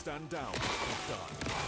stand down or die.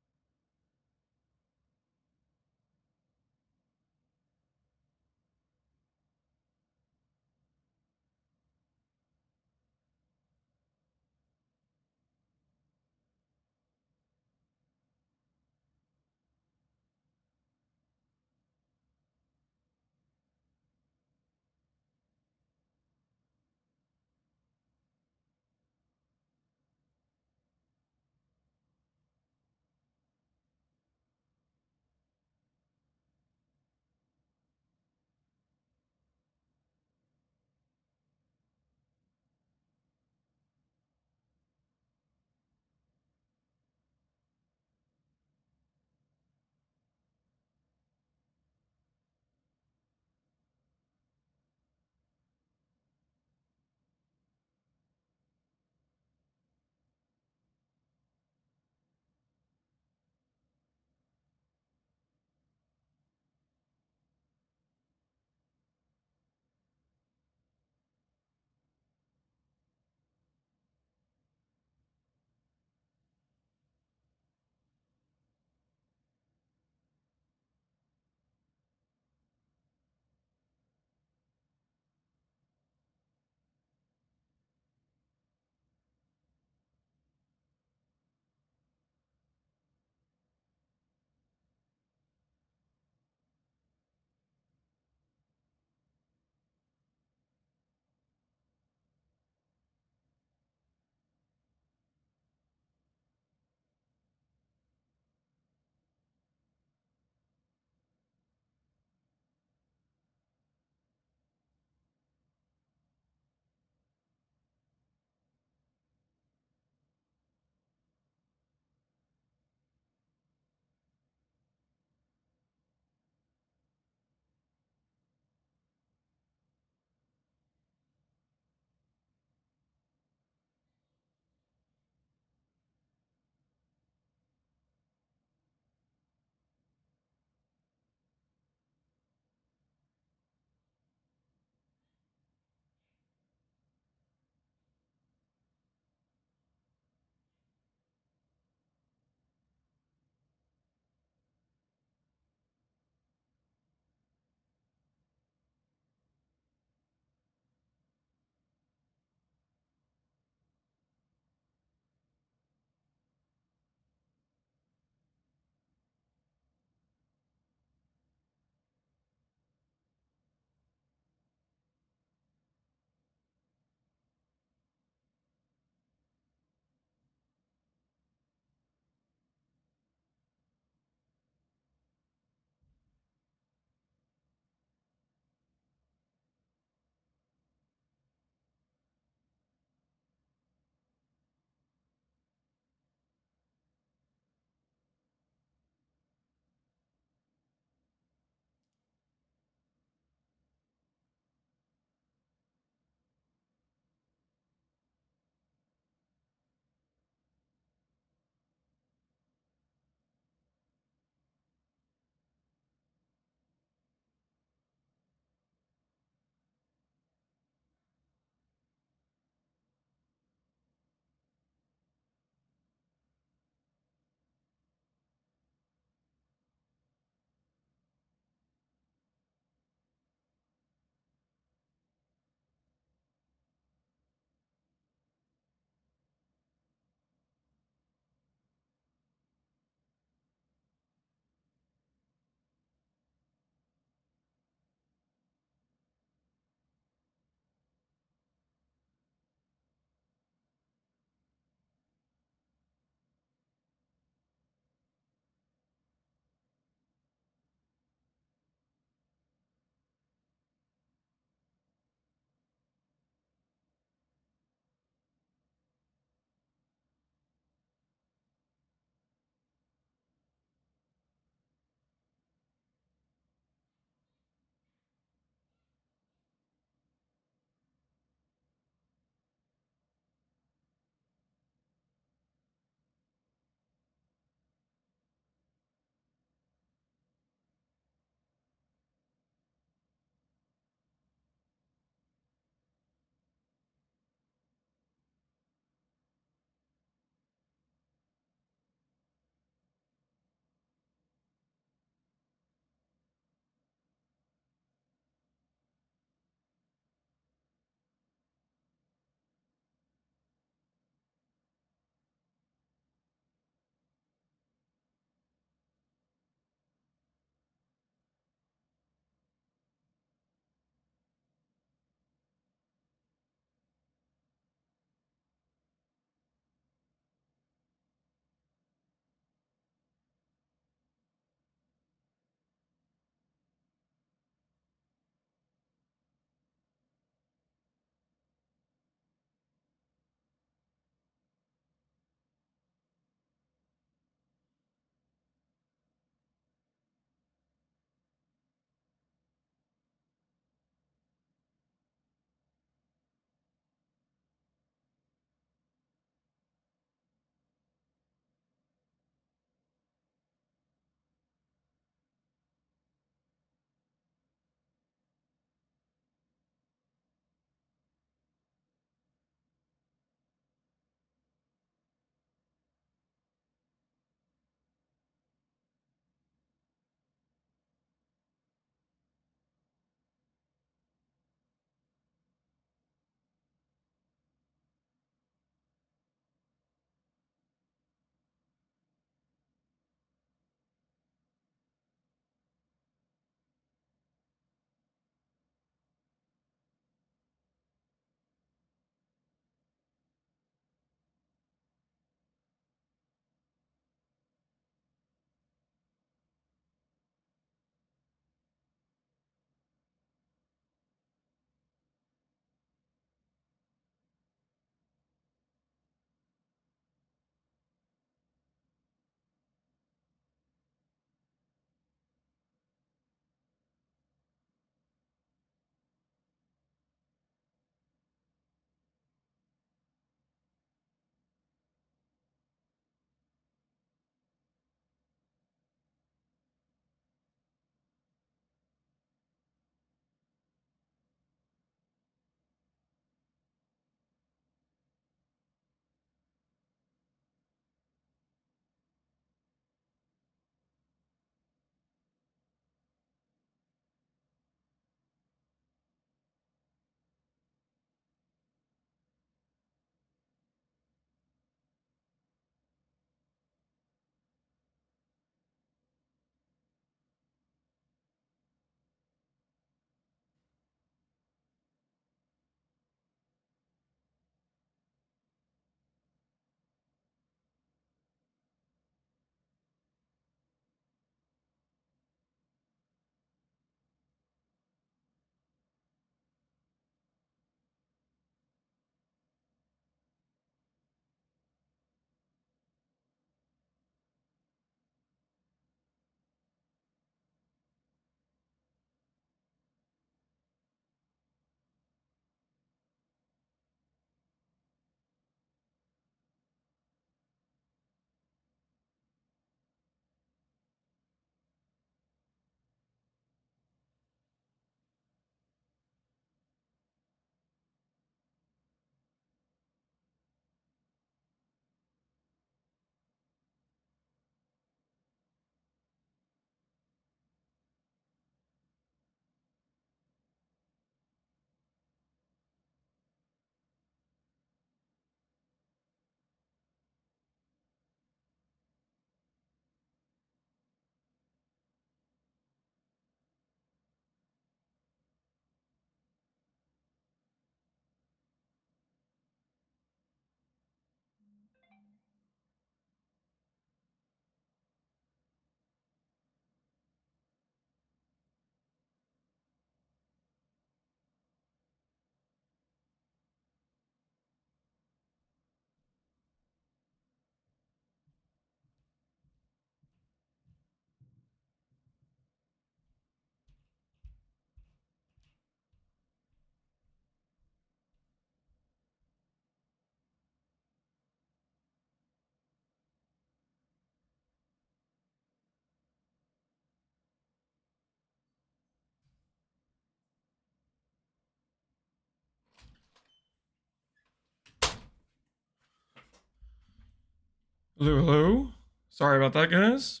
Hello, hello. Sorry about that, guys.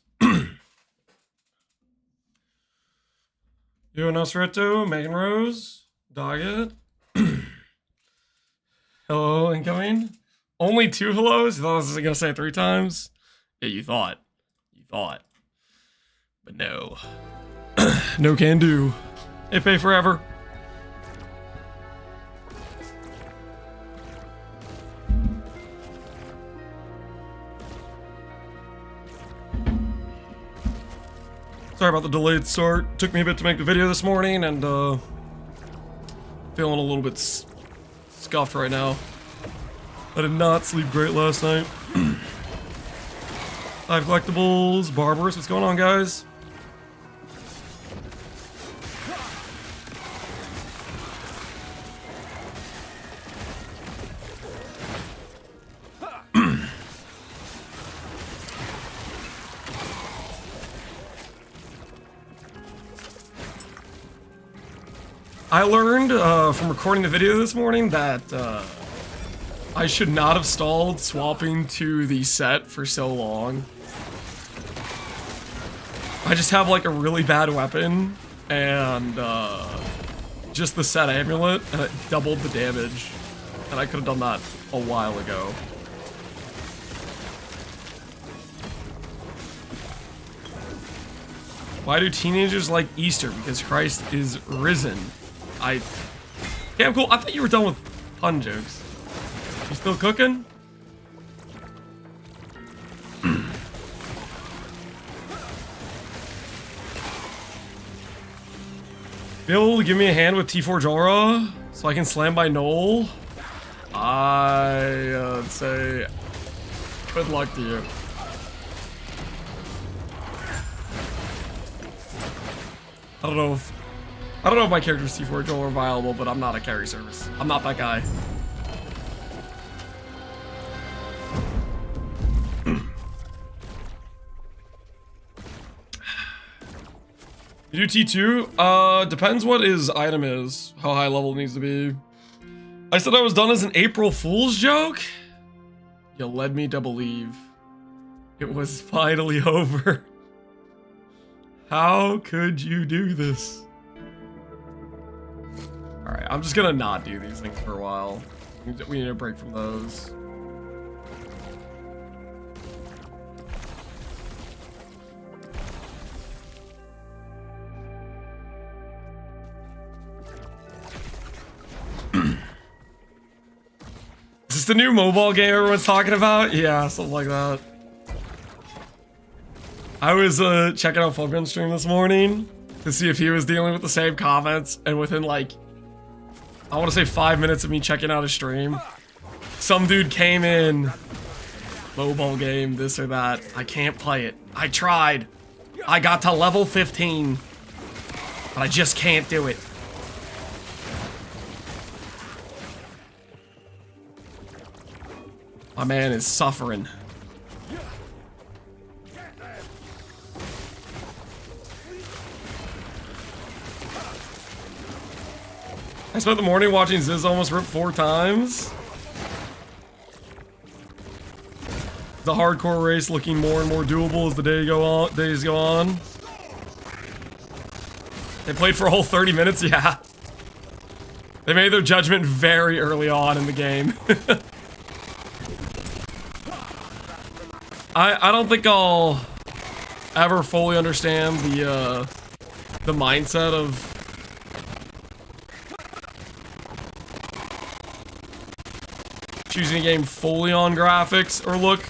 Yo, Nosferatu, Megan Rose, Doggett. Hello, incoming. Only 2 hellos? You thought I was gonna say it 3 times? Yeah, you thought. You thought. But no. No can do. It pay forever. Sorry about the delayed start. Took me a bit to make the video this morning, and feeling a little bit scuffed right now. I did not sleep great last night. 5 collectibles, Barbarous. What's going on, guys? I learned from recording the video this morning that I should not have stalled swapping to the set for so long. I just have like a really bad weapon and just the set amulet, and it doubled the damage. And I could have done that a while ago. Why do teenagers like Easter? Because Christ is risen. Yeah, I'm cool. I thought you were done with pun jokes. You still cooking? Be able to give me a hand with T4 Jora so I can slam by Noel? I'd say good luck to you. I don't know if my character's T4 Joel are viable, but I'm not a carry service. I'm not that guy. You do T2? Depends what his item is, how high level it needs to be. I said I was done as an April Fool's joke? You led me to believe it was finally over. How could you do this? Alright, I'm just gonna not do these things for a while. We need a break from those. Is this the new mobile game everyone's talking about? Yeah, something like that. I was checking out Fulgrim's stream this morning to see if he was dealing with the same comments, and within like, I want to say 5 minutes of me checking out his stream, some dude came in, mobile game, this or that. I can't play it. I tried. I got to level 15, but I just can't do it. My man is suffering. I spent the morning watching Ziz almost rip 4 times. The hardcore race looking more and more doable as the days go on. They played for a whole 30 minutes, yeah. They made their judgment very early on in the game. I don't think I'll ever fully understand the mindset of choosing a game fully on graphics or look,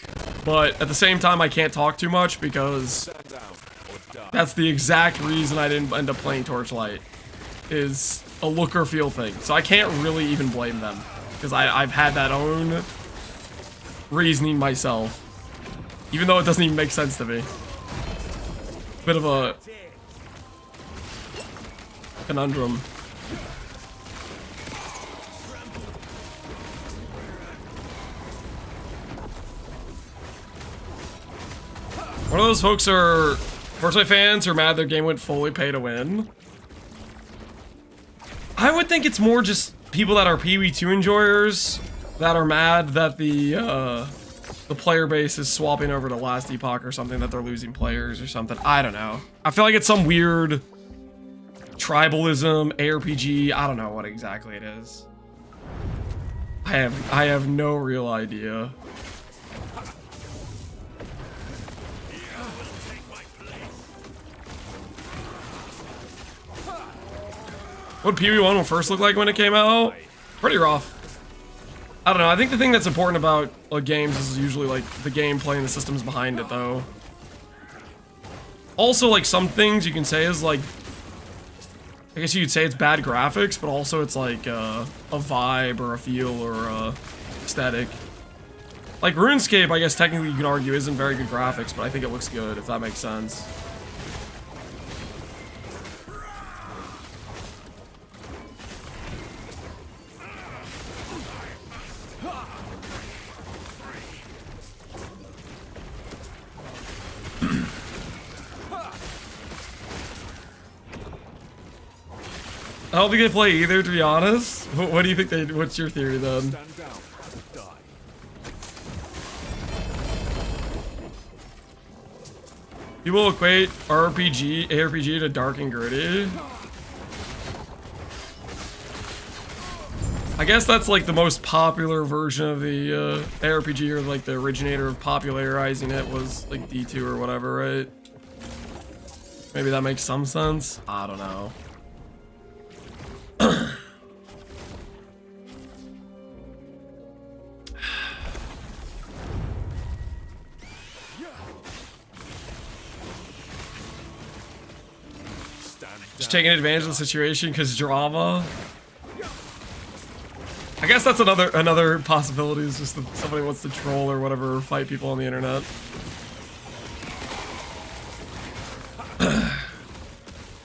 but at the same time I can't talk too much because that's the exact reason I didn't end up playing Torchlight, is a look or feel thing. So I can't really even blame them because I've had that own reasoning myself, even though it doesn't even make sense to me. Bit of a conundrum. One of those folks are Fortnite fans who are mad their game went fully pay to win. I would think it's more just people that are PvE2 enjoyers that are mad that the the player base is swapping over to Last Epoch or something, that they're losing players or something. I don't know. I feel like it's some weird tribalism, ARPG. I don't know what exactly it is. I have no real idea. What PvE1 will first look like when it came out? Pretty rough. I don't know. I think the thing that's important about games is usually like the gameplay and the systems behind it, though. Also, like some things you can say is like, I guess you could say it's bad graphics, but also it's like a vibe or a feel or a aesthetic. Like RuneScape, I guess technically you can argue isn't very good graphics, but I think it looks good, if that makes sense. I don't think they play either, to be honest. What do you think they? What's your theory then? Stand down or die. People equate ARPG to dark and gritty. I guess that's like the most popular version of the ARPG, or like the originator of popularizing it was like D2 or whatever, right? Maybe that makes some sense. I don't know. Just taking advantage of the situation because drama. I guess that's another possibility, is just that somebody wants to troll or whatever, or fight people on the internet.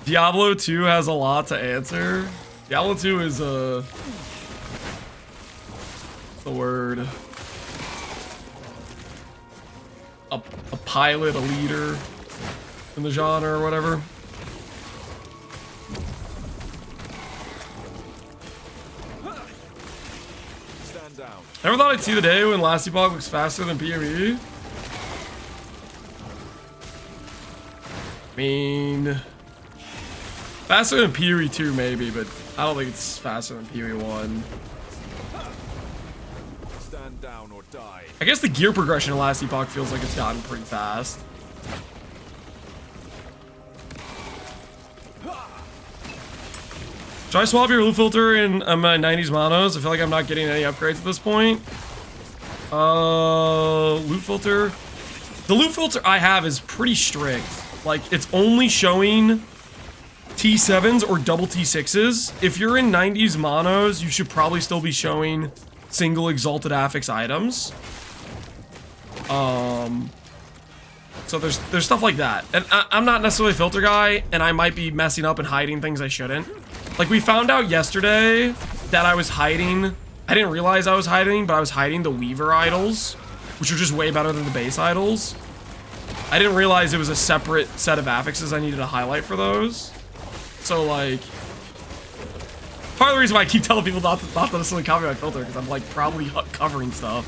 Diablo 2 has a lot to answer. Diablo 2 is the word. A pilot, a leader in the genre or whatever. Never thought I'd see the day when Last Epoch looks faster than PoE. I mean, faster than PoE 2 maybe, but I don't think it's faster than PoE 1. Stand down or die. I guess the gear progression in Last Epoch feels like it's gotten pretty fast. Should I swap your loot filter in my 90s monos? I feel like I'm not getting any upgrades at this point. Loot filter. The loot filter I have is pretty strict. Like, it's only showing T7s or double T6s. If you're in 90s monos, you should probably still be showing single exalted affix items. So there's stuff like that. And I'm not necessarily a filter guy, and I might be messing up and hiding things I shouldn't. Like, we found out yesterday that I was hiding, I didn't realize I was hiding, but I was hiding the Weaver idols, which are just way better than the base idols. I didn't realize it was a separate set of affixes I needed to highlight for those. So, like, part of the reason why I keep telling people not to necessarily copy my filter, because I'm, like, probably covering stuff.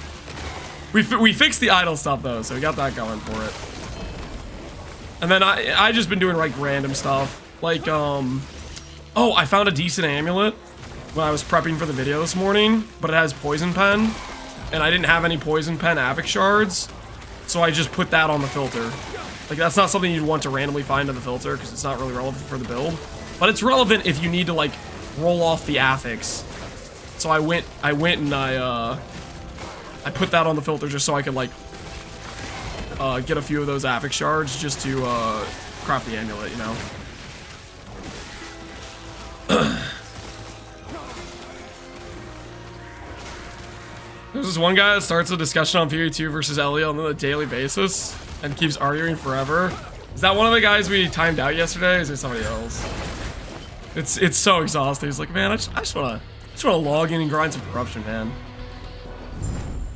We fixed the idol stuff, though, so we got that going for it. And then I just been doing, like, random stuff. Like, oh, I found a decent amulet when I was prepping for the video this morning, but it has poison pen, and I didn't have any poison pen affix shards, so I just put that on the filter. Like, that's not something you'd want to randomly find on the filter, because it's not really relevant for the build, but it's relevant if you need to, like, roll off the affix. So I went and I put that on the filter just so I could, like, get a few of those affix shards just to craft the amulet, you know? There's this one guy that starts a discussion on PoE 2 versus Ellie on a daily basis and keeps arguing forever. Is that one of the guys we timed out yesterday? Or is it somebody else? It's so exhausting. He's like, man, I just wanna log in and grind some corruption, man.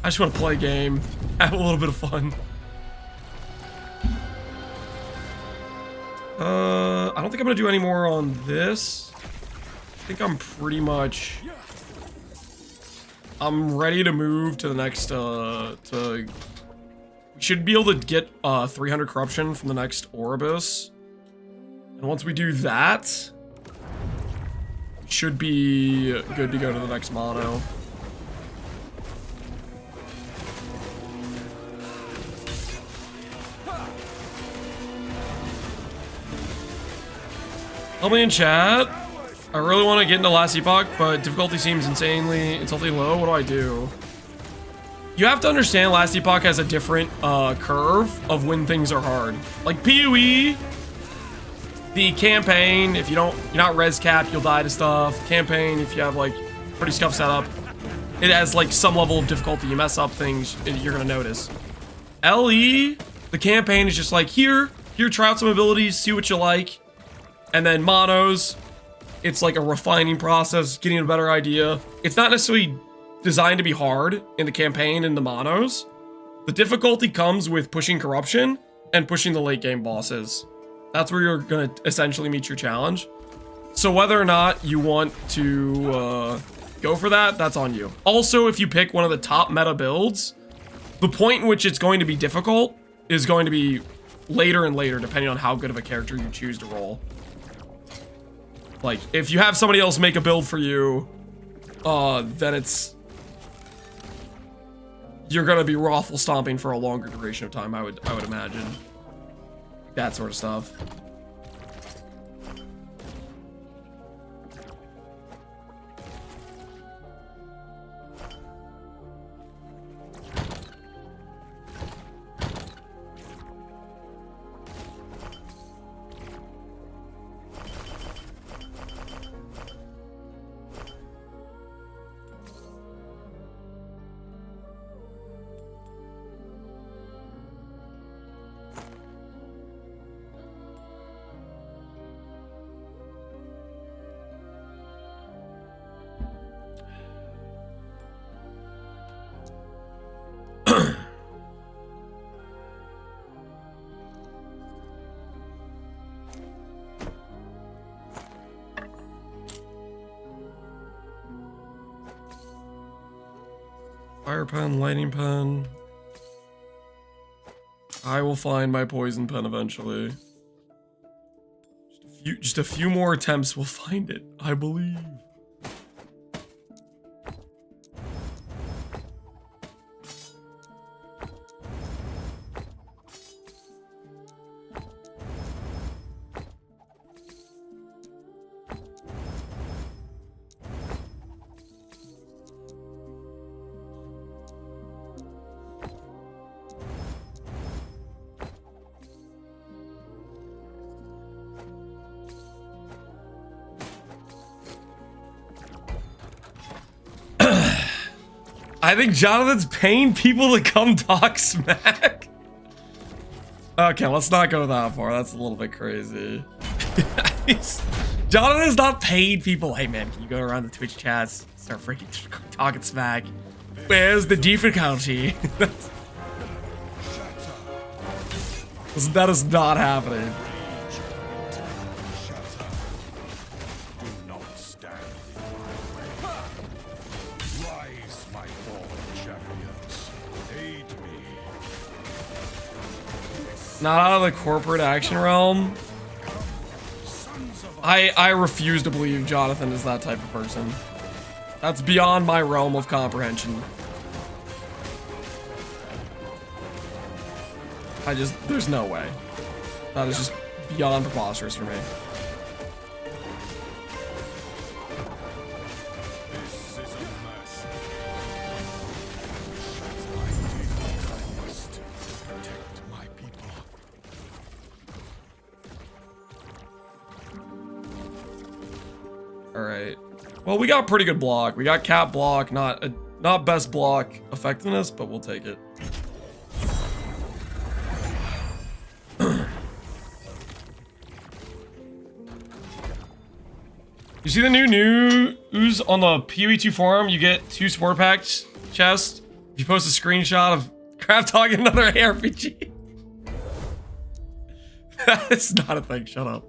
I just wanna play a game, have a little bit of fun. I don't think I'm gonna do any more on this. I think I'm pretty much... I'm ready to move to the next, to We should be able to get 300 corruption from the next Oribus. And once we do that, we should be good to go to the next mono. Help me in chat. I really want to get into Last Epoch, but difficulty seems insultingly low. What do I do? You have to understand Last Epoch has a different curve of when things are hard. Like PoE, the campaign, if you're not res capped, you'll die to stuff. Campaign, if you have like pretty scuffed setup, it has like some level of difficulty. You mess up things, you're gonna notice. LE, the campaign is just like here try out some abilities, see what you like. And then monos, it's like a refining process, getting a better idea. It's not necessarily designed to be hard in the campaign and the monos. The difficulty comes with pushing corruption and pushing the late game bosses. That's where you're gonna essentially meet your challenge. So whether or not you want to go for that, that's on you. Also, if you pick one of the top meta builds, the point in which it's going to be difficult is going to be later and later, depending on how good of a character you choose to roll. Like, if you have somebody else make a build for you, then you're gonna be raffle stomping for a longer duration of time, I would imagine. That sort of stuff. Fire pen, lightning pen. I will find my poison pen eventually. Just a few more attempts will find it, I believe. I think Jonathan's paying people to come talk smack. Okay, let's not go that far. That's a little bit crazy. Jonathan's not paid people. Hey man, can you go around the Twitch chats, start freaking talking smack? Where's the difficulty? That is not happening. Not out of the corporate action realm. I refuse to believe Jonathan is that type of person. That's beyond my realm of comprehension. There's no way. That is just beyond preposterous for me. Alright. Well, we got pretty good block. We got cap block, not best block effectiveness, but we'll take it. You see the new news on the PoE2 forum? You get 2 support packs chests if you post a screenshot of Craft talking another ARPG. That's not a thing. Shut up.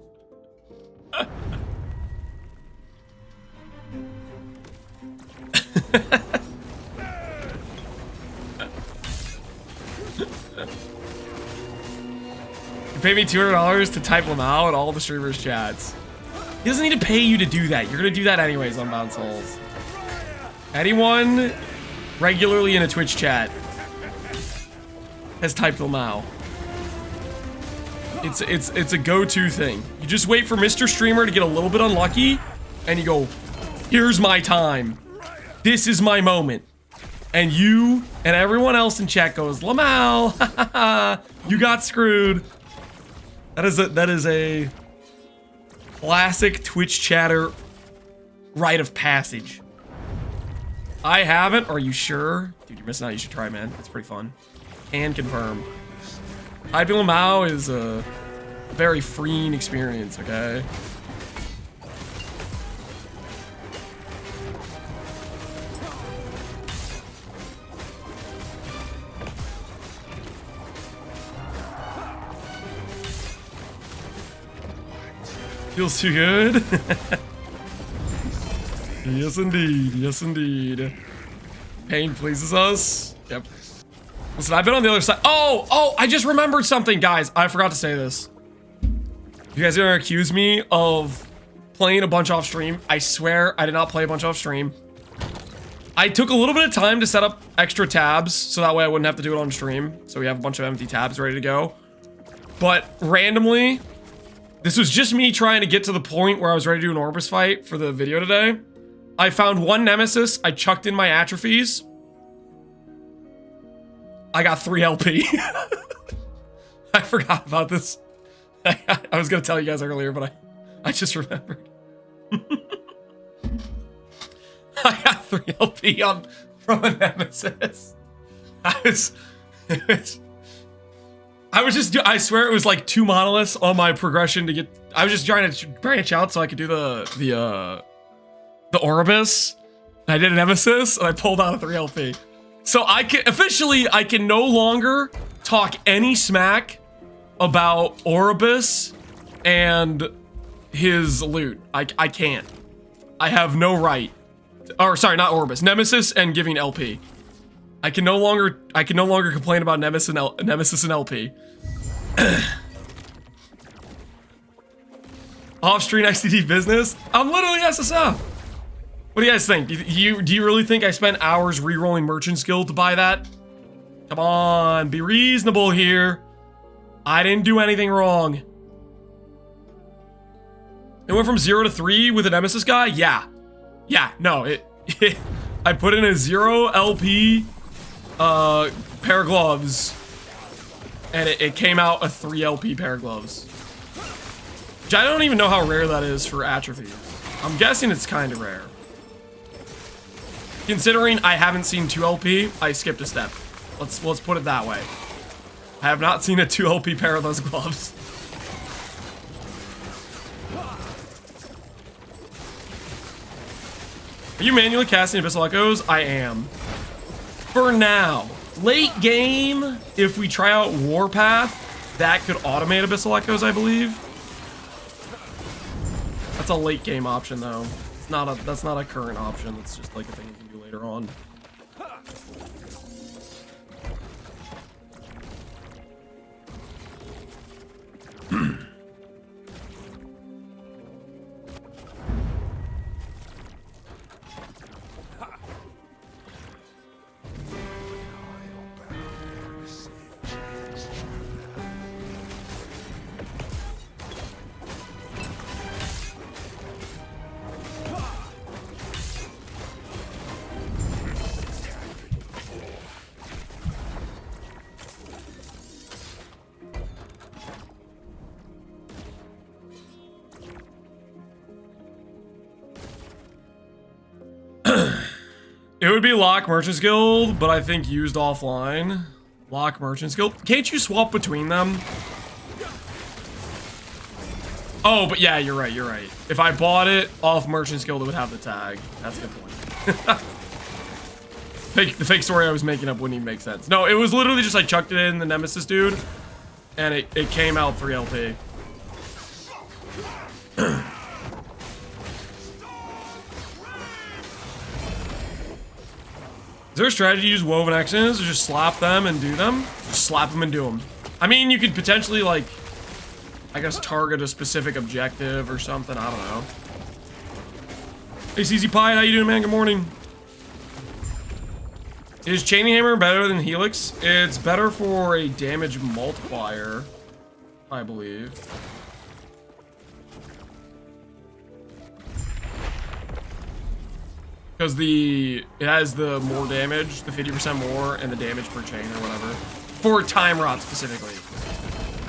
You pay me $200 to type Lamau in all the streamers' chats. He doesn't need to pay you to do that. You're gonna do that anyways on Bound Souls. Anyone regularly in a Twitch chat has typed Lamau. It's a go-to thing. You just wait for Mr. Streamer to get a little bit unlucky, and you go, here's my time. This is my moment. And you and everyone else in chat goes, Lamau, you got screwed. That is a classic Twitch chatter rite of passage. I haven't. Are you sure? Dude, you're missing out. You should try, man. It's pretty fun. Can confirm. Typing Lamau is a very freeing experience, okay? Feels too good. Yes, indeed. Yes, indeed. Pain pleases us. Yep. Listen, I've been on the other side. Oh, I just remembered something, guys. I forgot to say this. You guys are gonna accuse me of playing a bunch off stream. I swear I did not play a bunch off stream. I took a little bit of time to set up extra tabs so that way I wouldn't have to do it on stream. So we have a bunch of empty tabs ready to go. But randomly, this was just me trying to get to the point where I was ready to do an Orbis fight for the video today. I found one Nemesis. I chucked in my atrophies. I got 3 LP. I forgot about this. I was gonna tell you guys earlier, but I just remembered. I got 3 LP from a Nemesis. I swear it was like 2 monoliths on my progression to get. I was just trying to branch out so I could do the Orbis. And I did a Nemesis and I pulled out a 3 LP. So I can no longer talk any smack about Orbis and his loot. I can't. I have no right. Or sorry, not Orbis. Nemesis and giving LP. I can no longer complain about Nemesis and LP. Off-stream XTD business? I'm literally SSF. What do you guys think? Do you really think I spent hours re-rolling Merchant's Guild to buy that? Come on, be reasonable here. I didn't do anything wrong. It went from 0 to 3 with a Nemesis guy? Yeah. Yeah, no, I put in a 0 LP pair of gloves, and it came out a 3 LP pair of gloves. Which I don't even know how rare that is for atrophy. I'm guessing it's kind of rare. Considering I haven't seen 2 LP, I skipped a step. Let's put it that way. I have not seen a 2 LP pair of those gloves. Are you manually casting Abyssal Echoes? I am. For now. Late game, if we try out Warpath, that could automate Abyssal Echoes, I believe. That's a late game option, though. That's not a current option. It's just like a thing you can do later on. It would be Lock Merchant's Guild, but I think used offline. Lock Merchant's Guild. Can't you swap between them? Oh, but yeah, you're right, you're right. If I bought it off Merchant's Guild, it would have the tag. That's a good point. The fake story I was making up wouldn't even make sense. No, it was literally just I chucked it in the Nemesis dude, and it came out 3 LP. there a strategy to use woven X's or just slap them and do them? Just slap them and do them. I mean, you could potentially, like, I guess target a specific objective or something. I don't know. Hey, CZ Pie, how you doing, man? Good morning. Is Chaining Hammer better than Helix? It's better for a damage multiplier, I believe. Because it has the more damage, the 50% more, and the damage per chain or whatever. For Time Rot specifically.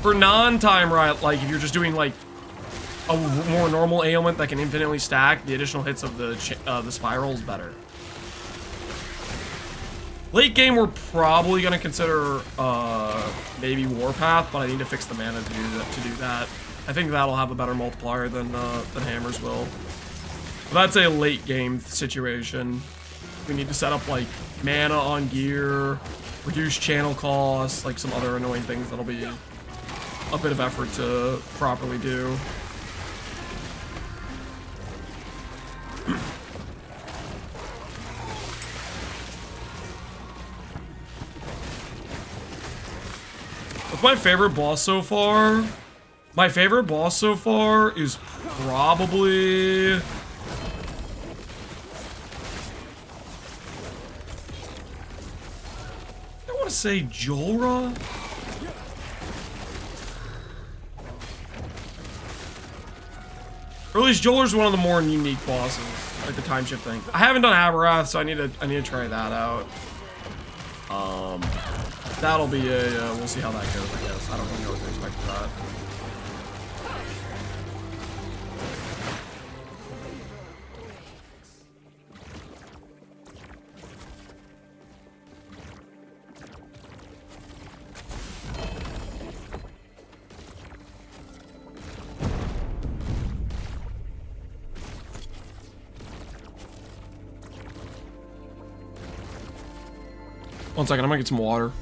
For non-Time Rot, like if you're just doing like a more normal ailment that can infinitely stack, the additional hits of the spiral is better. Late game, we're probably gonna consider maybe Warpath, but I need to fix the mana to do that. I think that'll have a better multiplier than Hammers will. But that's a late game situation. We need to set up like mana on gear, reduce channel costs, like some other annoying things that'll be a bit of effort to properly do. What's my favorite boss so far? My favorite boss so far is probably... I want to say Jolra? Or at least Jolra's one of the more unique bosses, like the time shift thing. I haven't done Aberrath, so I need to try that out. That'll be we'll see how that goes, I guess. I don't really know what to expect for that. One second, I'm gonna get some water.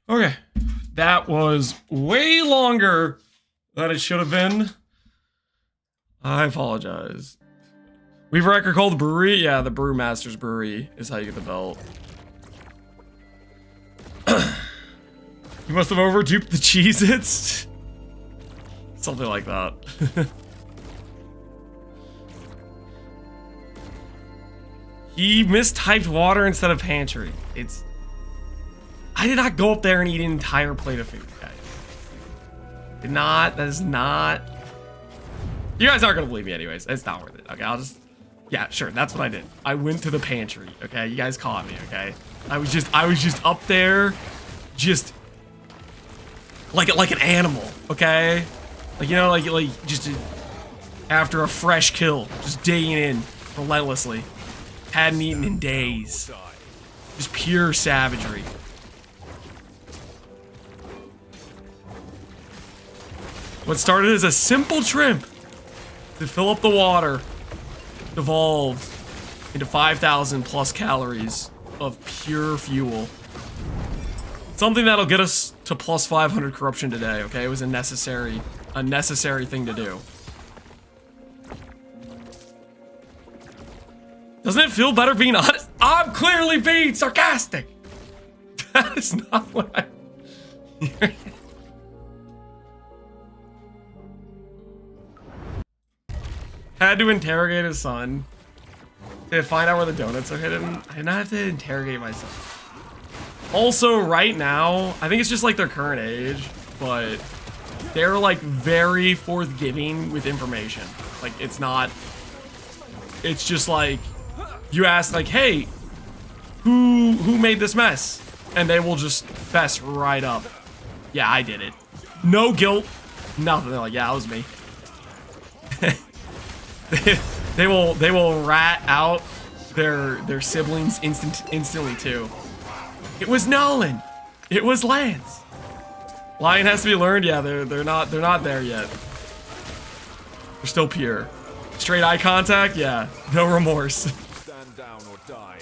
Okay. That was way longer than it should have been. I apologize. We have a record called the Brewery. Yeah, the Brewmaster's Brewery is how you get the belt. You must have overduped the Cheez-Its. Something like that. He mistyped water instead of pantry. I did not go up there and eat an entire plate of food, guys. That is not. You guys aren't gonna believe me anyways. It's not worth it. Okay, yeah, sure, that's what I did. I went to the pantry, okay? You guys caught me, okay? I was just up there, just like an animal, okay? Like, you know, like just after a fresh kill, just digging in relentlessly. Hadn't eaten in days. Just pure savagery. What started as a simple shrimp to fill up the water evolved into 5,000 plus calories of pure fuel. Something that'll get us to plus 500 corruption today, okay? It was a necessary thing to do. Doesn't it feel better being honest? I'm clearly being sarcastic. That is not what I... Had to interrogate his son to find out where the donuts are hidden. I did not have to interrogate myself. Also, right now, I think it's just like their current age, but they're like very forthgiving with information. Like, it's just like, you ask like, hey, who made this mess? And they will just fess right up. Yeah, I did it. No guilt, nothing. They're like, yeah, it was me. They will rat out their siblings instantly too. It was Nolan. It was Lance. Lying has to be learned. Yeah, they're not there yet. They're still pure. Straight eye contact. Yeah, no remorse. Stand down or die.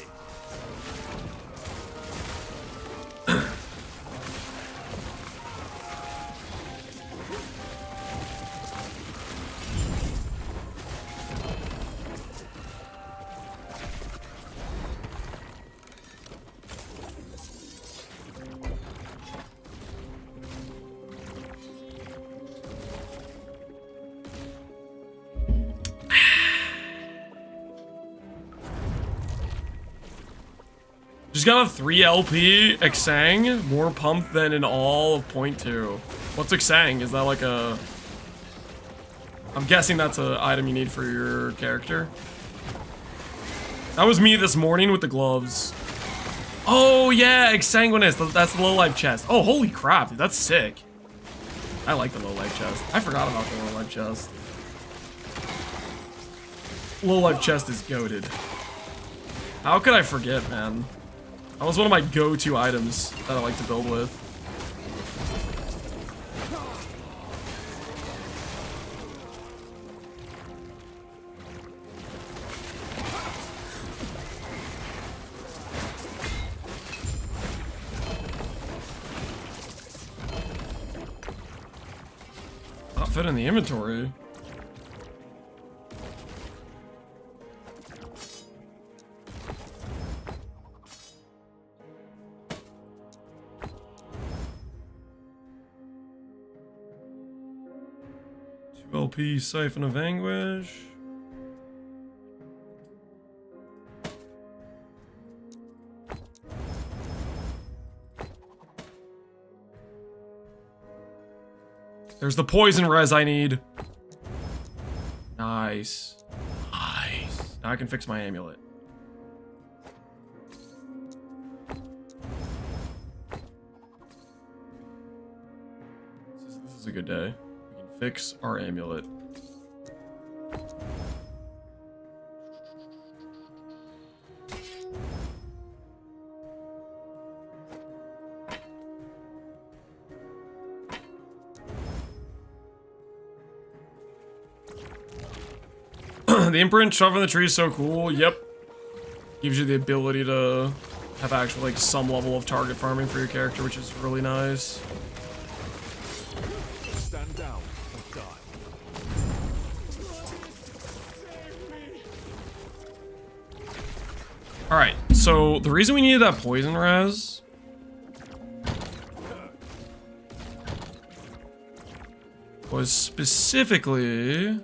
Just got a 3 LP Exang, more pumped than in all of .2. What's Exang? Is that like a... I'm guessing that's an item you need for your character. That was me this morning with the gloves. Oh yeah, Exsanguinous, that's the low life chest. Oh, holy crap, dude, that's sick. I like the low life chest. I forgot about the low life chest. Low life chest is goated. How could I forget, man? That was one of my go-to items that I like to build with. Not fit in the inventory. LP Siphon of Anguish. There's the poison res I need. Nice. Nice. Now I can fix my amulet. This is a good day. We can fix our amulet. The imprint shove in the tree is so cool. Yep. Gives you the ability to have actually like some level of target farming for your character, which is really nice. Stand down or die. All right, so the reason we needed that poison res was specifically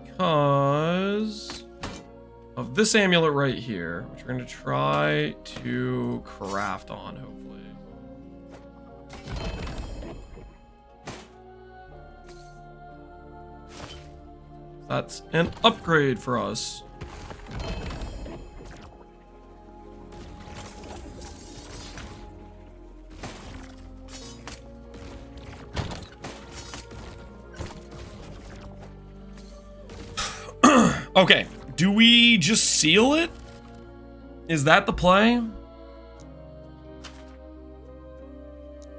because of this amulet right here, which we're going to try to craft on, hopefully. That's an upgrade for us. Okay, do we just seal it? Is that the play?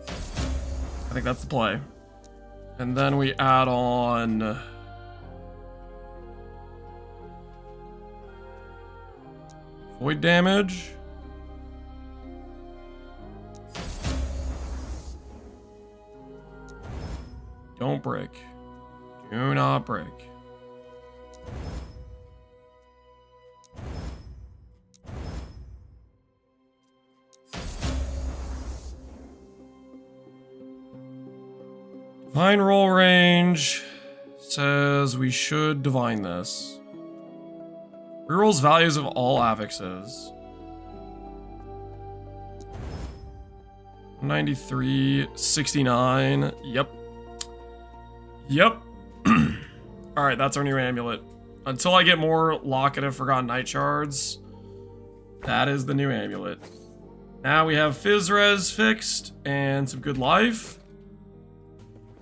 I think that's the play. And then we add on void damage. Don't break. Do not break. Divine roll range says we should divine this. Rerolls values of all affixes. 93, 69. Yep. Yep. Alright, that's our new amulet. Until I get more Locket of Forgotten Night Shards, that is the new amulet. Now we have Fizz Res fixed and some good life.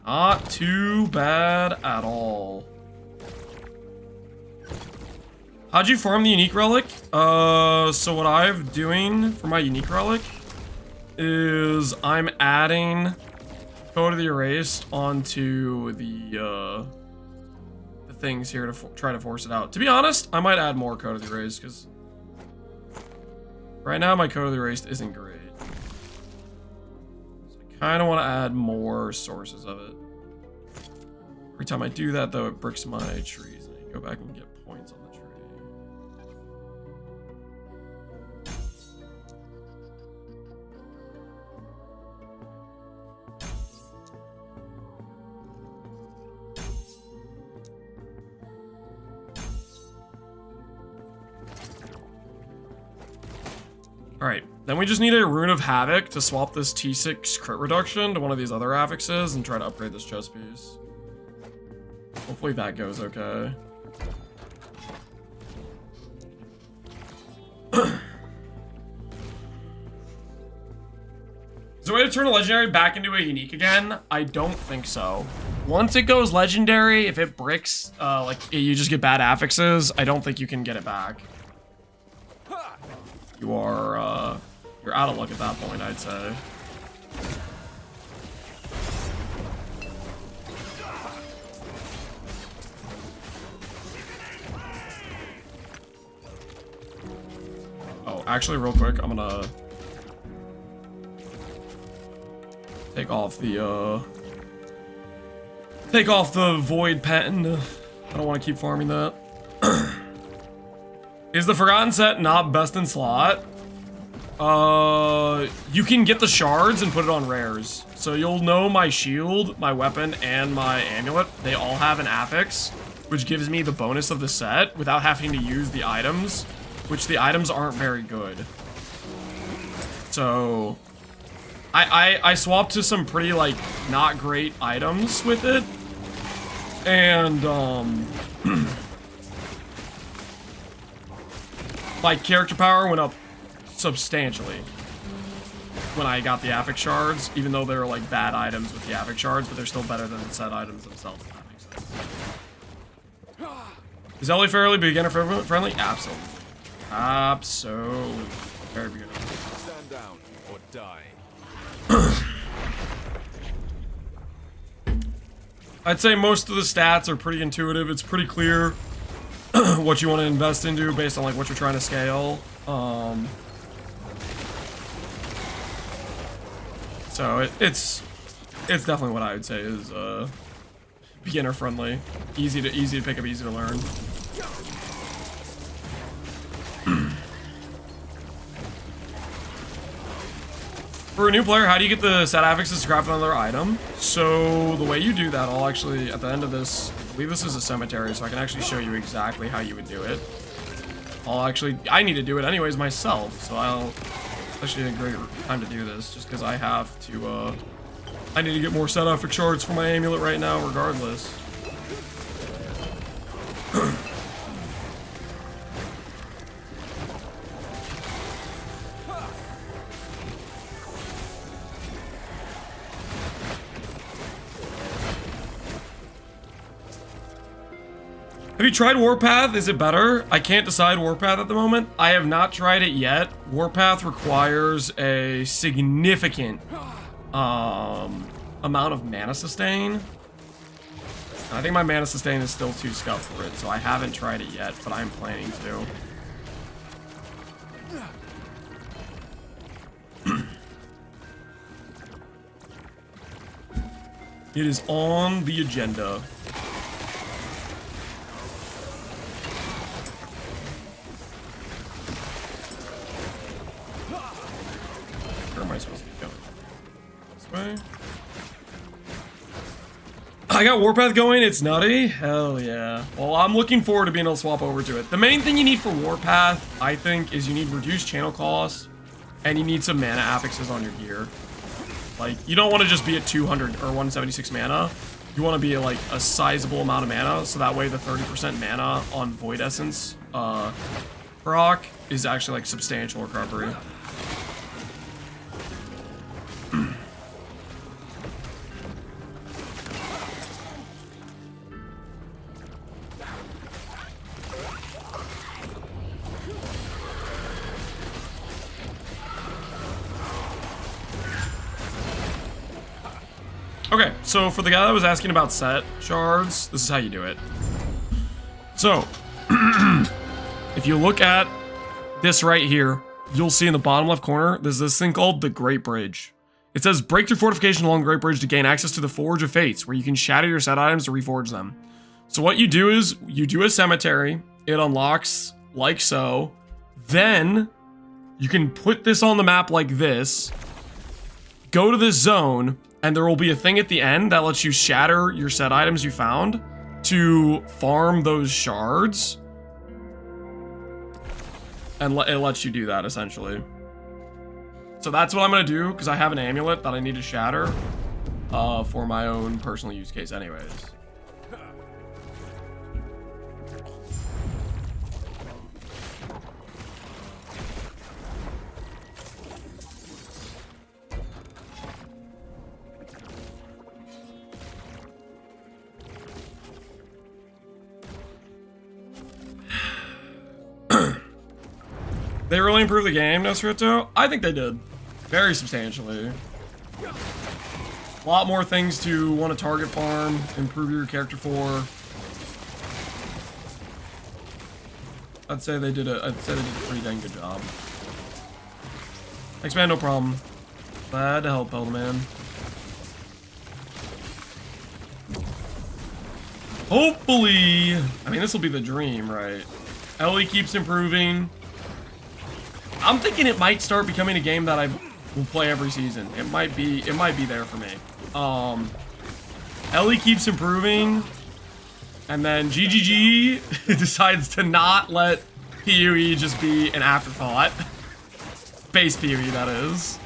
Not too bad at all. How'd you farm the unique relic? So what I'm doing for my unique relic is I'm adding Code of the Erased onto the things here to try to force it out. To be honest, I might add more Code of the Erased because right now my Code of the Erased isn't great. So I kind of want to add more sources of it. Every time I do that, though, it bricks my trees, and I can go back and get points on the tree. Alright, then we just need a Rune of Havoc to swap this T6 crit reduction to one of these other affixes and try to upgrade this chest piece. Hopefully that goes okay. Is there a way to turn a legendary back into a unique again? I don't think so. Once it goes legendary, if it bricks, like you just get bad affixes, I don't think you can get it back. You are, you're out of luck at that point, I'd say. Oh, actually, real quick, I'm gonna take off the void pen. I don't want to keep farming that. Is the Forgotten set not best in slot? You can get the shards and put it on rares. So you'll know my shield, my weapon, and my amulet. They all have an affix, which gives me the bonus of the set without having to use the items, which the items aren't very good. So I swapped to some pretty, like, not great items with it. And, my character power went up substantially when I got the affix shards, even though they're like bad items with the affix shards, but they're still better than the set items themselves, if that makes sense. Is Ellie fairly beginner friendly? Absolutely. Absolutely. Very beginner. Stand down or die. I'd say most of the stats are pretty intuitive. It's pretty clear what you want to invest into based on like what you're trying to scale. So it's definitely what I would say is beginner friendly, easy to pick up, easy to learn. For a new player, how do you get the set affixes to craft another item? So the way you do that, I'll actually, at the end of this, I believe this is a cemetery, so I can actually show you exactly how you would do it. I need to do it anyways myself, so it's actually a great time to do this, just because I have to, I need to get more set affix shards for my amulet right now, regardless. Have you tried Warpath? Is it better? I can't decide Warpath at the moment. I have not tried it yet. Warpath requires a significant amount of mana sustain. I think my mana sustain is still too scuffed for it, so I haven't tried it yet, but I'm planning to. It is on the agenda. Where am I supposed to go? This way? I got Warpath going, it's nutty? Hell yeah. Well, I'm looking forward to being able to swap over to it. The main thing you need for Warpath, I think, is you need reduced channel cost, and you need some mana affixes on your gear. Like, you don't want to just be at 200 or 176 mana. You want to be at, like, a sizable amount of mana, so that way the 30% mana on Void Essence proc is actually, like, substantial recovery. Okay, so for the guy that was asking about set shards, this is how you do it. So, if you look at this right here, you'll see in the bottom left corner, there's this thing called the Great Bridge. It says, break through fortification along the Great Bridge to gain access to the Forge of Fates, where you can shatter your set items to reforge them. So what you do is, you do a cemetery, it unlocks like so, then you can put this on the map like this, go to this zone, and there will be a thing at the end that lets you shatter your set items you found to farm those shards. And it lets you do that, essentially. So that's what I'm going to do, because I have an amulet that I need to shatter for my own personal use case anyways. They really improved the game, Nosferatu? I think they did. Very substantially. A lot more things to want to target farm, improve your character for. I'd say they did a pretty dang good job. Thanks, man, no problem. Glad to help, Elderman. Hopefully, I mean, this will be the dream, right? Ellie keeps improving. I'm thinking it might start becoming a game that I will play every season. It might be there for me. Ellie keeps improving, and then GGG decides to not let PoE just be an afterthought. Base PoE, that is.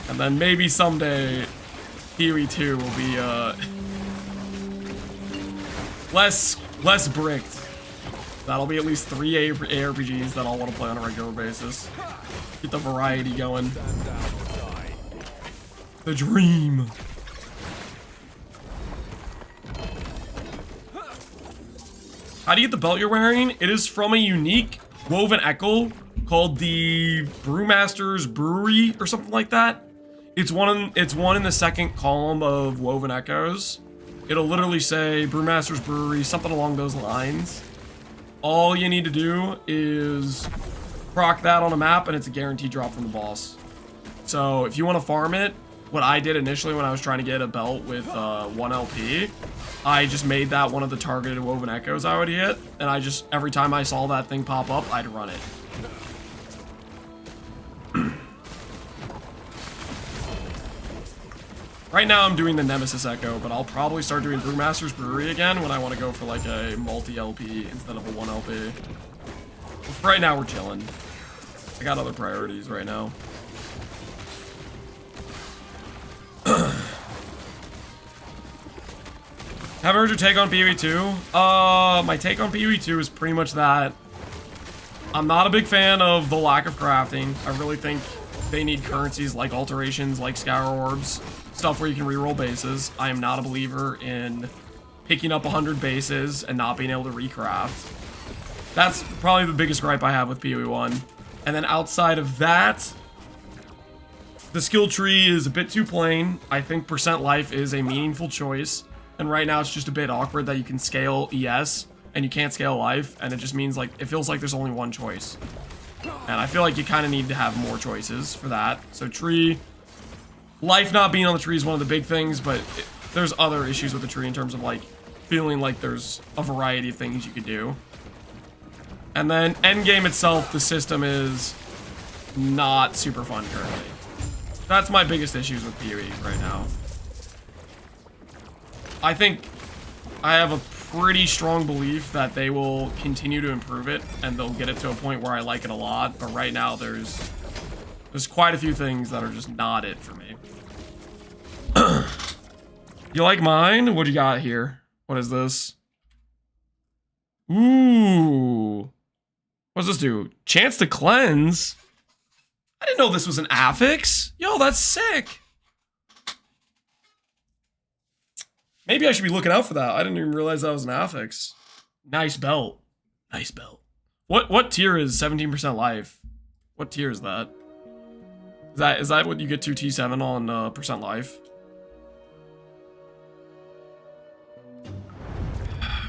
And then maybe someday PoE 2 will be less bricked. That'll be at least 3 ARPGs that I'll want to play on a regular basis. Get the variety going. The dream. How do you get the belt you're wearing? It is from a unique woven echo called the Brewmaster's Brewery or something like that. It's one in the second column of Woven Echoes. It'll literally say Brewmaster's Brewery, something along those lines. All you need to do is proc that on a map, and it's a guaranteed drop from the boss. So if you want to farm it, what I did initially when I was trying to get a belt with 1 LP, I just made that one of the targeted Woven Echoes I would hit, and I just, every time I saw that thing pop up, I'd run it. Right now I'm doing the Nemesis Echo, but I'll probably start doing Brewmaster's Brewery again when I want to go for like a multi-LP instead of a 1 LP. But for right now we're chilling. I got other priorities right now. Haven't heard your take on PoE 2? My take on PoE 2 is pretty much that I'm not a big fan of the lack of crafting. I really think they need currencies like alterations, like Scour Orbs, stuff where you can reroll bases. I am not a believer in picking up 100 bases and not being able to recraft. That's probably the biggest gripe I have with PoE 1. And then outside of that, the skill tree is a bit too plain. I think percent life is a meaningful choice. And right now it's just a bit awkward that you can scale ES and you can't scale life. And it just means like, it feels like there's only one choice. And I feel like you kind of need to have more choices for that. So tree, life not being on the tree is one of the big things, but there's other issues with the tree in terms of like feeling like there's a variety of things you could do. And then endgame itself, the system is not super fun currently. That's my biggest issues with PoE right now. I think I have a pretty strong belief that they will continue to improve it and they'll get it to a point where I like it a lot, but right now there's quite a few things that are just not it for me. You like mine? What do you got here? What is this? Ooh. What does this do? Chance to cleanse? I didn't know this was an affix. Yo, that's sick. Maybe I should be looking out for that. I didn't even realize that was an affix. Nice belt. Nice belt. What tier is 17% life? What tier is that? Is that what you get to T7 on percent life?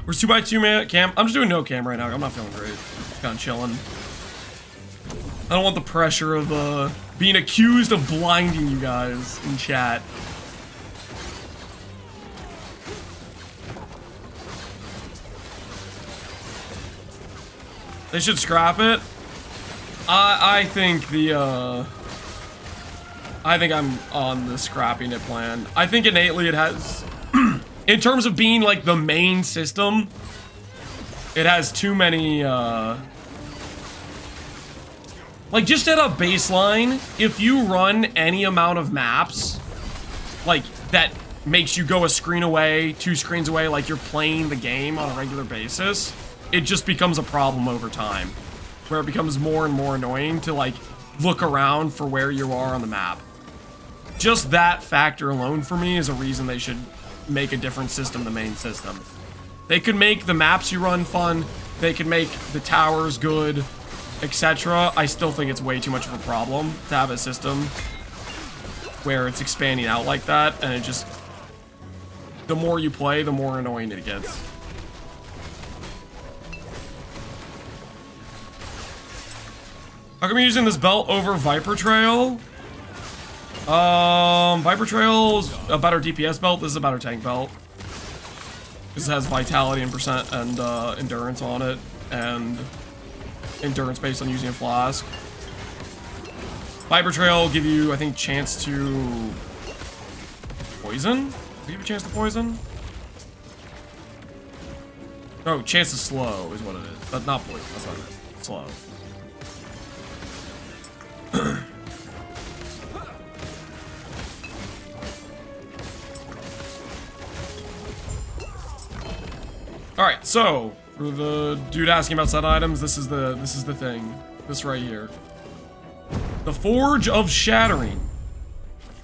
Where's 2x2 man cam? I'm just doing no cam right now. I'm not feeling great. Just kind of chilling. I don't want the pressure of being accused of blinding you guys in chat. They should scrap it. I think I think I'm on the scrapping it plan. I think innately it has, in terms of being like the main system, it has too many, like just at a baseline, if you run any amount of maps, like that makes you go a screen away, 2 screens away, like you're playing the game on a regular basis, it just becomes a problem over time, where it becomes more and more annoying to like look around for where you are on the map. Just that factor alone for me is a reason they should make a different system the main system. They could make the maps you run fun, they could make the towers good, etc. I still think it's way too much of a problem to have a system where it's expanding out like that, and it just, the more you play, the more annoying it gets. How come you're using this belt over Viper Trail? Viper Trail's a better DPS belt. This is a better tank belt. This has vitality and percent and endurance on it, and endurance based on using a flask. Viper Trail will give you, I think, chance to poison? Does it give you a chance to poison? No, chance to slow is what it is. But not poison, that's not it. Slow. Alright, so for the dude asking about set items, this is the thing. This right here. The Forge of Shattering.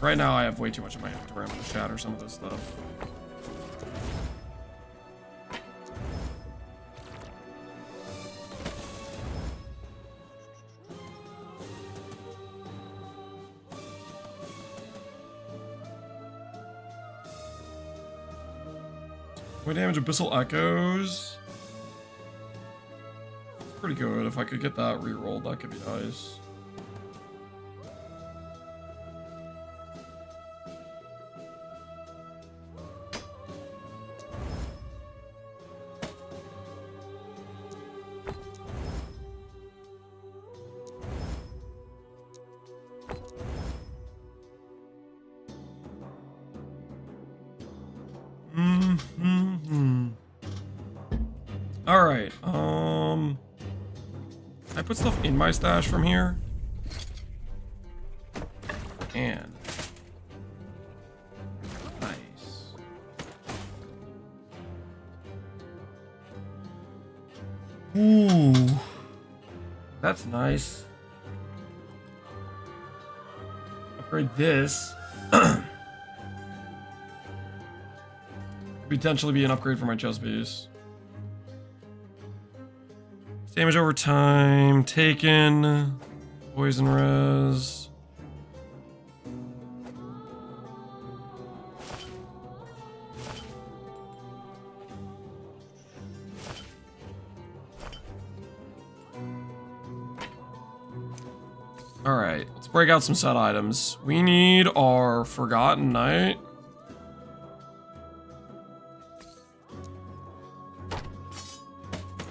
Right now I have way too much in my inventory. I'm gonna shatter some of this stuff. Way damage, Abyssal Echoes. Pretty good. If I could get that rerolled, that could be nice. All right. I put stuff in my stash from here. And nice. Ooh. That's nice. Upgrade this. Potentially be an upgrade for my chest piece. Damage over time, taken, poison res. All right, let's break out some set items. We need our Forgotten Knight.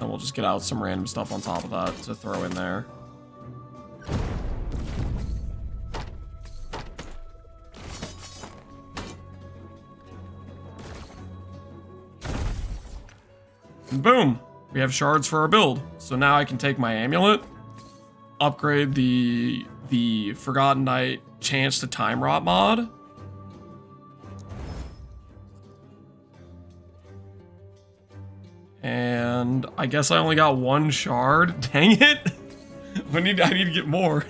And we'll just get out some random stuff on top of that to throw in there. And boom! We have shards for our build. So now I can take my amulet, upgrade the Forgotten Knight chance to time rot mod. And I guess I only got one shard. Dang it! I need to get more.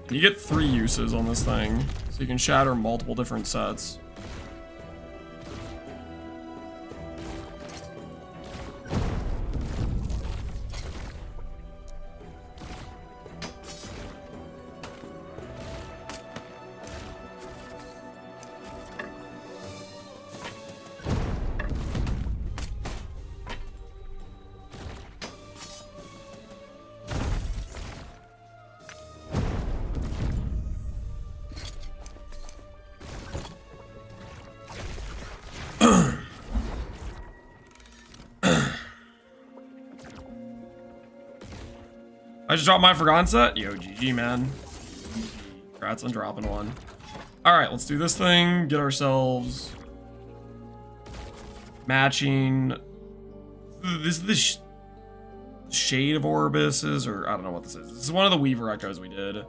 You get 3 uses on this thing, so you can shatter multiple different sets. I just dropped my Forgotten set? Yo, GG, man. Congrats on dropping one. Alright, let's do this thing. Get ourselves... matching... This is the Shade of Orbises, or I don't know what this is. This is one of the Weaver Echoes we did.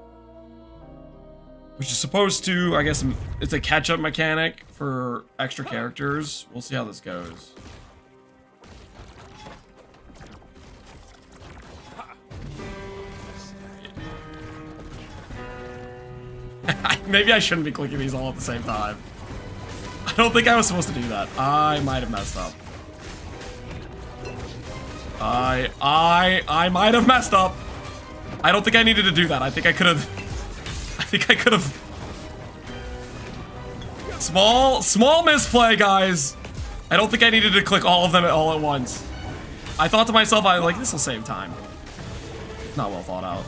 Which is supposed to, I guess, it's a catch-up mechanic for extra characters. We'll see how this goes. Maybe I shouldn't be clicking these all at the same time. I don't think I was supposed to do that. I might have messed up. I might have messed up. I don't think I needed to do that. I think I could have. Small misplay, guys. I don't think I needed to click all of them all at once. I thought to myself, this will save time. Not well thought out.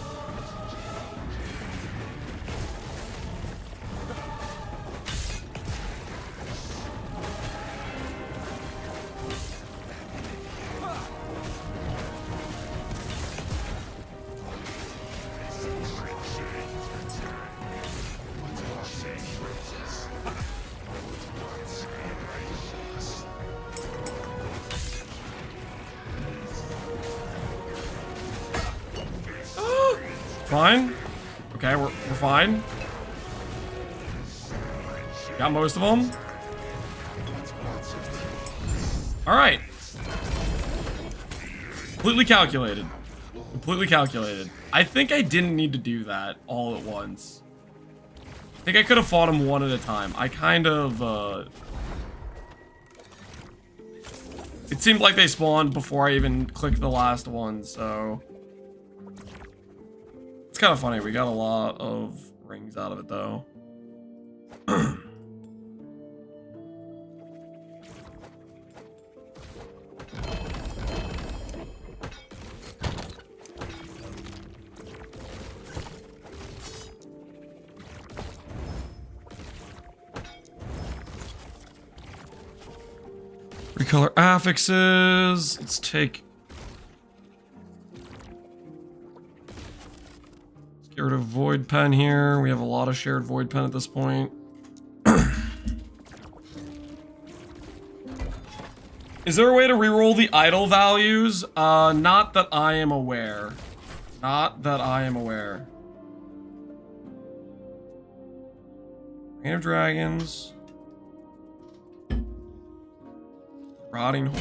Fine. Okay, we're fine. Got most of them. All right. Completely calculated. Completely calculated. I think I didn't need to do that all at once. think I could have fought him one at a time. I kind of, it seemed like they spawned before I even clicked the last one, so... It's kind of funny. We got a lot of rings out of it, though. Recolor affixes. Let's take... Let's get rid of void pen here. We have a lot of shared void pen at this point. Is there a way to reroll the idle values? Not that I am aware. Not that I am aware. Reign of Dragons. Rotting hole.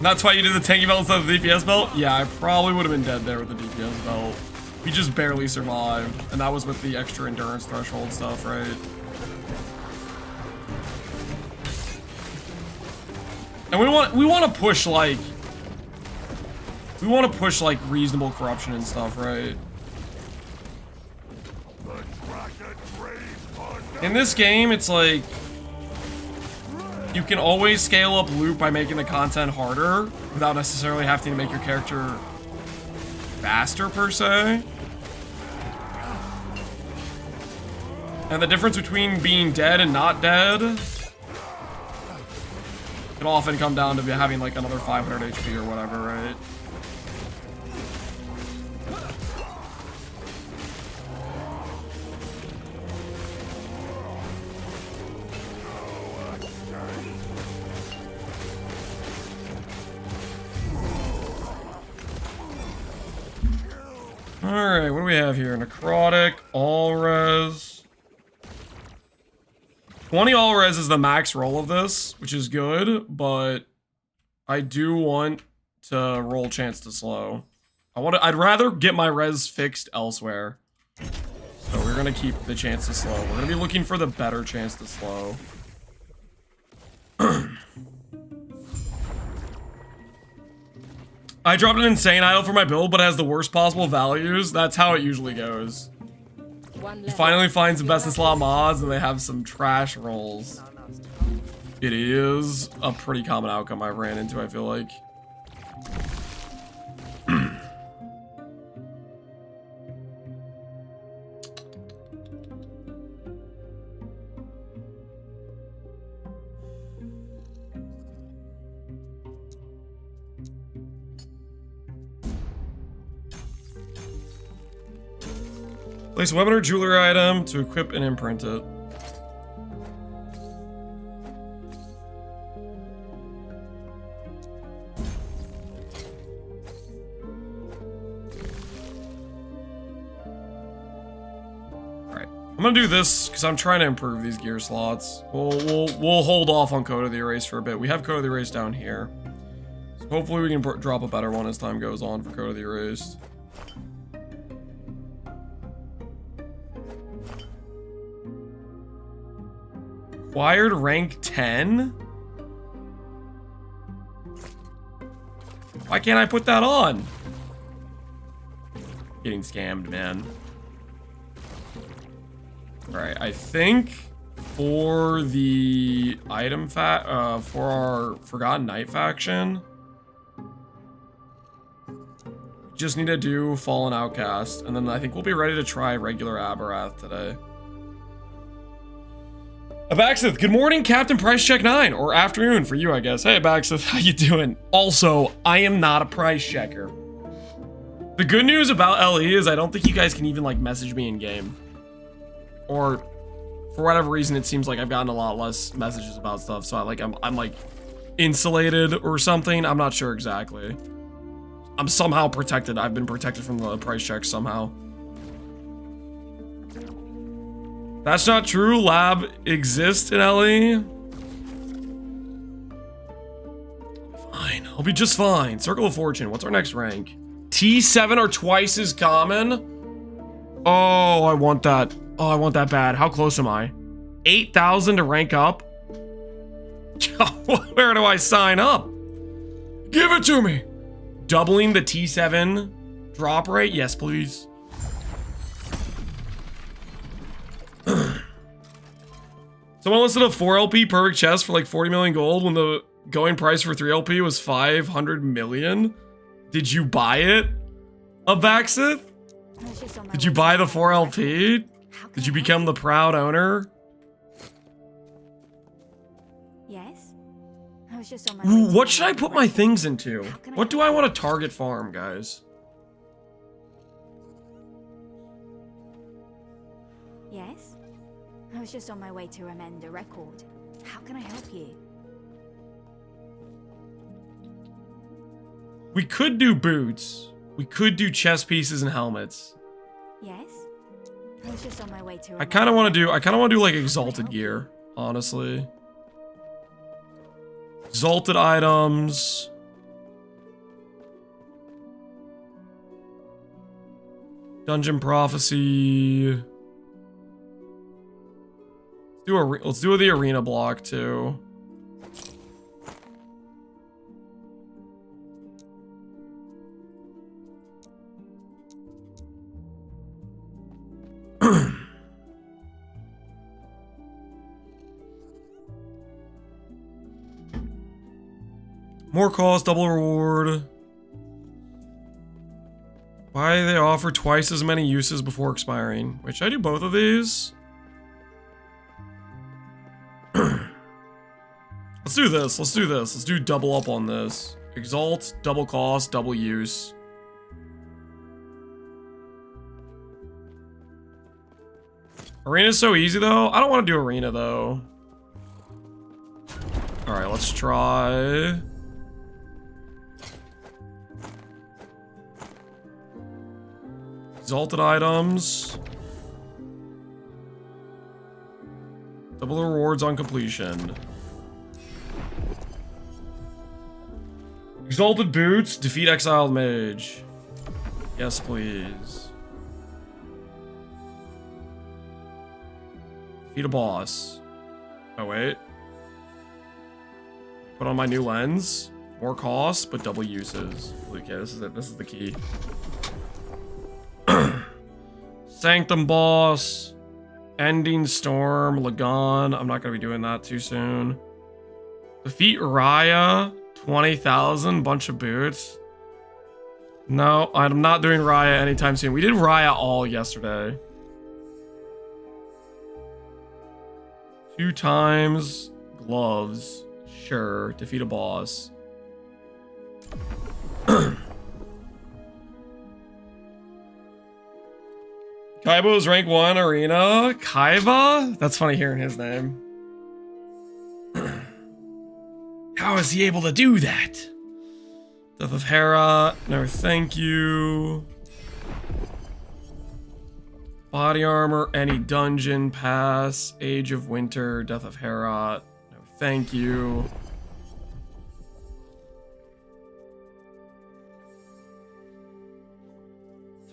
That's why you did the tanky belt instead of the DPS belt? Yeah, I probably would have been dead there with the DPS belt. We just barely survived, and that was with the extra endurance threshold stuff, right? And we want to push like reasonable corruption and stuff, right? In this game, it's like you can always scale up loot by making the content harder without necessarily having to make your character faster per se. And the difference between being dead and not dead can often come down to having like another 500 HP or whatever, right? Alright, what do we have here? Necrotic, all res. 20 all res is the max roll of this, which is good, but I do want to roll chance to slow. I'd rather get my res fixed elsewhere. So we're gonna keep the chance to slow. We're gonna be looking for the better chance to slow. I dropped an insane idol for my build, but it has the worst possible values. That's how it usually goes. You finally find some best in slot mods and they have some trash rolls. It is a pretty common outcome I've ran into, I feel like. Place a weapon or jewelry item to equip and imprint it. Alright. I'm gonna do this because I'm trying to improve these gear slots. We'll hold off on Code of the Erase for a bit. We have Code of the Erase down here. So hopefully we can drop a better one as time goes on for Code of the Erased. Acquired rank 10? Why can't I put that on? Getting scammed, man. Alright, I think for the item for our Forgotten Knight faction, just need to do Fallen Outcast, and then I think we'll be ready to try regular Abarath today. Abaxith, good morning, Captain Price Check 9, or afternoon for you, I guess. Hey, Abaxith, how you doing? Also, I am not a price checker. The good news about LE is I don't think you guys can even, like, message me in-game. Or, for whatever reason, it seems like I've gotten a lot less messages about stuff, so I'm like, insulated or something. I'm not sure exactly. I'm somehow protected. I've been protected from the price check somehow. That's not true. Lab exists in LE. Fine. I'll be just fine. Circle of Fortune. What's our next rank? T7 or twice as common? Oh, I want that. Oh, I want that bad. How close am I? 8,000 to rank up? Where do I sign up? Give it to me. Doubling the T7 drop rate? Yes, please. Someone listed a 4LP perfect chest for like 40 million gold when the going price for 3LP was 500 million. Did you buy it, Abaxith? Did you buy the 4LP? Did you become the proud owner? Yes. Ooh, what should I put my things into? What do I want to target farm, guys? Yes. I was just on my way to amend a record. How can I help you? We could do boots. We could do chest pieces and helmets. Yes. I was just on my way to I kind of want to do like exalted gear, honestly. Exalted items. Dungeon prophecy. Let's do the arena block too. More cost, double reward. Why do they offer twice as many uses before expiring? Wait, should I do both of these? Let's do this. Let's do this. Let's do double up on this. Exalt, double cost, double use. Arena's so easy though. I don't want to do arena though. All right, let's try. Exalted items. Double the rewards on completion. Exalted boots. Defeat exiled mage. Yes, please. Defeat a boss. Oh, wait. Put on my new lens. More cost, but double uses. Okay, this is it. This is the key. Sanctum boss. Ending storm. Lagon. I'm not going to be doing that too soon. Defeat Raya. 20,000. Bunch of boots. No, I'm not doing Raya anytime soon. We did Raya all yesterday. 2 times gloves. Sure. Defeat a boss. Kaiba's rank 1 arena. Kaiba? That's funny hearing his name. How is he able to do that? Death of Hera. No, thank you. Body armor. Any dungeon pass. Age of Winter. Death of Hera. No, thank you.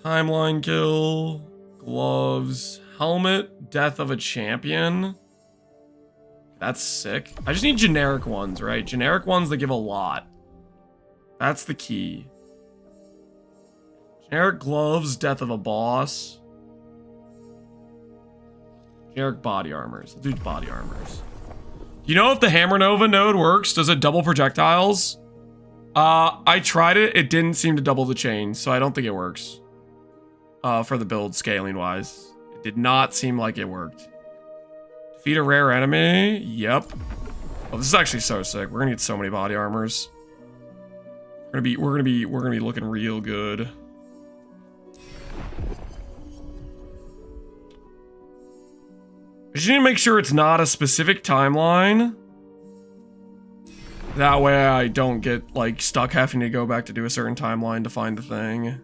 Timeline kill. Gloves. Helmet. Death of a champion. That's sick. I just need generic ones, right? Generic ones that give a lot. That's the key. Generic gloves. Death of a boss. Generic body armors. Let's do body armors. You know if the Hammer Nova node works? Does it double projectiles? I tried it. It didn't seem to double the chain, so I don't think it works. For the build scaling wise. It did not seem like it worked. Defeat a rare enemy. Yep. Oh, this is actually so sick. We're gonna get so many body armors. We're gonna be looking real good. I just need to make sure it's not a specific timeline. That way I don't get, like, stuck having to go back to do a certain timeline to find the thing.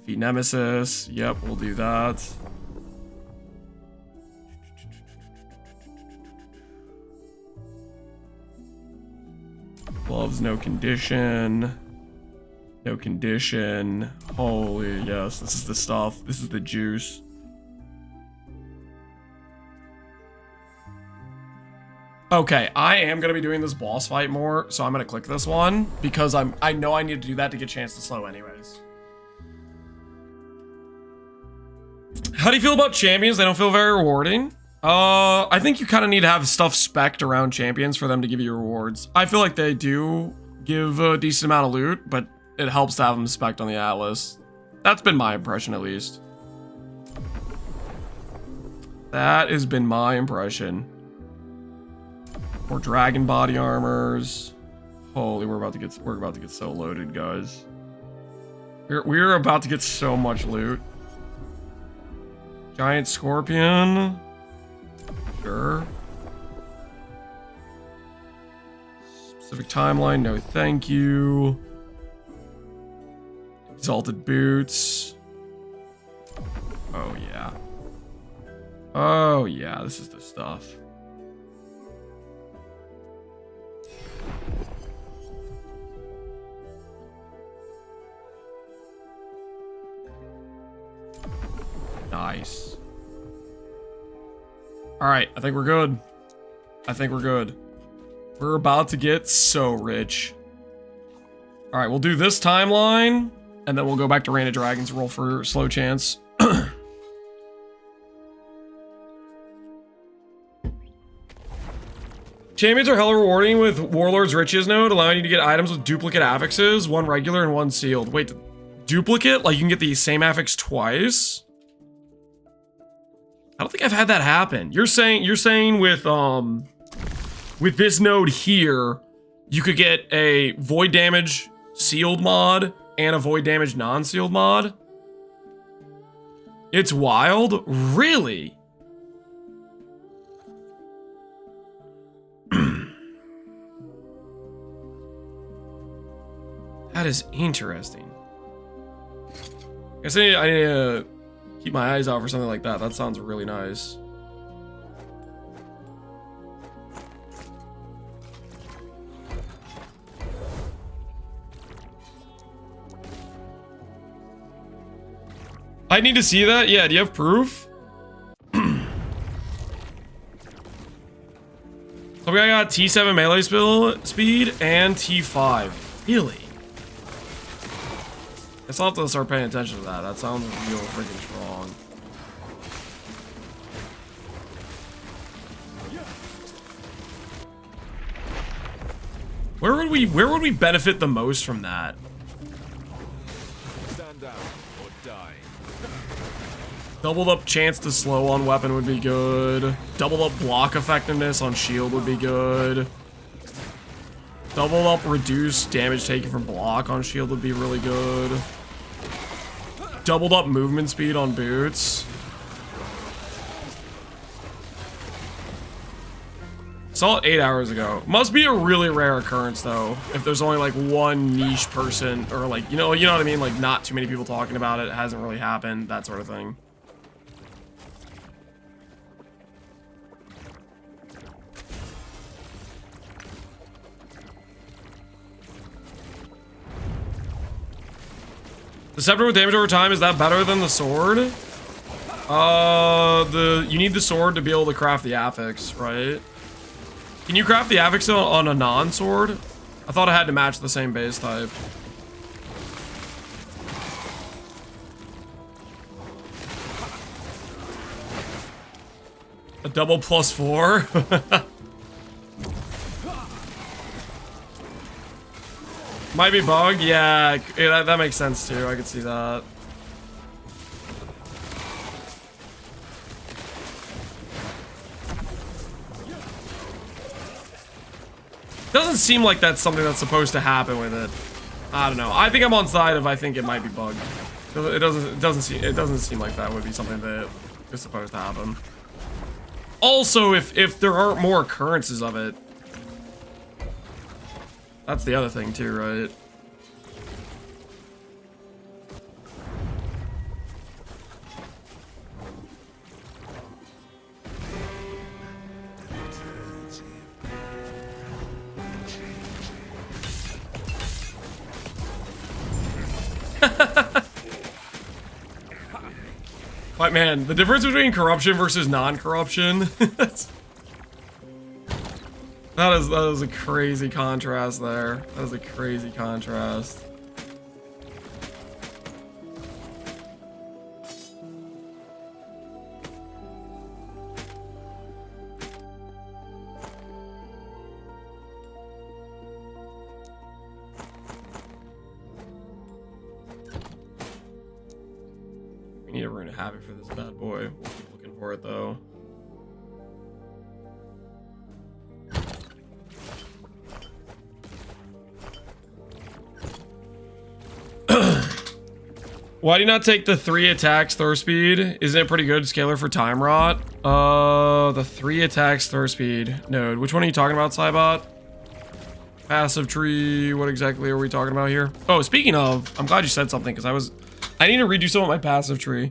Defeat Nemesis. Yep, we'll do that. Gloves, no condition. No condition. Holy, yes, this is the stuff. This is the juice. Okay, I am going to be doing this boss fight more, so I'm going to click this one because I know I need to do that to get a chance to slow anyways. How do you feel about champions? They don't feel very rewarding. I think you kind of need to have stuff spec'd around champions for them to give you rewards. I feel like they do give a decent amount of loot, but it helps to have them spec'd on the Atlas. That's been my impression, at least. That has been my impression. More dragon body armors. Holy, we're about to get so loaded, guys. We're about to get so much loot. Giant scorpion. Sure. Specific timeline, no thank you. Exalted boots. Oh yeah. Oh yeah, this is the stuff. Nice. All right, I think we're good. I think we're good. We're about to get so rich. All right, we'll do this timeline, and then we'll go back to Reign of Dragons, roll for slow chance. Champions are hella rewarding with Warlord's Riches node, allowing you to get items with duplicate affixes, one regular and one sealed. Wait, duplicate? Like you can get the same affix twice? I don't think I've had that happen. You're saying with this node here, you could get a void damage sealed mod and a void damage non-sealed mod? It's wild? Really? That is interesting. I guess I need to keep my eyes out for something like that. That sounds really nice. I need to see that. Yeah, do you have proof? So I got T7 melee speed and T5. Really? I still have to start paying attention to that. That sounds real freaking strong. Where would we benefit the most from that? Stand down or die. Doubled up chance to slow on weapon would be good. Doubled up block effectiveness on shield would be good. Doubled up reduced damage taken from block on shield would be really good. Doubled up movement speed on boots. Saw it 8 hours ago. Must be a really rare occurrence though, if there's only like one niche person or like, you know what I mean? Like not too many people talking about it. It hasn't really happened, that sort of thing. The scepter with damage over time, is that better than the sword? You need the sword to be able to craft the affix, right? Can you craft the affix on a non-sword? I thought it had to match the same base type. A double +4? Might be bug, yeah, that makes sense too. I could see that. Doesn't seem like that's something that's supposed to happen with it. I don't know. I think I'm on side of I think it might be bugged. It doesn't seem like that would be something that is supposed to happen. Also, if there aren't more occurrences of it, That's the other thing too, right? But man, the difference between corruption versus non-corruption, that is a crazy contrast there. That is a crazy contrast. We need a rune of havoc for this bad boy. We'll keep looking for it though. Why do you not take the 3 attacks throw speed? Isn't it pretty good scaler for time rot? The 3 attacks throw speed node. Which one are you talking about, Cybot? Passive tree. What exactly are we talking about here? Oh, speaking of, I'm glad you said something because I need to redo some of my passive tree.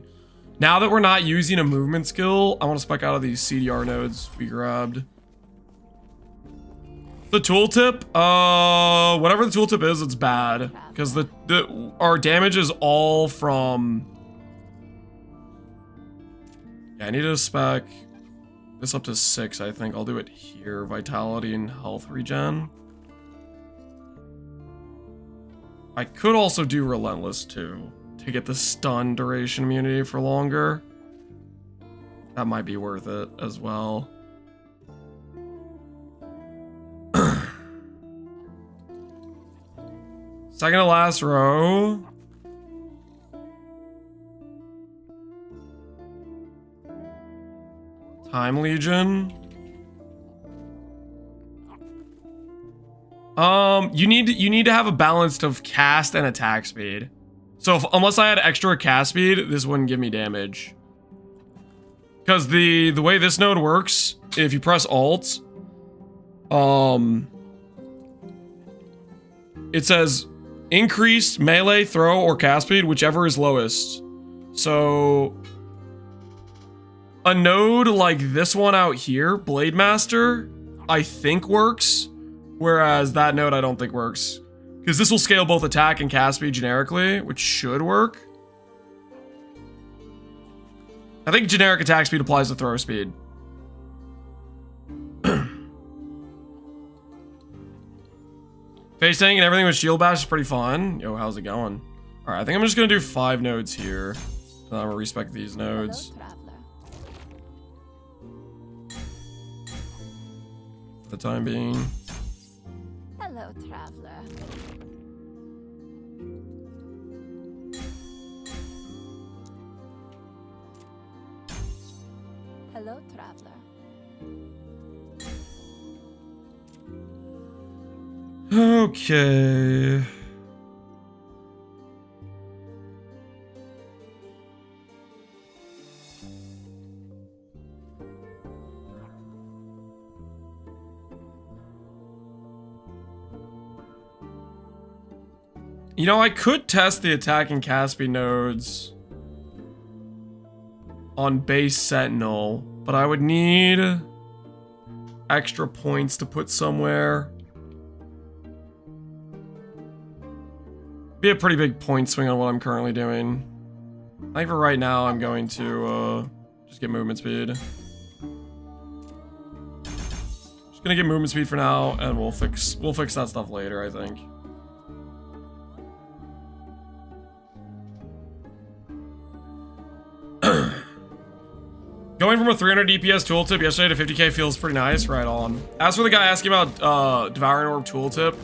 Now that we're not using a movement skill, I want to spec out of these CDR nodes we grabbed. The tooltip, whatever the tooltip is, it's bad because our damage is all from. Yeah, I need to spec this up to 6. I think I'll do it here. Vitality and health regen. I could also do relentless too to get the stun duration immunity for longer. That might be worth it as well. Second to last row. Time Legion. You need to have a balance of cast and attack speed. So unless I had extra cast speed, this wouldn't give me damage. Because the way this node works, if you press Alt, it says increase melee, throw, or cast speed, whichever is lowest. So a node like this one out here, Blade Master, I think works. Whereas that node I don't think works. Because this will scale both attack and cast speed generically, which should work. I think generic attack speed applies to throw speed. Face tank and everything with shield bash is pretty fun. Yo, how's it going? Alright, I think I'm just gonna do 5 nodes here. And I'm gonna respec these nodes. For the time being. Hello, traveler. Hello, traveler. Okay. You know, I could test the attack and cast speed nodes on base Sentinel, but I would need extra points to put somewhere. Be a pretty big point swing on what I'm currently doing. I think for right now, I'm going to just get movement speed. Just gonna get movement speed for now, and we'll fix that stuff later, I think. Going from a 300 DPS tooltip yesterday to 50k feels pretty nice. Right on. As for the guy asking about Devouring Orb tooltip,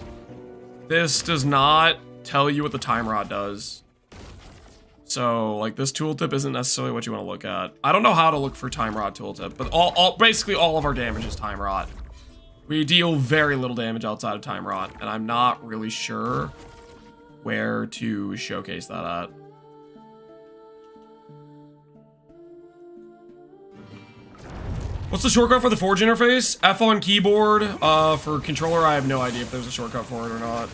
this does not tell you what the time rot does. So, like, this tooltip isn't necessarily what you want to look at. I don't know how to look for time rot tooltip, but basically all of our damage is time rot. We deal very little damage outside of time rot, and I'm not really sure where to showcase that at. What's the shortcut for the Forge interface? F on keyboard. For controller, I have no idea if there's a shortcut for it or not.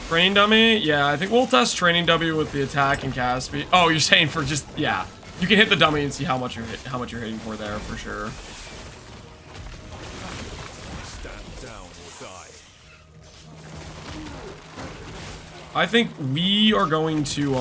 Training dummy? Yeah, I think we'll test training dummy with the attack and cast speed. Oh, you're saying for just, yeah. You can hit the dummy and see how much you're hitting for there for sure. Stand down or die. I think we are going to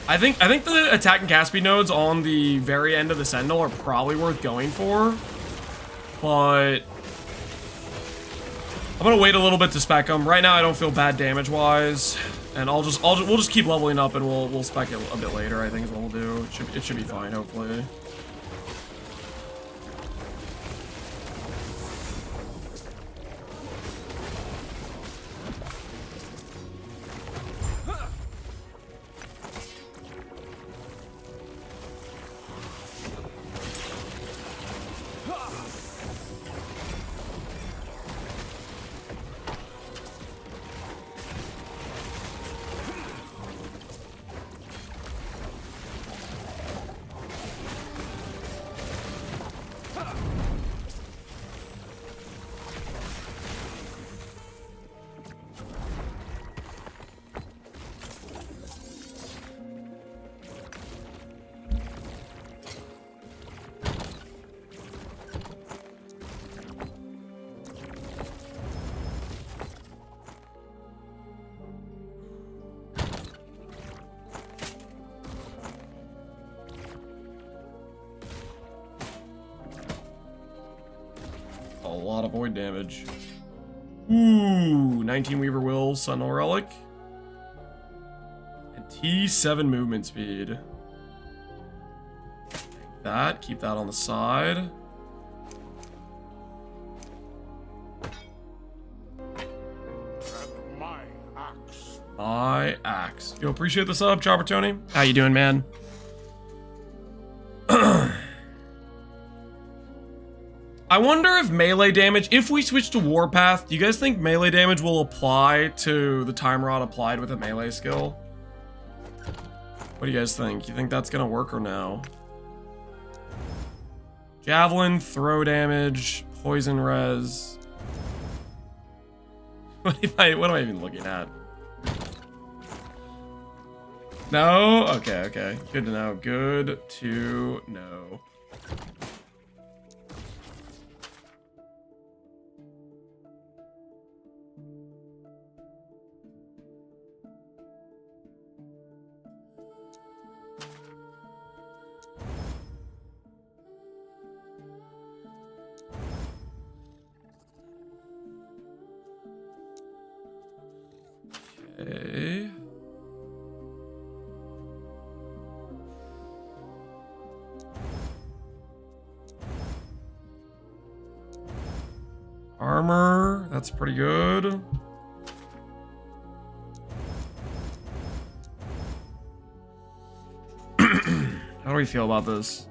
I think the attack and cast speed nodes on the very end of the Sentinel are probably worth going for, but I'm gonna wait a little bit to spec them. Right now, I don't feel bad damage wise, and we'll just keep leveling up and we'll spec it a bit later. I think is what we'll do. It should be fine, hopefully. A lot of void damage. Ooh, 19 Weaver Will, Sentinel Relic. And T7 movement speed. Take that, keep that on the side. And my axe. My axe. Yo, appreciate the sub, Chopper Tony. How you doing, man? I wonder if melee damage, if we switch to Warpath, do you guys think melee damage will apply to the Time Rod applied with a melee skill? What do you guys think? You think that's gonna work or no? Javelin, throw damage, poison res. What am I even looking at? No? Okay. Good to know. Good to know. Okay. Armor, that's pretty good. How do we feel about this?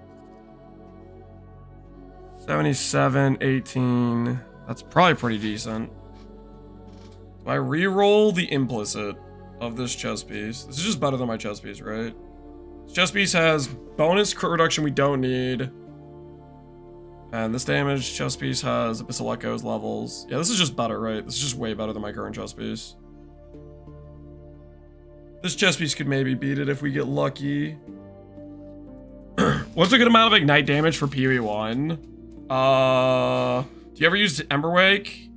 77, 18. That's probably pretty decent. Do I re-roll the implicit of this chest piece? This is just better than my chest piece, right? This chest piece has bonus crit reduction we don't need. And this damage chest piece has Abyssal Echoes levels. Yeah, this is just better, right? This is just way better than my current chest piece. This chest piece could maybe beat it if we get lucky. What's a good amount of ignite damage for PoE1? Do you ever use Emberwake?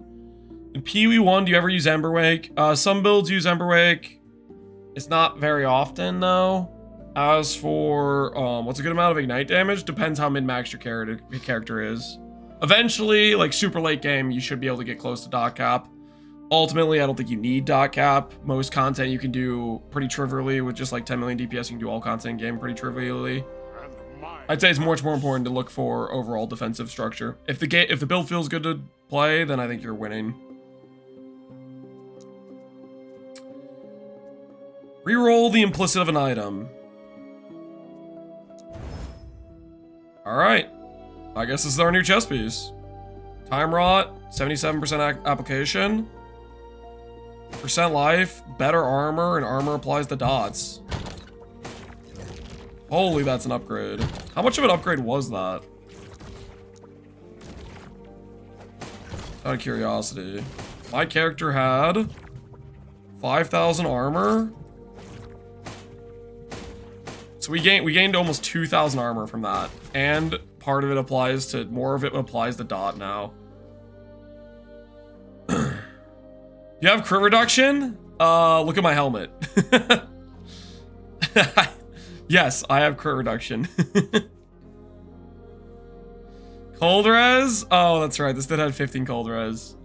In PoE1, do you ever use Emberwake? Some builds use Emberwake. It's not very often, though. As for what's a good amount of ignite damage, depends how min-maxed your character is. Eventually, like super late game, you should be able to get close to dot cap. Ultimately, I don't think you need dot cap. Most content you can do pretty trivially with just like 10 million DPS. You can do all content in game pretty trivially. And my I'd say it's much more important to look for overall defensive structure. If the build feels good to play, then I think you're winning. Reroll the implicit of an item. Alright. I guess this is our new chess piece. Time Rot, 77% application. Percent life, better armor, and armor applies the dots. Holy, that's an upgrade. How much of an upgrade was that? Out of curiosity. My character had 5,000 armor. So we gained almost 2,000 armor from that. And part of it applies to, more of it applies to dot now. You have crit reduction? Look at my helmet. Yes, I have crit reduction. Cold res? Oh, that's right. This did have 15 cold res.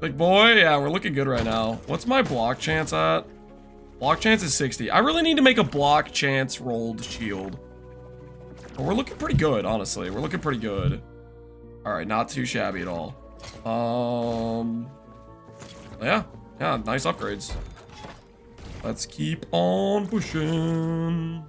Big boy? Yeah, we're looking good right now. What's my block chance at? Block chance is 60. I really need to make a block chance rolled shield. But we're looking pretty good, honestly. We're looking pretty good. Alright, not too shabby at all. Yeah, nice upgrades. Let's keep on pushing.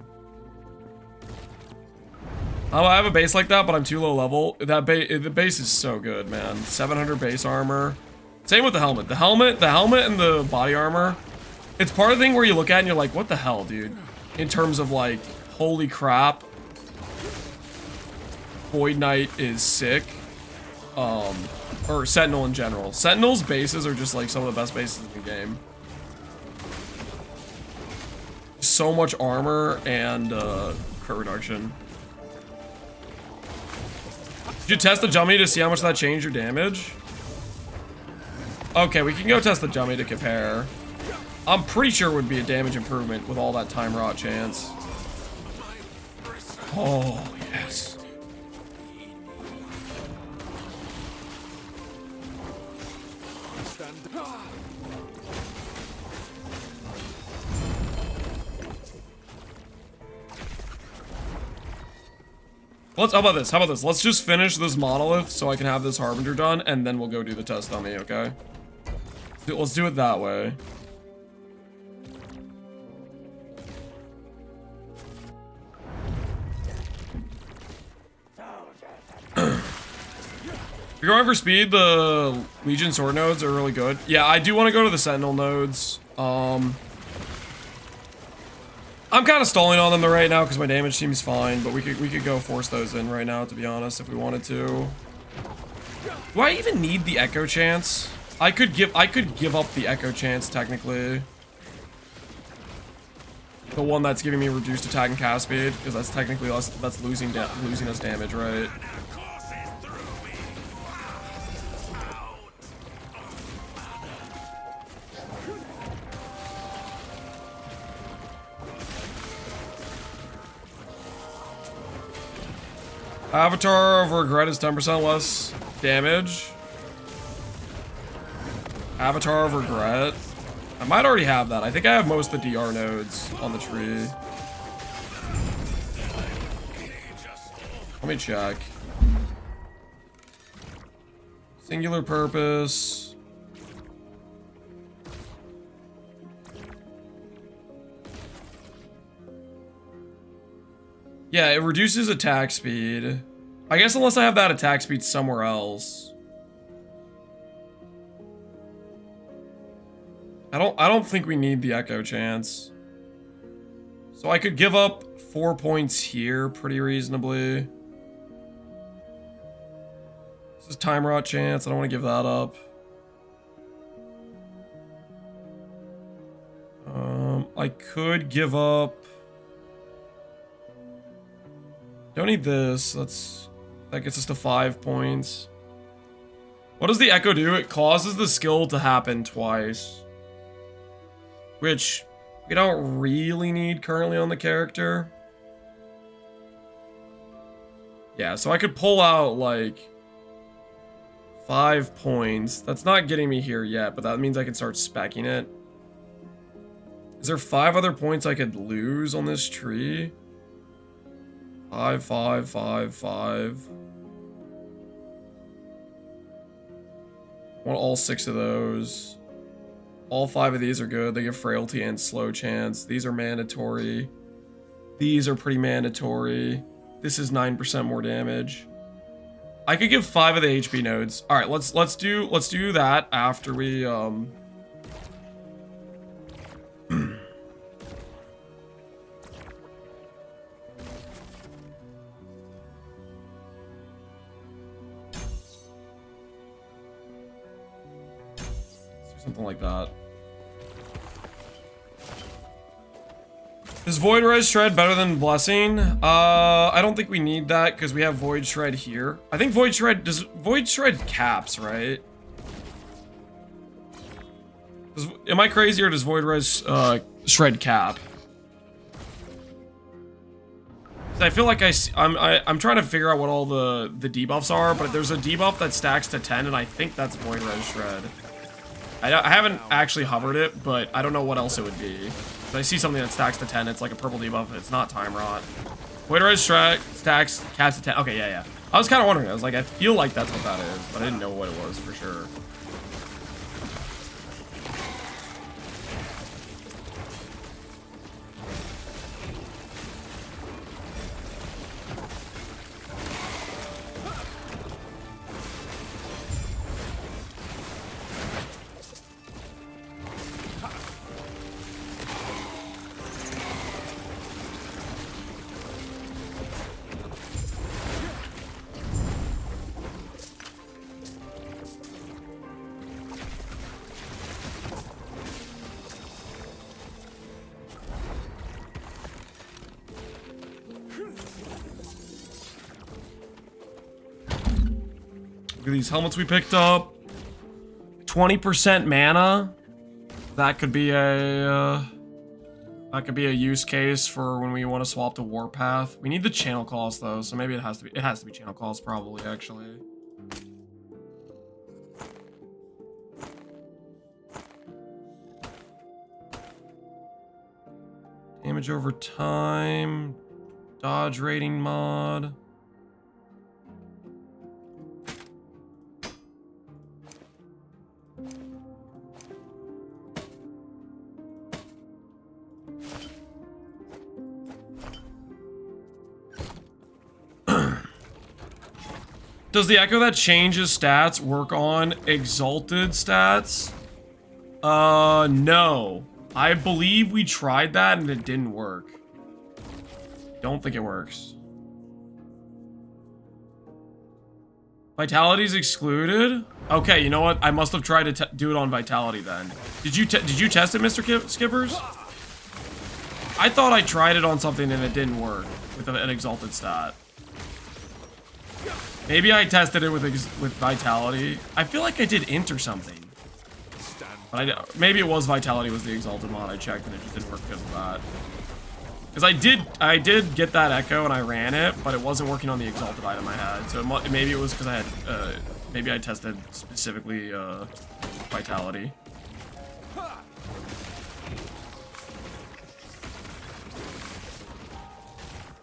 I have a base like that, but I'm too low level. The base is so good, man. 700 base armor. Same with the helmet. The helmet and the body armor. It's part of the thing where you look at it and you're like, what the hell, dude? In terms of like, holy crap. Void Knight is sick. Or Sentinel in general. Sentinel's bases are just like some of the best bases in the game. So much armor and crit reduction. Did you test the Jummy to see how much that changed your damage? Okay, we can go test the Jummy to compare. I'm pretty sure it would be a damage improvement with all that time rot chance. Oh, yes. How about this? Let's just finish this monolith so I can have this harbinger done, and then we'll go do the test dummy, okay? Let's do it that way. If you're going for speed, the Legion sword nodes are really good. Yeah, I do want to go to the Sentinel nodes. I'm kind of stalling on them right now because my damage seems fine, but we could go force those in right now, to be honest, if we wanted to. Do I even need the echo chance? I could give up the echo chance technically. The one that's giving me reduced attack and cast speed, because that's technically that's losing us damage, right? Avatar of Regret is 10% less damage. Avatar of Regret. I might already have that. I think I have most of the DR nodes on the tree. Let me check. Singular purpose. Yeah, it reduces attack speed. I guess unless I have that attack speed somewhere else. I don't think we need the echo chance. So I could give up 4 points here pretty reasonably. This is time rot chance. I don't want to give that up. I could give up. Don't need this. That gets us to 5 points. What does the echo do? It causes the skill to happen twice, which we don't really need currently on the character. Yeah, so I could pull out like 5 points. That's not getting me here yet, but that means I can start speccing it. Is there 5 other points I could lose on this tree? 5, 5, 5, 5. Want all 6 of those. All 5 of these are good. They give frailty and slow chance. These are mandatory. These are pretty mandatory. This is 9% more damage. I could give 5 of the HP nodes. All right, let's do that after we something like that. Is Void Res Shred better than Blessing? I don't think we need that because we have Void Shred here. I think Void Shred caps, right? Am I crazy or does Void Res Shred cap? I feel like I'm trying to figure out what all the debuffs are, but there's a debuff that stacks to 10 and I think that's Void Res Shred. I haven't actually hovered it, but I don't know what else it would be. I see something that stacks to 10, it's like a purple debuff, it's not Time Rot. Void Res stacks, caps to 10. Okay, yeah. I was kind of wondering, I was like, I feel like that's what that is, but I didn't know what it was for sure. Look at these helmets we picked up. 20% mana. That could be a use case for when we want to swap to Warpath. We need the channel cost though, so maybe it has to be channel cost probably actually. Damage over time. Dodge rating mod. Does the echo that changes stats work on exalted stats? No. I believe we tried that and it didn't work. Don't think it works. Vitality's excluded? Okay, you know what? I must have tried to do it on Vitality then. Did you test it, Mr. Skippers? I thought I tried it on something and it didn't work with an exalted stat. Maybe I tested it with Vitality. I feel like I did Int or something. But maybe it was Vitality was the exalted mod I checked and it just didn't work because of that. Because I did get that echo and I ran it, but it wasn't working on the exalted item I had. So maybe it was because I had, maybe I tested specifically Vitality.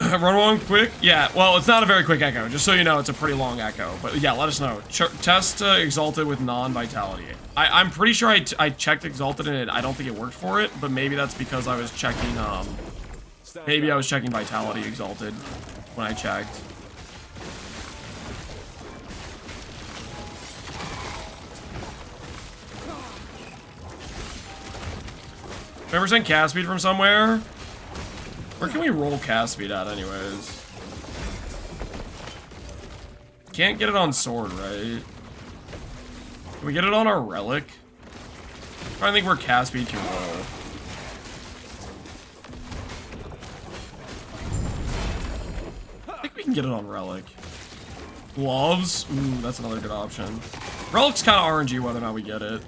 Run one quick? Yeah, well, it's not a very quick echo. Just so you know, it's a pretty long echo. But yeah, let us know. Test Exalted with non-Vitality. I'm pretty sure I checked Exalted and I don't think it worked for it, but maybe that's because I was checking, maybe I was checking Vitality Exalted when I checked. Remember send cast speed from somewhere? Where can we roll cast speed at anyways? Can't get it on sword, right? Can we get it on our relic? I'm trying to think where cast speed can roll. I think we can get it on relic. Gloves? Ooh, that's another good option. Relic's kind of RNG whether or not we get it.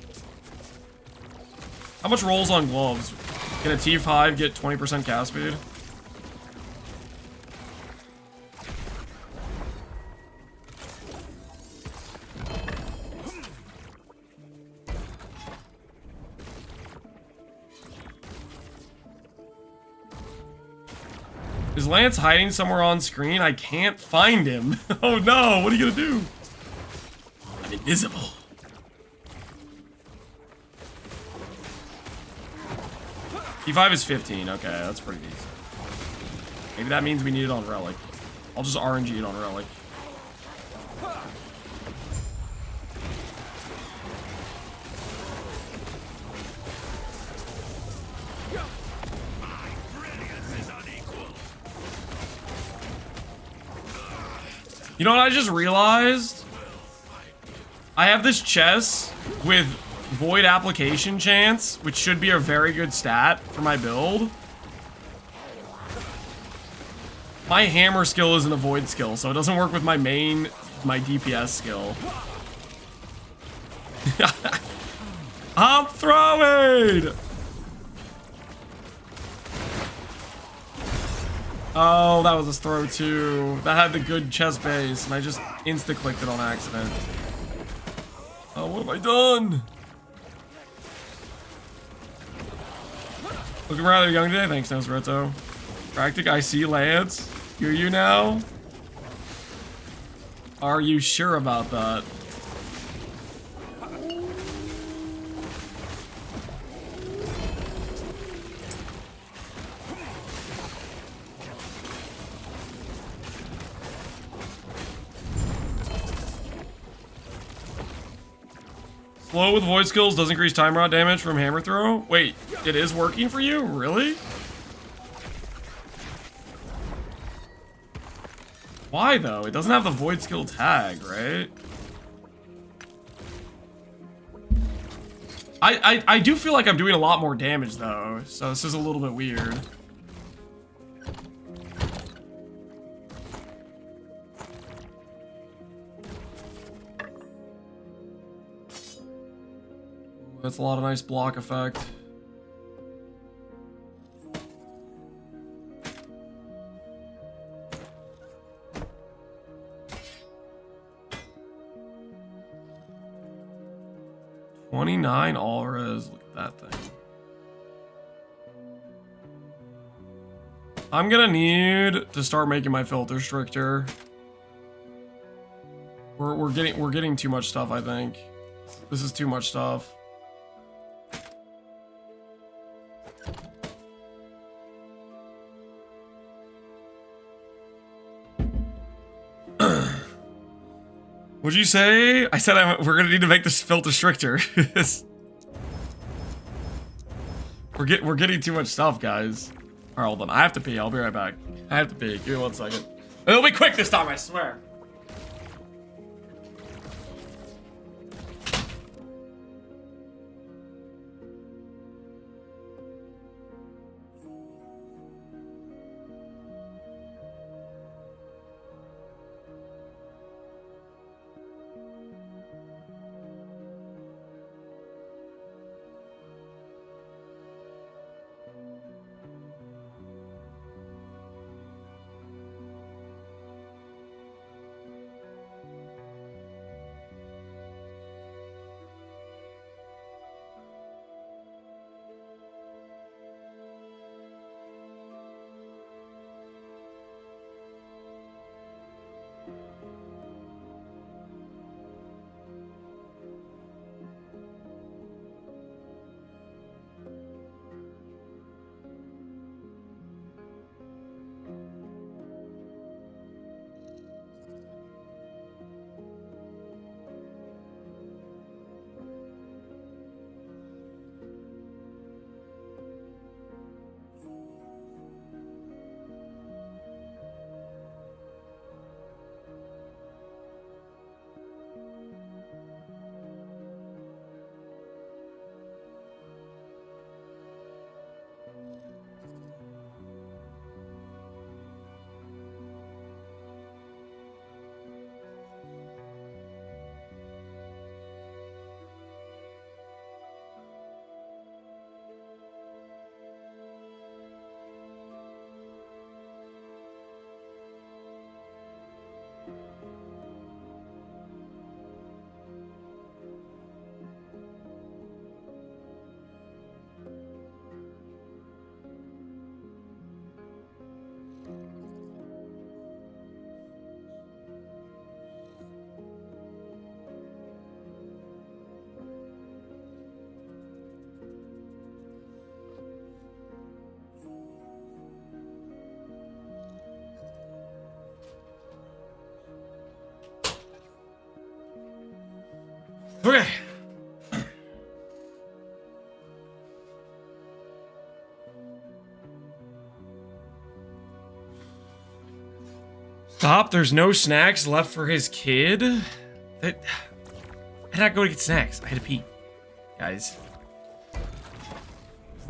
How much rolls on gloves? Can a T5 get 20% cast speed? Is Lance hiding somewhere on screen? I can't find him. Oh no, what are you gonna do? I'm invisible. P5 is 15, okay, that's pretty decent. Maybe that means we need it on Relic. I'll just RNG it on Relic. You know what I just realized? I have this chess with Void Application Chance, which should be a very good stat for my build. My hammer skill isn't a Void skill, so it doesn't work with my DPS skill. I'm throwing! Oh, that was a throw too. That had the good chest base, and I just insta-clicked it on accident. Oh, what have I done? Looking rather young today. Thanks, Nosreto. Practic, I see Lance. Hear you now? Are you sure about that? Slow with void skills does increase time rod damage from hammer throw. Wait, it is working for you? Really? Why though? It doesn't have the void skill tag, right? I do feel like I'm doing a lot more damage though, so this is a little bit weird. That's a lot of nice block effect. $29 all res. Look at that thing. I'm gonna need to start making my filter stricter. We're getting too much stuff, I think. This is too much stuff. What'd you say? I said we're gonna need to make this filter stricter. We're getting too much stuff, guys. Alright, hold on. I have to pee. I'll be right back. I have to pee. Give me 1 second. It'll be quick this time, I swear. Okay. Stop, there's no snacks left for his kid? I did not go to get snacks. I had to pee. Guys.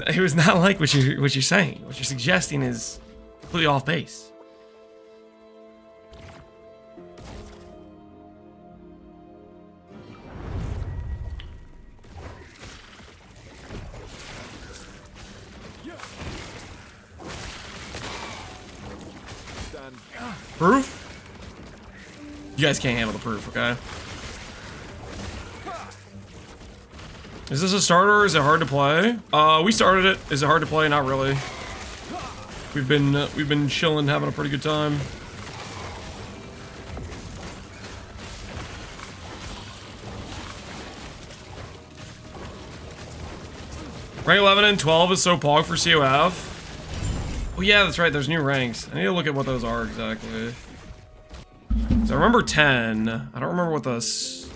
It was not like what you're saying. What you're suggesting is completely off base. Proof? You guys can't handle the proof, okay? Is this a starter or is it hard to play? We started it. Is it hard to play? Not really. We've been chilling, having a pretty good time. Rank 11 and 12 is so pog for COF. Oh yeah, that's right, there's new ranks. I need to look at what those are exactly. So I remember 10. I don't remember what this...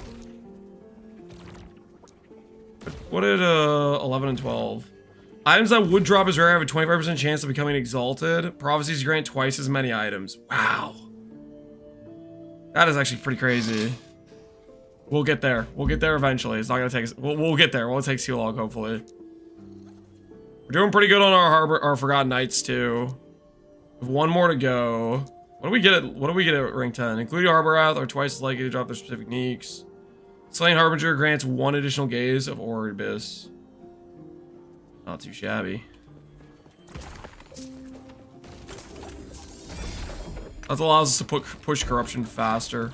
What did 11 and 12? Items that would drop as rare have a 25% chance of becoming exalted. Prophecies grant twice as many items. Wow. That is actually pretty crazy. We'll get there. We'll get there eventually. It's not gonna take us... We'll get there. Well, it takes too long, hopefully. We're doing pretty good on our Forgotten Knights too. We have one more to go. What do we get at rank 10? Including Harbor Wrath are twice as likely to drop their specific neeks. Slain Harbinger grants 1 additional gaze of Orbis. Not too shabby. That allows us to push corruption faster.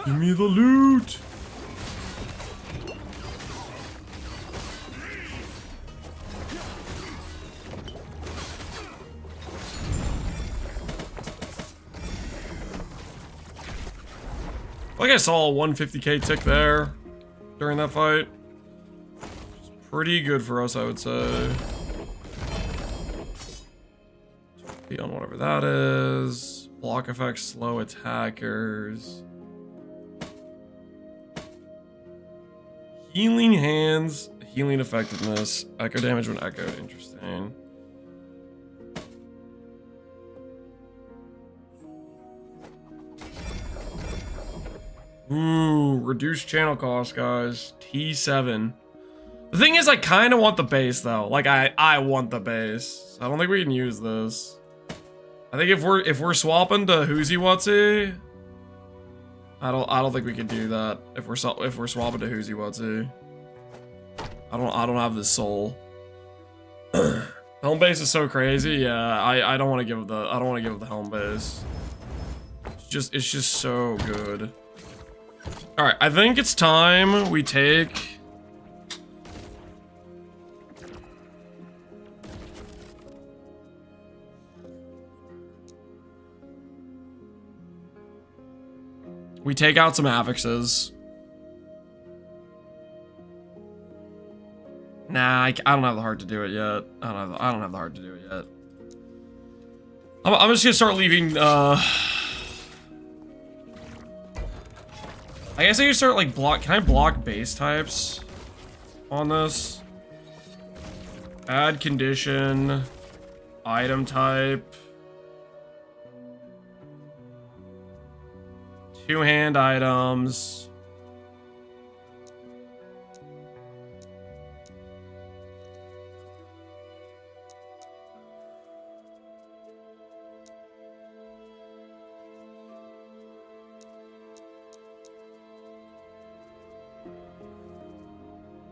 Give me the loot! Like I saw a 150k tick there during that fight. Which is pretty good for us, I would say. Be on whatever that is. Block effects, slow attackers. Healing hands, healing effectiveness, echo damage when echoed. Interesting. Ooh, reduced channel cost, guys. T7. The thing is, I kind of want the base though. Like I want the base. I don't think we can use this. I think if we're swapping to Whoozy Watsy, I don't think we can do that if we're swapping to Whoozy Watsy. I don't have this soul. Helm base is so crazy. Yeah, I don't want to give it the helm base. It's just so good. All right, I think it's time we take. We take out some affixes. Nah, I don't have the heart to do it yet. I don't have the heart to do it yet. I'm just gonna start leaving, I guess I can start, like, can I block base types on this? Add condition, item type, 2-hand items.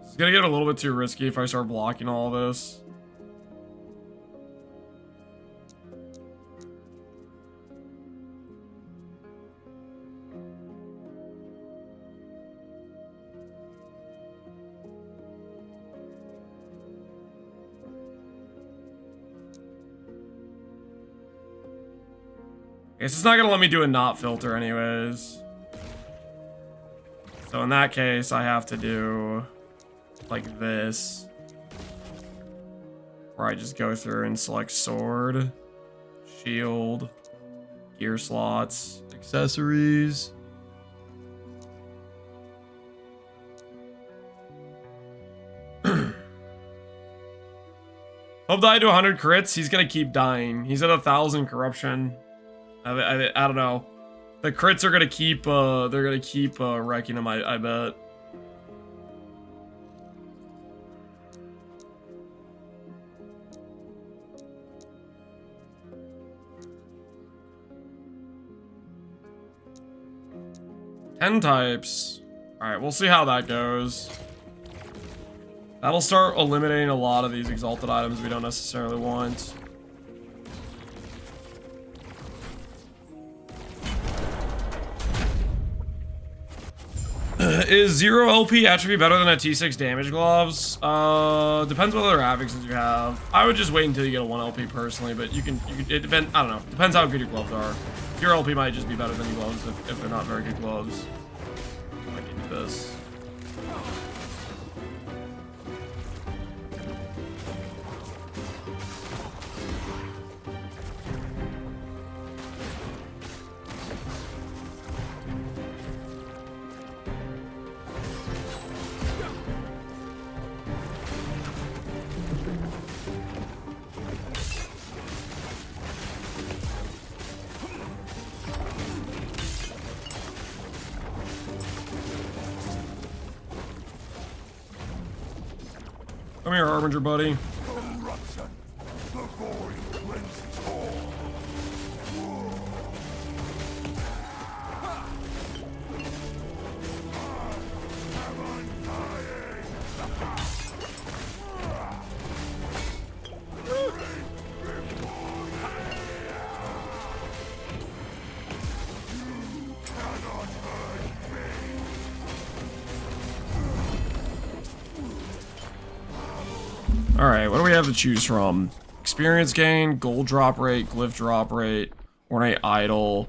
It's gonna get a little bit too risky if I start blocking all this. I guess it's not gonna let me do a not filter anyways. So in that case, I have to do like this, where I just go through and select sword, shield, gear slots, accessories. Hope died to 100 crits. He's gonna keep dying. He's at 1,000 corruption. I don't know. The crits are gonna keep they're gonna keep wrecking him, I bet. Ten types. Alright, we'll see how that goes. That'll start eliminating a lot of these exalted items we don't necessarily want. Is 0 LP attribute better than a T6 damage gloves? Depends what other affixes you have. I would just wait until you get a 1 LP personally, but you can it depends, I don't know. Depends how good your gloves are. Your LP might just be better than your gloves if they're not very good gloves. I can do this. Come here, Harbinger buddy. Corruption. The void cleanses all. Alright, what do we have to choose from? Experience gain, gold drop rate, glyph drop rate, ornate idol,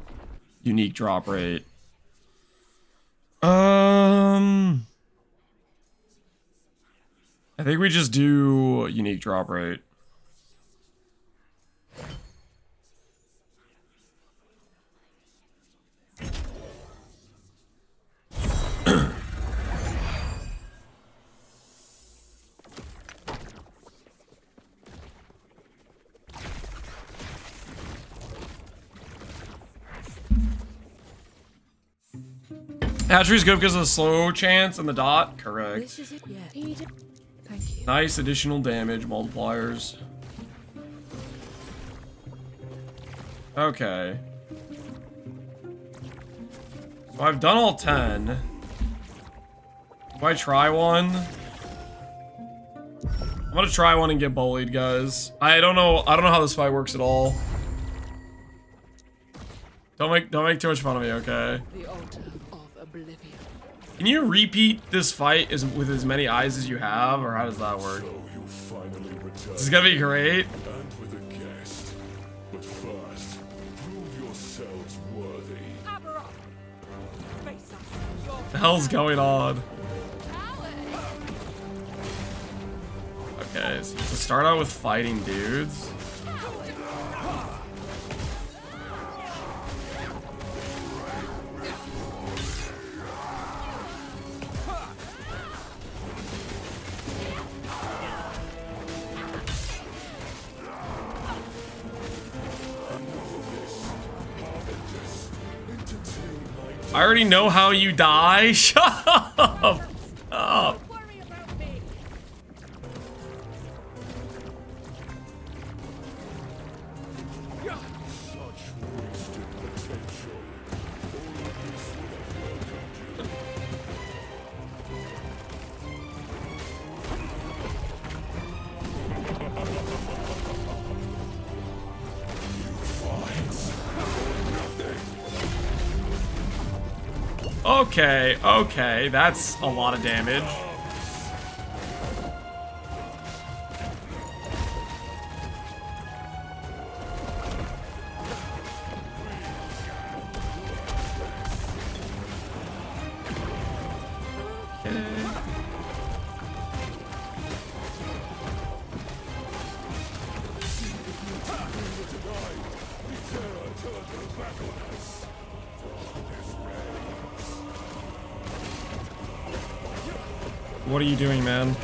unique drop rate. I think we just do unique drop rate. Hatchery's good because of the slow chance and the dot. Correct. This is it. Yeah. Thank you. Nice additional damage multipliers. Okay. So I've done all 10. Do I try one? I'm gonna try one and get bullied, guys. I don't know how this fight works at all. Don't make too much fun of me, okay? The altar of oblivion. Can you repeat this fight with as many eyes as you have, or how does that work? So you finally return. This is gonna be great. And with a guest. But first, prove yourselves worthy. What the hell's going on? guys. You have to start out with fighting dudes. I already know how you die. Shut up. Stop. Okay, okay, that's a lot of damage. What are you doing, man?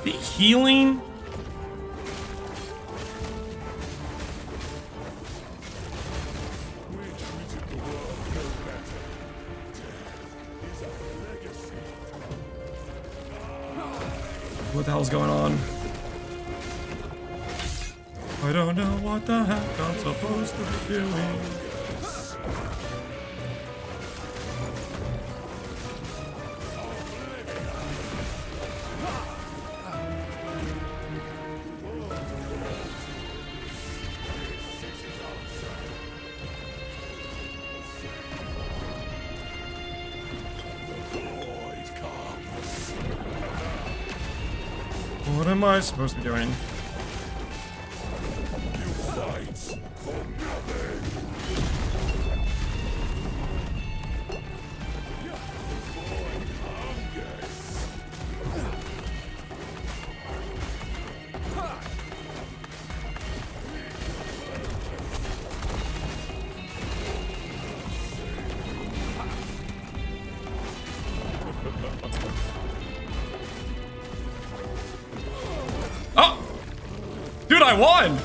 The healing? What the hell's going on? I don't know what the heck I'm supposed to be doing. What am I supposed to be doing? Oh! Dude, I won!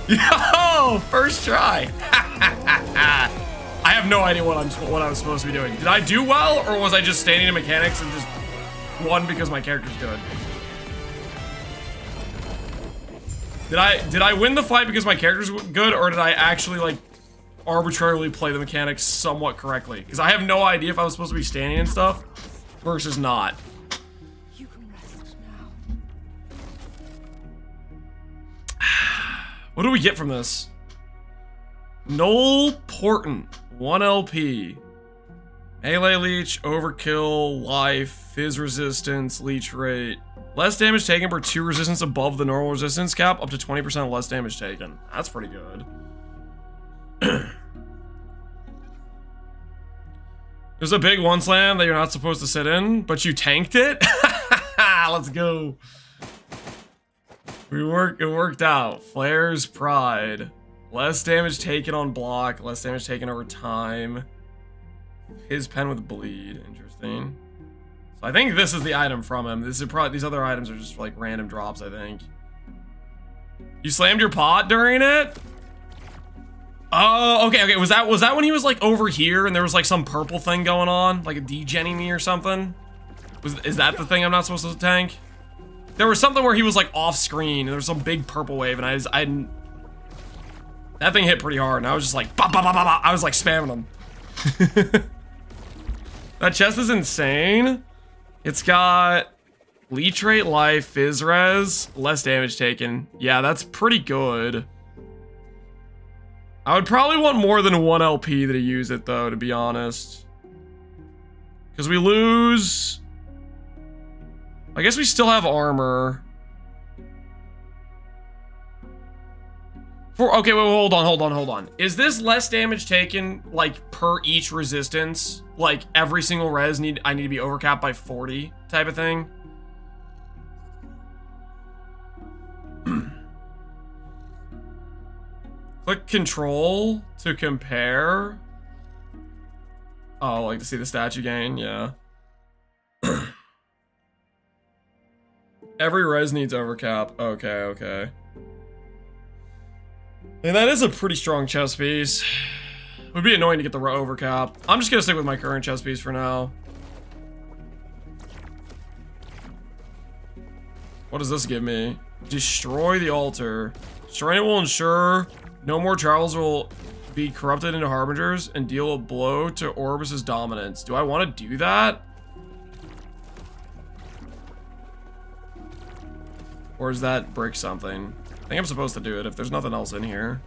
Yo! First try! I have no idea what I was supposed to be doing. Did I do well, or was I just standing in mechanics and just won because my character's good? Did I win the fight because my character's good, or did I actually, like, arbitrarily play the mechanics somewhat correctly? Because I have no idea if I was supposed to be standing and stuff versus not. You can rest now. What do we get from this? Noel Portent, 1 LP. Melee leech, overkill, life, fizz resistance, leech rate. Less damage taken per 2 resistance above the normal resistance cap, up to 20% less damage taken. That's pretty good. There's a big one slam that you're not supposed to sit in, but you tanked it? Let's go. It worked out. Flare's Pride. Less damage taken on block, less damage taken over time. His pen with bleed. Interesting. So I think this is the item from him. This is probably, these other items are just like random drops, I think. You slammed your pot during it? Oh, okay. Was that when he was like over here and there was like some purple thing going on? Like a degenning me or something? Is that the thing I'm not supposed to tank? There was something where he was like off screen and there was some big purple wave and I that thing hit pretty hard and I was just like, bah, bah, bah, bah, bah. I was like spamming him. That chest is insane. It's got leech rate, life, fizz res, less damage taken. Yeah, that's pretty good. I would probably want more than 1 LP to use it though, to be honest. Because we lose... I guess we still have armor. Okay, wait, hold on. Is this less damage taken, like, per each resistance? Like, every single res I need to be overcapped by 40 type of thing? Click control to compare. Oh, like to see the statue gain, yeah. Every res needs overcap. Okay. And that is a pretty strong chest piece. It would be annoying to get the overcap. I'm just gonna stick with my current chest piece for now. What does this give me? Destroy the altar. Destroying it will ensure no more trials will be corrupted into harbingers and deal a blow to Orbis's dominance. Do I want to do that? Or does that break something? I think I'm supposed to do it if there's nothing else in here.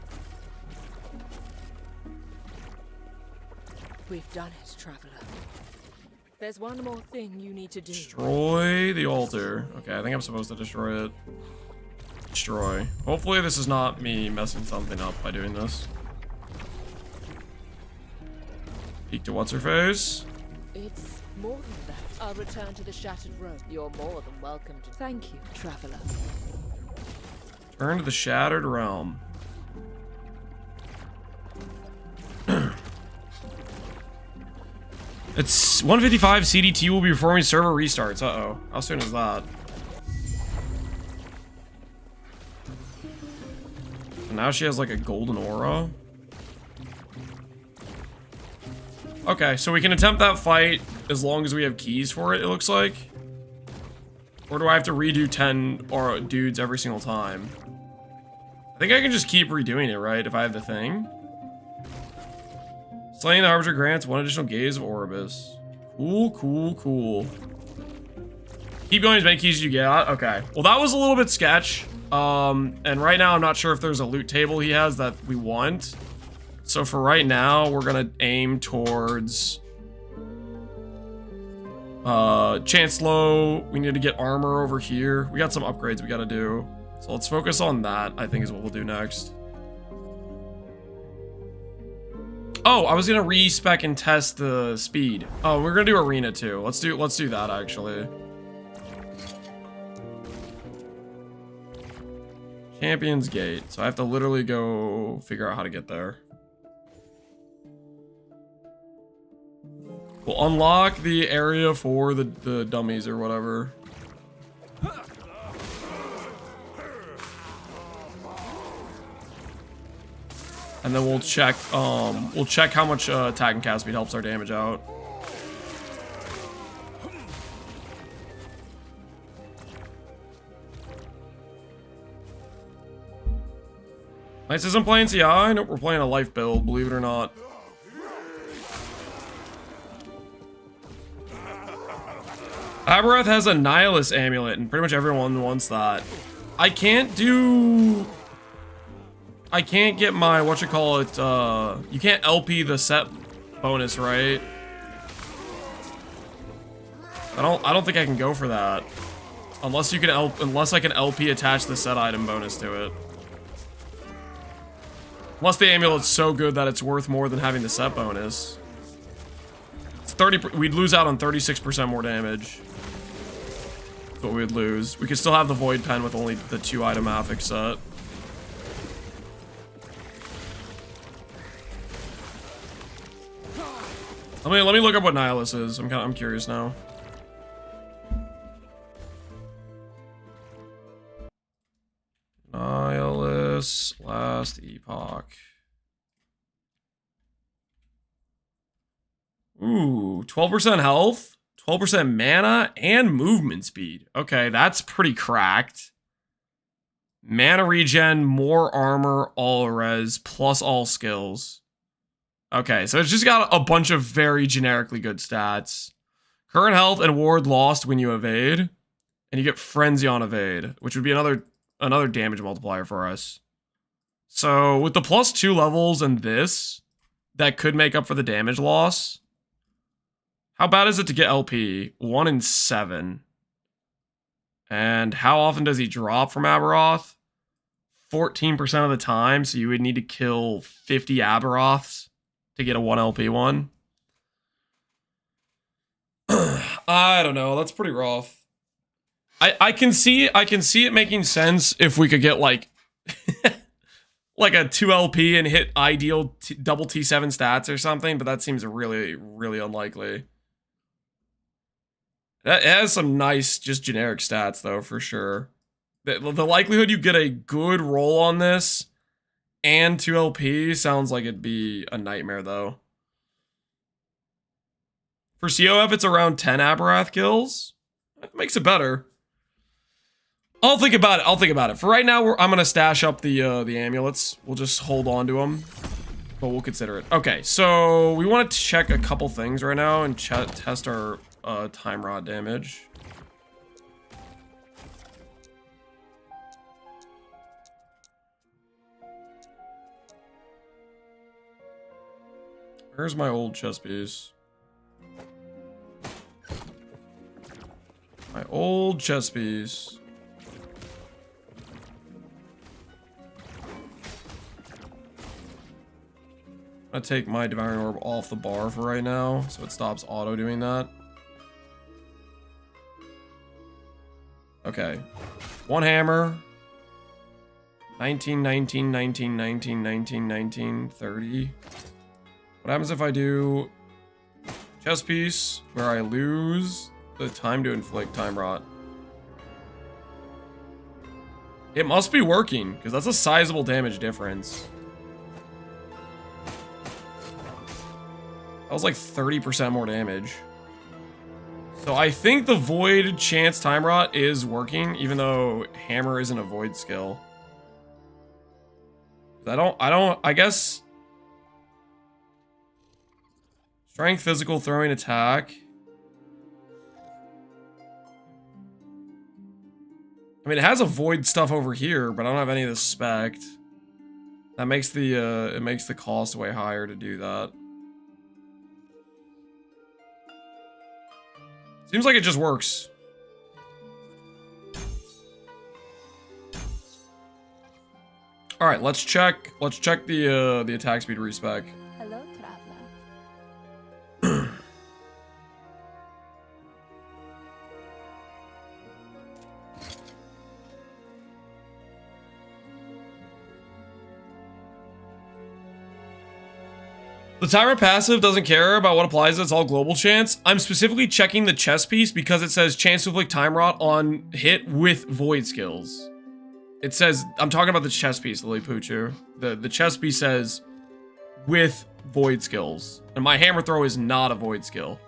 We've done it, traveler. There's one more thing you need to do. Destroy the altar. Okay, I think I'm supposed to destroy it. Destroy. Hopefully this is not me messing something up by doing this. Peek to what's-her-face. It's more than that. I'll return to the Shattered Road. You're more than welcome to. Thank you, traveler. Turn to the Shattered Realm. It's 1:55. CDT will be performing server restarts. Uh-oh. How soon is that? And now she has like a golden aura. Okay, so we can attempt that fight as long as we have keys for it, it looks like. Or do I have to redo 10 aura dudes every single time? I think I can just keep redoing it, right? If I have the thing. Slaying the Harbinger grants 1 additional gaze of Orbis. Cool. Keep going as many keys as you get. Okay. Well, that was a little bit sketch. And right now I'm not sure if there's a loot table he has that we want. So for right now, we're gonna aim towards chance low. We need to get armor over here. We got some upgrades we gotta do. So let's focus on that, I think is what we'll do next. Oh, I was gonna respec and test the speed. Oh, we're gonna do arena too. Let's do that actually. Champions Gate. So I have to literally go figure out how to get there. We'll unlock the area for the dummies or whatever. And then we'll check how much attack and cast speed helps our damage out. Nice isn't playing CI? Nope, we're playing a life build, believe it or not. Aberrath has a Nihilist amulet, and pretty much everyone wants that. I can't get my, you can't LP the set bonus, right? I don't think I can go for that. Unless I can LP attach the set item bonus to it. Unless the amulet's so good that it's worth more than having the set bonus. It's 30, we'd lose out on 36% more damage. That's what we'd lose. We could still have the Void Pen with only the 2 item affix set. Let me look up what Nihilus is. I'm curious now. Nihilus last epoch. Ooh, 12% health, 12% mana, and movement speed. Okay, that's pretty cracked. Mana regen, more armor, all res, plus all skills. Okay, so it's just got a bunch of very generically good stats. Current health and ward lost when you evade. And you get Frenzy on evade, which would be another damage multiplier for us. So with the +2 levels and this, that could make up for the damage loss. How bad is it to get LP? 1 in 7. And how often does he drop from Aberoth? 14% of the time, so you would need to kill 50 Aberoths to get a 1 LP one. I don't know, that's pretty rough. I can see it making sense if we could get like like a 2 LP and hit ideal double T7 stats or something, but that seems really, really unlikely. That has some nice, just generic stats though, for sure. The likelihood you get a good roll on this and 2 LP sounds like it'd be a nightmare though. For COF, it's around 10 Aberoth kills. That makes it better. I'll think about it. For right now, I'm gonna stash up the amulets. We'll just hold on to them, but we'll consider it. Okay, so we want to check a couple things right now and test our time rod damage. Where's my old chess piece? My old chess piece. I'm gonna take my Devouring Orb off the bar for right now, so it stops auto doing that. Okay. One hammer. 19, 19, 19, 19, 19, 19, 30. What happens if I do chess piece, where I lose the time to inflict time rot? It must be working, because that's a sizable damage difference. That was like 30% more damage. So I think the Void Chance Time Rot is working, even though Hammer isn't a Void skill. I guess... Strength, physical, throwing, attack. I mean, it has a Void stuff over here, but I don't have any of the spect. That makes the, it makes the cost way higher to do that. Seems like it just works. All right, let's check the attack speed respec. Hello, traveler. The timer passive doesn't care about what applies, it's all global chance. I'm specifically checking the chess piece because it says chance to inflict time rot on hit with void skills. It says, I'm talking about the chess piece, Lilipuchu. The chess piece says with void skills. And my hammer throw is not a void skill.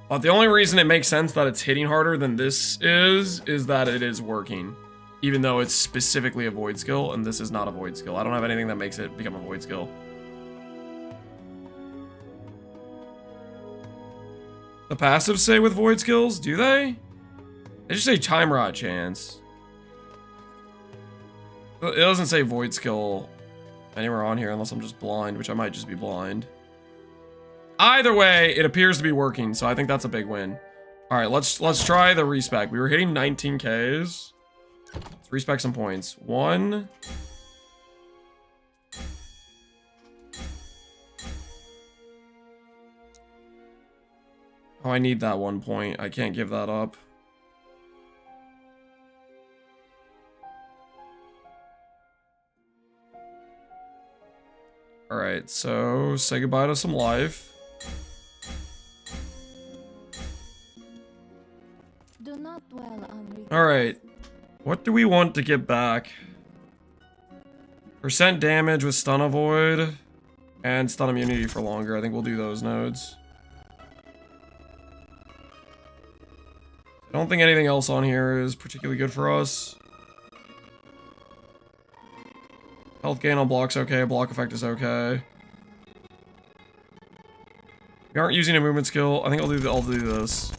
But the only reason it makes sense that it's hitting harder than this is that it is working. Even though it's specifically a void skill, and this is not a void skill. I don't have anything that makes it become a void skill. The passives say with void skills, do they? They just say time rot chance. It doesn't say void skill anywhere on here unless I'm just blind, which I might just be blind. Either way, it appears to be working, so I think that's a big win. All right, let's try the respec. We were hitting 19Ks. Let's respec some points. 1. Oh, I need that 1 point. I can't give that up. Alright, so say goodbye to some life. Do not dwell on Alright, what do we want to get back? Percent damage with stun avoid and stun immunity for longer. I think we'll do those nodes. I don't think anything else on here is particularly good for us. Health gain on block's okay, block effect is okay. We aren't using a movement skill. I think I'll do this.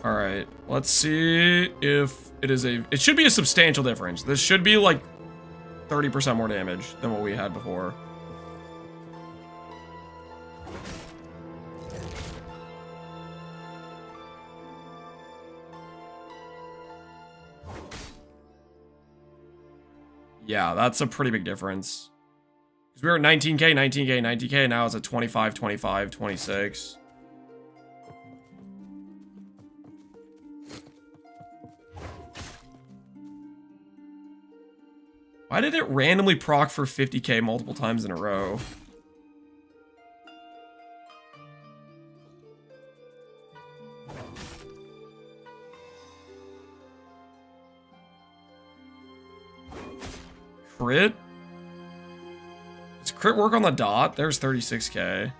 Alright, let's see if it is a... It should be a substantial difference. This should be like 30% more damage than what we had before. Yeah, that's a pretty big difference. Because we were at 19k, 19k, 19k, now it's at 25, 25, 26. Why did it randomly proc for 50k multiple times in a row? Crit? Does crit work on the dot? There's 36k.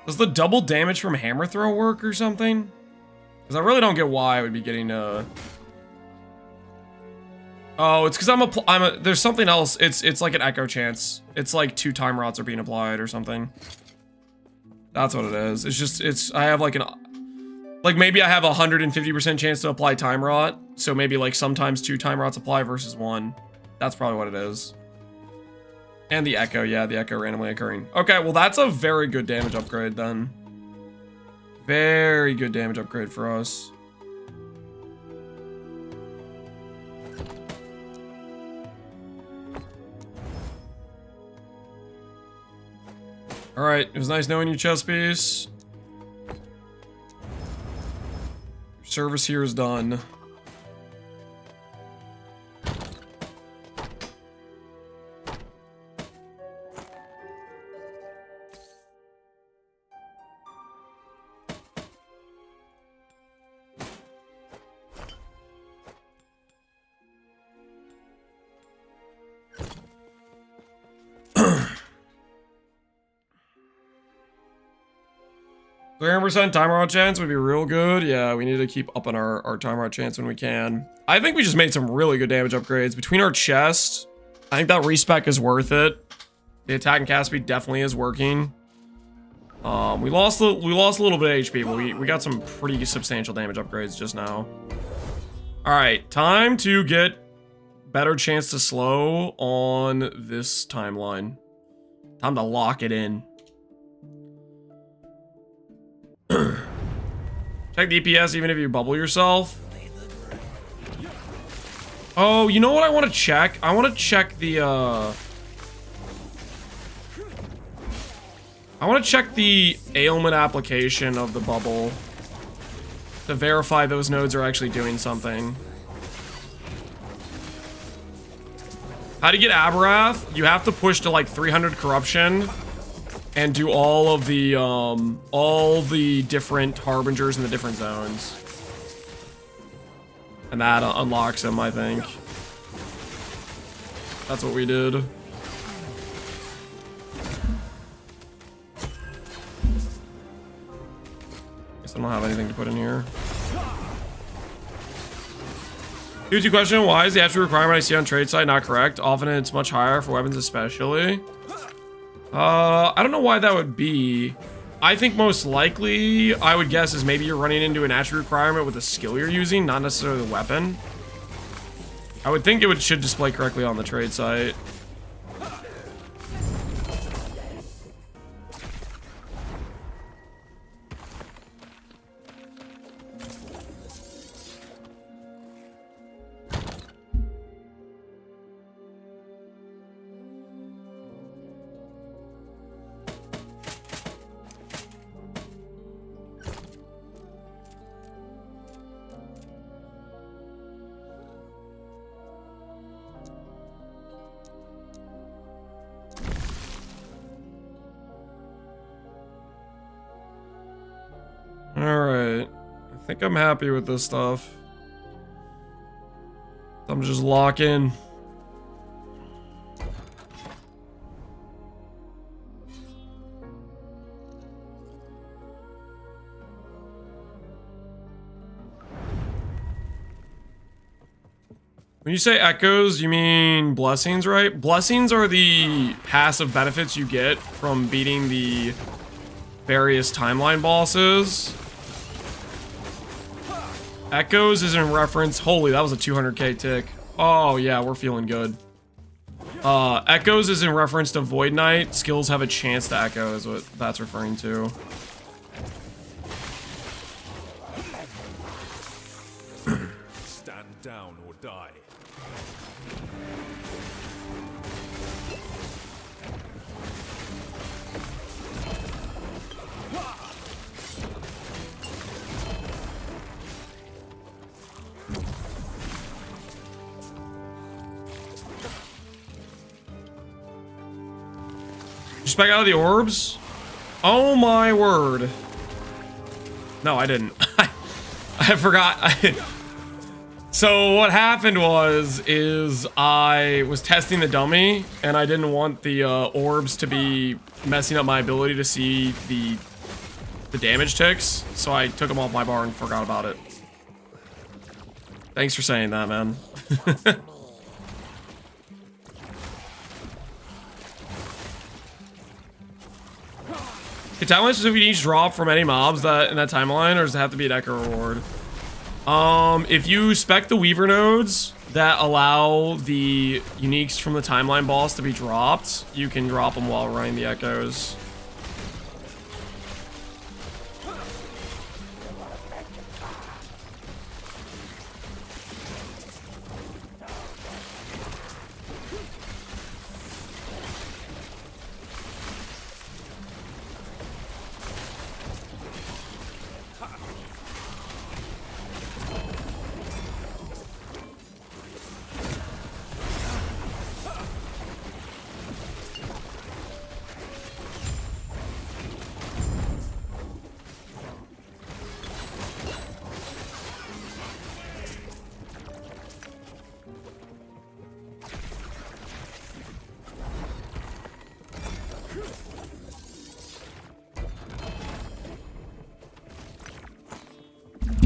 Does the double damage from hammer throw work or something? Because I really don't get why I would be getting Oh, it's because there's something else. It's like an echo chance. It's like 2 time rots are being applied or something. That's what it is. I have like maybe I have a 150% chance to apply time rot. So maybe like sometimes 2 time rots apply versus 1. That's probably what it is. And the echo, yeah, the echo randomly occurring. Okay, well that's a very good damage upgrade then. Very good damage upgrade for us. Alright, it was nice knowing you, chess piece. Your service here is done. %, timer out chance would be real good. Yeah, we need to keep upping our timer out chance when we can. I think we just made some really good damage upgrades. Between our chest, I think that respec is worth it. The attack and cast speed definitely is working. We lost a little bit of HP, but we got some pretty substantial damage upgrades just now. Alright, time to get better chance to slow on this timeline. Time to lock it in. Check DPS even if you bubble yourself. Oh, you know what I want to check? I want to check the I want to check the ailment application of the bubble to verify those nodes are actually doing something. How to get Aberrath? You have to push to like 300 corruption and do all the different harbingers in the different zones. And that unlocks them, I think. That's what we did. Guess I don't have anything to put in here. Huge question, why is the absolute requirement I see on trade side not correct? Often it's much higher for weapons especially. I don't know why that would be. I think most likely, I would guess, is maybe you're running into an attribute requirement with a skill you're using, not necessarily the weapon. I would think it should display correctly on the trade site. Alright. I think I'm happy with this stuff. I'm just locking. When you say echoes, you mean blessings, right? Blessings are the passive benefits you get from beating the various timeline bosses. Echoes is in reference... Holy, that was a 200k tick. Oh, yeah, we're feeling good. Echoes is in reference to Void Knight. Skills have a chance to echo is what that's referring to. Stand down or die. Just back out of the orbs? Oh my word. No, I didn't. I forgot. So what happened is I was testing the dummy and I didn't want the orbs to be messing up my ability to see the damage ticks. So I took them off my bar and forgot about it. Thanks for saying that, man. Can timeline specifically each drop from any mobs that in that timeline, or does it have to be an echo reward? If you spec the Weaver nodes that allow the uniques from the timeline boss to be dropped, you can drop them while running the echoes.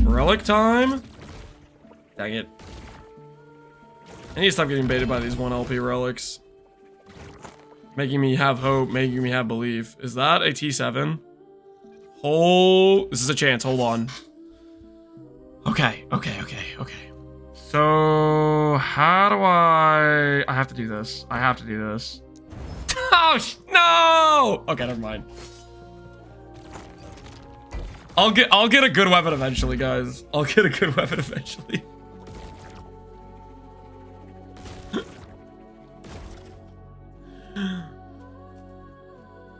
Relic time? Dang it. I need to stop getting baited by these 1 LP relics. Making me have hope, making me have belief. Is that a T7? Oh, this is a chance, hold on. Okay. So, how do I have to do this. I have to do this. Oh, no! Okay, never mind. I'll get a good weapon eventually, guys. I'll get a good weapon eventually.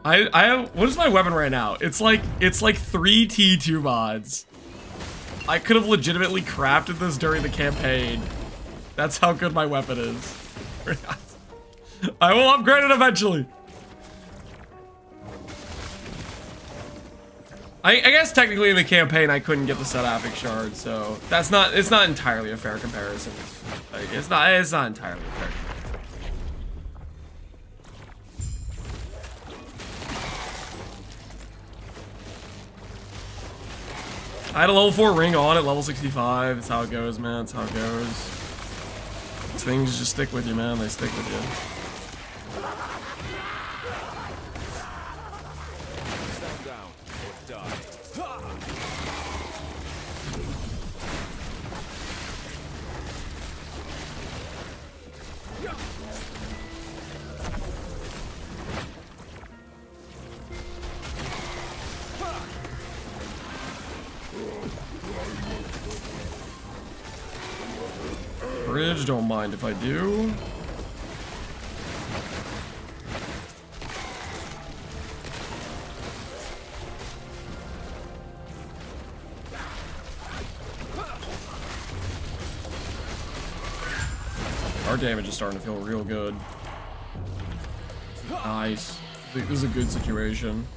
I have, what is my weapon right now? It's like 3 T2 mods. I could have legitimately crafted this during the campaign. That's how good my weapon is. I will upgrade it eventually. I guess technically in the campaign I couldn't get the Seraphic shard, so it's not entirely a fair comparison. Like, it's not entirely a fair comparison. I had a level 4 ring on at level 65. That's how it goes, man. That's how it goes. These things just stick with you, man. They stick with you. Bridge, don't mind if I do. Our damage is starting to feel real good. Nice. This is a good situation.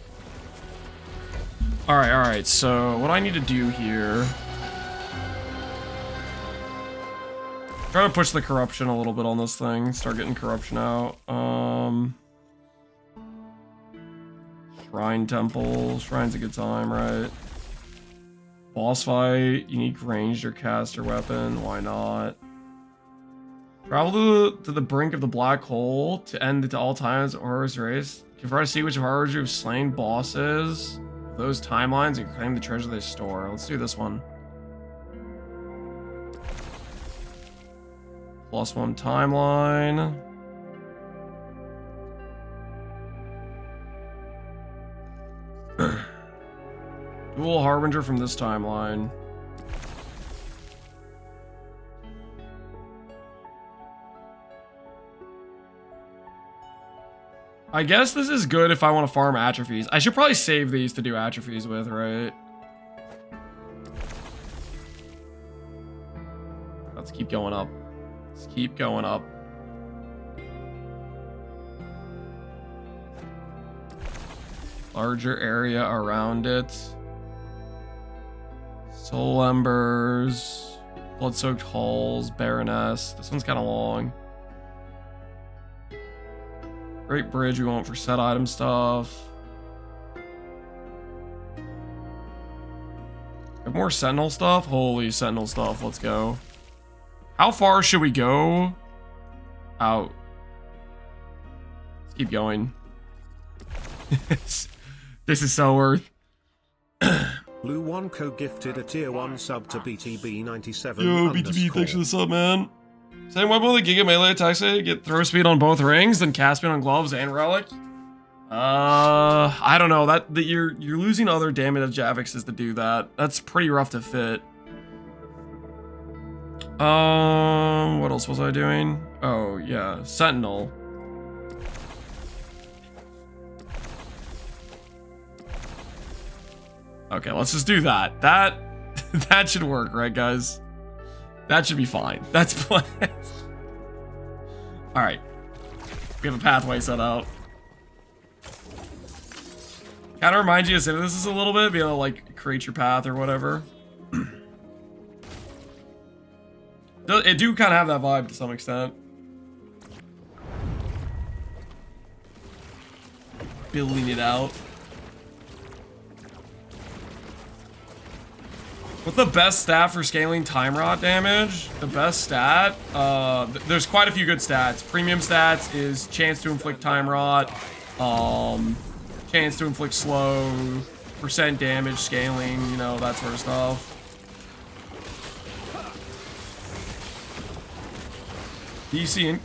Alright, so what I need to do here... Try to push the corruption a little bit on this thing. Start getting corruption out. Shrine temple. Shrine's a good time, right? Boss fight. Unique ranged or caster weapon. Why not? Travel to the brink of the black hole to end it to all times horror's race. Confirm to see which of horrors you've slain bosses. Those timelines and claim the treasure they store. Let's do this one. +1 timeline. Dual Harbinger from this timeline. I guess this is good if I want to farm atrophies. I should probably save these to do atrophies with, right? Let's keep going up. Let's keep going up. Larger area around it. Soul Embers. Blood-soaked hulls. Baroness. This one's kind of long. Great Bridge we want for set item stuff. Have more Sentinel stuff? Holy Sentinel stuff, let's go. How far should we go? Out. Let's keep going. This is so worth. Blue Wonko gifted a tier 1 sub to BTB97. Yo, BTB, thanks for the sub, man. Same weapon with a Giga Melee attack say get throw speed on both rings, then cast speed on gloves and relic. I don't know. That you're losing other damage affixes to do that. That's pretty rough to fit. What else was I doing? Oh yeah, Sentinel. Okay, let's just do that. That should work, right, guys? That should be fine. That's planned. All right, we have a pathway set out. Kind of reminds you of Synthesis a little bit, be able to like create your path or whatever. It do kind of have that vibe to some extent. Building it out. What's the best stat for scaling time rot damage? The best stat? There's quite a few good stats. Premium stats is chance to inflict time rot, chance to inflict slow, percent damage scaling, you know, that sort of stuff. DC and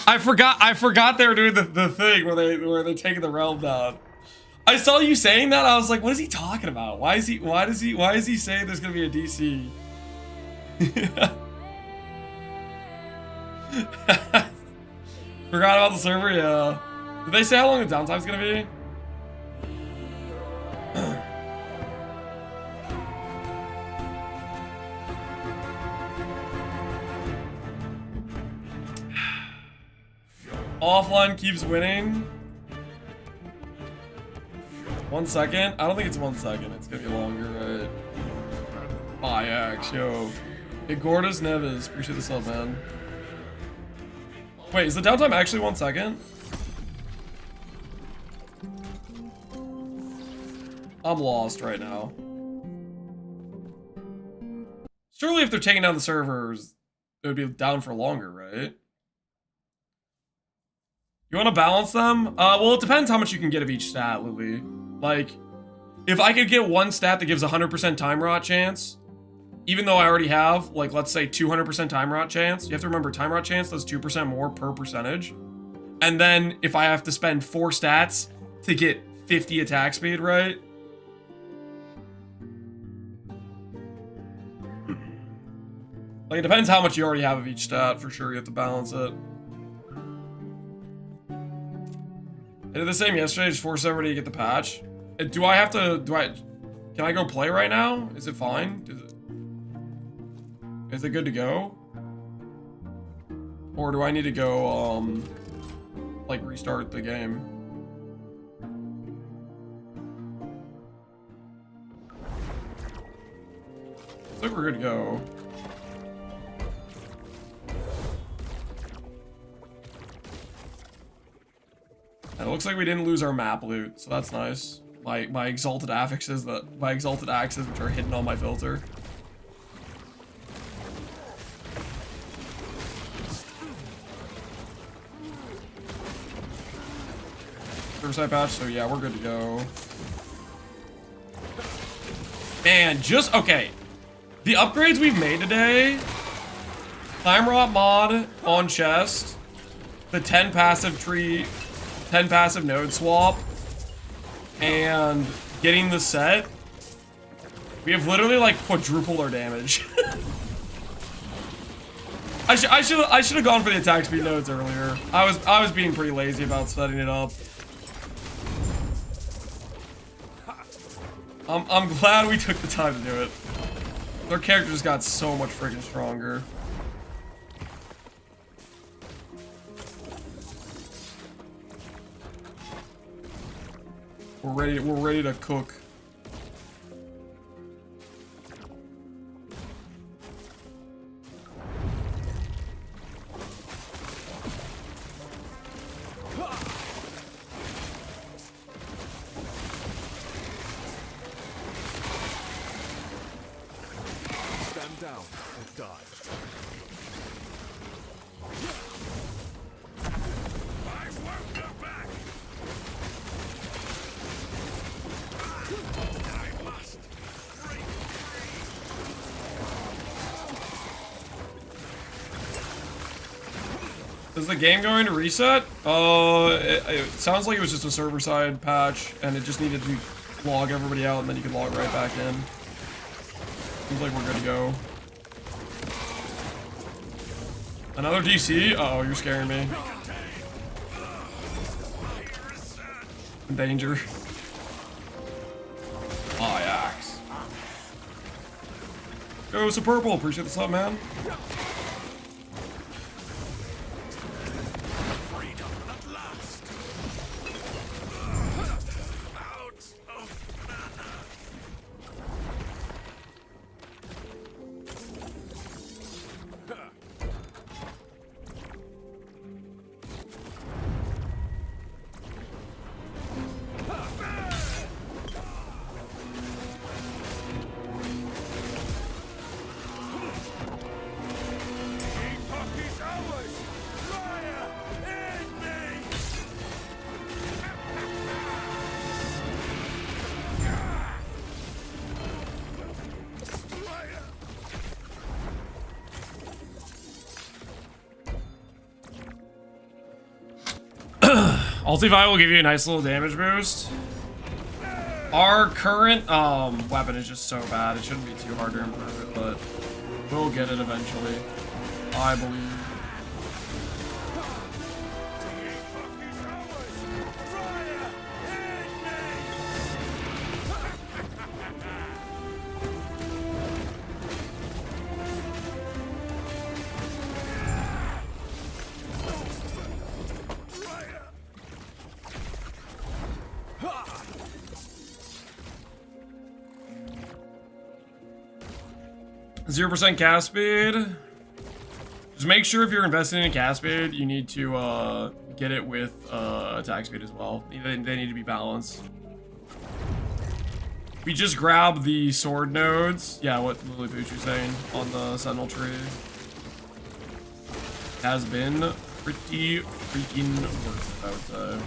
I forgot they were doing the thing where they're taking the realm down. I saw you saying that. I was like, what is he talking about? Why is he saying there's gonna be a DC? Forgot about the server, yeah. Did they say how long the downtime's gonna be? Offline keeps winning. 1 second? I don't think it's 1 second. It's gonna be longer, right? IX, yo. Hey, Gordas Neves. Appreciate the sub, man. Wait, is the downtime actually 1 second? I'm lost right now. Surely if they're taking down the servers, it would be down for longer, right? You want to balance them? Well, it depends how much you can get of each stat, Lily. Like, if I could get one stat that gives 100% time rot chance, even though I already have, like, let's say 200% time rot chance, you have to remember time rot chance does 2% more per percentage. And then if I have to spend 4 stats to get 50 attack speed, right? Like, it depends how much you already have of each stat, for sure. You have to balance it. I did the same yesterday, just forced everybody to get the patch. Can I go play right now? Is it fine? Is it good to go? Or do I need to go, like, restart the game? Looks like we're good to go. And it looks like we didn't lose our map loot, so that's nice. My exalted affixes which are hidden on my filter. Riverside patch, so yeah, we're good to go. And just, okay. The upgrades we've made today, Climb Rot mod on chest, the 10 passive tree, 10 passive node swap, and getting the set, we have literally like quadrupled our damage. I should have gone for the attack speed nodes earlier. I was being pretty lazy about setting it up. I'm glad we took the time to do it. Their character just got so much freaking stronger. We're ready to cook. Stand down or die. I won't go back. I must break free. Is the game going to reset? It sounds like it was just a server side patch and it just needed to log everybody out and then you could log right back in. Seems like we're good to go. Another DC? Uh oh, you're scaring me. In danger. Ajax. Yo, it's a purple. Appreciate the sub, man. Freedom at last. Out of mana. Epoch is ours. Fire in me. Fire. Ultivite will give you a nice little damage boost. Our current weapon is just so bad. It shouldn't be too hard to improve it, but we'll get it eventually. I believe. Epoch is ours. Fire in me. Fire. 0% cast speed. Just make sure if you're investing in cast speed, you need to get it with attack speed as well. They need to be balanced. We just grabbed the sword nodes. Yeah, what Lily Pooch was saying on the Sentinel tree. Has been pretty freaking worth it, I would say.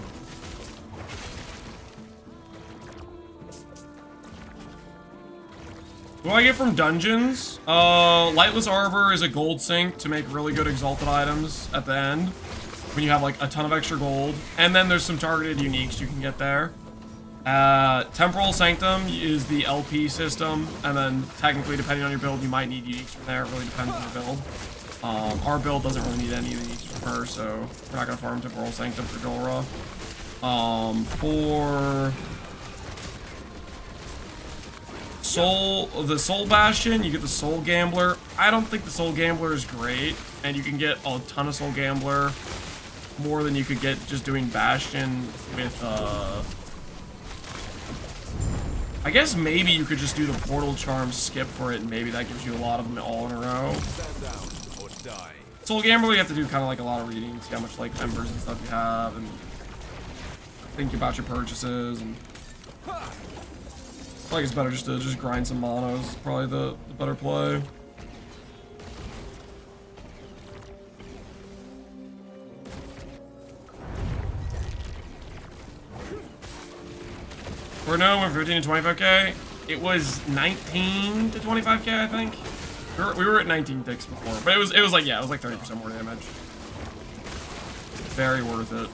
What do I get from dungeons? Lightless Arbor is a gold sink to make really good exalted items at the end when you have like a ton of extra gold. And then there's some targeted uniques you can get there. Temporal Sanctum is the LP system, and then technically depending on your build you might need uniques from there. It really depends on your build. Our build doesn't really need any uniques from her, so we're not gonna farm Temporal Sanctum for Dolra. For the Soul Bastion, you get the Soul Gambler. I don't think the Soul Gambler is great, and you can get a ton of Soul Gambler, more than you could get just doing Bastion with, I guess maybe you could just do the Portal Charm skip for it, and maybe that gives you a lot of them all in a row. Stand down or die. Soul Gambler, you have to do kind of like a lot of reading, see how much like embers and stuff you have, and think about your purchases, and I think it's better just to just grind some monos. Is probably the better play. Or no, went from 15 to 25k. It was 19 to 25k, I think. We were at 19 ticks before, but it was like, yeah, it was like 30% more damage. Very worth it.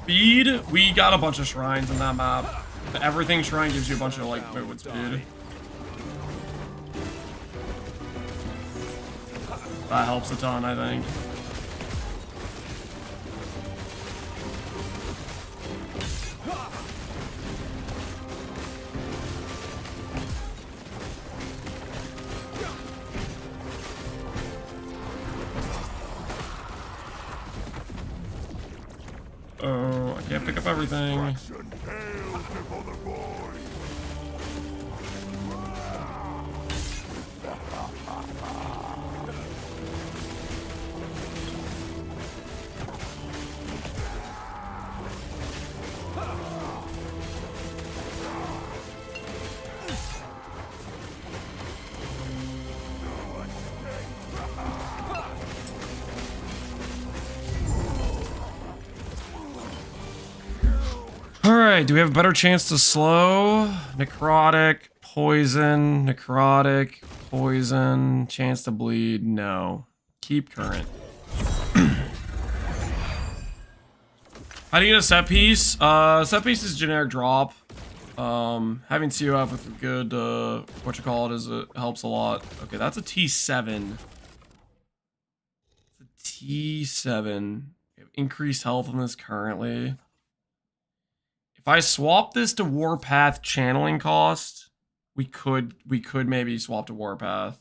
Speed, we got a bunch of shrines in that map. The everything shrine gives you a bunch of like movement speed. That helps a ton, I think. Oh, I can't pick up everything. Alright, do we have a better chance to slow? Necrotic, poison, necrotic, poison, chance to bleed, no. Keep current. How do you get a set piece? Set piece is generic drop. Having COF with a good, it helps a lot. Okay, that's a T7. It's a T7. We have increased health on this currently. If I swap this to Warpath channeling cost, we could maybe swap to Warpath,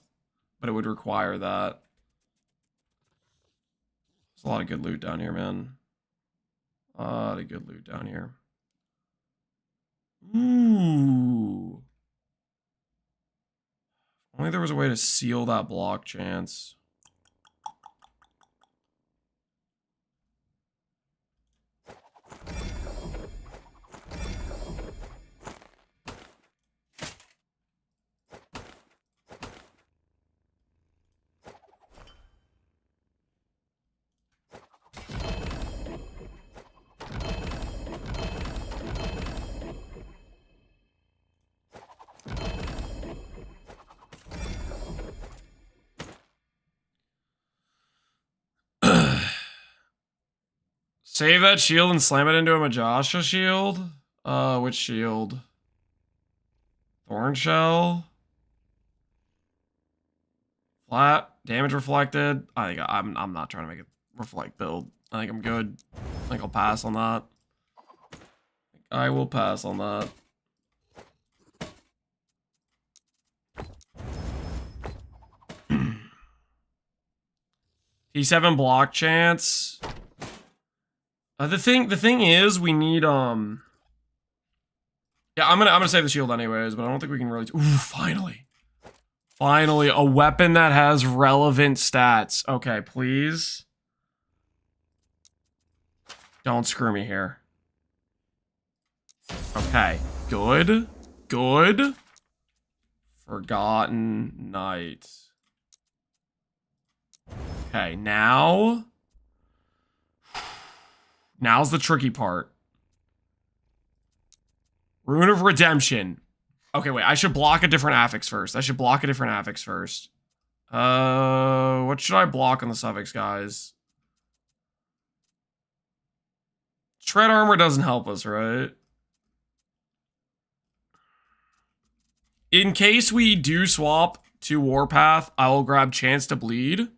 but it would require that. There's a lot of good loot down here, man. A lot of good loot down here. Ooh. Only there was a way to seal that block chance. Save that shield and slam it into a Majasha shield? Which shield? Thorn Shell? Flat? Damage reflected? I think I'm not trying to make a reflect build. I think I'm good. I think I'll pass on that. I will pass on that. T7 block chance. The thing is, we need yeah, I'm gonna save the shield anyways, but I don't think we can really. Ooh, finally, a weapon that has relevant stats. Okay, please, don't screw me here. Okay, good. Forgotten Knight. Okay, now's the tricky part. Rune of Redemption. Okay, wait. I should block a different affix first. What should I block on the suffix, guys? Tread armor doesn't help us, right? In case we do swap to Warpath, I will grab Chance to Bleed. In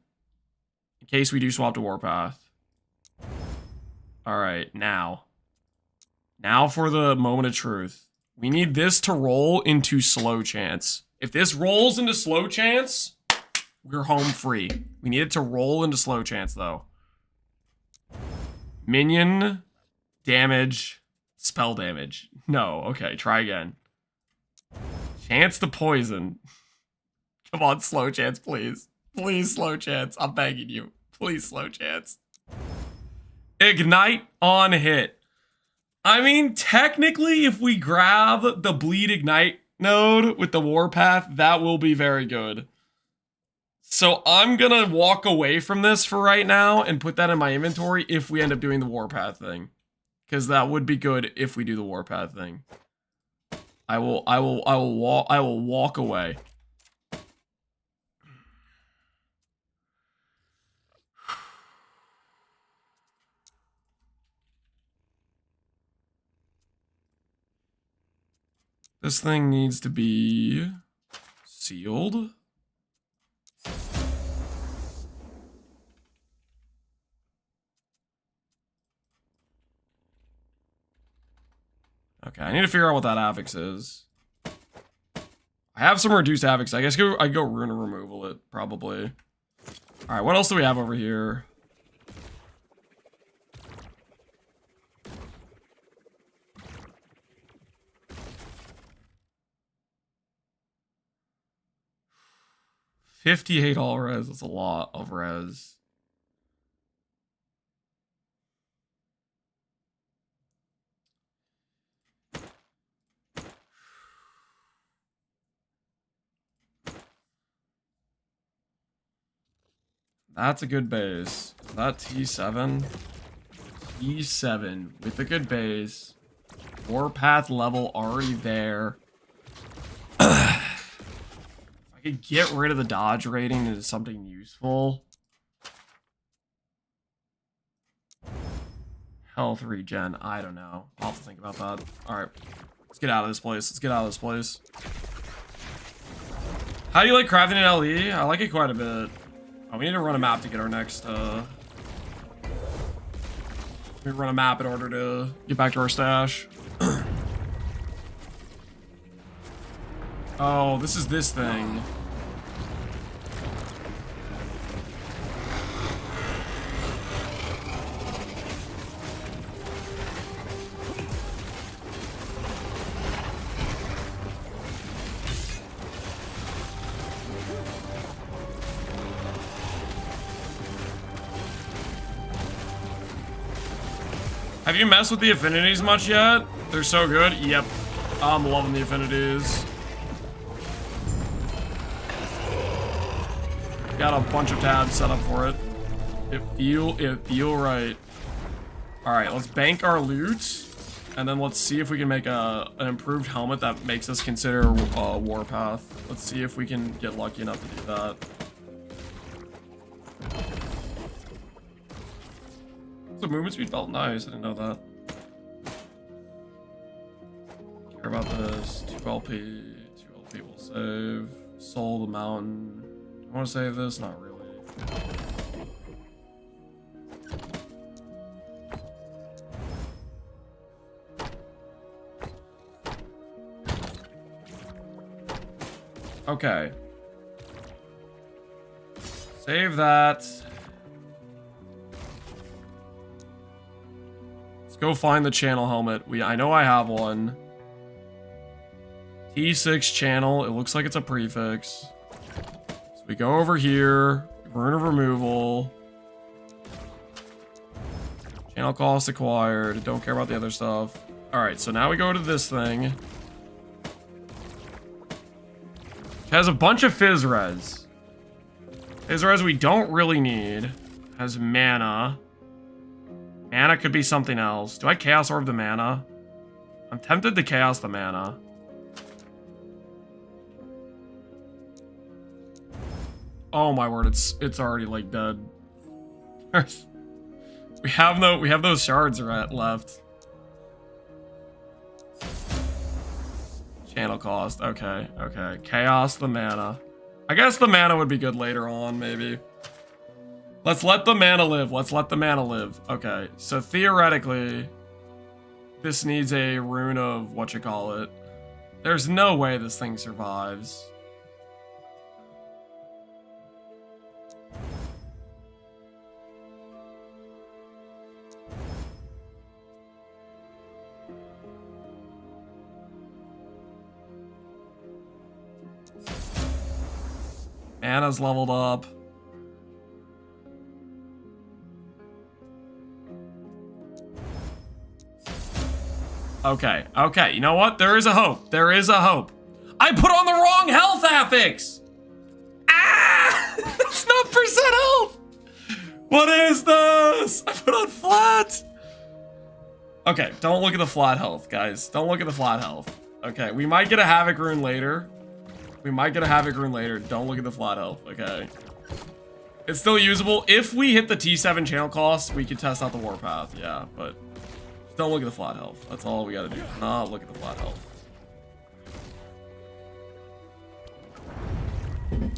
case we do swap to Warpath. Alright, now for the moment of truth. We need this to roll into slow chance. If this rolls into slow chance, we're home free. We need it to roll into slow chance, though. Minion, damage, spell damage. No, okay, try again. Chance to poison. Come on, slow chance, please. Please, slow chance. I'm begging you. Please, slow chance. Ignite on hit. I mean, technically, if we grab the bleed ignite node with the warpath, that will be very good. So I'm gonna walk away from this for right now and put that in my inventory if we end up doing the warpath thing. Because that would be good if we do the warpath thing. I will walk away. This thing needs to be sealed. Okay, I need to figure out what that affix is. I have some reduced affix. I guess I go rune removal it, probably. Alright, what else do we have over here? $58 all res. That's a lot of res. That's a good base. That T7. T7 with a good base. Warpath level already there. If I could get rid of the dodge rating into something useful. Health regen. I don't know. I'll have to think about that. Alright. Let's get out of this place. Let's get out of this place. How do you like crafting an LE? I like it quite a bit. Oh, we need to run a map to get our next, we run a map in order to get back to our stash. Oh, this is this thing. Have you messed with the affinities much yet? They're so good. Yep. I'm loving the affinities. Got a bunch of tabs set up for it. It feel right. Alright, let's bank our loot. And then let's see if we can make an improved helmet that makes us consider Warpath. Let's see if we can get lucky enough to do that. The movement speed felt nice. I didn't know that. Care about this. 2 LP. 2 LP will save. Soul the mountain. Do I want to save this? Not really. Okay. Save that. Go find the channel helmet. I know I have one. T6 channel. It looks like it's a prefix. So we go over here. Rune of removal. Channel cost acquired. Don't care about the other stuff. Alright, so now we go to this thing. It has a bunch of fizz res. Fizz res we don't really need. Has mana. Mana could be something else. Do I Chaos Orb the mana? I'm tempted to Chaos the mana. Oh my word, it's already like dead. we have those shards left. Channel cost. Okay, okay. Chaos the mana. I guess the mana would be good later on, maybe. Let's let the mana live. Let's let the mana live. Okay, so theoretically, this needs a rune of whatchamacallit. There's no way this thing survives. Anna's leveled up. Okay, okay, you know what? There is a hope. There is a hope. I put on the wrong health affix! Ah! That's not percent health! What is this? I put on flat! Okay, don't look at the flat health, guys. Don't look at the flat health. Okay, we might get a Havoc rune later. We might get a Havoc rune later. Don't look at the flat health, okay? It's still usable. If we hit the T7 channel cost, we could test out the warpath, yeah, but don't look at the flat health. That's all we gotta do. Not look at the flat health.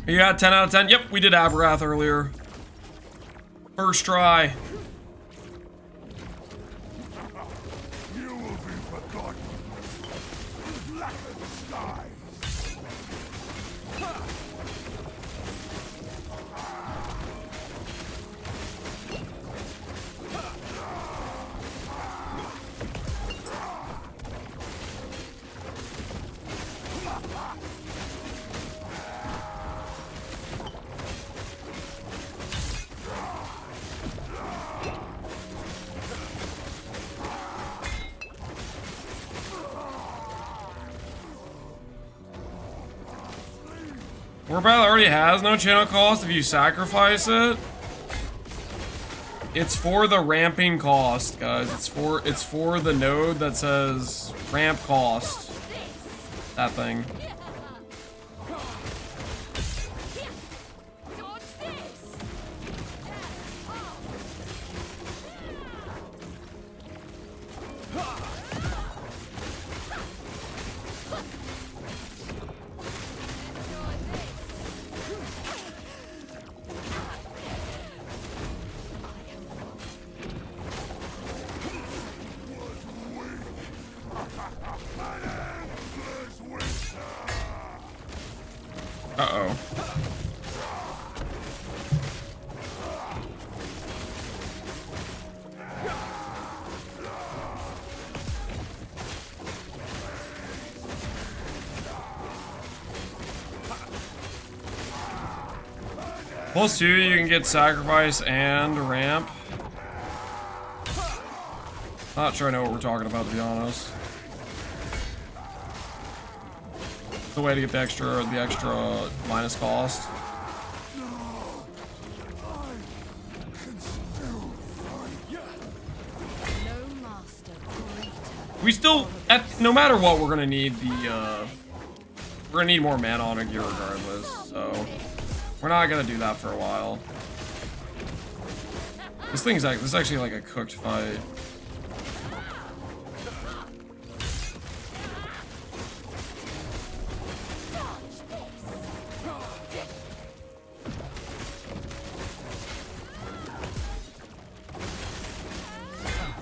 Yeah, 10 out of 10. Yep, we did Aberrath earlier. First try. You will be forgotten. Black as the sky. Warpath already has no channel cost if you sacrifice it. It's for the ramping cost, guys. It's for the node that says ramp cost. That thing. Uh-oh. +2, you can get sacrifice and ramp. Not sure I know what we're talking about, to be honest. The way to get the extra minus cost. We still, no matter what, we're gonna need more mana on a gear regardless. So we're not gonna do that for a while. This is actually like a cooked fight.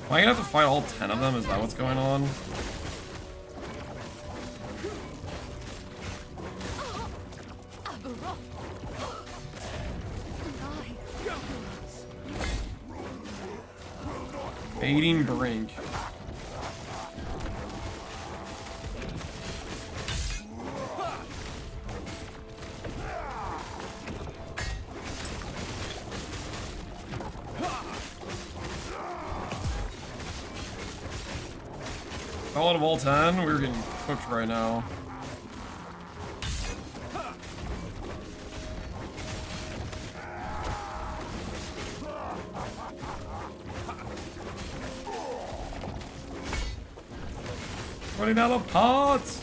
Am I gonna have to fight all 10 of them? Is that what's going on? Baiting Brink. All out of all 10, we're getting cooked right now. Running out of pots.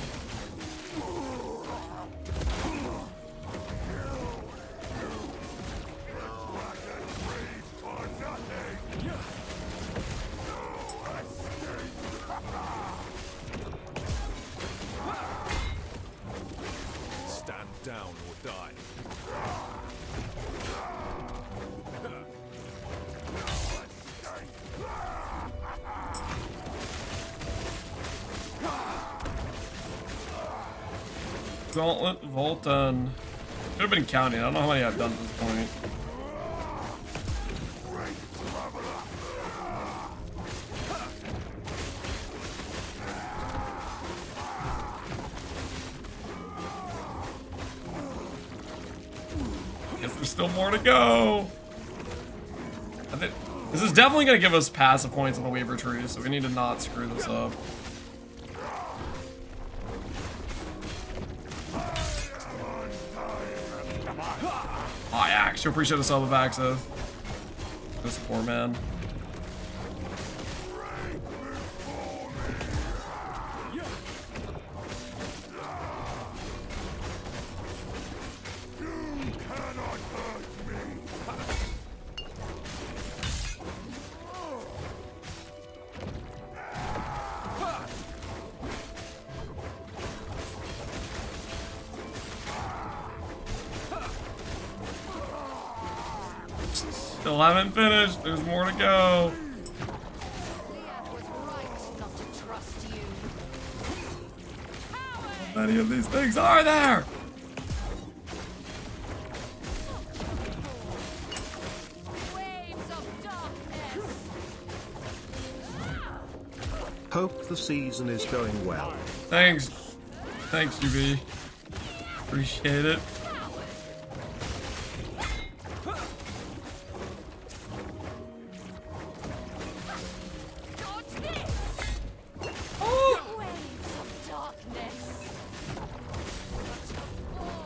Stand down or die. Gauntlet, Volton. Should have been counting. I don't know how many I've done at this point. Guess there's still more to go. I think this is definitely going to give us passive points on the Weaver tree, so we need to not screw this up. Oh, yeah, I sure appreciate the sub of access. This poor man. Still haven't finished. There's more to go. How many of these things are there? Hope the season is going well. Thanks. Thanks, UV. Appreciate it.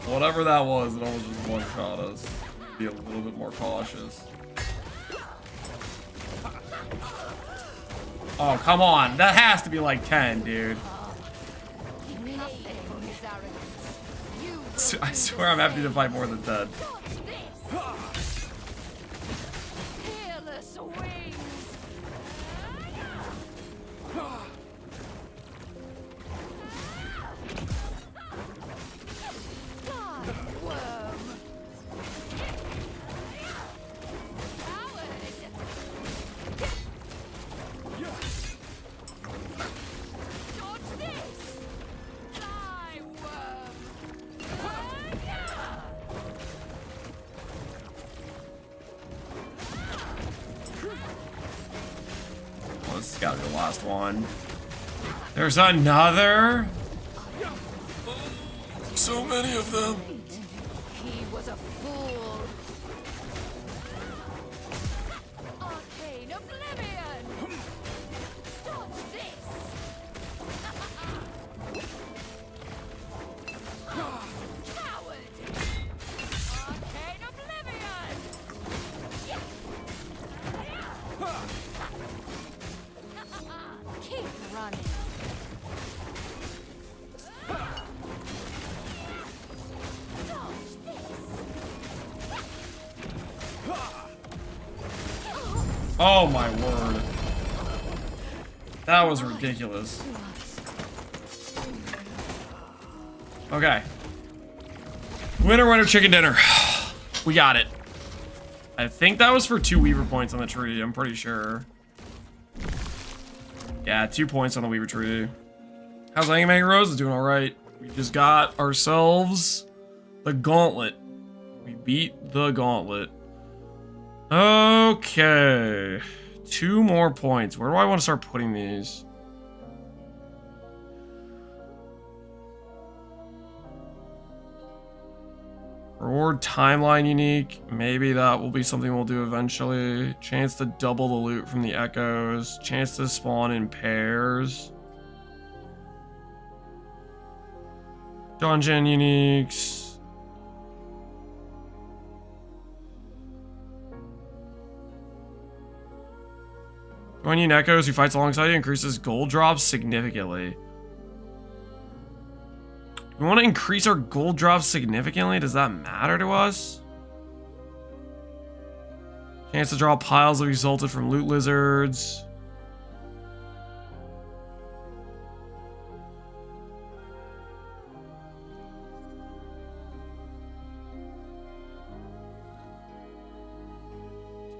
Whatever that was, it almost just one-shot us. Be a little bit more cautious. Oh, come on. That has to be like 10, dude. I swear I'm happy to fight more than 10. This has got to be the last one. There's another? So many of them. He was a fool. Arcane oblivion. Dodge this. Coward. Arcane oblivion. Keep running. Oh my word. That was ridiculous. Okay. Winner, winner, chicken dinner. We got it. I think that was for 2 Weaver points on the tree. I'm pretty sure. Yeah, 2 points on the Weaver tree. How's Endgame Rose? Is doing alright. We just got ourselves the gauntlet. We beat the gauntlet. Okay. 2 more points. Where do I want to start putting these? Reward timeline unique. Maybe that will be something we'll do eventually. Chance to double the loot from the echoes. Chance to spawn in pairs. Dungeon uniques. When you echoes who fights alongside you increases gold drops significantly. We want to increase our gold drops significantly? Does that matter to us? Chance to draw piles that resulted from loot lizards.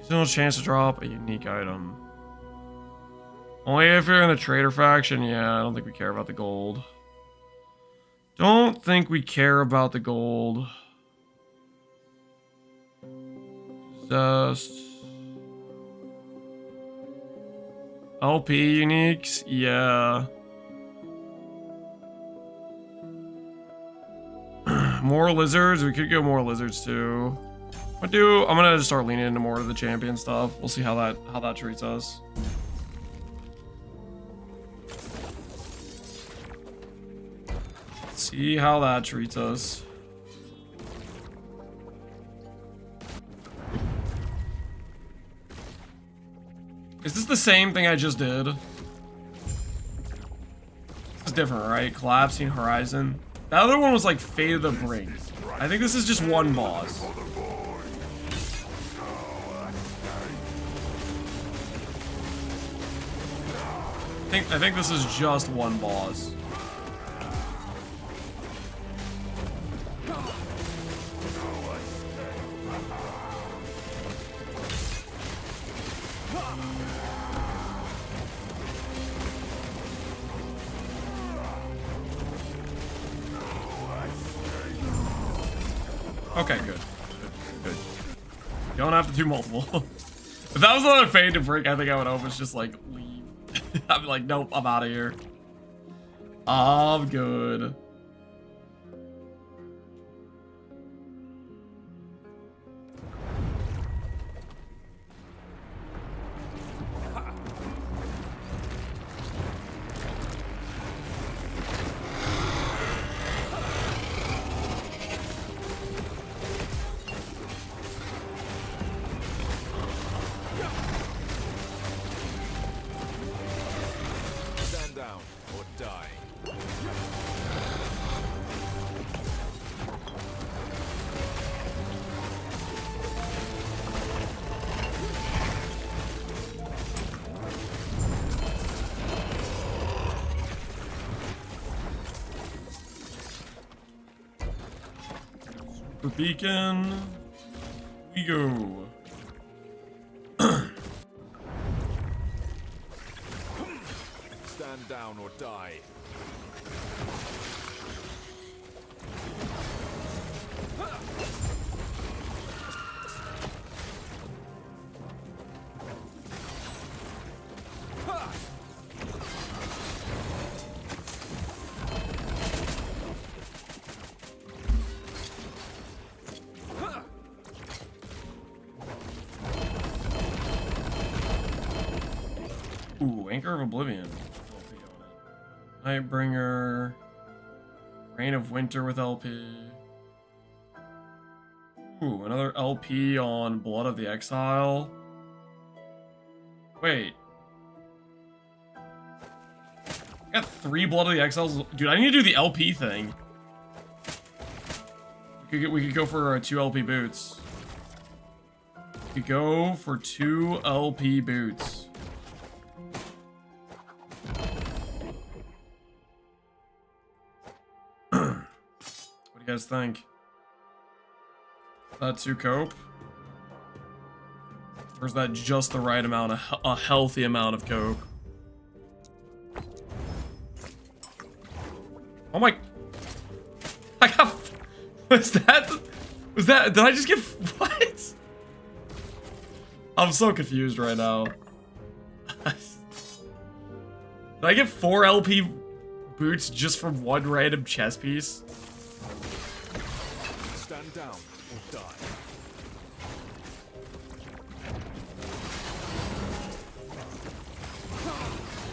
Still a chance to drop a unique item. Only if you're in the trader faction. Yeah, I don't think we care about the gold. Don't think we care about the gold. Just LP uniques, yeah. More lizards, we could go more lizards too. I'm gonna just start leaning into more of the champion stuff. We'll see how that treats us. See how that treats us. Is this the same thing I just did? It's different, right? Collapsing Horizon. The other one was like Fate of the Brink. I think this is just one boss. I think this is just one boss. Okay, good. Good. You don't have to do multiple. If that was another Fade to Break, I think I would almost just like leave. I'd be like, nope, I'm out of here. I'm good. Beacon, we go. Stand down or die. Ooh, Anchor of Oblivion. Nightbringer. Reign of Winter with LP. Ooh, another LP on Blood of the Exile. Wait. I got 3 Blood of the Exiles. Dude, I need to do the LP thing. We could go for 2 LP boots. We could go for 2 LP boots. What do you guys think? Is that too cope? Or is that just the right amount, a healthy amount of cope? Oh my... I got... Was that... Did I just get... What? I'm so confused right now. Did I get 4 LP boots just from one random chess piece? Stand down or die.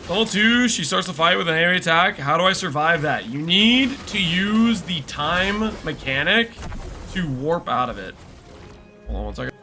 Level 2, she starts the fight with an AoE attack. How do I survive that? You need to use the time mechanic to warp out of it. Hold on one second.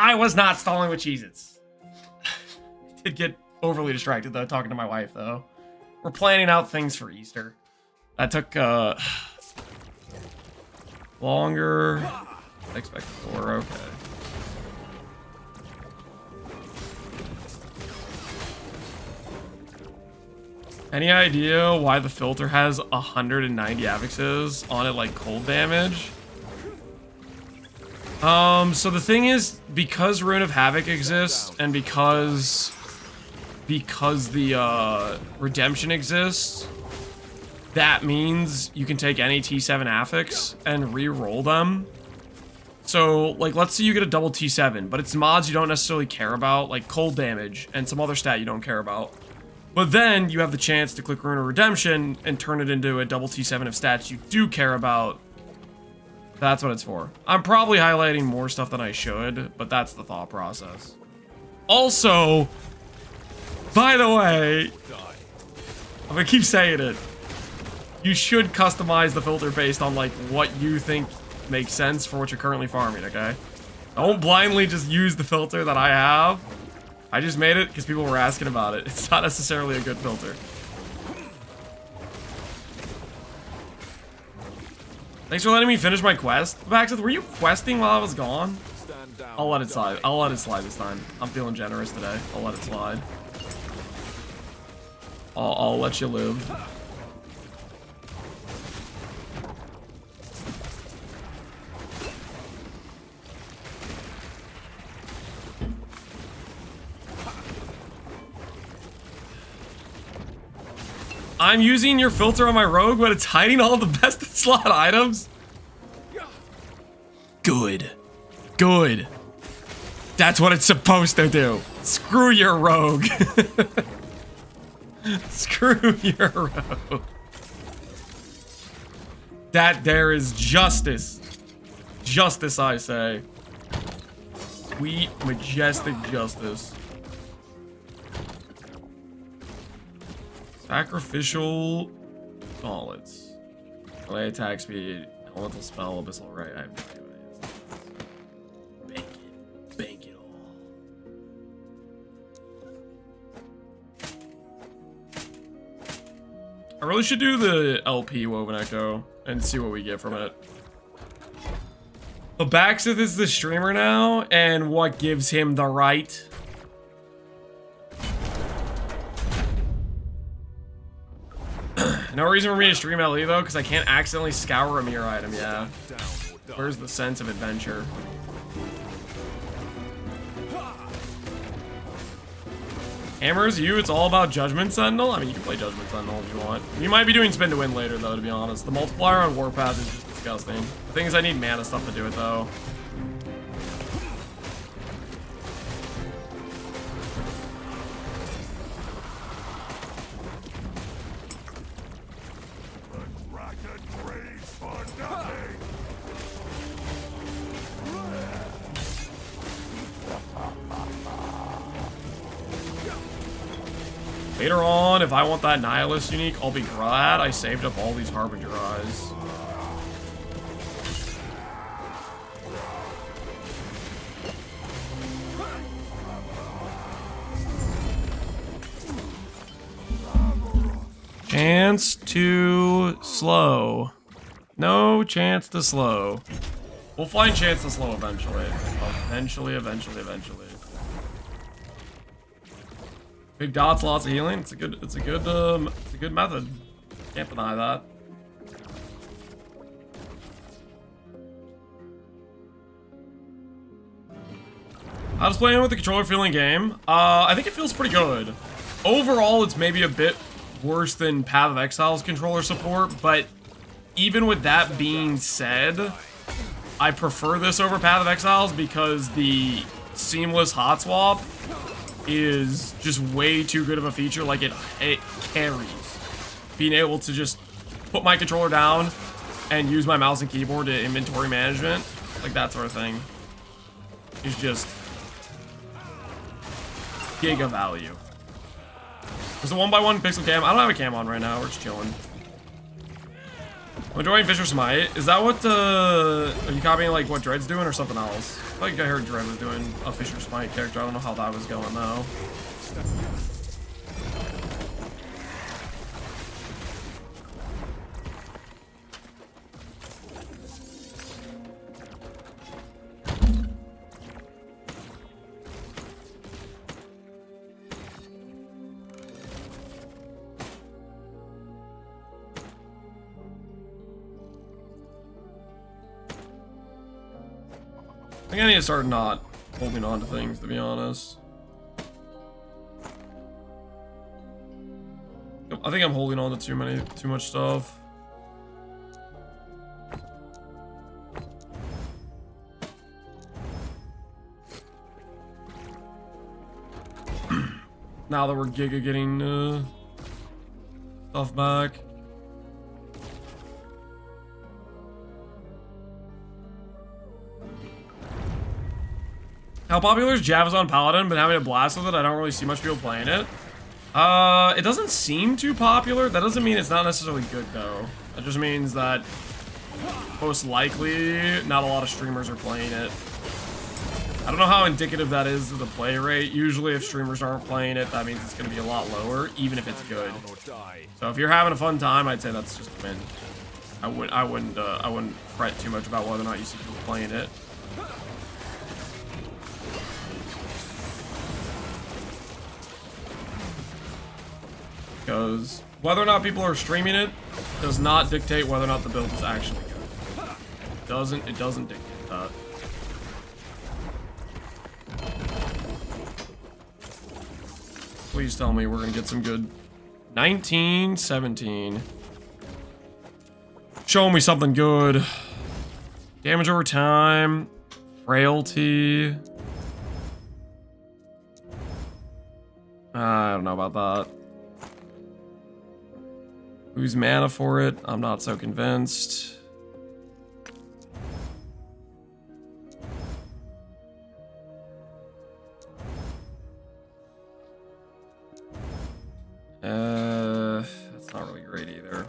I was not stalling with Cheez-Its. Did get overly distracted though, talking to my wife though. We're planning out things for Easter. That took longer than expected for. Okay. Any idea why the filter has 190 affixes on it, like cold damage? So the thing is, because Rune of Havoc exists, and because the Redemption exists, that means you can take any T7 affix and re-roll them. So, like, let's say you get a double T7, but it's mods you don't necessarily care about, like cold damage and some other stat you don't care about. But then you have the chance to click Rune of Redemption and turn it into a double T7 of stats you do care about. That's what it's for. I'm probably highlighting more stuff than I should, but that's the thought process. Also, by the way, I'm gonna keep saying it. You should customize the filter based on like what you think makes sense for what you're currently farming, okay? Don't blindly just use the filter that I have. I just made it because people were asking about it. It's not necessarily a good filter. Thanks for letting me finish my quest. Baxith, were you questing while I was gone? I'll let it slide. I'll let it slide this time. I'm feeling generous today. I'll let it slide. I'll let you live. I'm using your filter on my rogue, but it's hiding all the best slot items. Good. Good. That's what it's supposed to do. Screw your rogue. Screw your rogue. That there is justice. Justice, I say. Sweet, majestic justice. Sacrificial gauntlets. Melee attack speed. Elemental spell. Abyssal right. I have no idea what it is. Bank it. Bank it all. I really should do the LP Woven Echo and see what we get from it. But Baxith is the streamer now, and what gives him the right? No reason for me to stream LE though, because I can't accidentally scour a mirror item, yeah. Where's the sense of adventure? Hammers, you, it's all about Judgment Sentinel? I mean, you can play Judgment Sentinel if you want. You might be doing Spin to Win later though, to be honest. The multiplier on Warpath is just disgusting. The thing is, I need mana stuff to do it though. Later on, if I want that Nihilist unique, I'll be glad I saved up all these Harbinger Eyes. Chance to slow. No chance to slow. We'll find chance to slow eventually. Eventually. Big dots, lots of healing. It's a good method. Can't deny that. I was playing with the controller feeling game. I think it feels pretty good. Overall, it's maybe a bit worse than Path of Exile's controller support, but even with that being said, I prefer this over Path of Exile's because the seamless hot swap is just way too good of a feature. Like it carries. Being able to just put my controller down and use my mouse and keyboard to inventory management, like that sort of thing, is just giga value. There's a 1x1 pixel cam. I don't have a cam on right now. We're just chilling. I'm enjoying Fisher Smite. Is that what, are you copying, like, what Dread's doing or something else? I feel like I heard Dread was doing a Fisher Smite character. I don't know how that was going, though. I think I need to start not holding on to things, to be honest. I think I'm holding on to too much stuff. Now that we're Giga getting stuff back. How popular is Javazon Paladin? Been having a blast with it. I don't really see much people playing it. It doesn't seem too popular. That doesn't mean it's not necessarily good, though. That just means that most likely not a lot of streamers are playing it. I don't know how indicative that is of the play rate. Usually if streamers aren't playing it, that means it's going to be a lot lower, even if it's good. So if you're having a fun time, I'd say that's just a win. I wouldn't fret too much about whether or not you see people playing it. Because whether or not people are streaming it does not dictate whether or not the build is actually good. It doesn't dictate that. Please tell me we're gonna get some good 1917. Show me something good. Damage over time. Frailty. I don't know about that. Lose mana for it. I'm not so convinced. That's not really great either.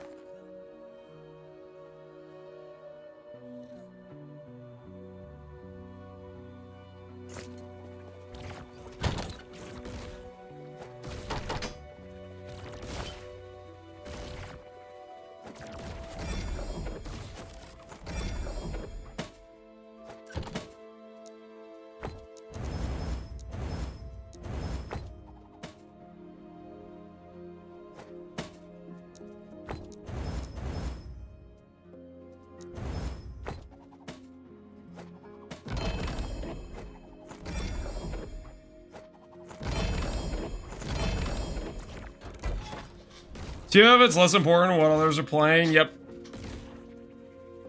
See if it's less important what others are playing. Yep.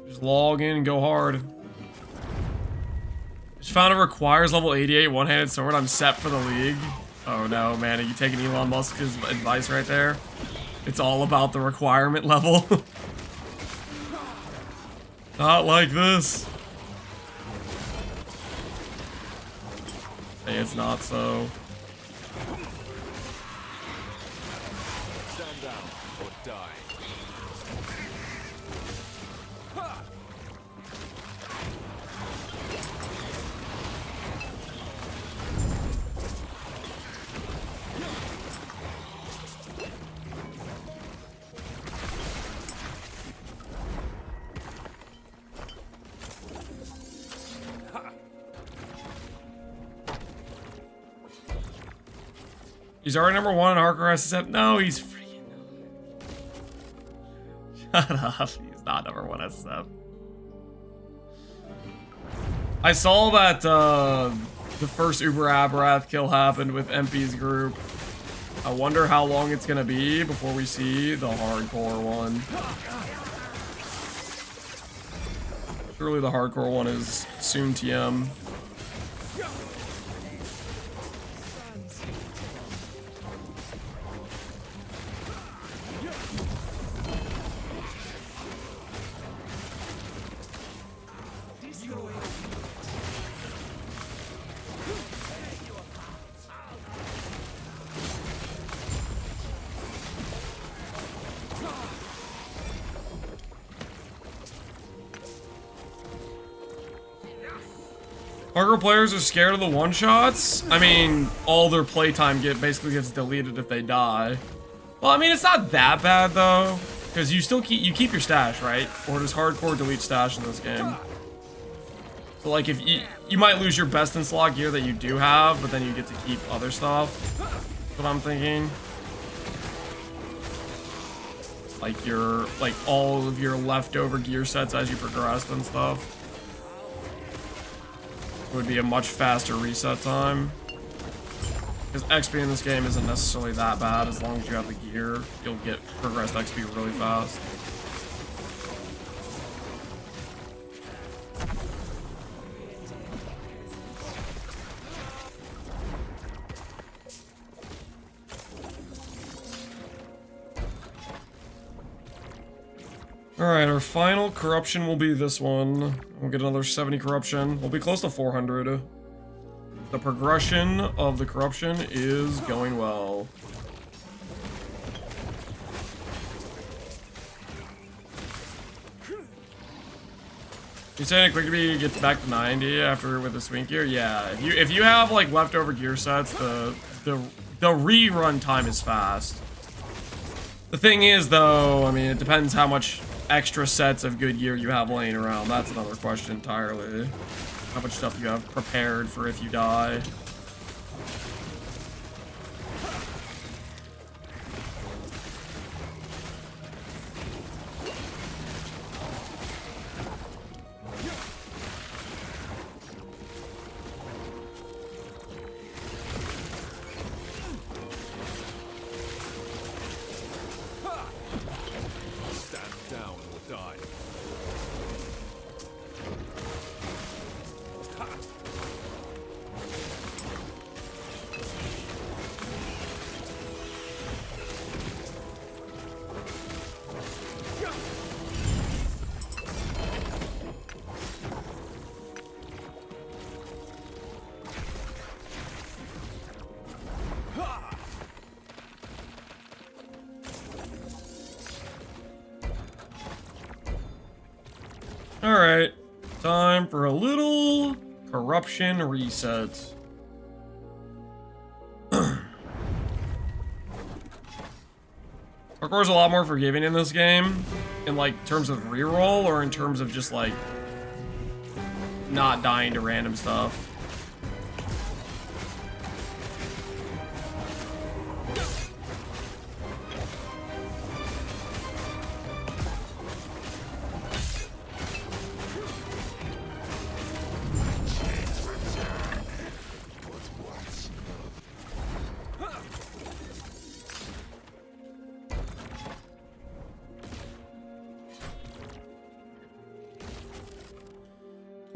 Just log in and go hard. Just found it requires level 88 one-handed sword. I'm set for the league. Oh no, man. Are you taking Elon Musk's advice right there? It's all about the requirement level. Not like this. Say it's not so. He's already number 1 in hardcore SSF. No, he's freaking. Shut up. He's not number 1 SSF. I saw that the first Uber Abrath kill happened with MP's group. I wonder how long it's gonna be before we see the hardcore one. Surely the hardcore one is soon TM. Hardcore players are scared of the one-shots? I mean, all their playtime basically gets deleted if they die. Well, I mean, it's not that bad, though. Because you still keep your stash, right? Or does hardcore delete stash in this game? So, like, if you might lose your best in slot gear that you do have, but then you get to keep other stuff. That's what I'm thinking. Like all of your leftover gear sets as you progressed and stuff. It would be a much faster reset time. Because XP in this game isn't necessarily that bad. As long as you have the gear, you'll get progressed XP really fast. Alright, our final corruption will be this one. We'll get another 70 corruption. We'll be close to 400. The progression of the corruption is going well. You saying quickly gets back to 90 after with the swing gear? Yeah, if you have like leftover gear sets, the rerun time is fast. The thing is though, I mean, it depends how much extra sets of good gear you have laying around. That's another question entirely. How much stuff you have prepared for if you die. Alright, time for a little corruption reset. Hardcore's a lot more forgiving in this game, in like terms of reroll or in terms of just like not dying to random stuff.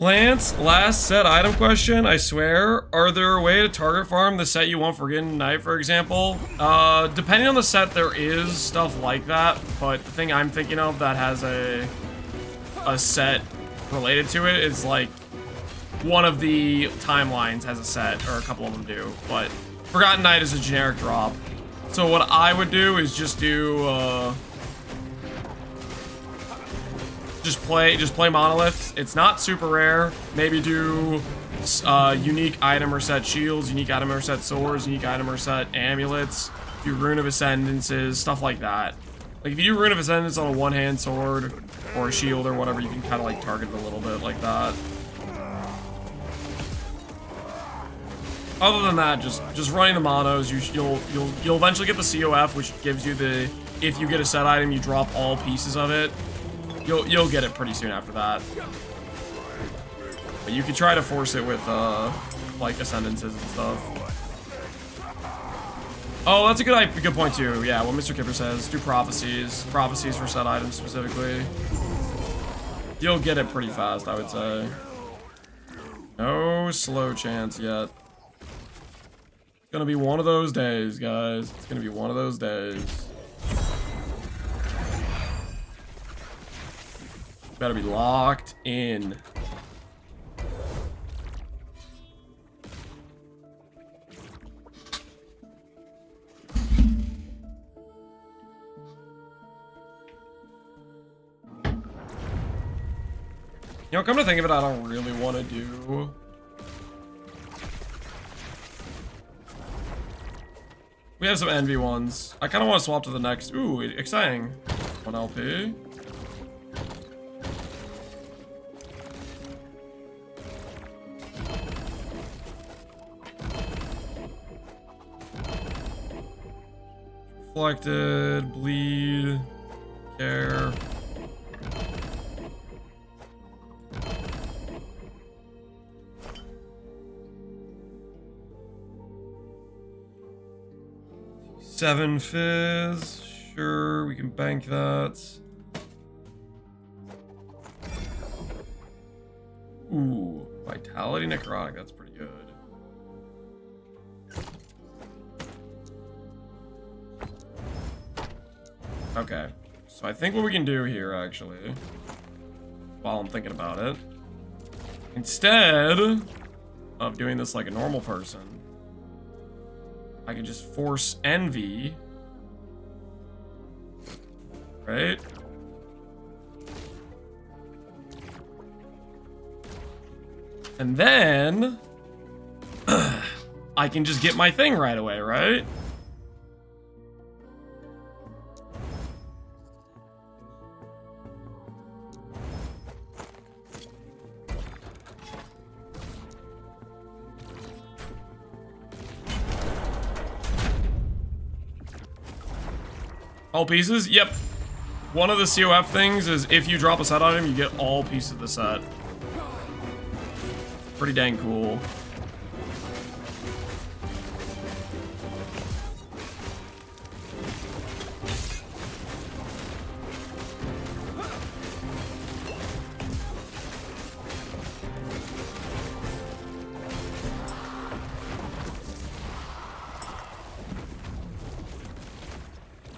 Lance, last set item question, I swear. Are there a way to target farm the set you want for Forbidden Night, for example? Depending on the set, there is stuff like that, but the thing I'm thinking of that has a set related to it is like one of the timelines has a set, or a couple of them do, but Forgotten Night is a generic drop. So what I would do is just do, just play monoliths. It's not super rare. Maybe do unique item or set shields, unique item or set swords, unique item or set amulets, do Rune of Ascendances, stuff like that. Like if you do Rune of Ascendance on a one-hand sword or a shield or whatever, you can kind of like target it a little bit like that. Other than that, just running the monos, you'll eventually get the COF, which gives you the, if you get a set item, you drop all pieces of it. You'll get it pretty soon after that. But you can try to force it with like ascendances and stuff. Oh, that's a good point too. Yeah, what Mr. Kipper says, do prophecies for set items specifically. You'll get it pretty fast, I would say. No slow chance yet. It's gonna be one of those days, guys. It's gonna be one of those days. Better be locked in. You know, come to think of it, I don't really want to do We have some envy ones. I kind of want to swap to the next. Ooh, exciting. 1 LP. Reflected, bleed, care. Seven fizz, sure, we can bank that. Ooh, vitality necrotic, that's pretty good. Okay, so I think what we can do here, actually, while I'm thinking about it, instead of doing this like a normal person, I can just force envy, right? And then I can just get my thing right away, right? All pieces? Yep. One of the COF things is if you drop a set item, you get all pieces of the set. Pretty dang cool.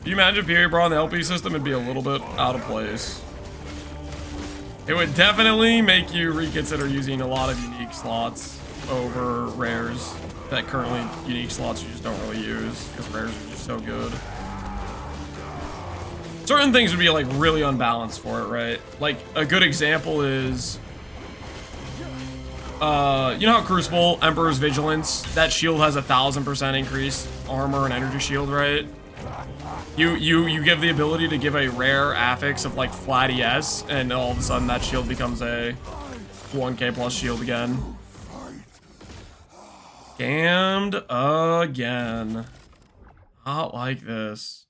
If you imagine Period Bra on the LP system, it'd be a little bit out of place. It would definitely make you reconsider using a lot of unique slots over rares that currently unique slots you just don't really use because rares are just so good. Certain things would be like really unbalanced for it, right? Like a good example is, you know how Crucible, Emperor's Vigilance, that shield has 1000% increased armor and energy shield, right? You give the ability to give a rare affix of like flat ES, and all of a sudden that shield becomes a 1k plus shield again. Scammed again. Not like this.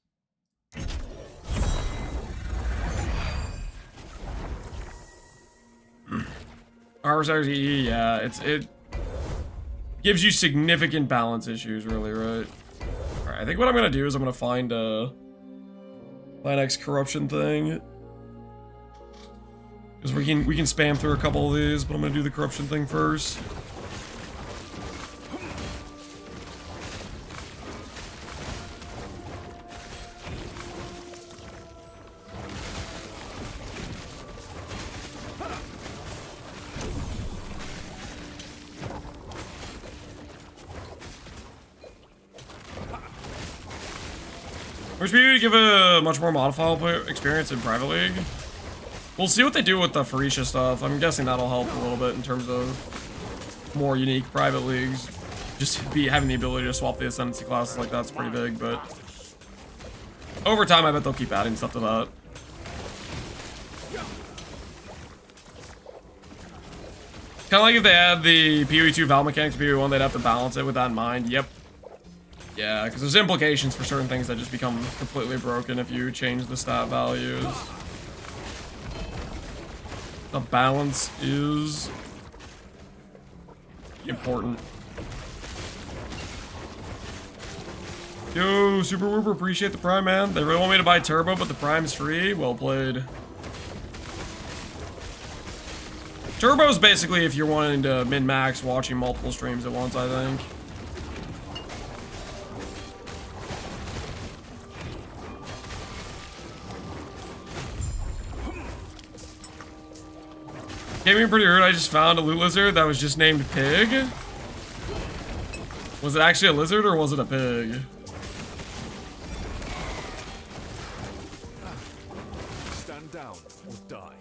Arbor's EE, yeah, it gives you significant balance issues, really, right? Alright, I think what I'm gonna do is I'm gonna find my next corruption thing. Because we can spam through a couple of these, but I'm gonna do the corruption thing first. Wish we would give a much more modifiable experience in Private League. We'll see what they do with the Pharisha stuff. I'm guessing that'll help a little bit in terms of more unique Private Leagues. Just having the ability to swap the Ascendancy classes like that's pretty big, but over time I bet they'll keep adding stuff to that. Kind of like if they add the PoE2 Val mechanics to PoE1, they'd have to balance it with that in mind. Yep. Yeah, because there's implications for certain things that just become completely broken if you change the stat values. The balance is important. Yo, Super Whooper, appreciate the Prime, man. They really want me to buy Turbo, but the Prime's free. Well played. Turbo's basically if you're wanting to min-max watching multiple streams at once, I think. Came in pretty rude. I just found a loot lizard that was just named Pig. Was it actually a lizard or was it a pig? Stand down or die.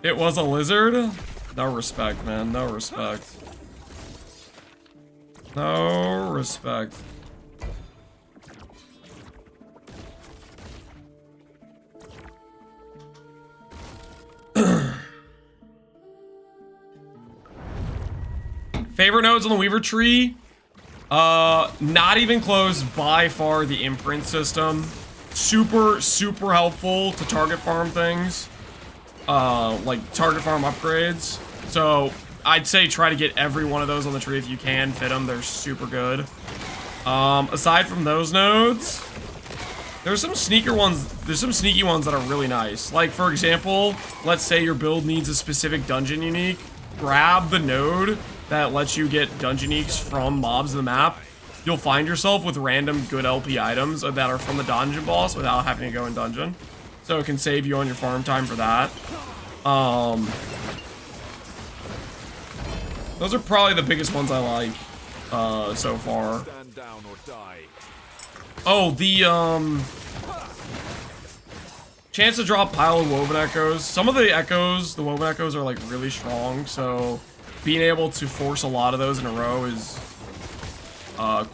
It was a lizard? No respect, man. No respect. No respect. Favorite nodes on the Weaver tree? Not even close, by far the imprint system. Super, super helpful to target farm things. Like target farm upgrades. So I'd say try to get every one of those on the tree if you can fit them. They're super good. Aside from those nodes, there's some sneaker ones. There's some sneaky ones that are really nice. Like for example, let's say your build needs a specific dungeon unique. Grab the node that lets you get dungeon uniques from mobs in the map. You'll find yourself with random good LP items that are from the dungeon boss without having to go in dungeon. So it can save you on your farm time for that. Those are probably the biggest ones I like so far. Stand down or die. Oh, the chance to drop pile of woven echoes. Some of the echoes, the woven echoes are like really strong, so being able to force a lot of those in a row is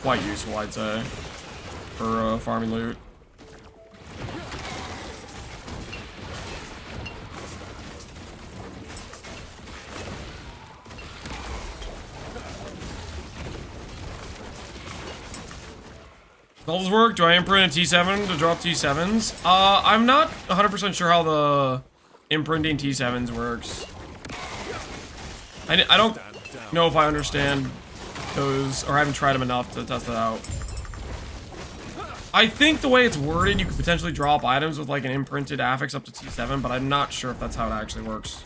quite useful, I'd say, for farming loot. Does this work? Do I imprint a T7 to drop T7s? I'm not 100% sure how the imprinting T7s works. I don't know if I understand those, or I haven't tried them enough to test it out. I think the way it's worded, you could potentially drop items with like an imprinted affix up to T7, but I'm not sure if that's how it actually works.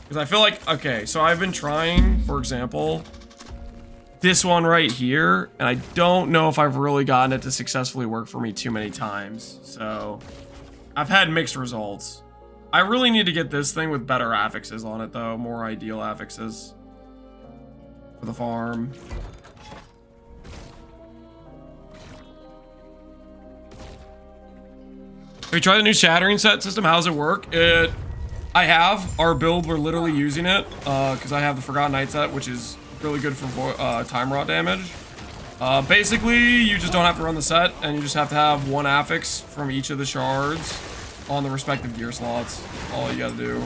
Because I feel like, okay, so I've been trying, for example, this one right here, and I don't know if I've really gotten it to successfully work for me too many times. So I've had mixed results. I really need to get this thing with better affixes on it though, more ideal affixes for the farm. Have you tried the new shattering set system? How does it work? I have. Our build, we're literally using it because I have the Forgotten Night set, which is really good for time rot damage. Basically, you just don't have to run the set, and you just have to have one affix from each of the shards on the respective gear slots. All you gotta do.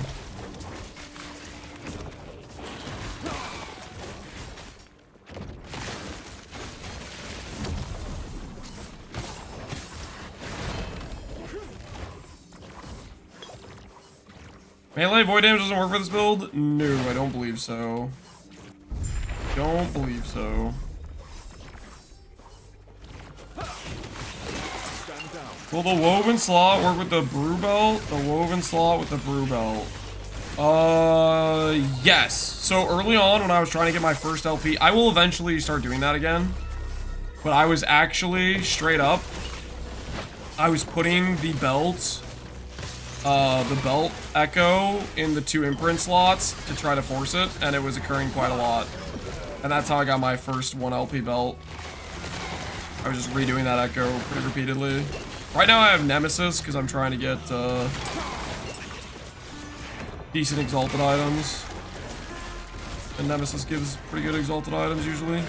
Melee void damage doesn't work for this build? No, I don't believe so. Don't believe so. Will the woven slot work with the brew belt? The woven slot with the brew belt. Yes. So early on when I was trying to get my first LP, I will eventually start doing that again. But I was actually straight up, I was putting the belt echo in the 2 imprint slots to try to force it, and it was occurring quite a lot. And that's how I got my first 1 LP belt. I was just redoing that echo pretty repeatedly. Right now I have Nemesis because I'm trying to get decent exalted items. And Nemesis gives pretty good exalted items usually.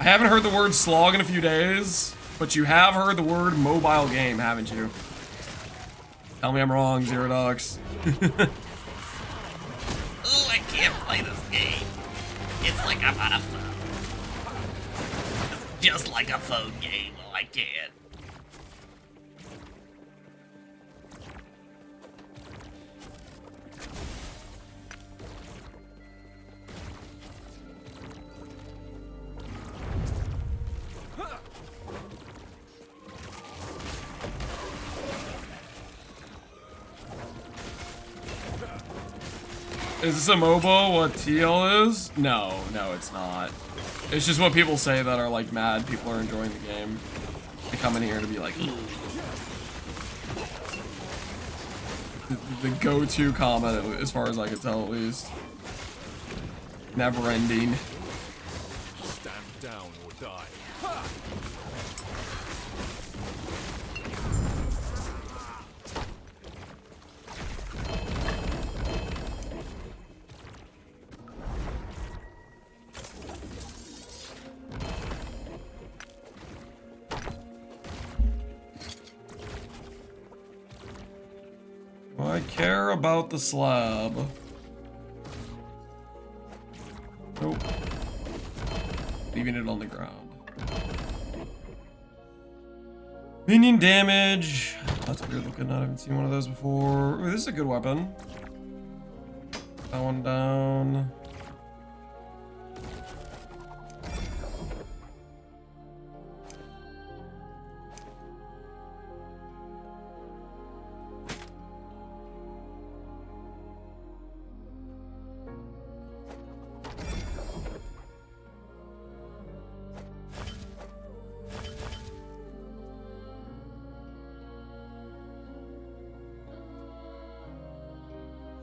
I haven't heard the word slog in a few days, but you have heard the word mobile game, haven't you? Tell me I'm wrong, Zerodox. Oh, I can't play this game. It's like I'm on a phone. It's just like a phone game. Oh, I can't. Is this a MOBA, what TL is? No, it's not. It's just what people say that are like mad people are enjoying the game. They come in here to be like, the go-to comment, as far as I can tell at least. Never ending. Stand down or die. I care about the slab? Nope. Leaving it on the ground. Minion damage. That's weird looking. I haven't seen one of those before. Ooh, this is a good weapon. That one down.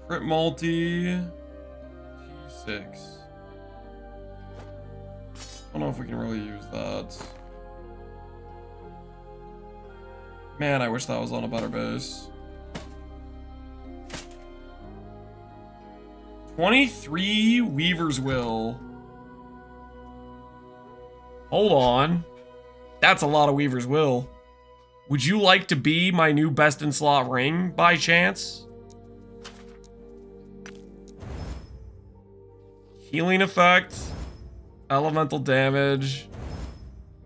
Crit multi. T6. I don't know if we can really use that. Man, I wish that was on a better base. 23 Weaver's Will. Hold on. That's a lot of Weaver's Will. Would you like to be my new best in slot ring by chance? Healing effect, elemental damage,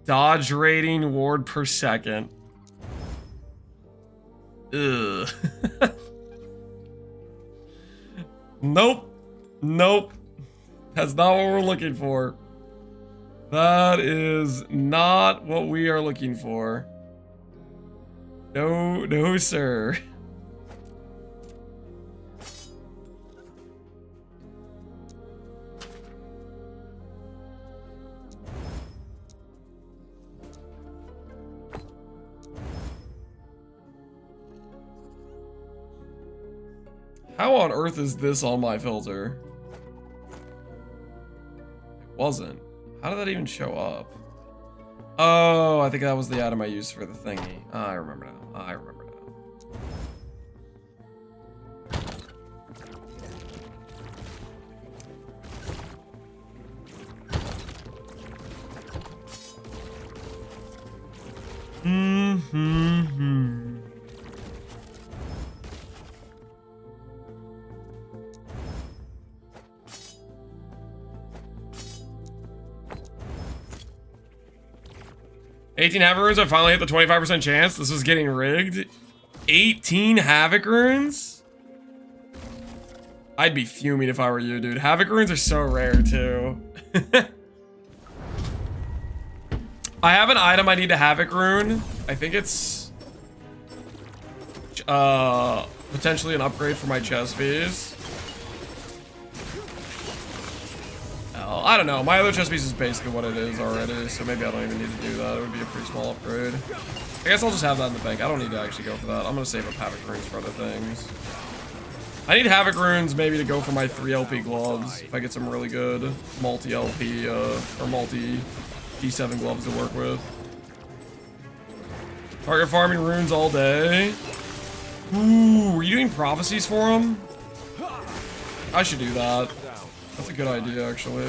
dodge rating, ward per second. Ugh. Nope. Nope. That's not what we're looking for. That is not what we are looking for. No, no, sir. How on earth is this on my filter? It wasn't. How did that even show up? Oh, I think that was the item I used for the thingy. I remember now. I remember now. Hmm. 18 Havoc Runes, I finally hit the 25% chance. This was getting rigged. 18 Havoc Runes? I'd be fuming if I were you, dude. Havoc Runes are so rare, too. I have an item I need to Havoc Rune. I think it's... potentially an upgrade for my chest piece. I don't know. My other chest piece is basically what it is already, so maybe I don't even need to do that. It would be a pretty small upgrade. I guess I'll just have that in the bank. I don't need to actually go for that. I'm going to save up Havoc Runes for other things. I need Havoc Runes maybe to go for my 3 LP gloves. If I get some really good multi-LP, or multi-D7 gloves to work with. Target farming runes all day. Ooh, were you doing prophecies for them? I should do that. That's a good idea, actually.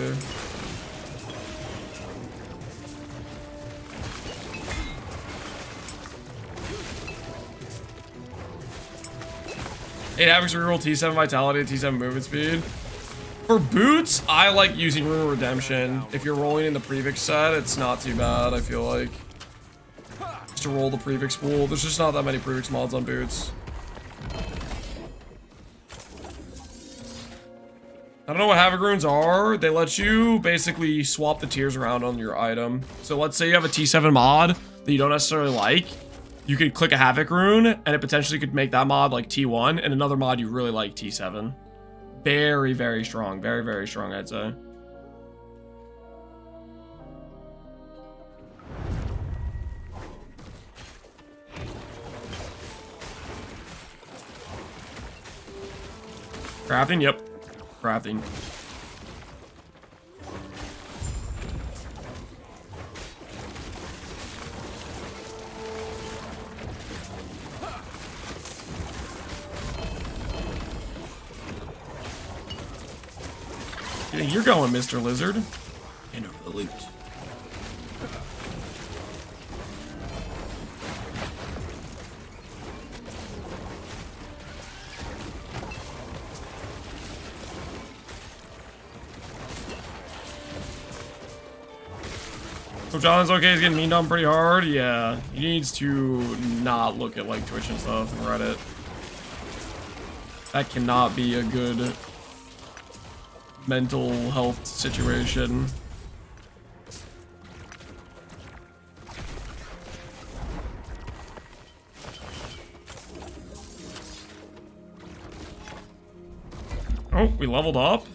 Eight Havocs reroll T7 vitality, T7 movement speed. For boots, I like using Rune of Redemption. If you're rolling in the Prefix set, it's not too bad, I feel like. Just to roll the Prefix pool. There's just not that many Prefix mods on boots. I don't know what Havoc Runes are. They let you basically swap the tiers around on your item. So let's say you have a T7 mod that you don't necessarily like. You could click a Havoc Rune, and it potentially could make that mod like T1, and another mod you really like T7. Very, very strong. Very, very strong, I'd say. Crafting? Yep. Crafting. Yeah, you're going, Mr. Lizard. Enter the loot. So John's okay, he's getting meaned on pretty hard. Yeah, he needs to not look at like Twitch and stuff and Reddit. That cannot be a good mental health situation. Oh, we leveled up.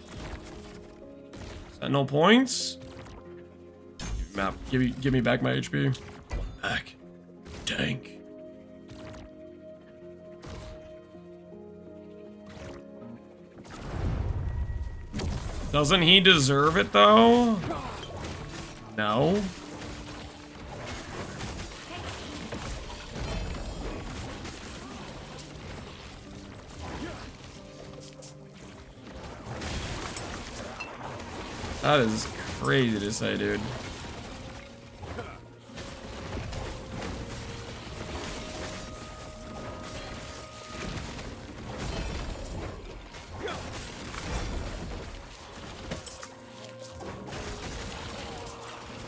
Sentinel points. Map, give me back my HP. Back. Tank. Doesn't he deserve it though? No. That is crazy to say, dude.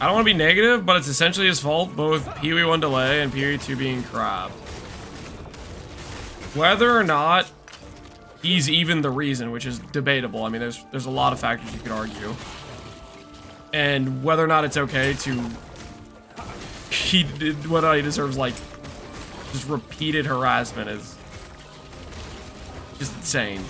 I don't want to be negative, but it's essentially his fault, both Pee-wee 1 delay and Pee-wee 2 being crap. Whether or not he's even the reason, which is debatable. I mean, there's a lot of factors you could argue. And whether or not it's okay to... whether he deserves, like, just repeated harassment is just insane.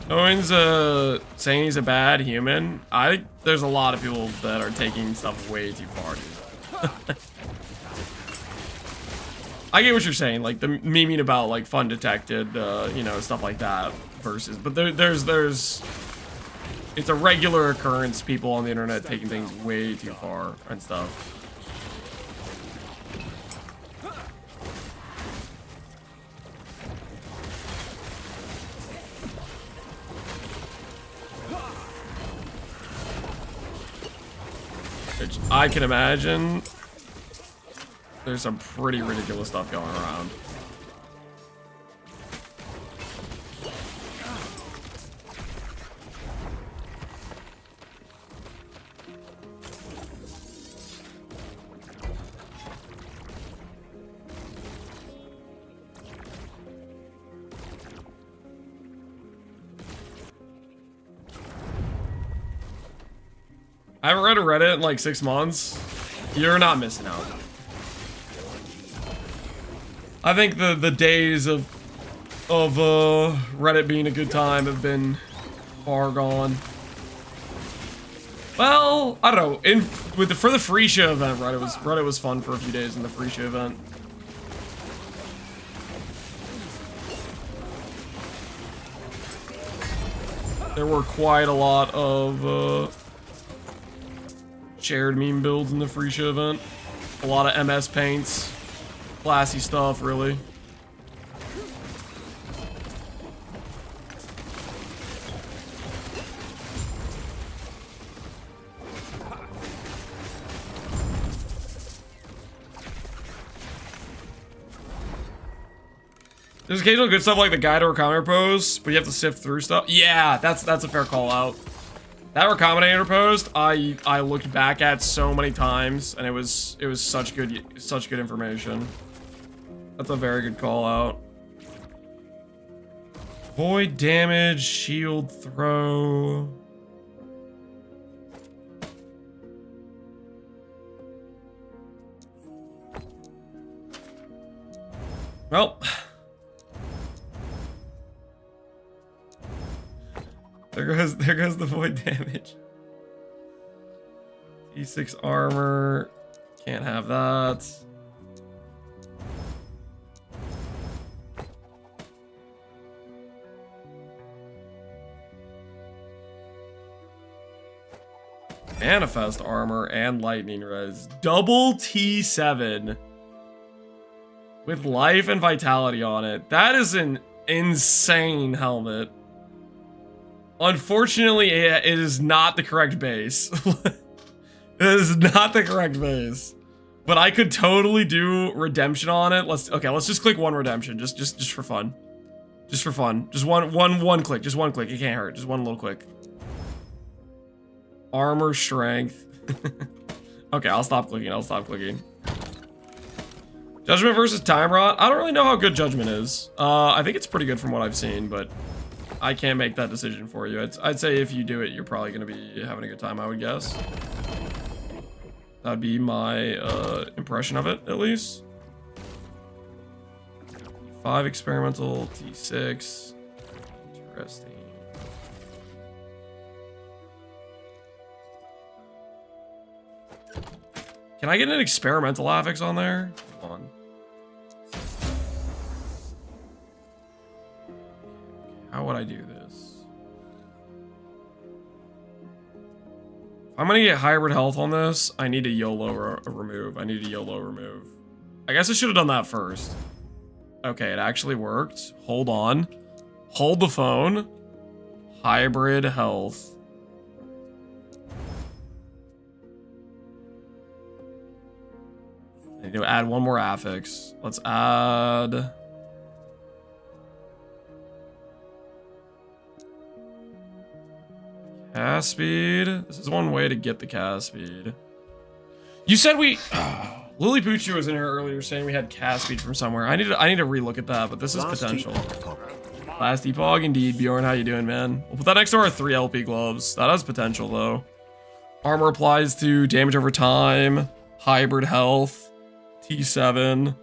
No one's saying he's a bad human. There's a lot of people that are taking stuff way too far, dude. I get what you're saying, like the memeing about like fun detected, you know, stuff like that. Versus, but there's it's a regular occurrence. People on the internet taking things way too far and stuff. Which I can imagine there's some pretty ridiculous stuff going around. I haven't read a Reddit in like 6 months. You're not missing out. I think the days of Reddit being a good time have been far gone. Well, I don't know. For the free show event, Reddit was fun for a few days in the free show event. There were quite a lot of shared meme builds in the free show event. A lot of MS paints. Classy stuff, really. There's occasional good stuff like the guide to recombinator post, but you have to sift through stuff. Yeah, that's a fair call out. That recombinator post, I looked back at so many times, and it was such good information. That's a very good call out. Void damage, shield throw. Well, there goes the void damage. E6 armor, can't have that. Manifest armor and lightning res. Double T7 with life and vitality on it. That is an insane helmet. Unfortunately, it is not the correct base. It is not the correct base. But I could totally do redemption on it. Let's just click one redemption, just for fun. Just for fun. Just one click. Just one click. It can't hurt. Just one little click. Armor strength. Okay, I'll stop clicking. I'll stop clicking. Judgment versus Time Rot. I don't really know how good Judgment is. I think it's pretty good from what I've seen, but I can't make that decision for you. I'd say if you do it, you're probably going to be having a good time, I would guess. That'd be my impression of it, at least. 5 experimental, T6. Interesting. Can I get an experimental affix on there? Hold on. How would I do this? If I'm gonna get hybrid health on this, I need a YOLO remove. I need a YOLO remove. I guess I should have done that first. Okay, it actually worked. Hold on. Hold the phone. Hybrid health. I need to add one more affix. Let's add... cast speed. This is one way to get the cast speed. You said we... Lily Poochie was in here earlier saying we had cast speed from somewhere. I need to relook at that, but this is potential. Last Epoch, indeed. Bjorn, how you doing, man? We'll put that next to our 3 LP gloves. That has potential, though. Armor applies to damage over time. Hybrid health. T7.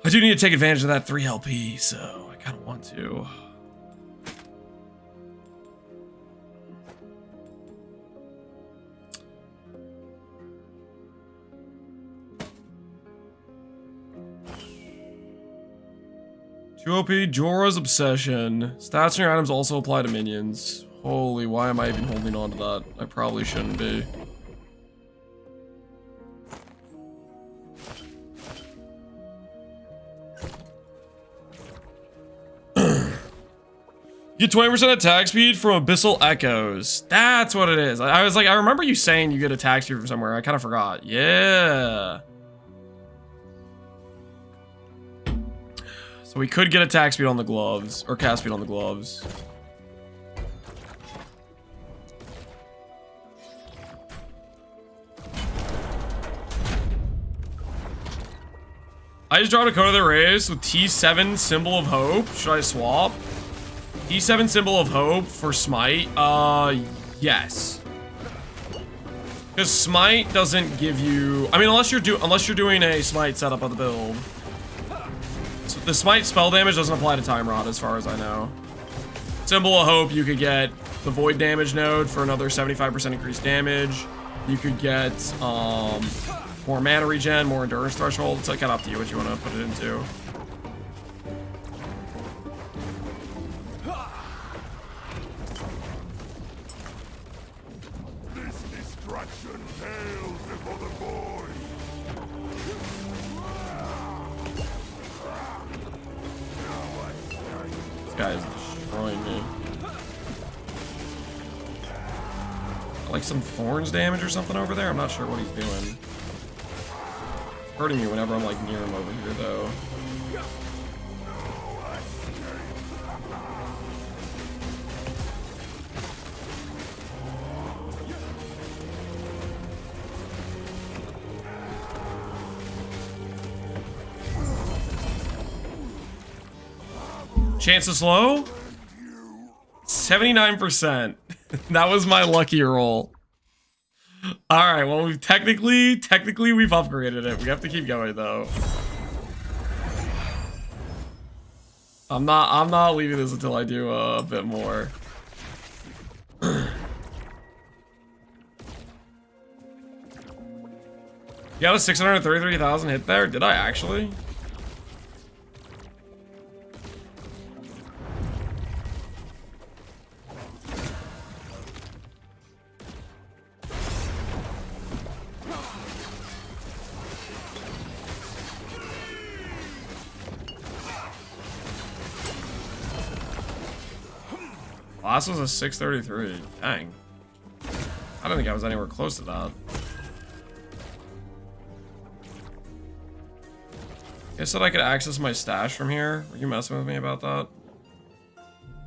I do need to take advantage of that 3 LP, so I kind of want to. OP, Jorah's Obsession. Stats on your items also apply to minions. Holy, why am I even holding on to that? I probably shouldn't be. You get 20% attack speed from Abyssal Echoes. That's what it is. I was like, I remember you saying you get attack speed from somewhere. I kind of forgot. Yeah. So we could get attack speed on the gloves, or cast speed on the gloves. I just dropped a code of the race with T7 Symbol of Hope. Should I swap? T7 Symbol of Hope for Smite? Yes. Because Smite doesn't give you... I mean, unless you're doing a Smite setup of the build. The Smite spell damage doesn't apply to Time Rot, as far as I know. Symbol of Hope, you could get the Void damage node for another 75% increased damage. You could get more mana regen, more endurance threshold. It's kind of up to you what you want to put it into. This destruction pales before the void. This guy is destroying me. Like some thorns damage or something over there? I'm not sure what he's doing. It's hurting me whenever I'm like near him over here though. Chance to slow? 79%. That was my lucky roll. Alright, well we've technically we've upgraded it. We have to keep going though. I'm not leaving this until I do a bit more. You got a 633,000 hit there? Did I actually? Last was a 633. Dang. I don't think I was anywhere close to that. I said I could access my stash from here. Were you messing with me about that?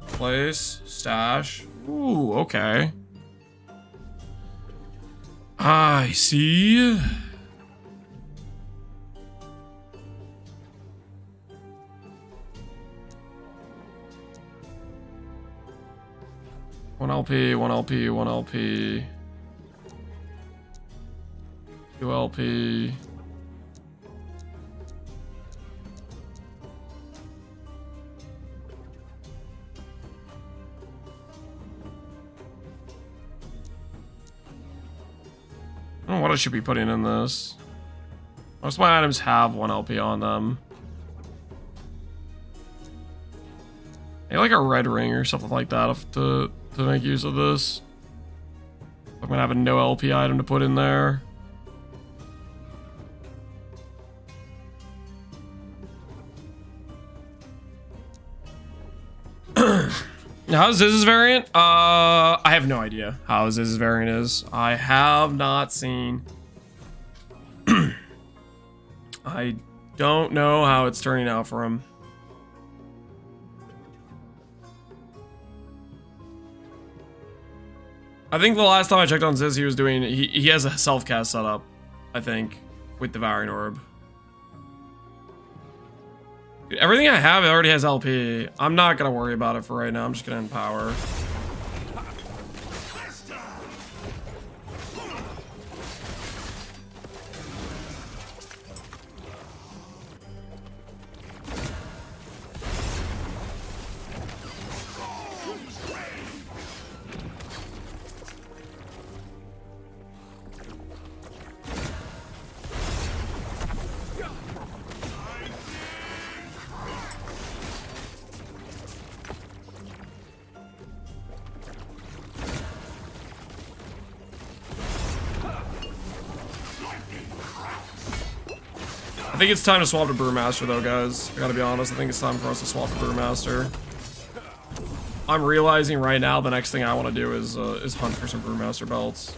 Place, stash. Ooh, okay. I see. One LP, one LP, one LP. 2 LP. I don't know what I should be putting in this. Most of my items have 1 LP on them. Maybe like a red ring or something like that to make use of this. I'm gonna have a no LP item to put in there. How Ziz's variant? I have no idea how Ziz's variant is. I have not seen. I don't know how it's turning out for him. I think the last time I checked on Ziz, he was doing. He has a self-cast setup, I think, with Devouring Orb. Dude, everything I have already has LP. I'm not gonna worry about it for right now. I'm just gonna empower. I think it's time to swap to Brewmaster though, guys. I gotta be honest, I think it's time for us to swap to Brewmaster. I'm realizing right now the next thing I want to do is hunt for some Brewmaster belts.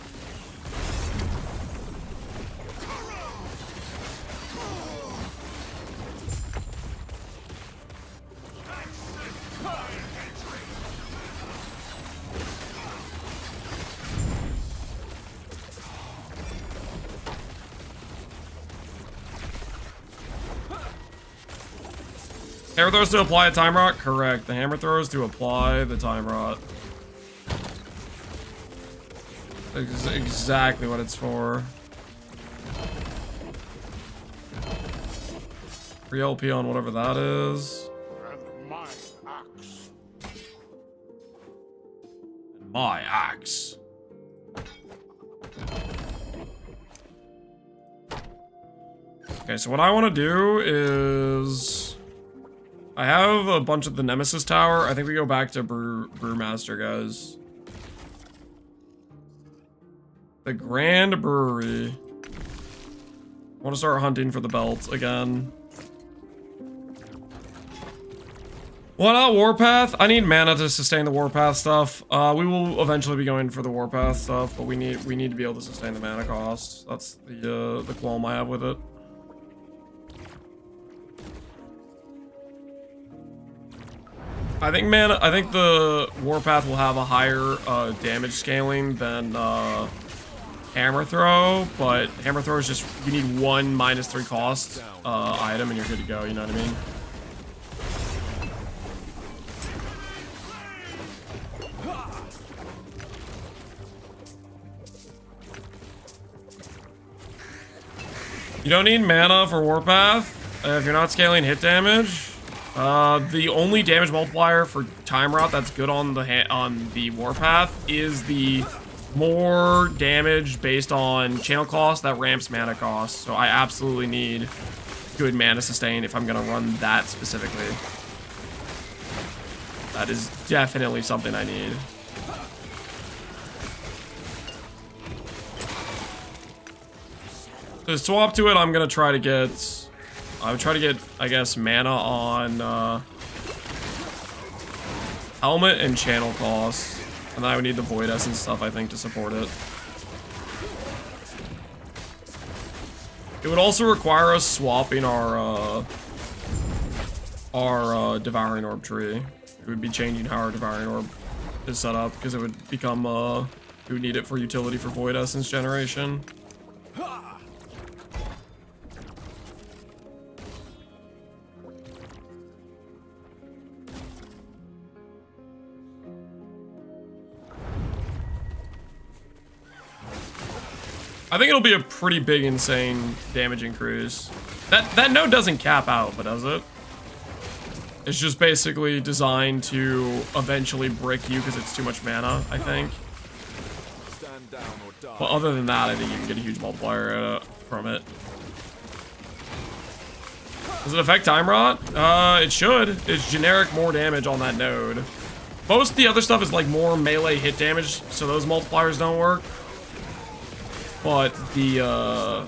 Hammer throws to apply a time rot? Correct. The hammer throws to apply the time rot. That's exactly what it's for. 3 LP on whatever that is. And my axe. And my axe. Okay, so what I want to do is... I have a bunch of the Nemesis tower. I think we go back to Brewmaster, guys. The Grand Brewery. I want to start hunting for the belts again. What not Warpath? I need mana to sustain the Warpath stuff. We will eventually be going for the Warpath stuff, but we need to be able to sustain the mana cost. That's the qualm I have with it. I think the Warpath will have a higher damage scaling than Hammer Throw, but Hammer Throw is just, you need 1 -3 cost item and you're good to go, you know what I mean? You don't need mana for Warpath if you're not scaling hit damage. The only damage multiplier for Time Rot that's good on the Warpath is the more damage based on channel cost that ramps mana cost. So I absolutely need good mana sustain if I'm gonna run that specifically. That is definitely something I need. To swap to it, I'm gonna try to get... I would try to get, I guess, mana on helmet and channel costs. And then I would need the Void Essence stuff, I think, to support it. It would also require us swapping our Devouring Orb tree. It would be changing how our Devouring Orb is set up, because it would become, we would need it for utility for Void Essence generation. I think it'll be a pretty big, insane damage increase. That node doesn't cap out, but does it? It's just basically designed to eventually brick you because it's too much mana, I think. But other than that, I think you can get a huge multiplier from it. Does it affect Time Rot? It should. It's generic more damage on that node. Most of the other stuff is like more melee hit damage, so those multipliers don't work. But the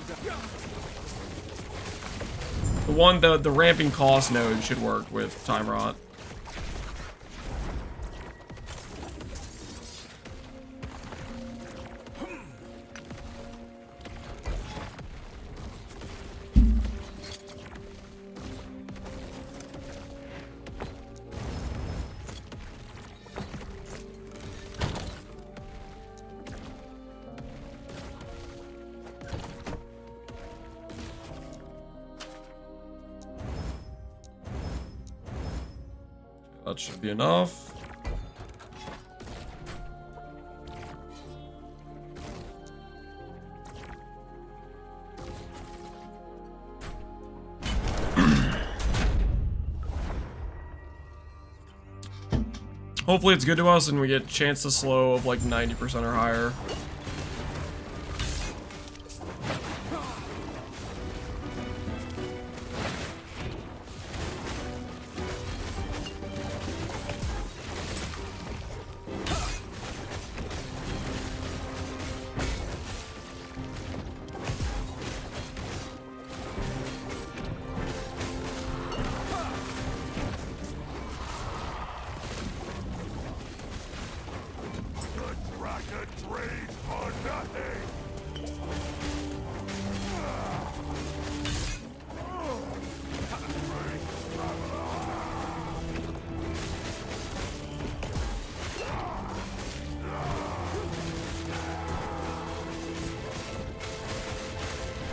ramping cost node should work with Time Rot. That should be enough. Hopefully it's good to us and we get chance to slow of like 90% or higher.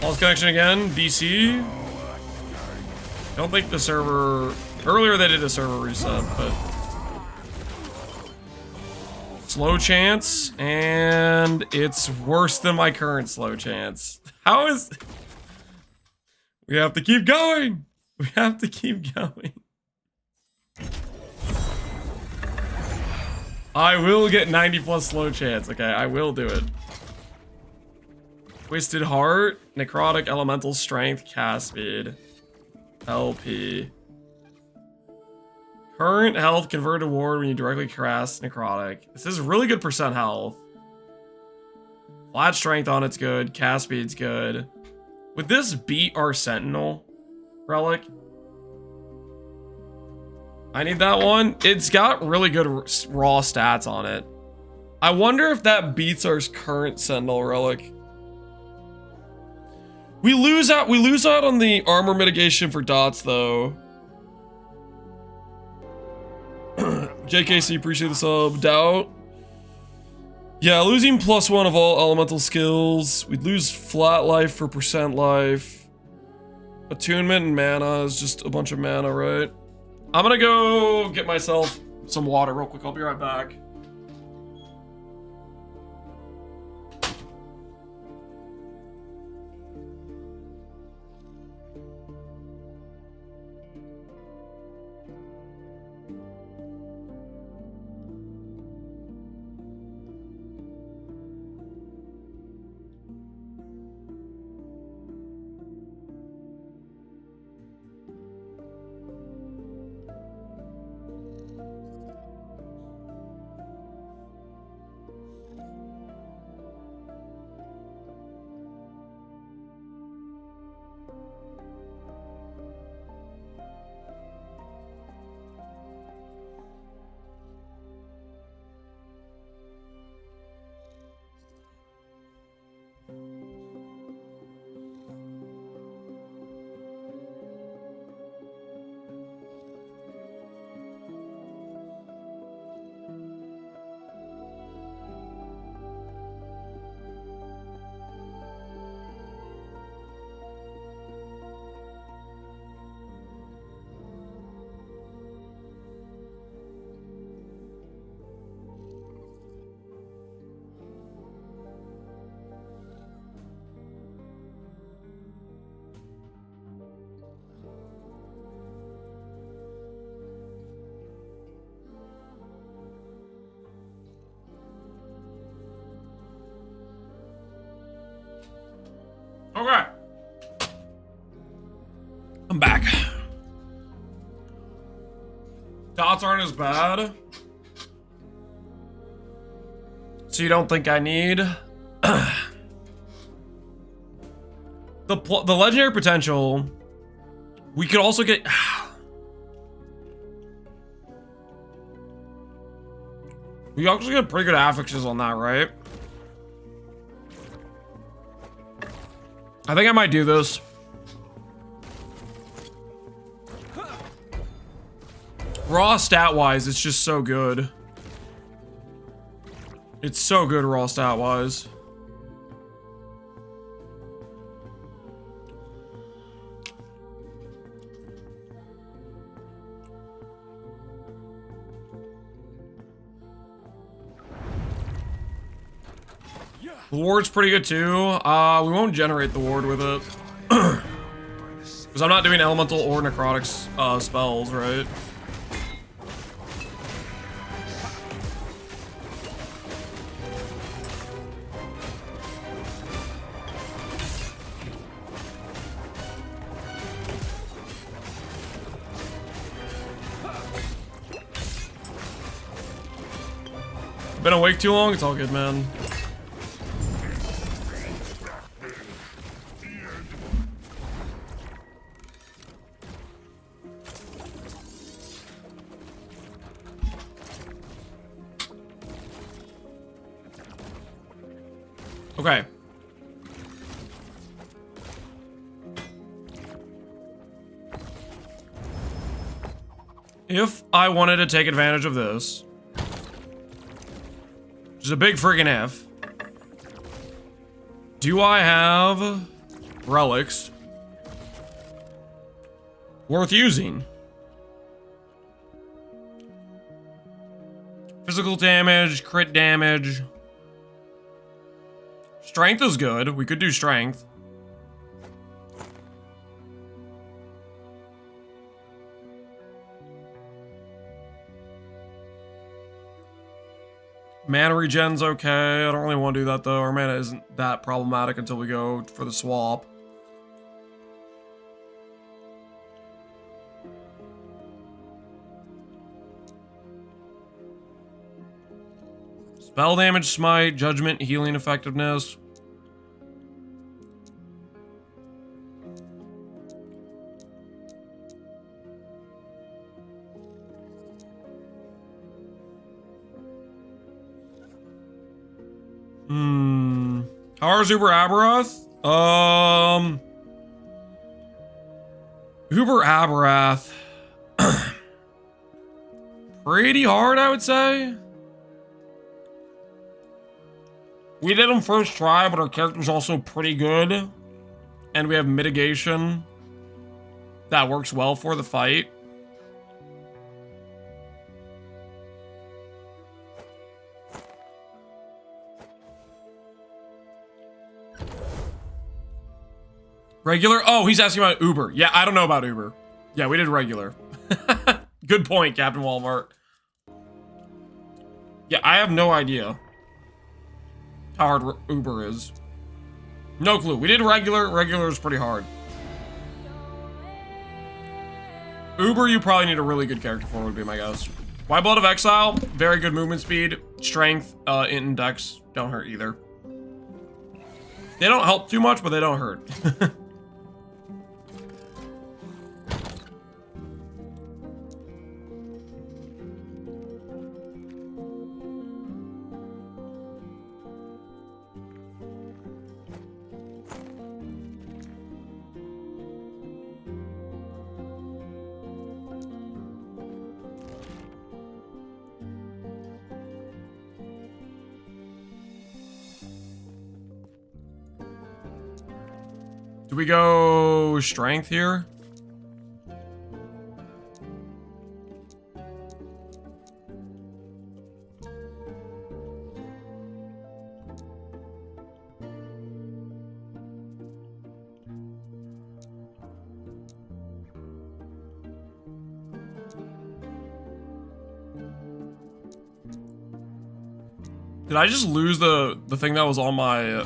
Lost connection again, DC. I don't think the server... Earlier they did a server reset, but... Slow chance, and it's worse than my current slow chance. How is... We have to keep going! We have to keep going. I will get 90 plus slow chance, okay? I will do it. Twisted Heart, Necrotic, Elemental Strength, Cast Speed, LP. Current health converted to ward when you directly cast Necrotic. This is really good percent health. Flat Strength on it's good, Cast Speed's good. Would this beat our Sentinel Relic? I need that one. It's got really good raw stats on it. I wonder if that beats our current Sentinel Relic. We lose out on the armor mitigation for dots though. JKC, appreciate the sub. Doubt. Yeah, losing +1 of all elemental skills. We'd lose flat life for percent life. Attunement and mana is just a bunch of mana, right? I'm gonna go get myself some water real quick. I'll be right back. Okay. I'm back. Dots aren't as bad. So you don't think I need the legendary potential? We could also get. We actually get pretty good affixes on that, right? I think I might do this. Raw stat-wise, it's just so good. It's so good raw stat-wise. The ward's pretty good too. We won't generate the ward with it. Because I'm not doing elemental or necrotic spells, right? Been awake too long? It's all good, man. Okay. If I wanted to take advantage of this, which is a big freaking if, do I have relics worth using? Physical damage, crit damage. Strength is good. We could do strength. Mana regen's okay. I don't really want to do that though. Our mana isn't that problematic until we go for the swap. Spell damage, smite, judgment, healing effectiveness. How is Uber Aberath? Uber Aberath. Pretty hard, I would say. We did him first try, but our character's also pretty good. And we have mitigation that works well for the fight. Regular? Oh, he's asking about Uber. Yeah, I don't know about Uber. Yeah, we did regular. Good point, Captain Walmart. Yeah, I have no idea how hard Uber is. No clue. We did regular. Regular is pretty hard. Uber, you probably need a really good character for, would be my guess. White Blood of Exile, very good movement speed. Strength, int and dex don't hurt either. They don't help too much, but they don't hurt. Do we go strength here? Did I just lose the thing that was on my...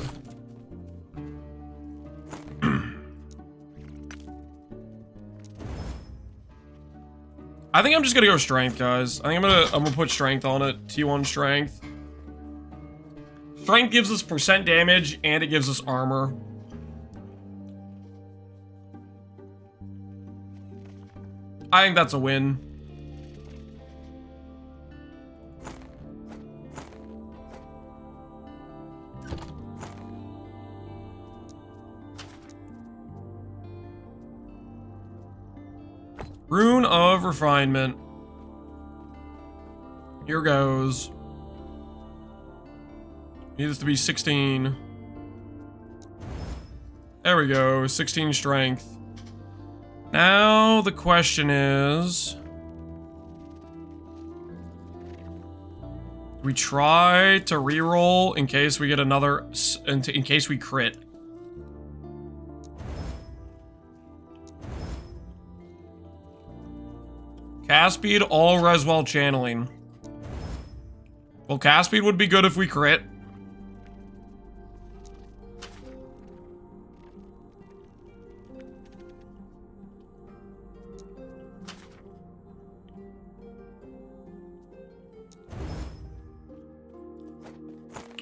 I think I'm just gonna go strength, guys. I think I'm gonna put strength on it. T1 strength. Strength gives us percent damage and it gives us armor. I think that's a win. Rune of Refinement. Here goes. Need this to be 16. There we go, 16 strength. Now the question is, we try to reroll in case we get another, in case we crit. Cast speed, all res while channeling. Well, cast speed would be good if we crit.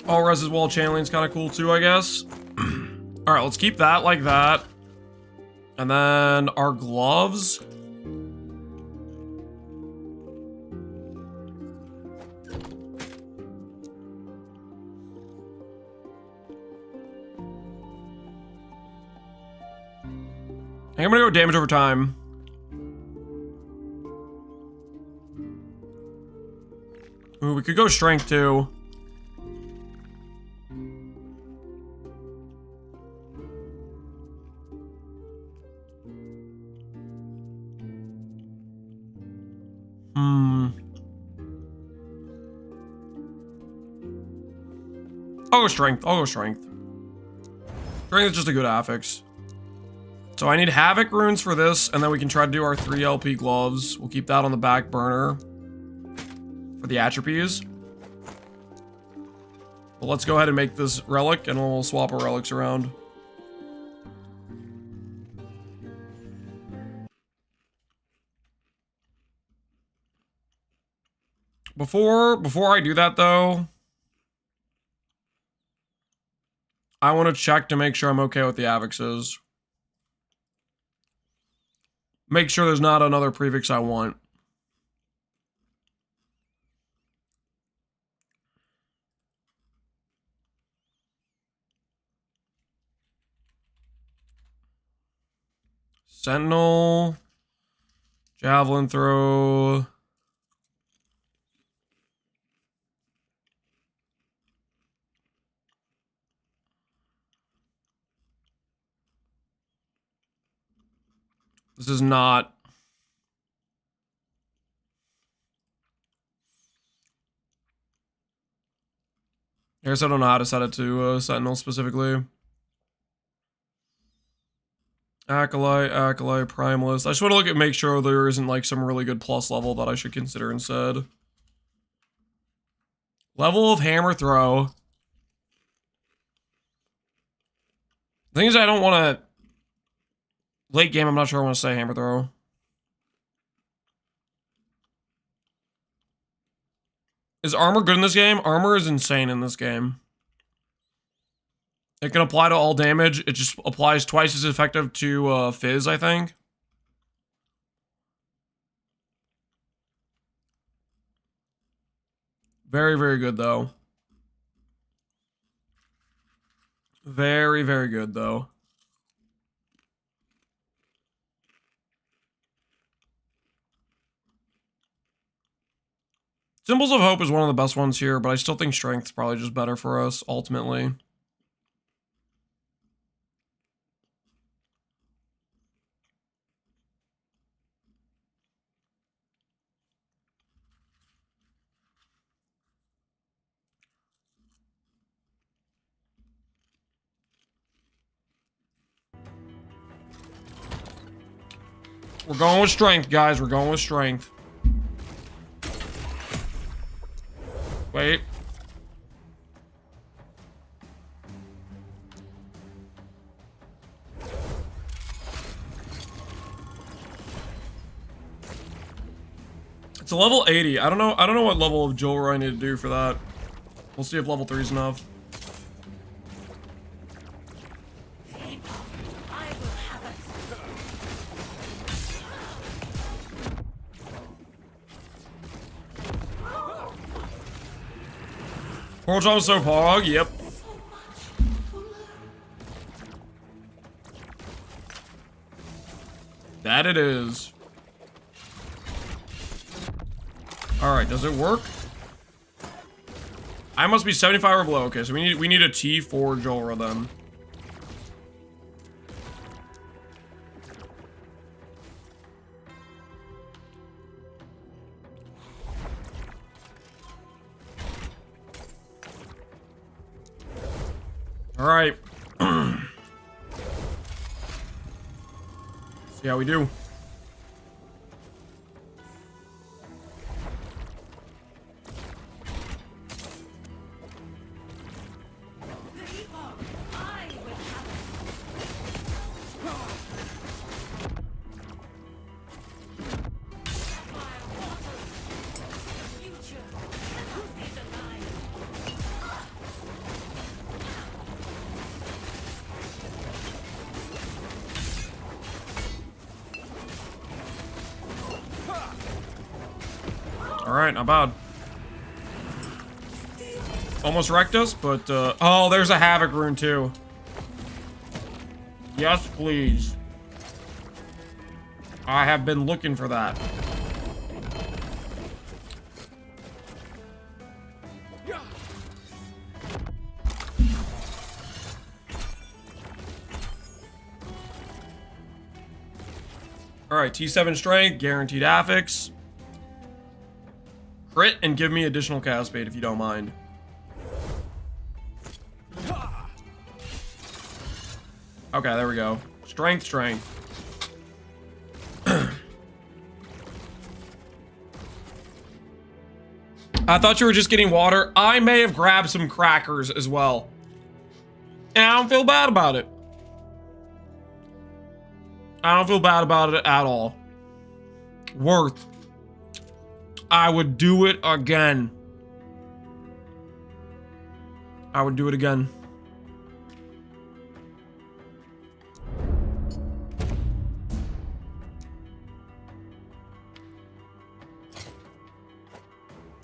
All res while channeling is kind of cool too, I guess. All right, let's keep that like that. And then our gloves. I think I'm gonna go damage over time. Ooh, we could go strength too. I'll go strength. I'll go strength. Strength is just a good affix. So I need Havoc runes for this, and then we can try to do our 3 LP gloves. We'll keep that on the back burner for the attributes. But let's go ahead and make this relic, and we'll swap our relics around. Before I do that, though, I want to check to make sure I'm okay with the affixes. Make sure there's not another prefix I want. Sentinel. Javelin throw. This is not. I guess I don't know how to set it to Sentinel specifically. Acolyte, Primalist. I just want to look at, make sure there isn't like some really good plus level that I should consider instead. Level of Hammer Throw. The thing is, I don't want to. Late game, I'm not sure I want to say Hammer Throw. Is armor good in this game? Armor is insane in this game. It can apply to all damage. It just applies twice as effective to Fizz, I think. Very, very good, though. Very, very good, though. Symbols of Hope is one of the best ones here, but I still think Strength's probably just better for us, ultimately. We're going with Strength, guys. We're going with Strength. Wait. It's a level 80. I don't know what level of Joel I need to do for that. We'll see if level 3 is enough. Portal jump is so pog, yep. That it is. Alright, does it work? I must be 75 or below. Okay, so we need a T for Jorah then. Alright. See how we do. Alright, not bad. Almost wrecked us, but, oh, there's a Havoc rune, too. Yes, please. I have been looking for that. Alright, T7 strength, guaranteed affix. Crit and give me additional cast bait if you don't mind. Okay, there we go. Strength, strength. I thought you were just getting water. I may have grabbed some crackers as well. And I don't feel bad about it. I don't feel bad about it at all. Worth. I would do it again. I would do it again.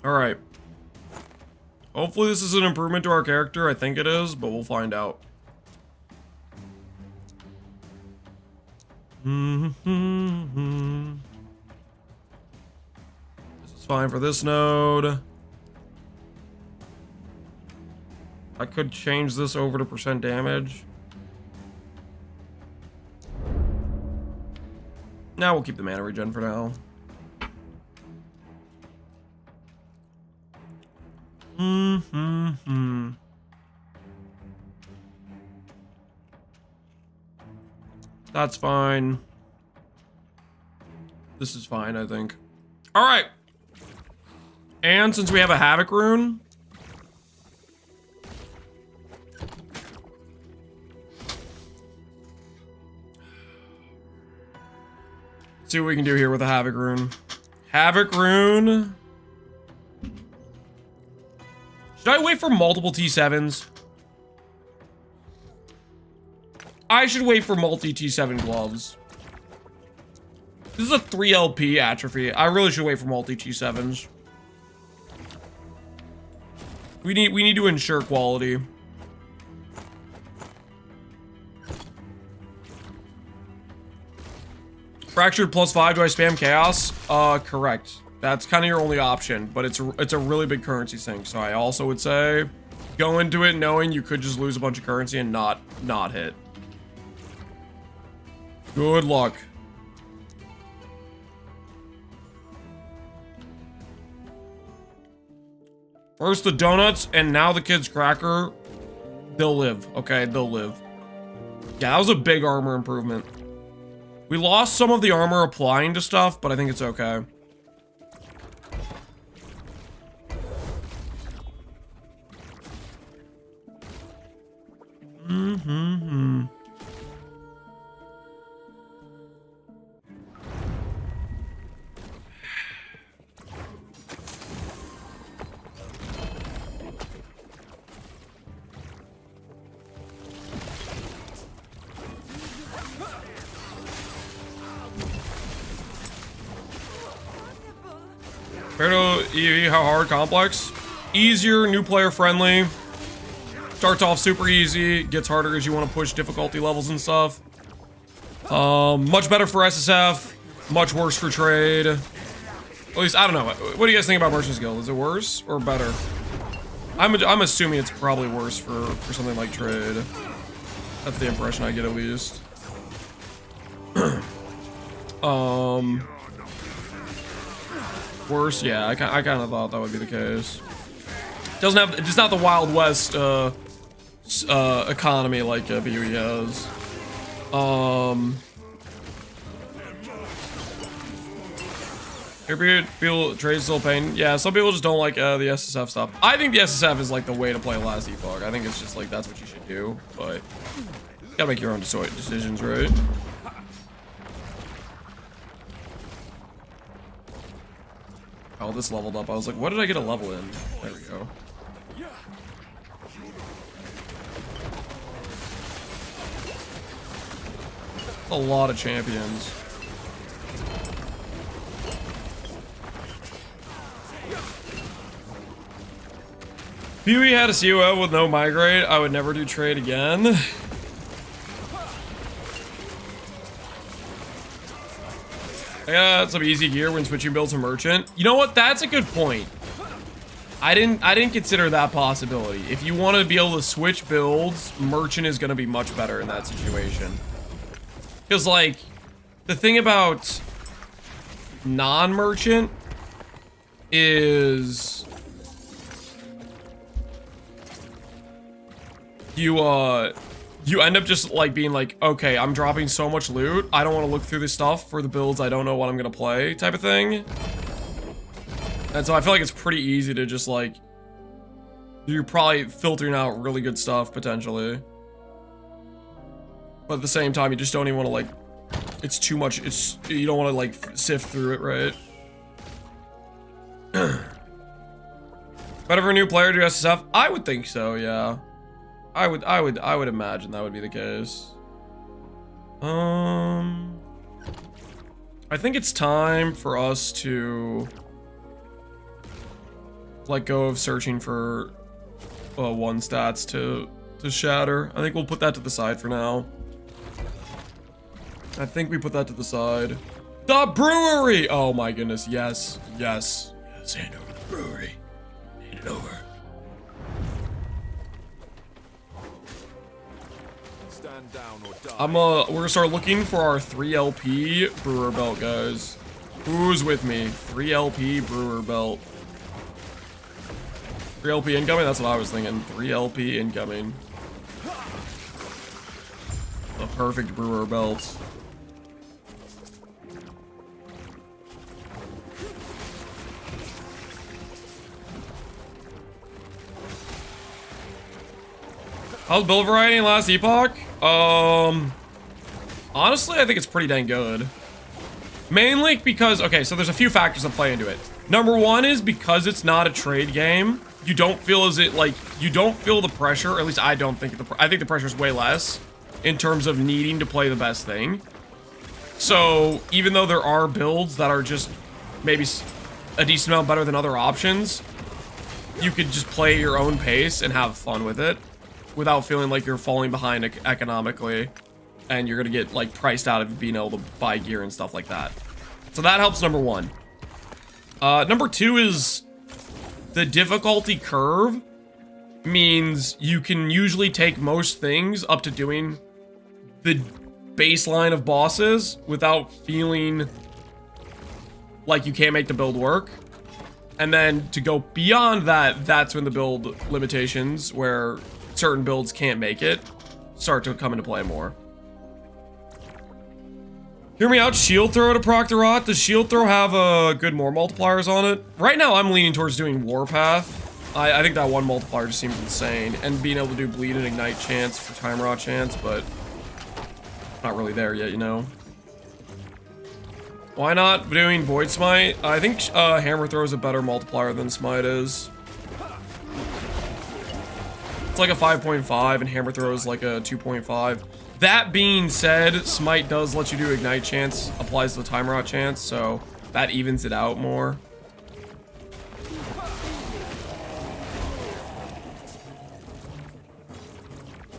All right. Hopefully this is an improvement to our character. I think it is, but we'll find out. This is fine for this node. I could change this over to percent damage. Now we'll keep the mana regen for now. That's fine. This is fine, I think. All right. And since we have a Havoc rune, let's see what we can do here with a Havoc rune. Havoc rune. Should I wait for multiple T7s? I should wait for multi T7 gloves. This is a 3 LP atrophy. I really should wait for multi T7s. We need to ensure quality. Fractured +5. Do I spam chaos? Correct. That's kind of your only option, but it's a really big currency sink. So I also would say go into it knowing you could just lose a bunch of currency and not hit. Good luck. First the donuts, and now the kids' cracker. They'll live. Okay, they'll live. Yeah, that was a big armor improvement. We lost some of the armor applying to stuff, but I think it's okay. Compared to EV, how hard? Complex? Easier, new player friendly. Starts off super easy, gets harder as you want to push difficulty levels and stuff. Much better for SSF, much worse for trade. At least, I don't know. What do you guys think about Merchant's Guild? Is it worse or better? I'm assuming it's probably worse for something like trade. That's the impression I get at least. Worse, yeah. I kind of thought that would be the case. Doesn't have, it's not the Wild West economy like BUE has. People trade still pain. Yeah, some people just don't like the SSF stuff. I think the SSF is like the way to play Last Epoch. I think it's just like that's what you should do, but you gotta make your own decisions, right? Oh, this leveled up. I was like, what did I get a level in? There we go. A lot of champions. BUE had a COO with no migrate. I would never do trade again. I got some easy gear when switching builds to merchant. You know what? That's a good point. I didn't consider that possibility. If you want to be able to switch builds, merchant is going to be much better in that situation. Because like the thing about non-merchant is you end up just like being like, okay, I'm dropping so much loot, I don't want to look through this stuff for the builds I don't know what I'm gonna play type of thing. And so I feel like it's pretty easy to just like, you're probably filtering out really good stuff potentially, but at the same time you just don't even want to like, it's too much, you don't want to like sift through it, right? Better for a new player to do SSF? I would think so, yeah. I would imagine that would be the case. I think it's time for us to let go of searching for 1 stats to shatter. I think we'll put that to the side for now. I think we put that to the side. The brewery! Oh my goodness, yes, yes. Yes, hand over the brewery. Hand it over. We're gonna start looking for our 3LP brewer belt, guys. Who's with me? 3LP brewer belt. 3LP incoming? That's what I was thinking. 3LP incoming. The perfect brewer belt. How's build variety in Last Epoch? Honestly, I think it's pretty dang good. Mainly because, okay, so there's a few factors that play into it. Number one is because it's not a trade game, you don't feel you don't feel the pressure, or at least I don't think I think the pressure is way less in terms of needing to play the best thing. So even though there are builds that are just maybe a decent amount better than other options, you could just play your own pace and have fun with it without feeling like you're falling behind economically and you're gonna get like priced out of being able to buy gear and stuff like that. So that helps, number one. Number two is the difficulty curve means you can usually take most things up to doing the baseline of bosses without feeling like you can't make the build work. And then to go beyond that, that's when the build limitations where certain builds can't make it start to come into play more. Hear me out, shield throw to Proctorot. Does shield throw have good more multipliers on it? Right now I'm leaning towards doing Warpath. I think that one multiplier just seems insane, and being able to do bleed and ignite chance for time rot chance, but not really there yet, you know. Why not doing Void Smite? I think Hammer Throw is a better multiplier than Smite is. It's like a 5.5 and Hammer Throw is like a 2.5. That being said, Smite does let you do Ignite chance, applies to the Time Rot chance, so that evens it out more.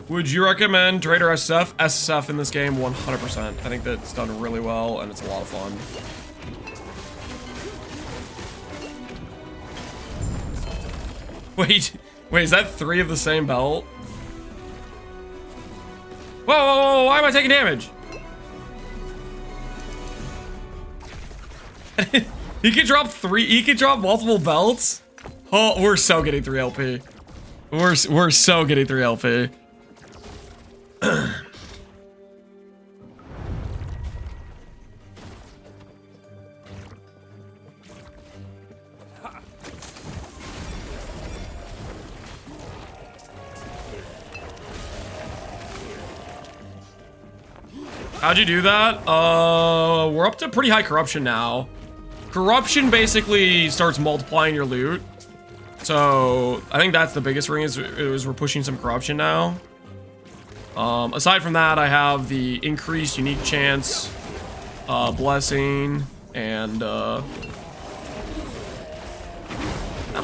Would you recommend Trade or SSF? SSF in this game, 100%. I think that's done really well, and it's a lot of fun. Wait, is that 3 of the same belt? Whoa, why am I taking damage? He could drop 3, he could drop multiple belts? Oh, we're so getting 3 LP. We're so getting 3 LP. How'd you do that? We're up to pretty high corruption now. Corruption basically starts multiplying your loot. So I think that's the biggest ring is we're pushing some corruption now. Aside from that, I have the increased unique chance, blessing, and not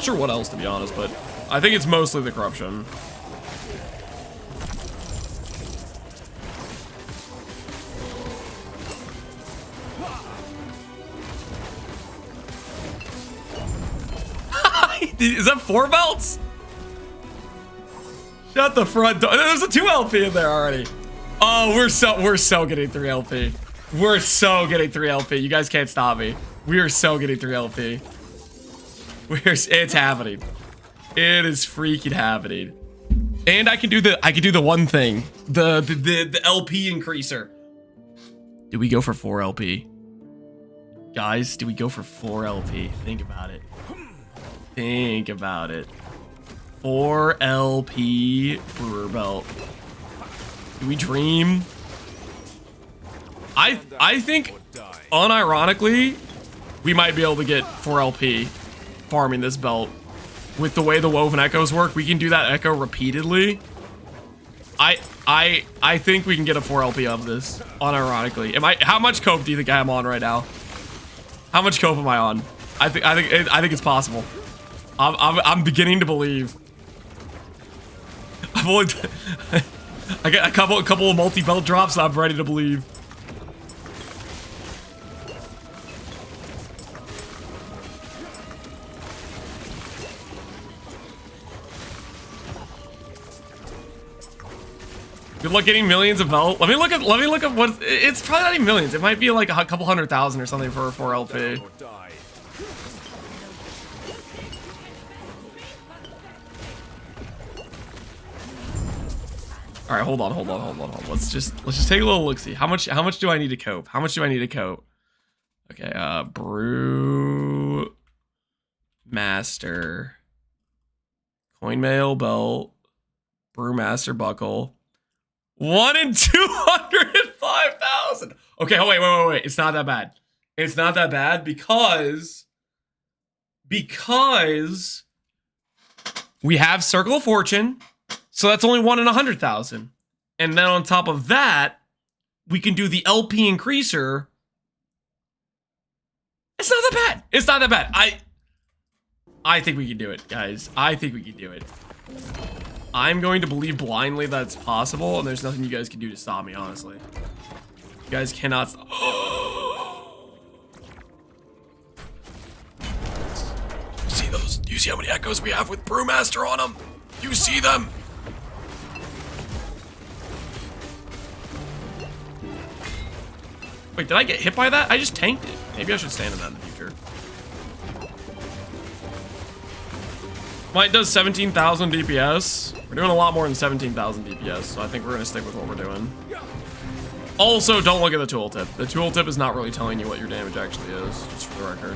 sure what else to be honest, but I think it's mostly the corruption. Is that 4 belts? Shut the front door. There's a 2 LP in there already. Oh, we're so getting 3 LP. We're so getting 3 LP. You guys can't stop me. We are so getting 3 LP. It's happening. It is freaking happening. And I can do the one thing. The LP increaser. Do we go for 4 LP? Guys, do we go for 4 LP? Think about it. Think about it. 4 LP brewer belt. Do we dream? I think, unironically, we might be able to get 4 LP farming this belt. With the way the woven echoes work, we can do that echo repeatedly. I think we can get a 4 LP of this, unironically. How much cope do you think I'm on right now? How much cope am I on? I think it's possible. I'm beginning to believe. I've only I got a couple of multi-belt drops, so I'm ready to believe. Good luck getting millions of belt. Let me look at what it's probably not even millions. It might be like a couple 100,000 or something for a 4 LP. All right, hold on. Let's just take a little look-see. How much do I need to cope? Okay, brew master, coin mail belt, brew master buckle, 1 in 205,000. Okay, wait. It's not that bad. It's not that bad because we have Circle of Fortune. So that's only 1 in 100,000. And then on top of that, we can do the LP increaser. It's not that bad. It's not that bad. I think we can do it, guys. I think we can do it. I'm going to believe blindly that it's possible, and there's nothing you guys can do to stop me, honestly. You guys cannot stop. See those? Do you see how many echoes we have with Brewmaster on them? You see them? Wait, did I get hit by that? I just tanked it. Maybe I should stand in that in the future. Mine does 17,000 DPS. We're doing a lot more than 17,000 DPS, so I think we're gonna stick with what we're doing. Also, don't look at the tooltip. The tooltip is not really telling you what your damage actually is, just for the record.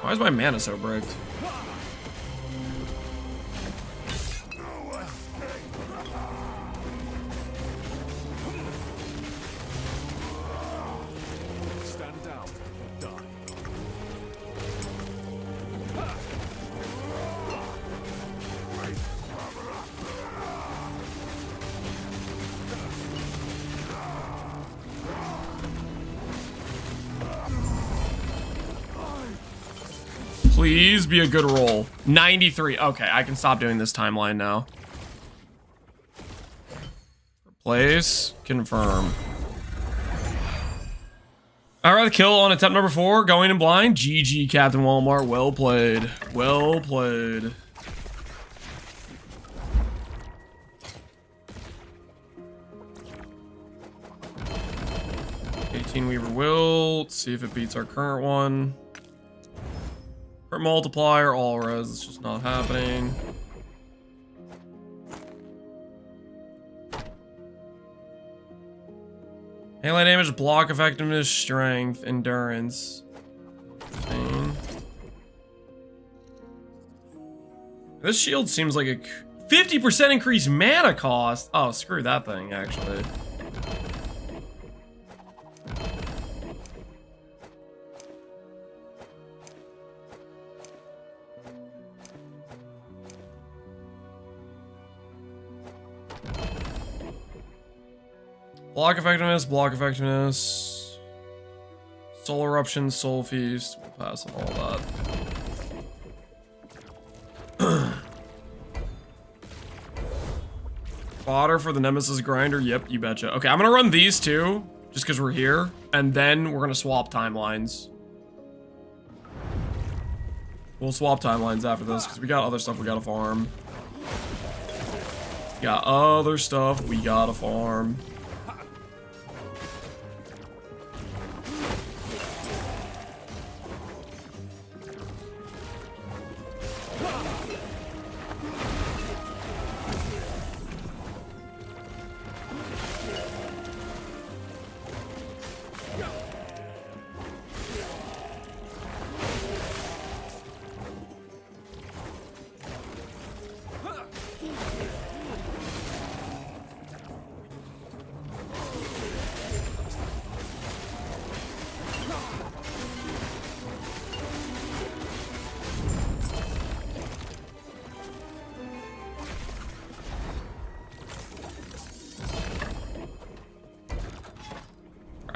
Why is my mana so bricked? Stand down. Please be a good roll. 93. Okay, I can stop doing this timeline now. Replace. Confirm. Alright, kill on attempt number 4. Going in blind. GG, Captain Walmart. Well played. Well played. Weaver will. Let's see if it beats our current one. Current multiplier, all res. It's just not happening. Melee damage, block effectiveness, strength, endurance. 15. This shield seems like a 50% increased mana cost. Oh, screw that thing, actually. Block effectiveness, soul eruption, soul feast. We'll pass on all that. Fodder for the Nemesis grinder. Yep, you betcha. Okay, I'm gonna run these two just because we're here, and then we're gonna swap timelines. We'll swap timelines after this because we got other stuff we gotta farm. Got other stuff we gotta farm.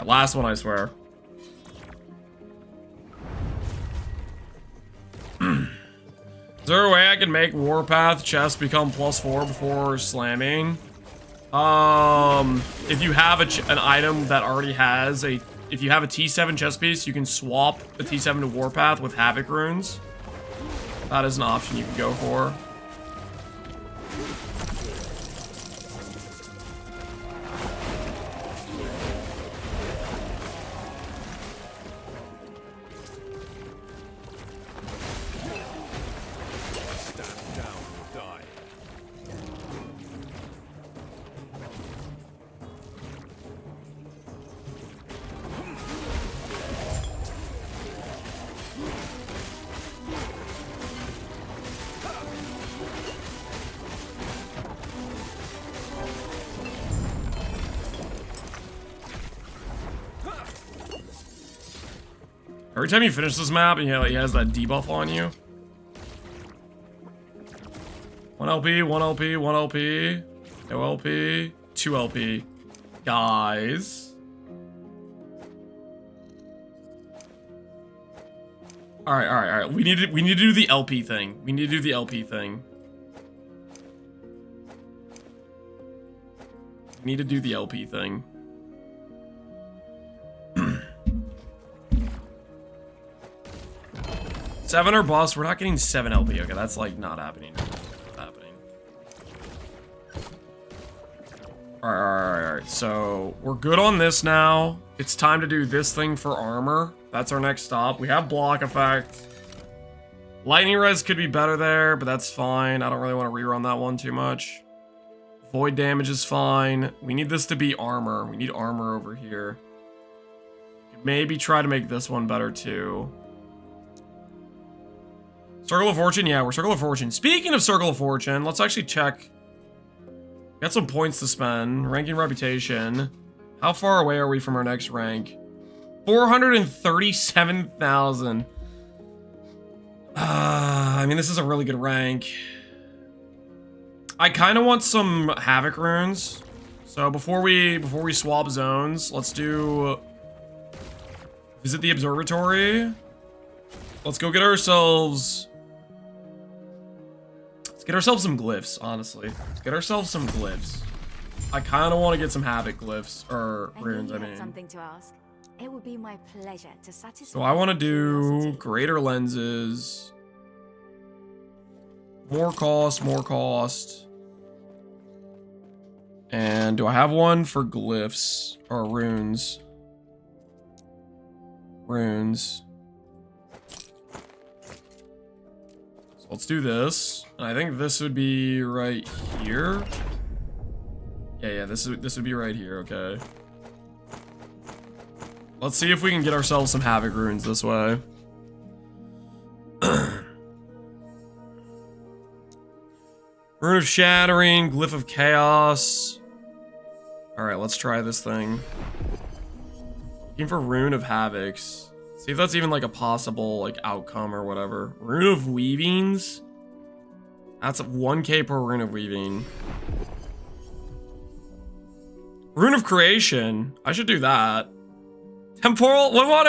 Last one, I swear. Is there a way I can make Warpath chest become +4 before slamming? If you have an item that already has if you have a T7 chest piece, you can swap the T7 to Warpath with Havoc runes. That is an option you can go for. Every time you finish this map, he has that debuff on you. 1 LP, 1 LP, 1 LP, no LP, 2 LP. Guys. Alright. We need to do the LP thing. We need to do the LP thing. We need to do the LP thing. 7 or bust. We're not getting 7 LP. Okay, that's like not happening. Alright. So we're good on this now. It's time to do this thing for armor. That's our next stop. We have block effect. Lightning res could be better there, but that's fine. I don't really want to rerun that one too much. Void damage is fine. We need this to be armor. We need armor over here. Maybe try to make this one better too. Circle of Fortune? Yeah, we're Circle of Fortune. Speaking of Circle of Fortune, let's actually check. Got some points to spend. Ranking reputation. How far away are we from our next rank? 437,000. I mean, this is a really good rank. I kind of want some Havoc runes. So before we swap zones, let's do... Visit the observatory. let's go get ourselves. Let's get ourselves some glyphs. Honestly, let's get ourselves some glyphs. I kind of want to get some havoc glyphs or runes. I mean, something to ask. It would be my pleasure to satisfy. So I want to your do curiosity. greater lenses. More cost, more cost. And do I have one for glyphs or runes? Runes. So let's do this. And I think this would be right here. Yeah, this would be right here, okay. Let's see if we can get ourselves some havoc runes this way. Rune of Shattering, Glyph of Chaos. Alright, let's try this thing. Looking for Rune of Havocs. See if that's even like a possible like outcome or whatever. Rune of Weavings. That's 1k per Rune of Weaving. Rune of Creation. I should do that. Temporal. What?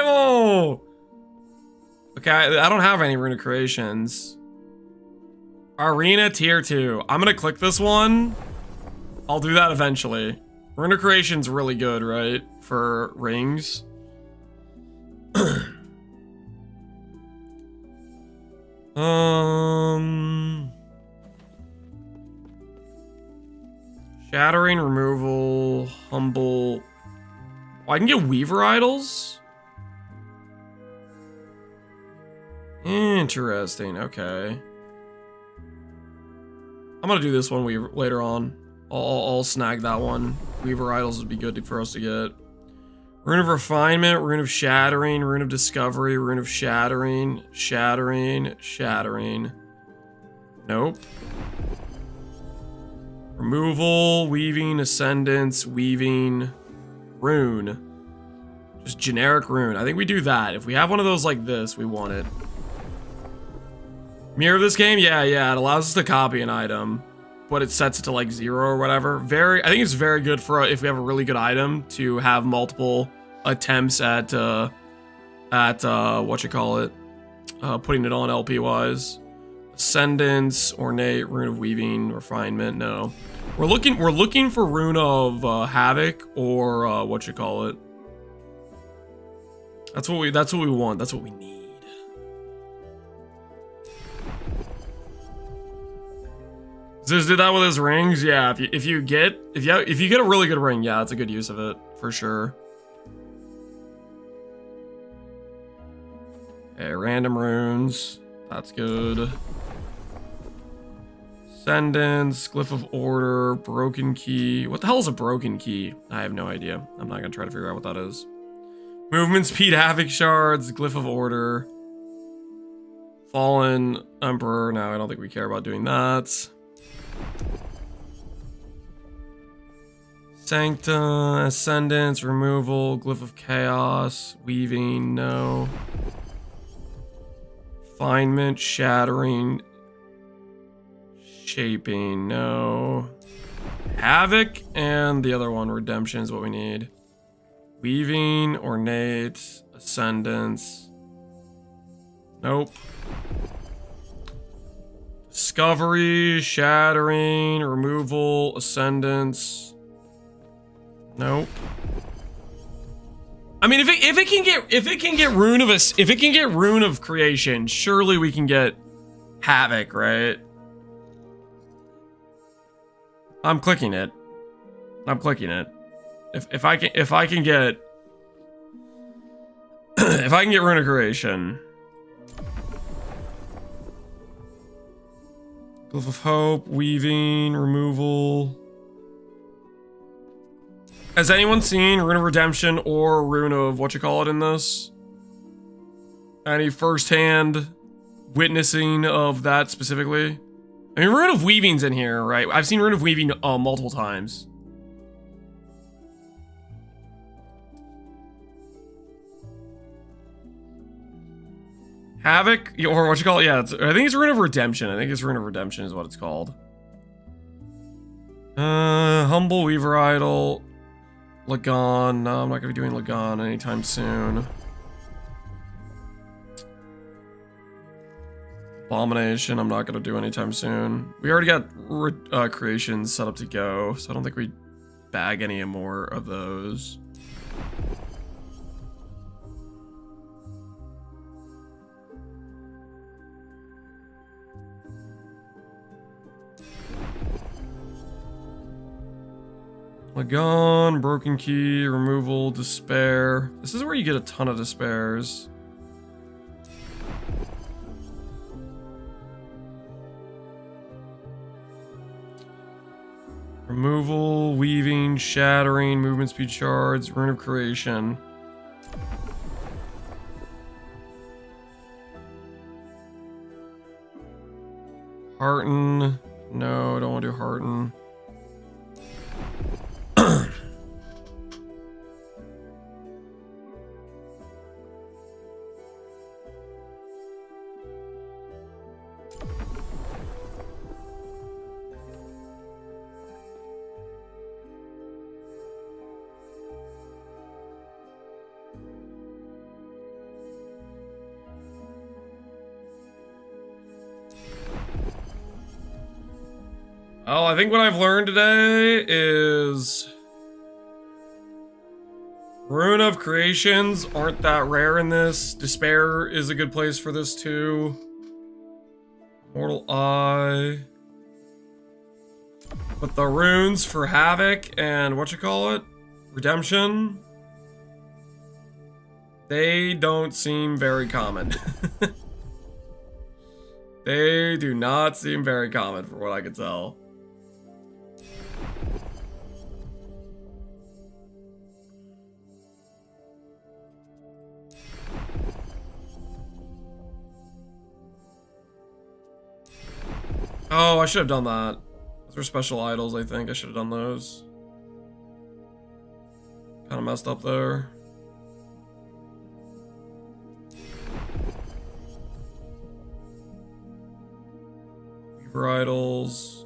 Okay, I don't have any Rune of Creations. Arena tier 2. I'm gonna click this one. I'll do that eventually. Rune of Creation's really good, right? For rings. Shattering, removal, humble. Oh, I can get Weaver Idols? Interesting, okay. I'm gonna do this one later on. I'll snag that one. Weaver Idols would be good for us to get. Rune of Refinement, Rune of Shattering, Rune of Discovery, Rune of Shattering, Shattering, Shattering. Nope. Removal, Weaving, Ascendance, Weaving, Rune. Just generic rune. I think we do that. If we have one of those like this, we want it. Mirror of this game? Yeah, it allows us to copy an item, but it sets it to like 0 or whatever. I think it's very good for if we have a really good item to have multiple attempts at what you call it, putting it on LP wise. Ascendance, Ornate, Rune of Weaving, Refinement. No, we're looking for Rune of Havoc or what you call it. That's what we want. That's what we need. Just did that with his rings. Yeah, if you get a really good ring, yeah, it's a good use of it for sure. Okay, random runes. That's good. Ascendance, Glyph of Order, Broken Key. What the hell is a Broken Key? I have no idea. I'm not gonna try to figure out what that is. Movement Speed, Havoc Shards, Glyph of Order. Fallen Emperor. No, I don't think we care about doing that. Sancta, Ascendance, Removal, Glyph of Chaos, Weaving, no. Refinement, Shattering, Shaping, no. Havoc, and the other one, Redemption, is what we need. Weaving, Ornate, Ascendance. Nope. Discovery, Shattering, Removal, Ascendance. Nope. I mean, if it can get Rune of Creation, surely we can get Havoc, right? I'm clicking it. If I can get Rune of Creation. Glyph of Hope, Weaving, Removal. Has anyone seen Rune of Redemption or Rune of what you call it in this? Any first-hand witnessing of that specifically? I mean, Rune of Weaving's in here, right? I've seen Rune of Weaving multiple times. Havoc, or what you call it? Yeah, I think it's Rune of Redemption. I think it's Rune of Redemption is what it's called. Humble Weaver Idol. Lagon. No, I'm not going to be doing Lagon anytime soon. Abomination, I'm not going to do anytime soon. We already got creations set up to go, so I don't think we bag any more of those. Lagon, broken key, removal, despair. This is where you get a ton of despairs. Removal, weaving, shattering, movement speed shards, rune of creation. Hearten. No, I don't want to do Hearten. Oh, I think what I've learned today is Rune of Creations aren't that rare in this. Despair is a good place for this too. Mortal Eye. But the runes for Havoc and Redemption, they don't seem very common. They do not seem very common for what I can tell. Oh, I should have done that. Those are special idols, I think. I should have done those. Kind of messed up there. Weaver idols.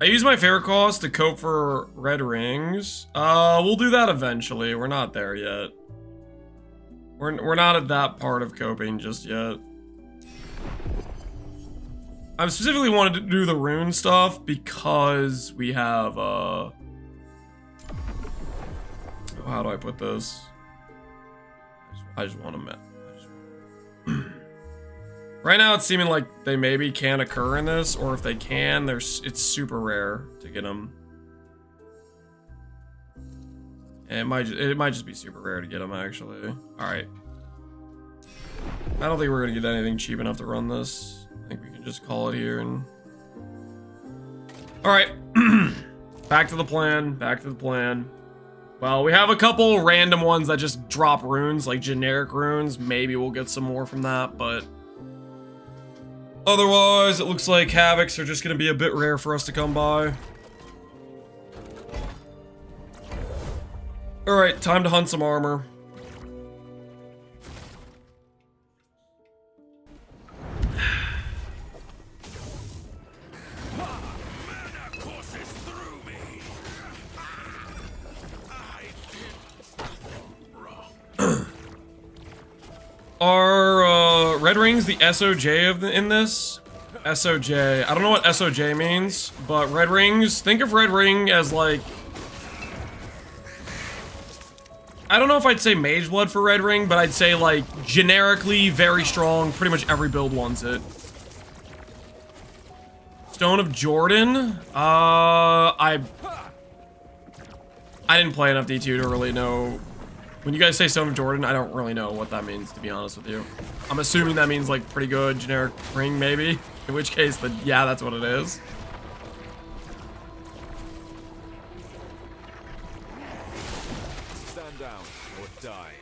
I use my fair cost to cope for red rings. We'll do that eventually. We're not there yet. We're not at that part of coping just yet. I specifically wanted to do the rune stuff because we have, how do I put this? I just want to Right now, it's seeming like they maybe can't occur in this, or if they can, it's super rare to get them. And it might just be super rare to get them, actually. All right. I don't think we're gonna get anything cheap enough to run this. I think we can just call it here and. All right. Back to the plan. Back to the plan. Well, we have a couple random ones that just drop runes, like generic runes. Maybe we'll get some more from that, but. Otherwise, it looks like Havocs are just going to be a bit rare for us to come by. Alright, time to hunt some armor. Are red rings the SOJ in this? SOJ. I don't know what SOJ means, but red rings, think of red ring as like... I don't know if I'd say mage blood for red ring, but I'd say like generically very strong. Pretty much every build wants it. Stone of Jordan? I didn't play enough D2 to really know. When you guys say Stone of Jordan, I don't really know what that means, to be honest with you. I'm assuming that means like pretty good generic ring, maybe. In which case, yeah, that's what it is. Stand down or die.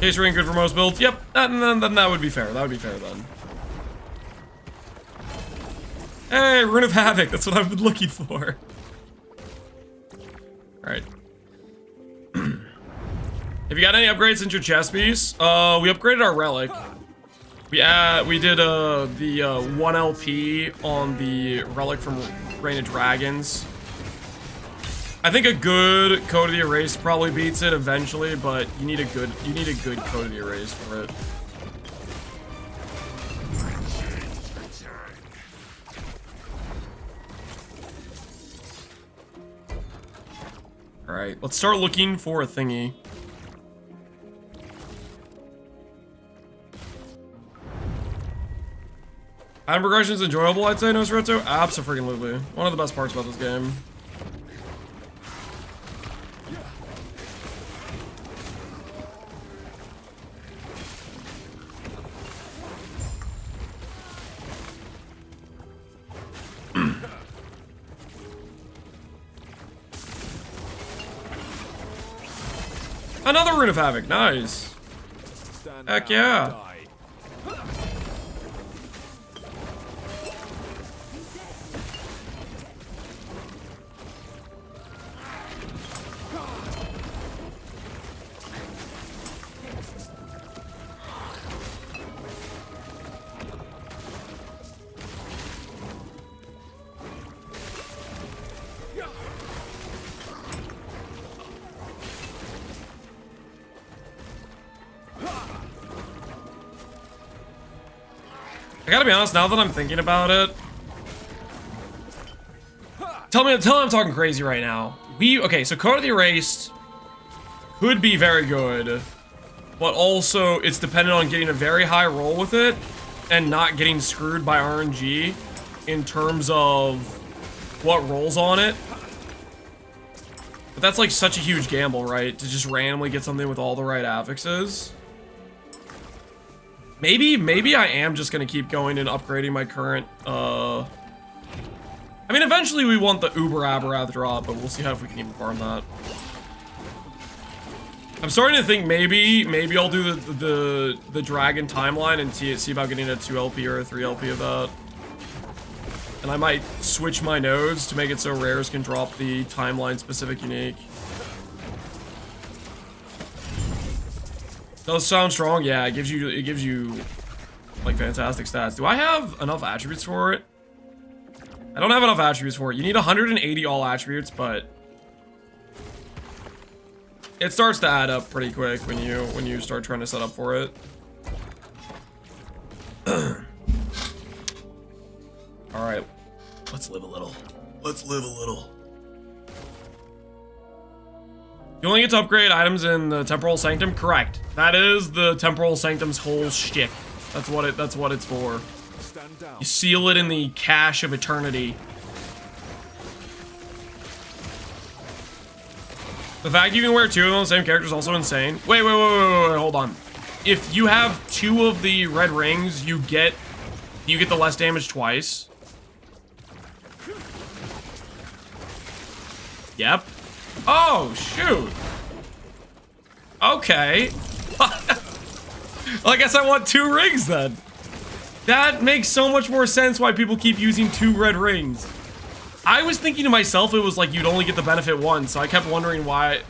Case ring good for most builds. Yep, then that would be fair. That would be fair then. Hey, Rune of Havoc. That's what I've been looking for. All right. Have you got any upgrades since your chest piece? We upgraded our relic. We did the 1 LP on the relic from Reign of Dragons. I think a good Code of the Erased probably beats it eventually, but you need a good Code of the Erased for it. All right, let's start looking for a thingy. Item progression is enjoyable, I'd say, Nosferatu. Abso-freaking-lutely. One of the best parts about this game. Another Rune of Havoc, nice. Heck yeah. I gotta be honest, now that I'm thinking about it, tell me I'm talking crazy right now. Okay, so Code of the Erased could be very good, but also it's dependent on getting a very high roll with it and not getting screwed by RNG in terms of what rolls on it. But that's like such a huge gamble, right? To just randomly get something with all the right affixes. Maybe I am just gonna keep going and upgrading my current, I mean, eventually we want the Uber Aberath drop, but we'll see how if we can even farm that. I'm starting to think maybe I'll do the dragon timeline and see about getting a 2 LP or a 3 LP of that. And I might switch my nodes to make it so rares can drop the timeline specific unique. Does sound strong? Yeah, it gives you like fantastic stats. Do I have enough attributes for it? I don't have enough attributes for it. You need 180 all attributes, but it starts to add up pretty quick when you start trying to set up for it. All right, let's live a little. Let's live a little. You only get to upgrade items in the Temporal Sanctum? Correct. That is the Temporal Sanctum's whole shtick. That's what it's for. You seal it in the cache of eternity. The fact you can wear 2 of the same character is also insane. Wait, hold on. If you have 2 of the red rings, you get the less damage twice. Yep. Oh, shoot. Okay. Well, I guess I want 2 rings then. That makes so much more sense why people keep using 2 red rings. I was thinking to myself it was like you'd only get the benefit once, so I kept wondering why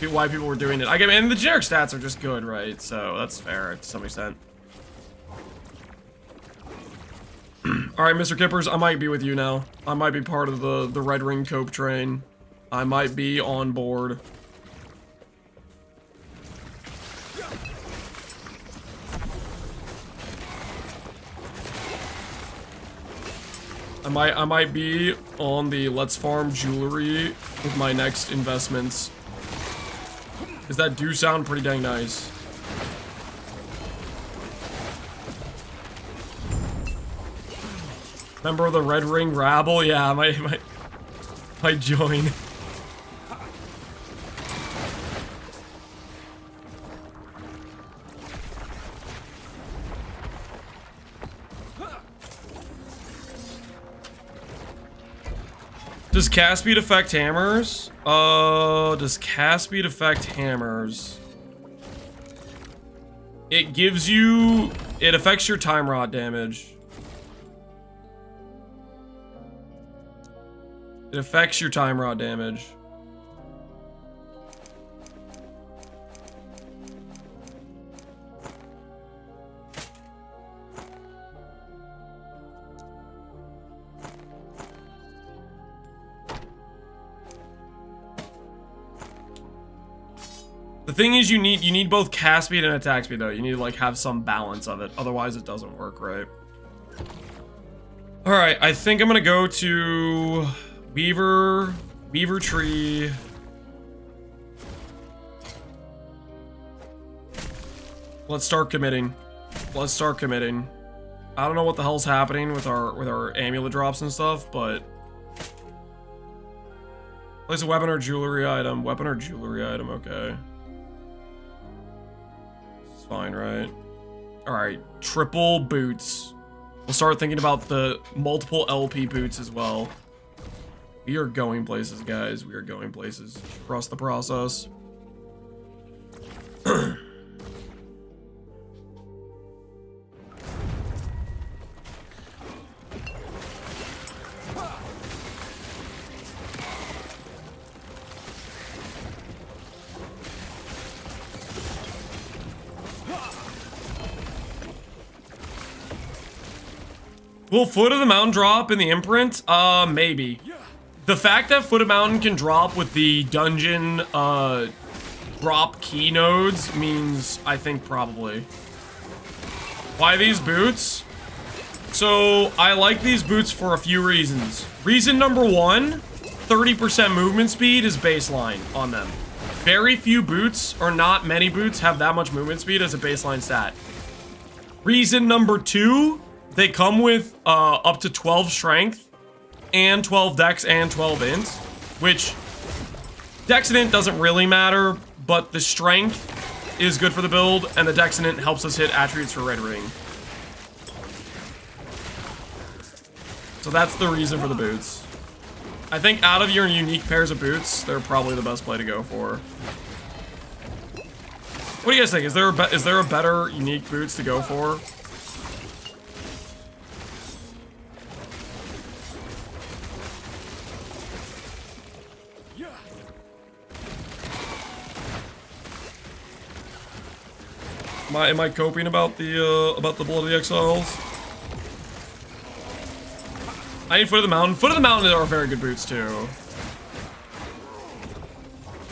people were doing it. I mean, the generic stats are just good, right? So that's fair to some extent. All right, Mr. Kippers, I might be with you now. I might be part of the red ring cope train. I might be on board. I might be on the let's farm jewelry with my next investments. Because that do sound pretty dang nice. Remember the Red Ring rabble? Yeah, I might join. Does cast speed affect hammers? Does cast speed affect hammers? It gives you... It affects your time rot damage. It affects your time rot damage. The thing is, you need both cast speed and attack speed though. You need to like have some balance of it. Otherwise it doesn't work right. Alright, I think I'm gonna go to Weaver Tree. Let's start committing. Let's start committing. I don't know what the hell's happening with our amulet drops and stuff, but place a weapon or jewelry item. Weapon or jewelry item, okay. Fine, right? Alright, triple boots. We'll start thinking about the multiple LP boots as well. We are going places, guys. We are going places. Trust the process. Will Foot of the Mountain drop in the imprint? Maybe. The fact that Foot of Mountain can drop with the dungeon, drop key nodes means, I think, probably. Why these boots? So, I like these boots for a few reasons. Reason number one, 30% movement speed is baseline on them. Very few boots, or not many boots, have that much movement speed as a baseline stat. Reason number two, they come with up to 12 strength and 12 dex and 12 int, which dex and int doesn't really matter, but the strength is good for the build and the dex and int helps us hit attributes for red ring. So that's the reason for the boots. I think out of your unique pairs of boots, they're probably the best play to go for. What do you guys think? Is there a better unique boots to go for? Am I coping about the Blood of the Exiles? I need Foot of the Mountain. Foot of the Mountain are very good boots too.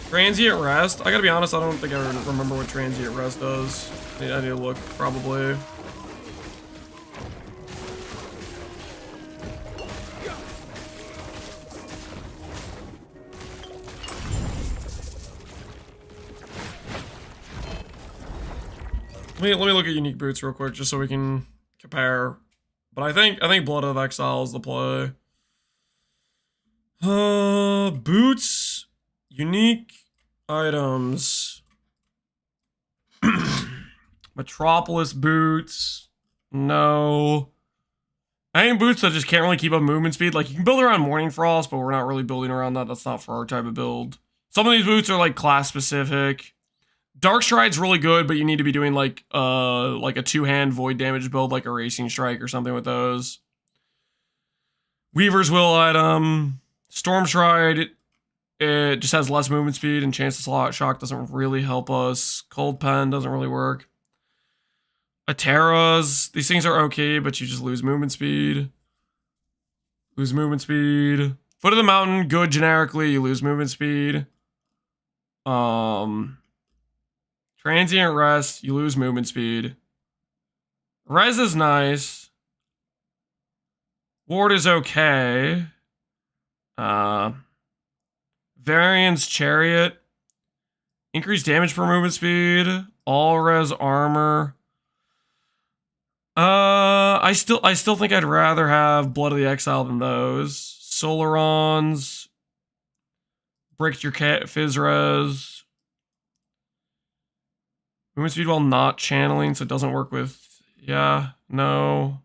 Transient Rest. I gotta be honest, I don't think I remember what Transient Rest does. I need to look, probably. Let me look at unique boots real quick, just so we can compare. But I think Blood of Exile is the play. Boots, unique items, Metropolis boots. No, I think boots that just can't really keep up movement speed. Like you can build around Morning Frost, but we're not really building around that. That's not for our type of build. Some of these boots are like class specific. Dark Stride's really good, but you need to be doing like a two-hand void damage build, like a Racing Strike or something with those. Weaver's Will item. Storm Stride, it just has less movement speed and chance to slot shock doesn't really help us. Cold Pen doesn't really work. Ateras, these things are okay, but you just lose movement speed. Lose movement speed. Foot of the Mountain, good generically, you lose movement speed. Transient Rest, you lose movement speed. Res is nice. Ward is okay. Variance Chariot. Increased damage per movement speed. All res armor. I still think I'd rather have Blood of the Exile than those. Solarons. Break your cat Fizz res. Movement speed while not channeling, so it doesn't work with... Yeah, no.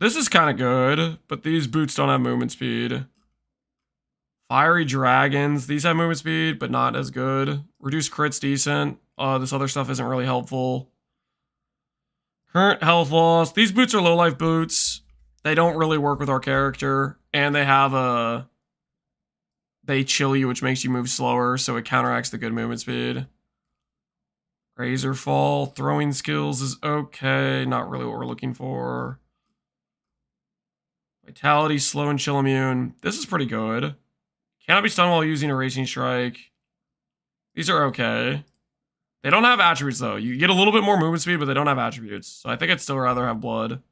This is kind of good, but these boots don't have movement speed. Fiery dragons. These have movement speed, but not as good. Reduced crits decent. This other stuff isn't really helpful. Current health loss. These boots are low life boots. They don't really work with our character. And they have a... They chill you, which makes you move slower, so it counteracts the good movement speed. Razor fall. Throwing skills is okay. Not really what we're looking for. Vitality, slow and chill immune. This is pretty good. Cannot be stunned while using a racing strike. These are okay. They don't have attributes, though. You get a little bit more movement speed, but they don't have attributes. So I think I'd still rather have blood.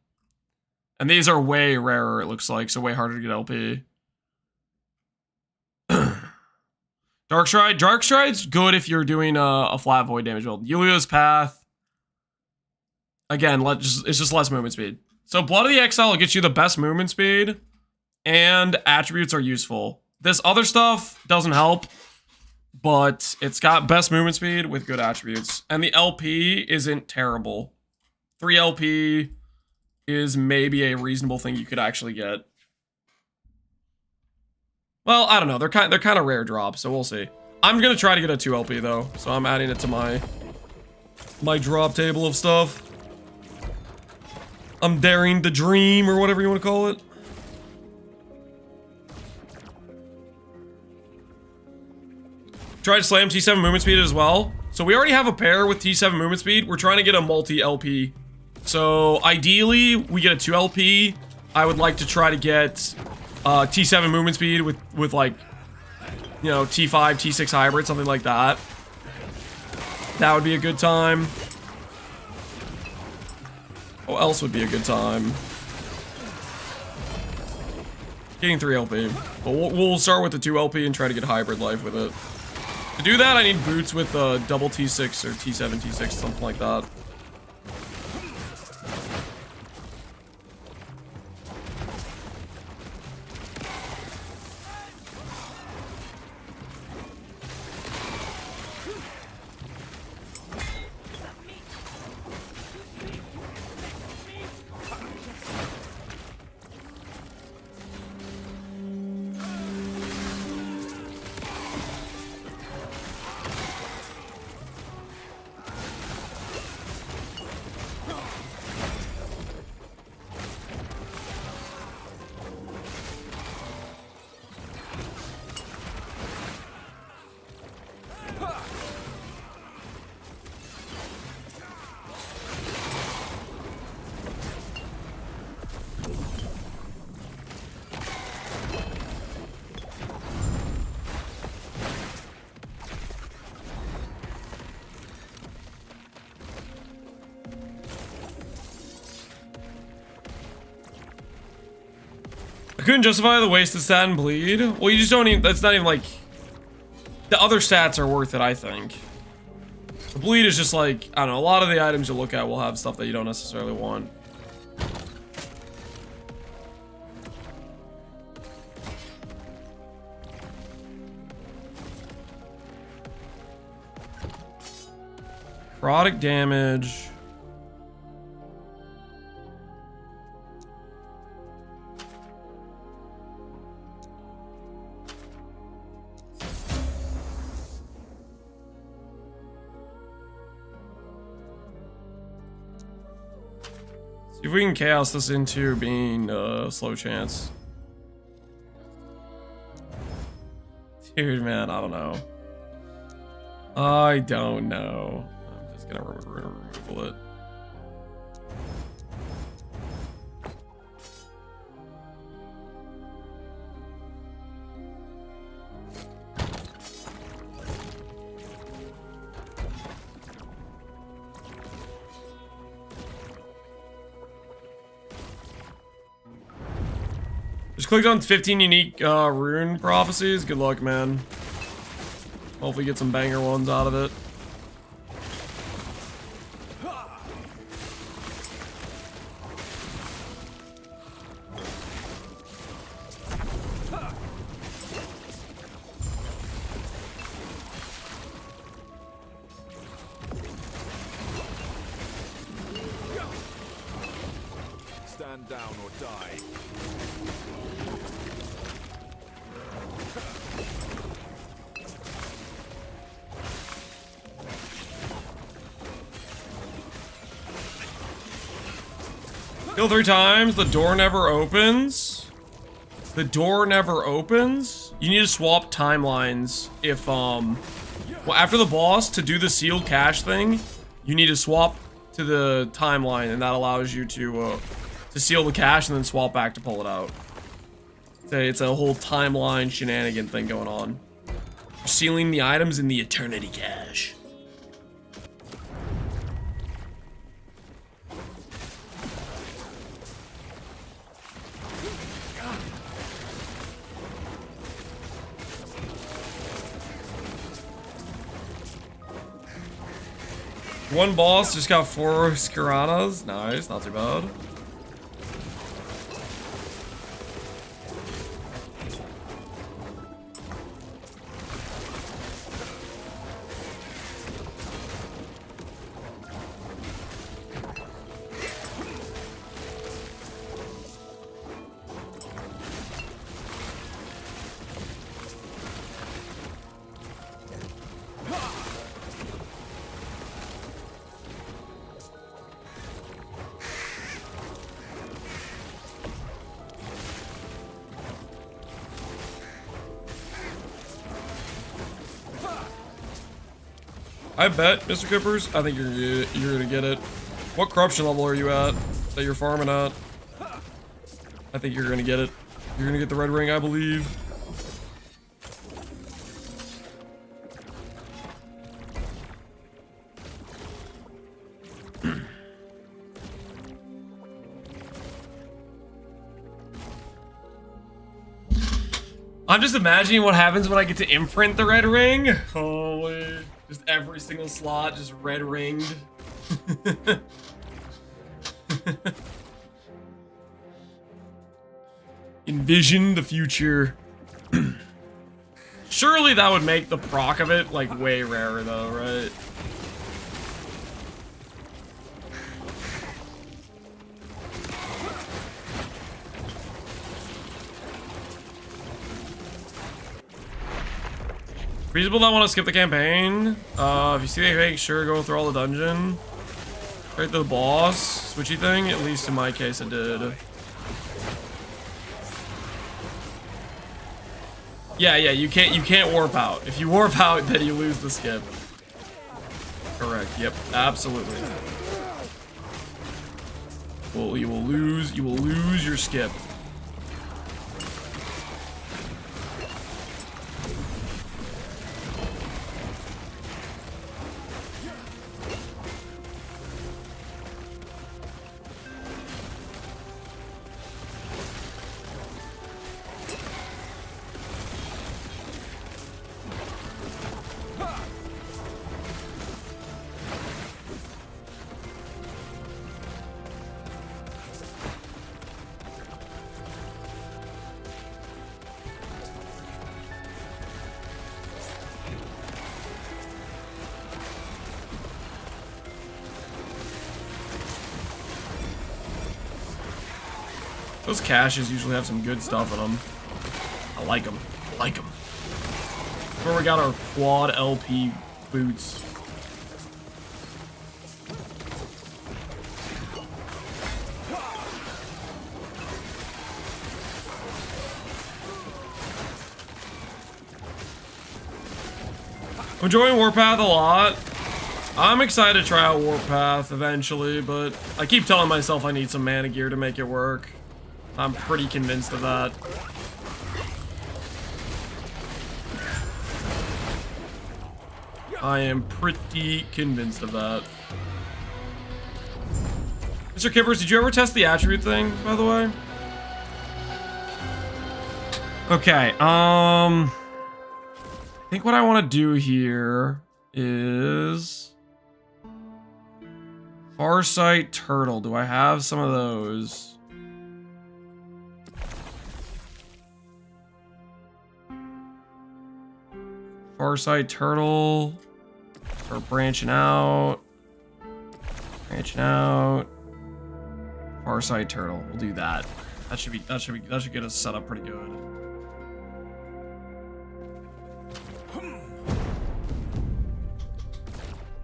And these are way rarer, it looks like, so way harder to get LP. Dark Stride. Dark Stride's good if you're doing a flat void damage build. Yulia's Path. Again, it's just less movement speed. So Blood of the Exile gets you the best movement speed, and attributes are useful. This other stuff doesn't help, but it's got best movement speed with good attributes. And the LP isn't terrible. 3 LP is maybe a reasonable thing you could actually get. Well, I don't know. They're kind of rare drops, so we'll see. I'm gonna try to get a 2 LP though, so I'm adding it to my drop table of stuff. I'm daring the dream, or whatever you want to call it. Try to slam T7 movement speed as well. So we already have a pair with T7 movement speed. We're trying to get a multi-LP. So ideally, we get a 2 LP. I would like to try to get T7 movement speed with like, you know, T5, T6 hybrid, something like that. That would be a good time. What else would be a good time? Getting 3 LP. But we'll start with the 2 LP and try to get hybrid life with it. To do that, I need boots with double T6 or T7, T6, something like that. Couldn't justify the wasted stat and bleed. Well, you just don't even, that's not even like, the other stats are worth it, I think. The bleed is just like, I don't know, a lot of the items you look at will have stuff that you don't necessarily want. Product damage. See if we can chaos this into being slow chance. Dude, man, I don't know. I don't know. I'm just gonna removal it. Just clicked on 15 unique rune prophecies. Good luck, man. Hopefully get some banger ones out of it. Stand down or die. Kill 3 times. The door never opens. The door never opens. You need to swap timelines if, well, after the boss, to do the sealed cache thing, you need to swap to the timeline, and that allows you to seal the cache and then swap back to pull it out. It's a whole timeline shenanigan thing going on. Sealing the items in the eternity cache. One boss just got 4 Skiranas. Nice, not too bad. I bet, Mr. Kippers, I think you're gonna get it. What corruption level are you at that you're farming at? I think you're gonna get it. You're gonna get the red ring, I believe. I'm just imagining what happens when I get to imprint the red ring. Holy. Just every single slot, just red ringed. Envision the future. Surely that would make the proc of it, like, way rarer, though, right? People that want to skip the campaign, if you see anything, sure, go through all the dungeon. Right to the boss, switchy thing, at least in my case it did. Yeah, you can't warp out. If you warp out, then you lose the skip. Correct, yep, absolutely. Well, you will lose your skip. Those caches usually have some good stuff in them. I like them. I like them. Where we got our quad LP boots. I'm enjoying Warpath a lot. I'm excited to try out Warpath eventually, but I keep telling myself I need some mana gear to make it work. I'm pretty convinced of that. I am pretty convinced of that. Mr. Kippers, did you ever test the attribute thing, by the way? Okay, I think what I want to do here is Farsight Turtle. Do I have some of those? Farsight Turtle. Start branching out. Branching out. Farsight Turtle. We'll do that. That should get us set up pretty good.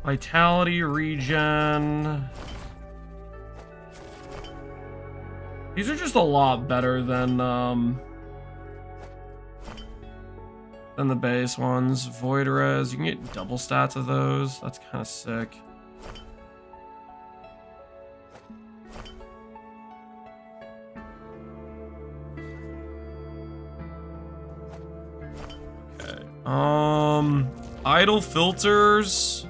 Vitality regen. These are just a lot better than the base ones. Void res, you can get double stats of those. That's kind of sick. Okay. Idle filters.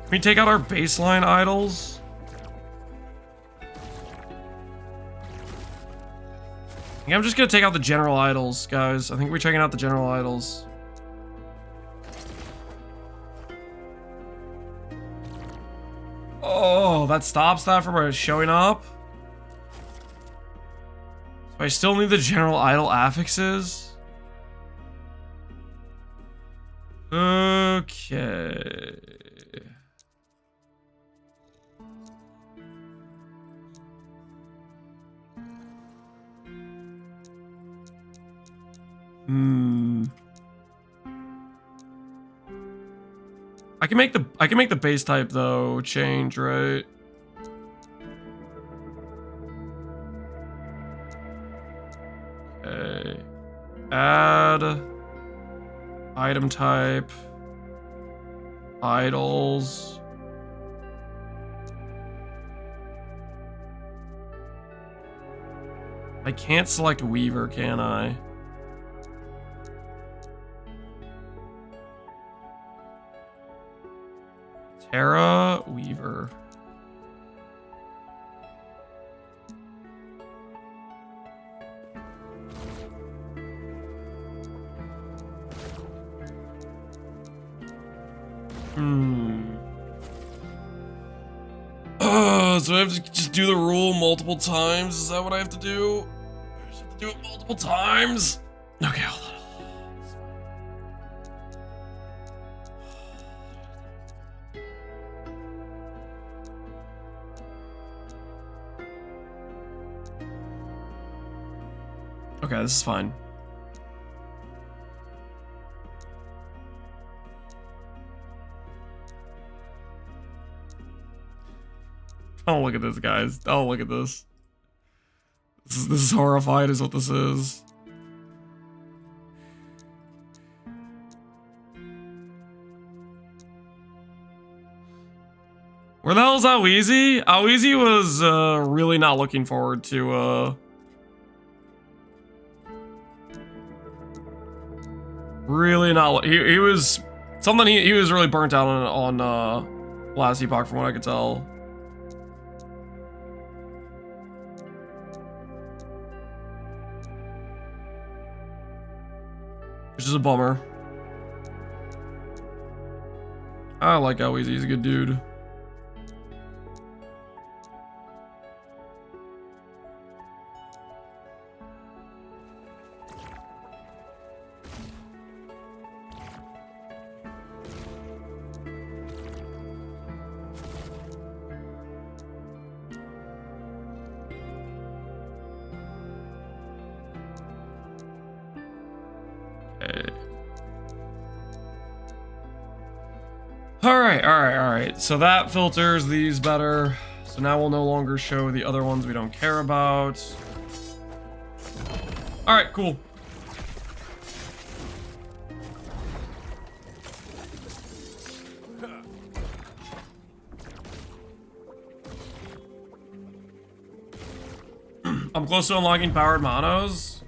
Can we take out our baseline idols? I think I'm just gonna take out the general idols, guys. I think we're checking out the general idols. Oh, that stops that from showing up? So I still need the general idol affixes? Okay. I can make the base type though change, right? Okay. Add item type idols. I can't select Weaver, can I? Terra Weaver. So I have to just do the rule multiple times? Is that what I have to do? I just have to do it multiple times? Okay, hold on. Okay, this is fine. Oh, look at this, guys. Oh, look at this. This is horrified is what this is. Where the hell is Awizi? Awizi was really not looking forward to really not. He was something he was really burnt out on last epoch from what I could tell. Which is a bummer. I like Awizi, he's a good dude. Alright. So that filters these better. So now we'll no longer show the other ones we don't care about. Alright, cool. I'm close to unlocking powered monos.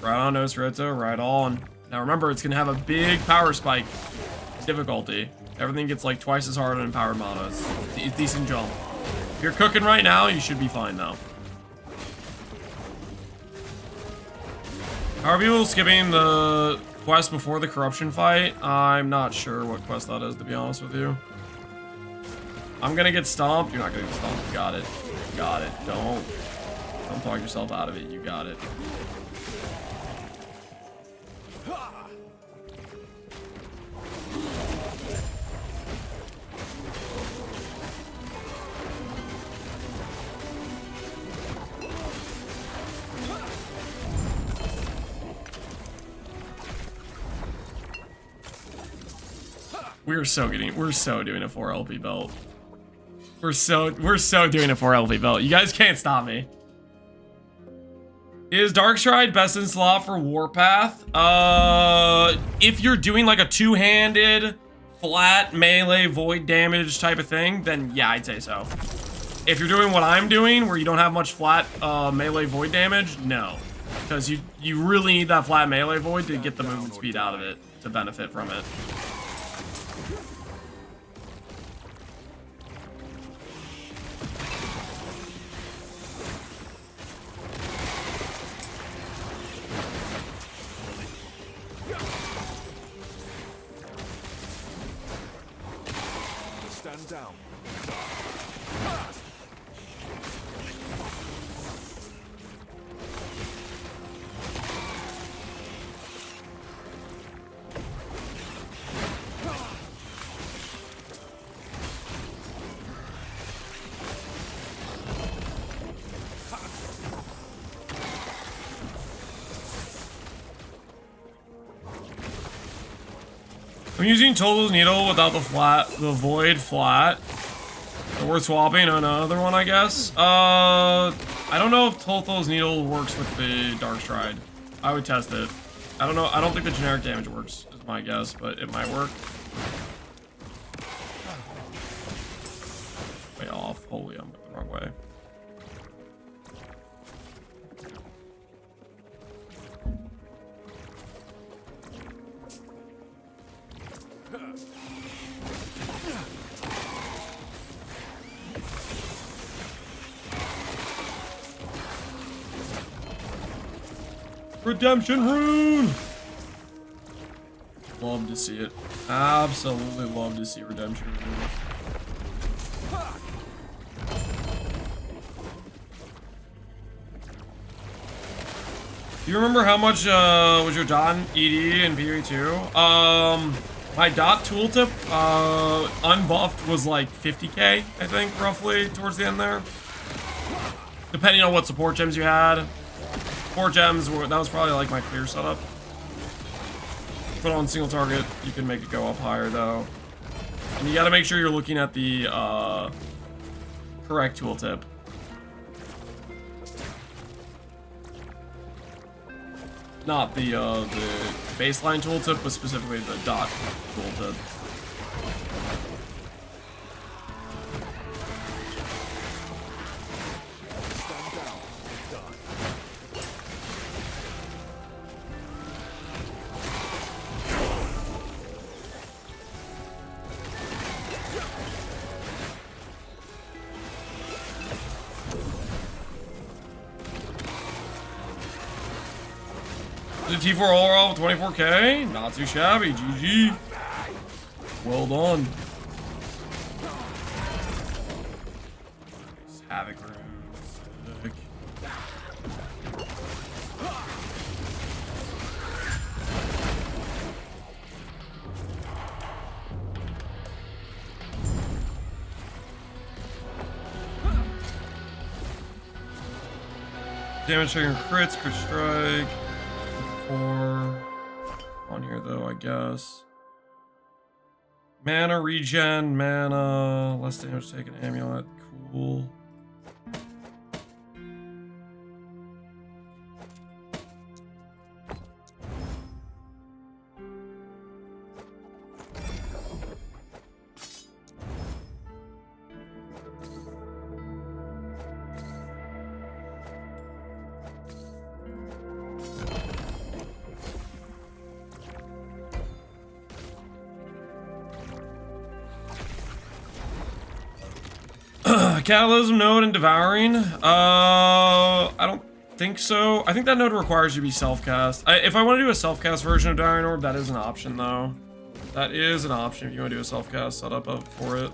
Right on, Nosferatu, right on. Now remember, it's gonna have a big power spike difficulty. Everything gets like twice as hard on empowered monos. Decent jump. If you're cooking right now, you should be fine now. How are people skipping the quest before the corruption fight? I'm not sure what quest that is, to be honest with you. I'm gonna get stomped. You're not gonna get stomped. You got it. You got it. Don't talk yourself out of it. You got it. We're so doing a 4 LP belt. We're so doing it for LV belt. You guys can't stop me. Is Darkstride best in slot for Warpath? If you're doing like a two-handed, flat melee void damage type of thing, then yeah, I'd say so. If you're doing what I'm doing, where you don't have much flat melee void damage, no. Because you really need that flat melee void to get the movement speed out of it, to benefit from it. Stand down. I'm using Tolto's Needle without the void flat. So we're swapping another one, I guess. I don't know if Tolto's Needle works with the Darkstride. I would test it. I don't know. I don't think the generic damage works, is my guess, but it might work. Way off. Holy, I'm the wrong way. Redemption rune! Love to see it. Absolutely love to see redemption rune. Do you remember how much was your dot in ED and PvE2? My dot tooltip unbuffed was like 50k, I think, roughly towards the end there. Depending on what support gems you had. 4 gems, that was probably like my clear setup. Put on single target, you can make it go up higher though. And you gotta make sure you're looking at the correct tooltip. Not the baseline tooltip, but specifically the dot tooltip. The T4 all with 24k, not too shabby. GG. Well done. Nice. Havoc rune. Sick. Damage taking crits, crit strike. On here though, I guess. Mana regen, mana, less damage taken, amulet, cool. Catalysm node and devouring. I don't think so. I think that node requires you to be self-cast. If I want to do a self-cast version of Devouring Orb, that is an option though. That is an option if you want to do a self-cast setup up for it.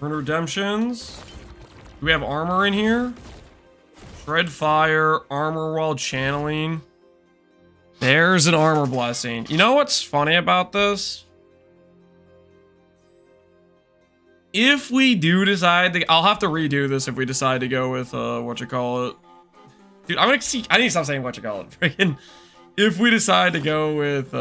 Burn redemptions. Do we have armor in here? Shred fire, armor while channeling. There's an armor blessing. You know what's funny about this? If we do decide to, I'll have to redo this if we decide to go with whatchamacallit. Dude, I'm gonna see. I need to stop saying whatchamacallit. Freaking. If we decide to go with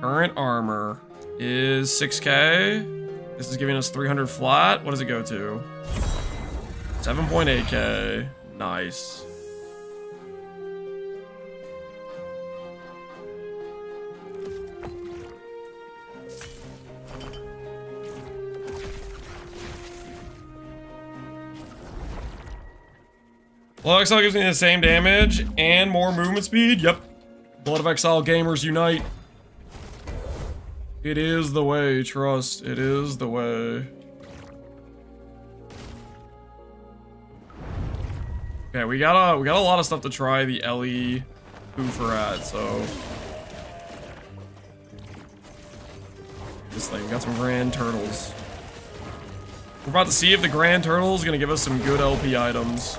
current armor is 6k. This is giving us 300 flat. What does it go to? 7.8k. Nice. Well, Exile gives me the same damage and more movement speed. Yep. Blood of Exile gamers unite. It is the way, trust. It is the way. Okay, we got a lot of stuff to try the Ellie poofer at, so. This thing, we got some Grand Turtles. We're about to see if the Grand Turtle is gonna give us some good LP items.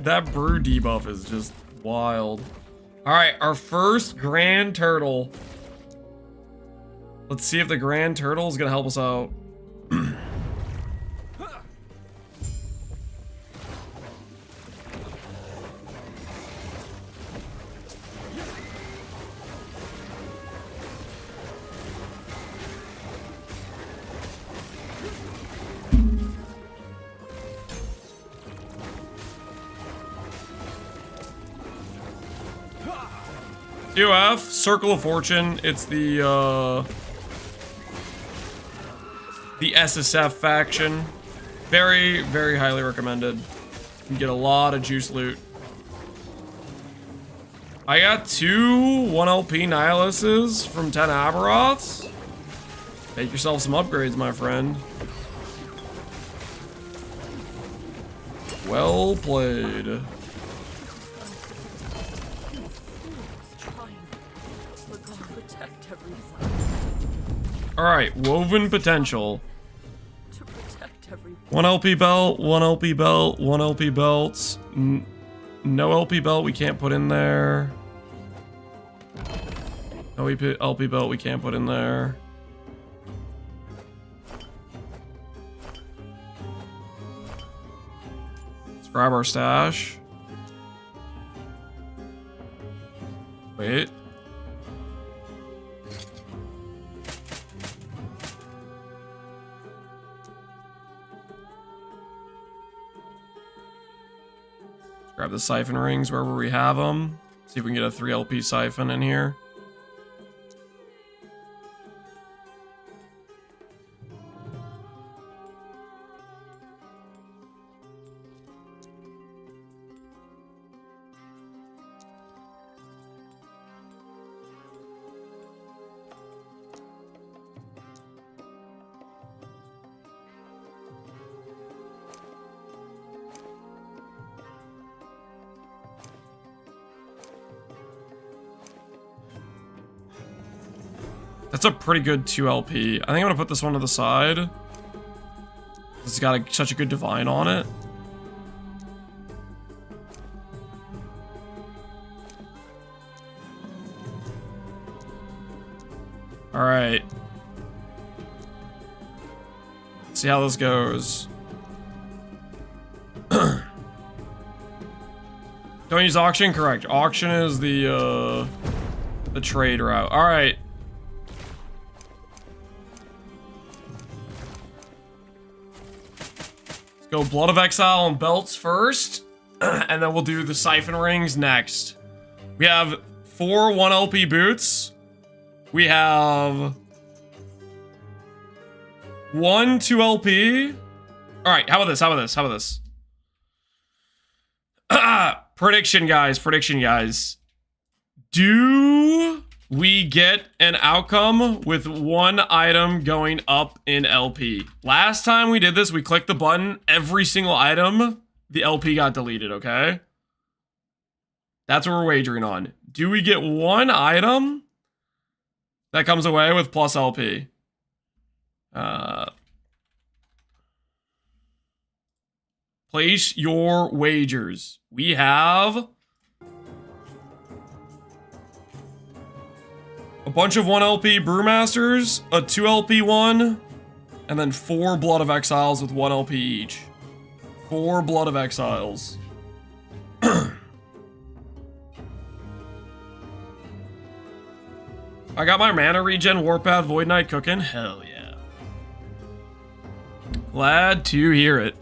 That brew debuff is just wild. All right, our first Grand Turtle. Let's see if the Grand Turtle is gonna help us out. UF, Circle of Fortune. It's the SSF faction. Very, very highly recommended. You can get a lot of juice loot. I got 2 1LP Nihilists from 10 Aberoths. Make yourself some upgrades, my friend. Well played. Alright, Woven Potential. 1 LP belt, 1 LP belt, 1 LP belts. No LP belt we can't put in there. No LP belt we can't put in there. Let's grab our stash. Wait. Grab the siphon rings wherever we have them. See if we can get a 3 LP siphon in here. That's a pretty good 2 LP. I think I'm gonna put this one to the side. It's got such a good divine on it. All right. Let's see how this goes. Don't use auction? Correct. Auction is the trade route. Alright. Let's go Blood of Exile and belts first. And then we'll do the siphon rings next. We have 4 1LP boots. We have 1 2LP. Alright, how about this? How about this? How about this? Prediction, guys. Prediction, guys. Do we get an outcome with 1 item going up in LP? Last time we did this, we clicked the button. Every single item, the LP got deleted, okay? That's what we're wagering on. Do we get 1 item that comes away with plus LP? Place your wagers. We have a bunch of 1LP Brewmasters, a 2LP one, and then 4 Blood of Exiles with 1LP each. 4 Blood of Exiles. I got my mana regen, Warpath, Void Knight cooking. Hell yeah. Glad to hear it.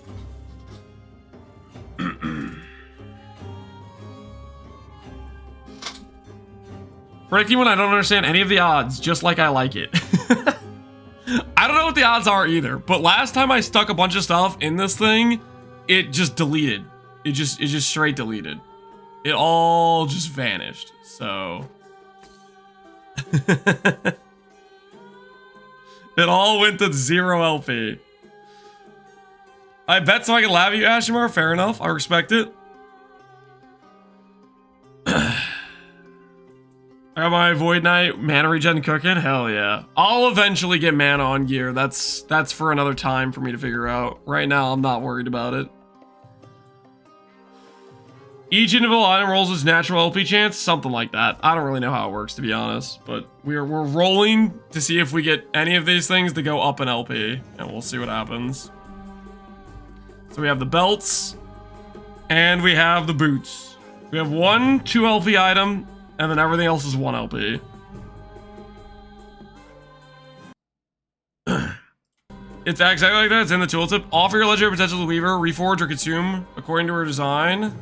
Predicting when I don't understand any of the odds, just like I like it. I don't know what the odds are either, but last time I stuck a bunch of stuff in this thing, it just deleted. It just straight deleted. It all just vanished. So it all went to 0 LP. I bet so I can laugh at you, Ashimar. Fair enough. I respect it. I got my Void Knight mana regen cooking. Hell yeah. I'll eventually get mana on gear. That's for another time for me to figure out. Right now, I'm not worried about it. Each individual item rolls its natural LP chance. Something like that. I don't really know how it works, to be honest. But we're rolling to see if we get any of these things to go up in LP. And we'll see what happens. So we have the belts. And we have the boots. We have 1 2LP item. And then everything else is 1 LP. It's exactly like that. It's in the tooltip. Offer your legendary potential to Weaver, reforge, or consume according to her design.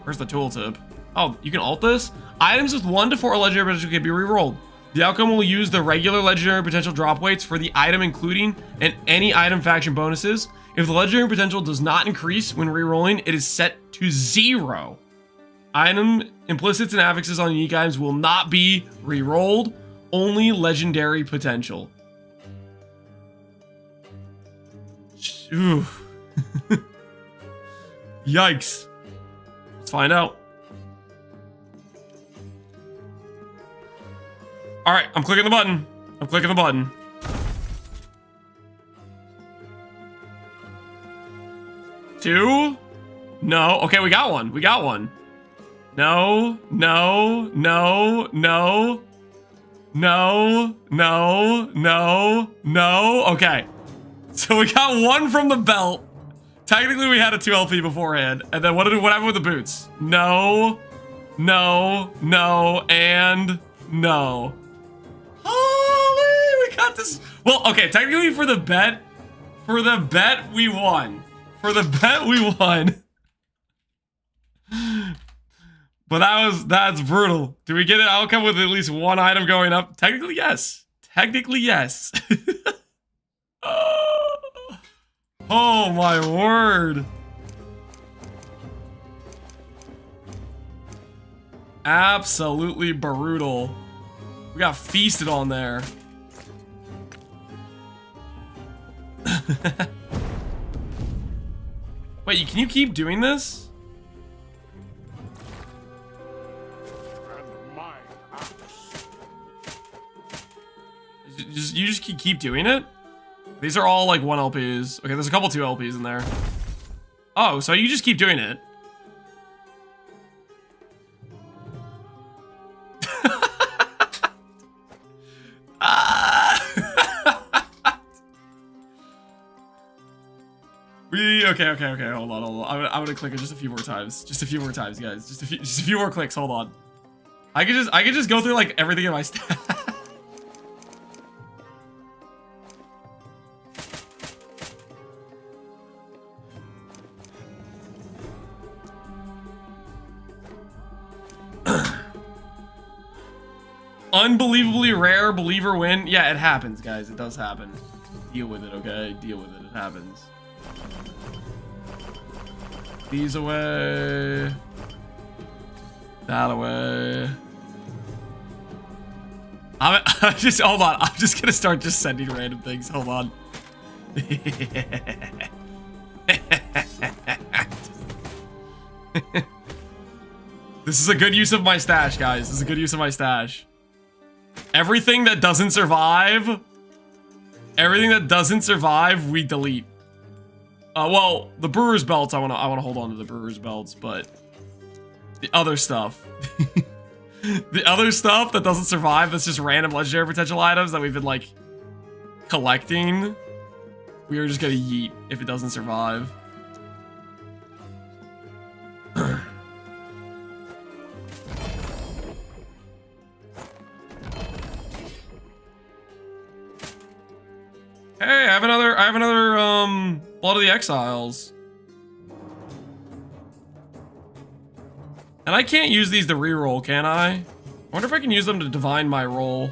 Where's the tooltip? Oh, you can alt this? Items with 1 to 4 legendary potential can be rerolled. The outcome will use the regular legendary potential drop weights for the item, including and any item faction bonuses. If the legendary potential does not increase when rerolling, it is set to 0. Item implicits and affixes on unique items will not be re-rolled. Only legendary potential. Ooh. Yikes. Let's find out. Alright, I'm clicking the button. I'm clicking the button. Two? No. Okay, we got one. We got one. No, no, no, no, no, no, no, no. Okay. So we got 1 from the belt. Technically, we had a 2 LP beforehand. And then what happened with the boots? No, no, no, and no. Holy, we got this. Well, okay, technically for the bet we won. For the bet we won. But that's brutal. Do we get an outcome with at least 1 item going up? Technically, yes. Technically, yes. Oh my word. Absolutely brutal. We got feasted on there. Wait, can you keep doing this? You just keep doing it? These are all like 1 LPs. Okay, there's a couple 2 LPs in there. Oh, so you just keep doing it. okay. Hold on. I'm gonna click it just a few more times. Just a few more times, guys. Just a few more clicks. Hold on. I could just go through like everything in my stat. Unbelievably rare believer win. Yeah, it happens, guys. It does happen. Deal with it, okay? Deal with it. It happens. These away. That away. I'm just hold on. I'm just gonna start just sending random things. Hold on. This is a good use of my stash, guys. This is a good use of my stash. Everything that doesn't survive, we delete. Well, the brewer's belts, I wanna hold on to the brewer's belts, but the other stuff, the other stuff that doesn't survive, that's just random legendary potential items that we've been like collecting, we are just gonna yeet if it doesn't survive. Hey, I have another Blood of the Exiles. And I can't use these to reroll, can I? I wonder if I can use them to divine my roll.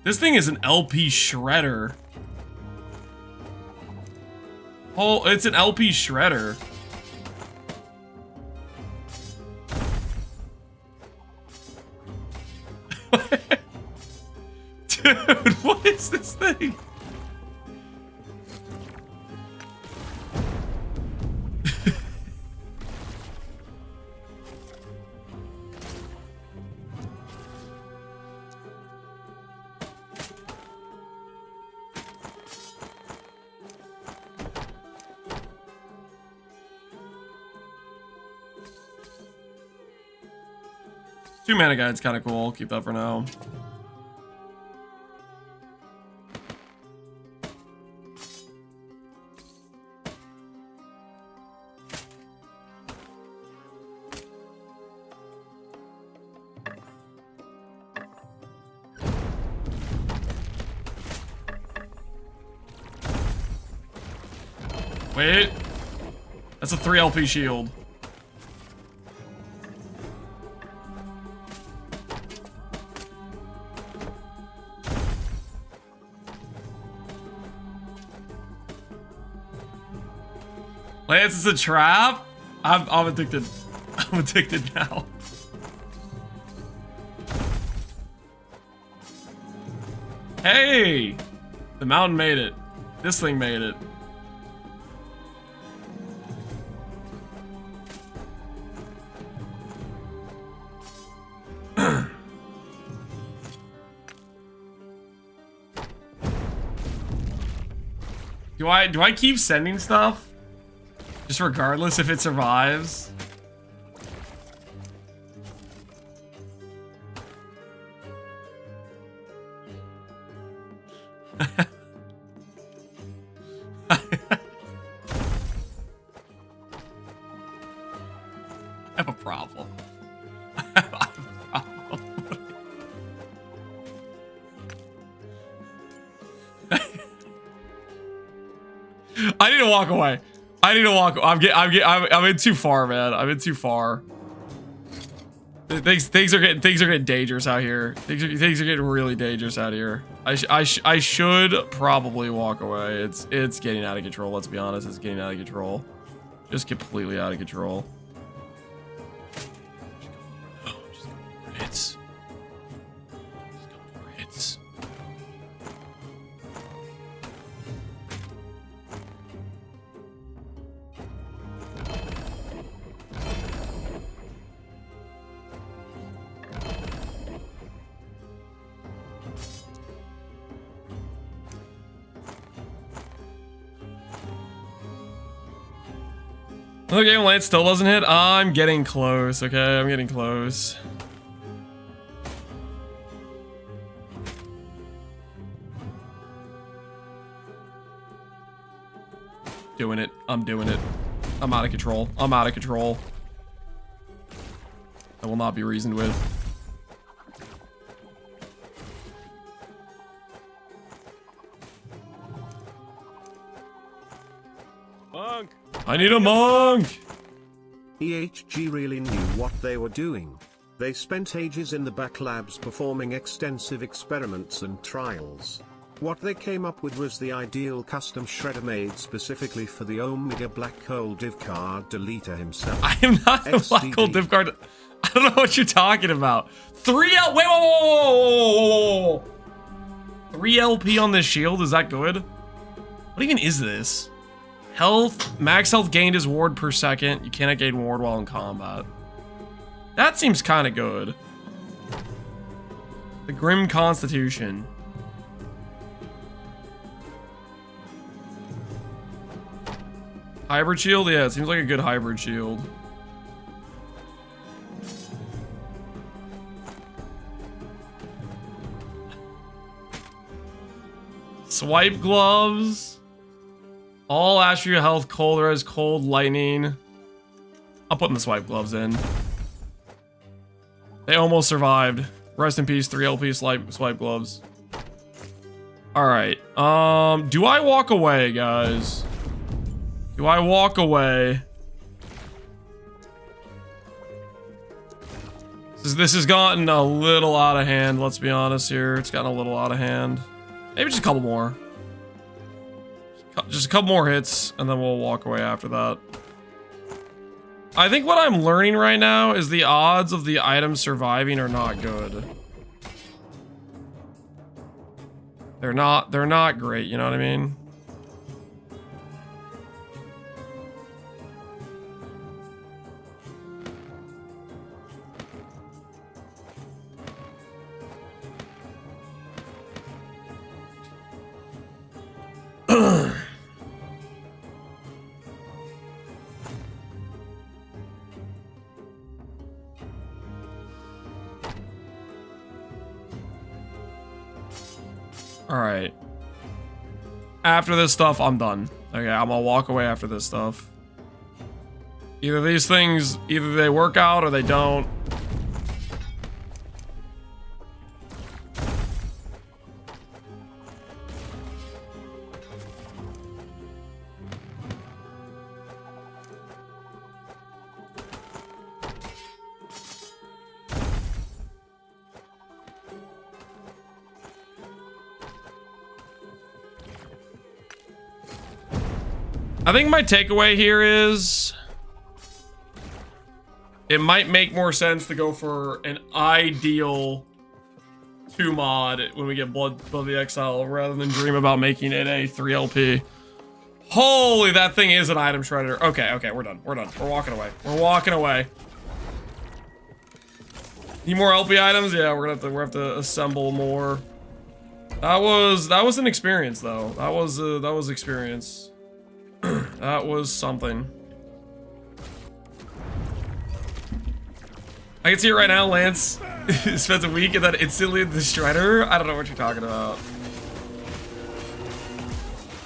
This thing is an LP shredder. Oh, it's an LP shredder. Dude, what is this thing? Two mana guide's kind of cool. Keep that for now. Wait. That's a 3 LP shield. Lance is a trap? I'm addicted. I'm addicted now. Hey! The mountain made it. This thing made it. Do I keep sending stuff? Just regardless if it survives? I have a problem. I have a problem. I need to walk away. I need to walk. I'm in too far, man. I'm in too far. Things are getting dangerous out here. Things are getting really dangerous out here. I should probably walk away. It's getting out of control. Let's be honest. It's getting out of control. Just completely out of control. Hits. Hits. Okay, Lance still doesn't hit. I'm getting close, okay? I'm getting close. Doing it. I'm doing it. I'm out of control. I'm out of control. I will not be reasoned with. Monk! I need a monk! EHG really knew what they were doing. They spent ages in the back labs performing extensive experiments and trials. What they came up with was the ideal custom shredder made specifically for the Omega black hole div card deleter himself. I am not a black hole div card. I don't know what you're talking about. 3L. Wait, whoa. 3LP on this shield. Is that good? What even is this? Health. Max health gained is ward per second. You cannot gain ward while in combat. That seems kind of good. The Grim Constitution. Hybrid shield? Yeah, it seems like a good hybrid shield. Swipe gloves. All attribute health, cold res, cold, lightning. I'm putting the swipe gloves in. They almost survived. Rest in peace, 3LP swipe gloves. Alright. Do I walk away, guys? Do I walk away? This has gotten a little out of hand, let's be honest here. It's gotten a little out of hand. Maybe just a couple more. Just a couple more hits, and then we'll walk away after that. I think what I'm learning right now is the odds of the item surviving are not good. They're not great, you know what I mean? Alright. After this stuff, I'm done. Okay, I'm gonna walk away after this stuff. Either these things, either they work out or they don't. I think my takeaway here is it might make more sense to go for an ideal 2 mod when we get Blood of the Exile rather than dream about making it a 3LP. Holy, that thing is an item shredder. Okay, we're done. We're walking away. We're walking away. Need more LP items? Yeah, we're gonna have to assemble more. That was an experience though. That was experience. That was something. I can see it right now, Lance. Spends a week and then instantly the shredder. I don't know what you're talking about.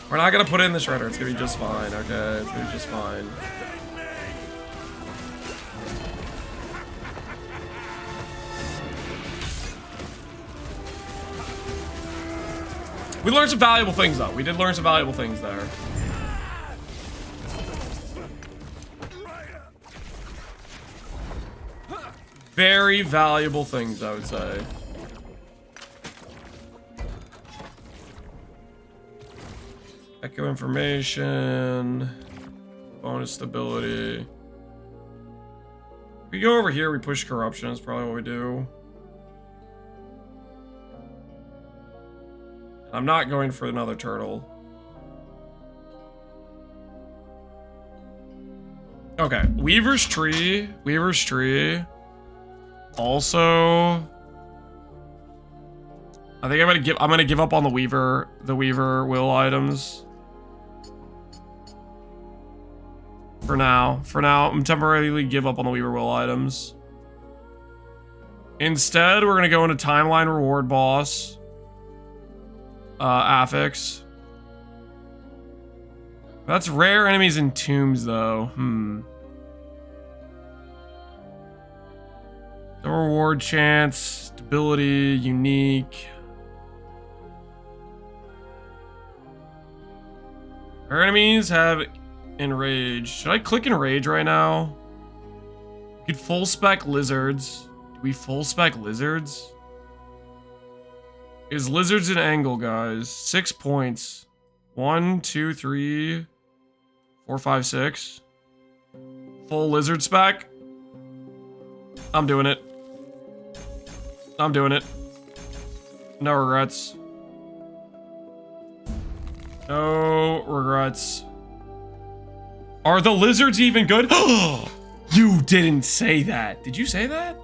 We're not gonna put it in the shredder. It's gonna be just fine, okay? It's gonna be just fine. We learned some valuable things though. We did learn some valuable things there. Very valuable things, I would say. Echo information. Bonus stability. We go over here, we push corruption, is probably what we do. I'm not going for another turtle. Okay, Weaver's Tree. Weaver's Tree. Also, I think I'm gonna give up on the Weaver will items. For now, I'm temporarily give up on the Weaver Will items. Instead, we're gonna go into Timeline Reward Boss. Affix. That's rare enemies in tombs, though. The reward chance, stability, unique. Our enemies have enrage. Should I click enrage right now? We could full spec lizards. Do we full spec lizards? Is lizards an angle, guys? 6 points. 1, 2, 3, 4, 5, 6. Full lizard spec. I'm doing it. I'm doing it. No regrets. No regrets. Are the lizards even good? You didn't say that. Did you say that?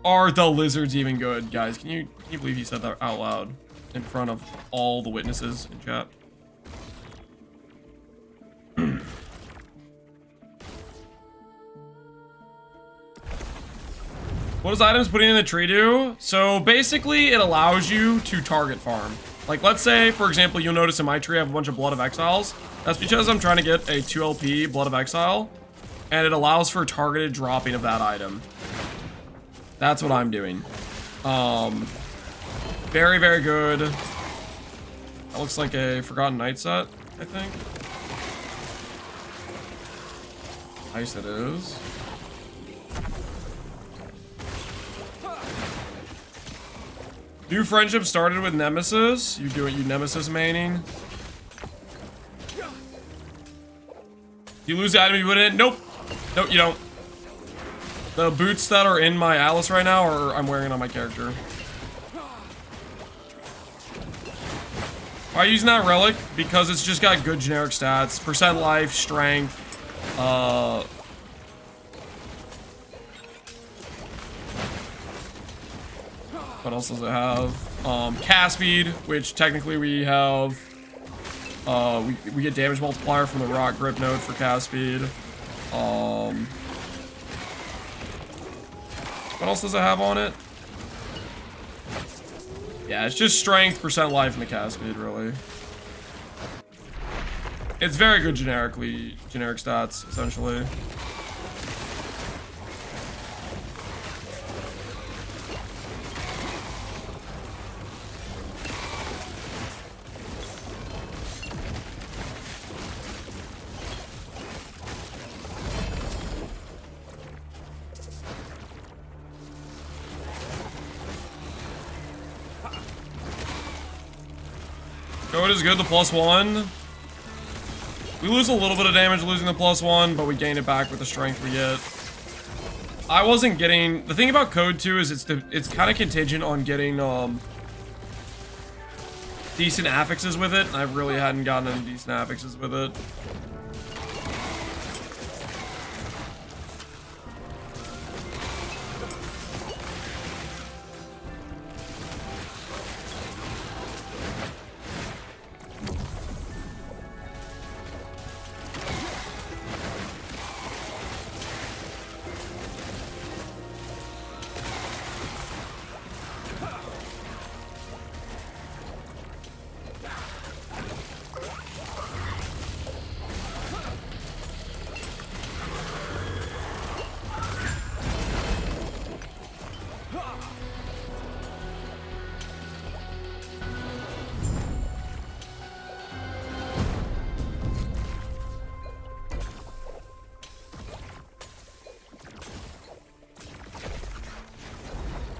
Are the lizards even good, guys? Can you believe you said that out loud in front of all the witnesses in chat? What does items putting in the tree do? So basically, it allows you to target farm. Like, let's say, for example, you'll notice in my tree I have a bunch of Blood of Exiles. That's because I'm trying to get a 2 LP Blood of Exile, and it allows for targeted dropping of that item. That's what I'm doing. Very, very good. That looks like a Forgotten Night set, I think. Nice it is. New friendship started with Nemesis. You do it, you Nemesis maining. You lose the item you put in? Nope. Nope, you don't. The boots that are in my Alice right now are I'm wearing it on my character. Why are you using that relic? Because it's just got good generic stats. Percent life, strength, what else does it have? Cast speed, which technically we have. We get damage multiplier from the rock grip node for cast speed. What else does it have on it? Yeah, it's just strength, percent life, and the cast speed, really. It's very good generic stats, essentially. Code is good, the +1. We lose a little bit of damage losing the +1, but we gain it back with the strength we get. I wasn't getting... The thing about code 2 is it's kind of contingent on getting decent affixes with it, and I really hadn't gotten any decent affixes with it.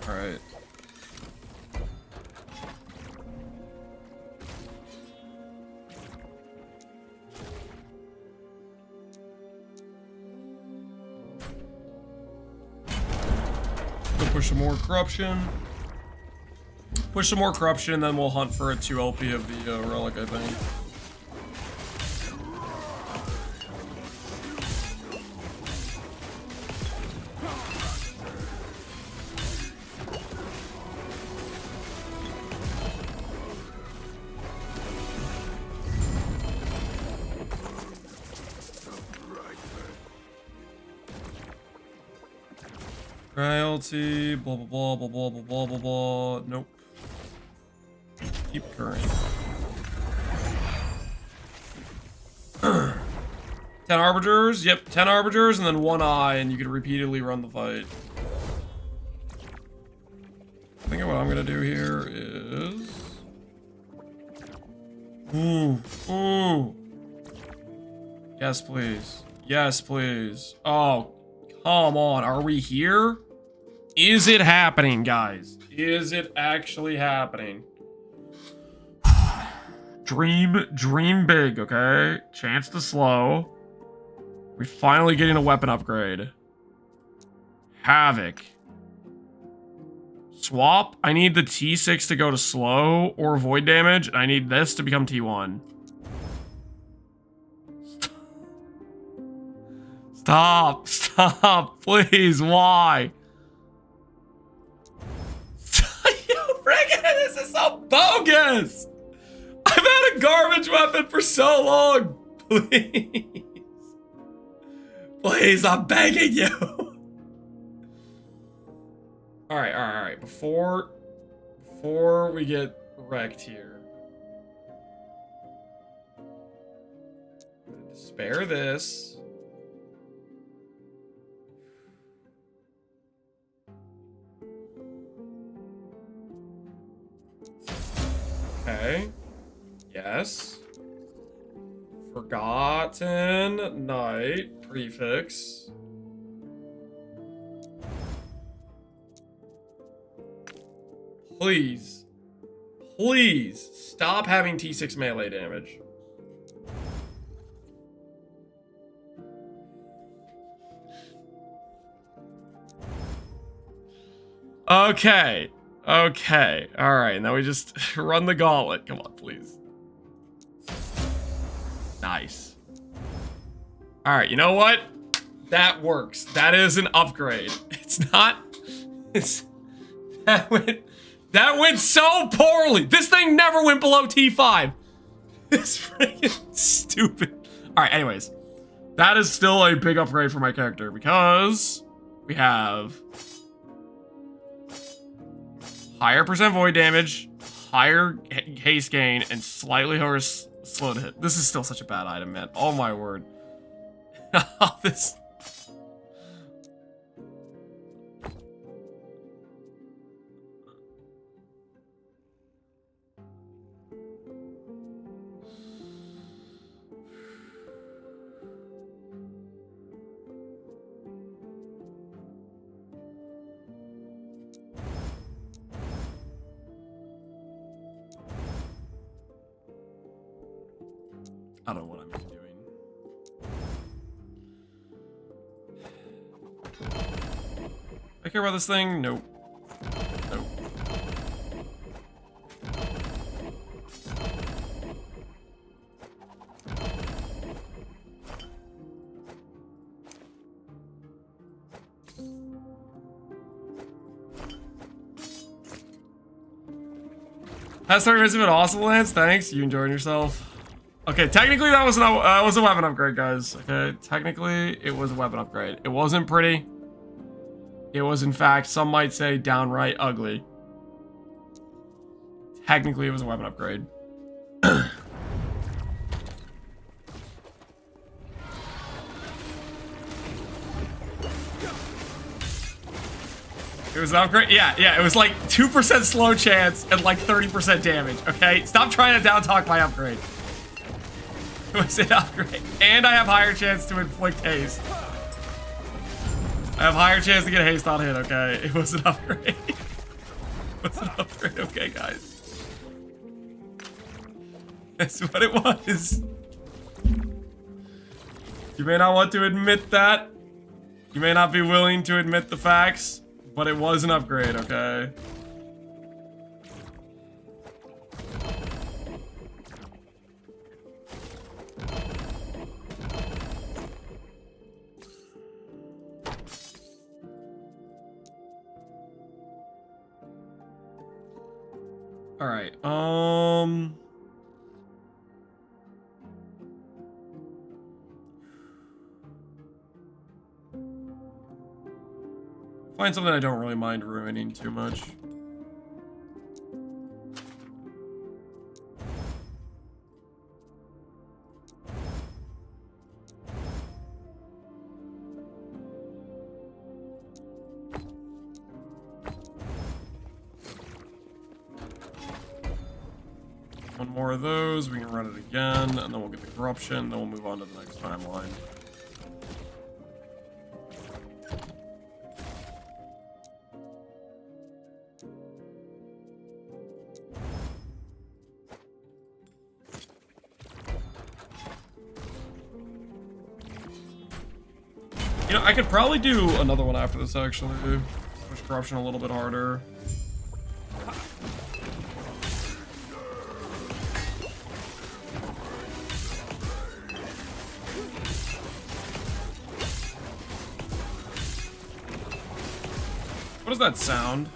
Alright. Go push some more corruption. Push some more corruption, and then we'll hunt for a 2 LP of the relic, I think. Frailty, blah, blah, blah, blah, blah, blah, blah, blah. Nope. Keep current. 10 Arbiters? Yep, 10 Arbiters and then 1 eye, and you can repeatedly run the fight. I think what I'm gonna do here is... Ooh. Yes, please. Yes, please. Oh, come on. Are we here? Is it happening, guys? Is it actually happening? Dream big, okay? Chance to slow. We're finally getting a weapon upgrade. Havoc. Swap. I need the T6 to go to slow or void damage, and I need this to become T1. Stop, please, why? Yo, Rick, this is so bogus! I've had a garbage weapon for so long, please. Please, I'm begging you. All right. Before we get wrecked here, I'm gonna spare this. Okay. Yes. Forgotten Night prefix. Please stop having T6 melee damage. Okay. All right. Now we just run the gauntlet. Come on, please. Nice. All right. You know what? That works. That is an upgrade. That went so poorly. This thing never went below T5. It's freaking stupid. All right, anyways. That is still a big upgrade for my character because we have higher percent void damage, higher haste gain, and slightly higher slow to hit. This is still such a bad item, man. Oh my word. This... I don't know what I'm even doing. I care about this thing? Nope. Past 30 minutes have been awesome, Lance. Thanks. You enjoying yourself? Okay, technically that was a weapon upgrade, guys. Okay, technically it was a weapon upgrade. It wasn't pretty. It was, in fact, some might say downright ugly. Technically it was a weapon upgrade. It was an upgrade? Yeah, it was like 2% slow chance and like 30% damage, okay? Stop trying to down talk my upgrade. It was an upgrade. And I have higher chance to inflict haste. I have higher chance to get haste on hit, okay? It was an upgrade. It was an upgrade, okay, guys? That's what it was. You may not want to admit that. You may not be willing to admit the facts, but it was an upgrade, okay? All right. If Find something I don't really mind ruining too much. One more of those, we can run it again, and then we'll get the corruption, then we'll move on to the next timeline. You know, I could probably do another one after this, actually. Push corruption a little bit harder. What does that sound?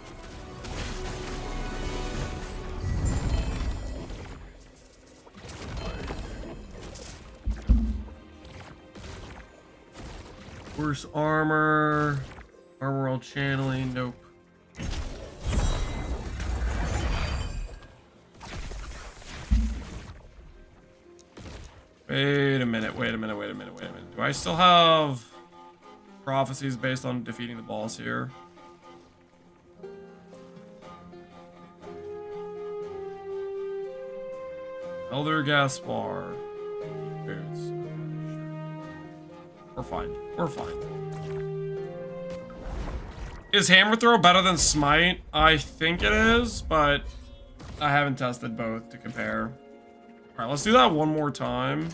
Worse armor. Armor while channeling. Nope. Wait a minute. Do I still have prophecies based on defeating the boss here? Elder Gaspar. Boots. We're fine. We're fine. Is Hammer Throw better than Smite? I think it is, but I haven't tested both to compare. Alright, let's do that one more time.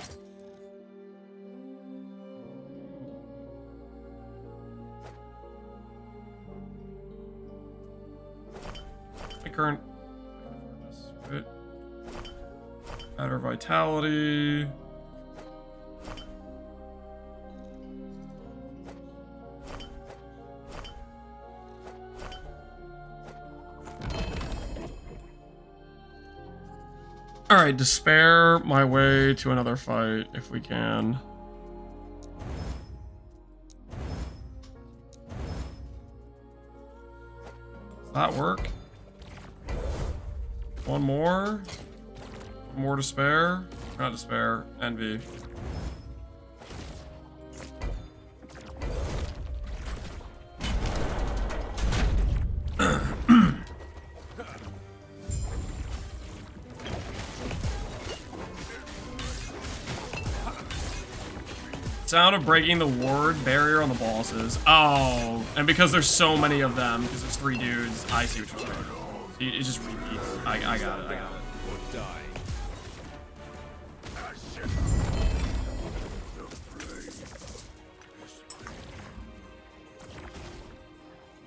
My current... Better vitality. Alright, despair my way to another fight if we can. Does that work? One more. One more despair. Not despair. Envy. Sound of breaking the ward barrier on the bosses. Oh, and because there's so many of them, because there's 3 dudes, I see what you're saying. It just repeats. I got it.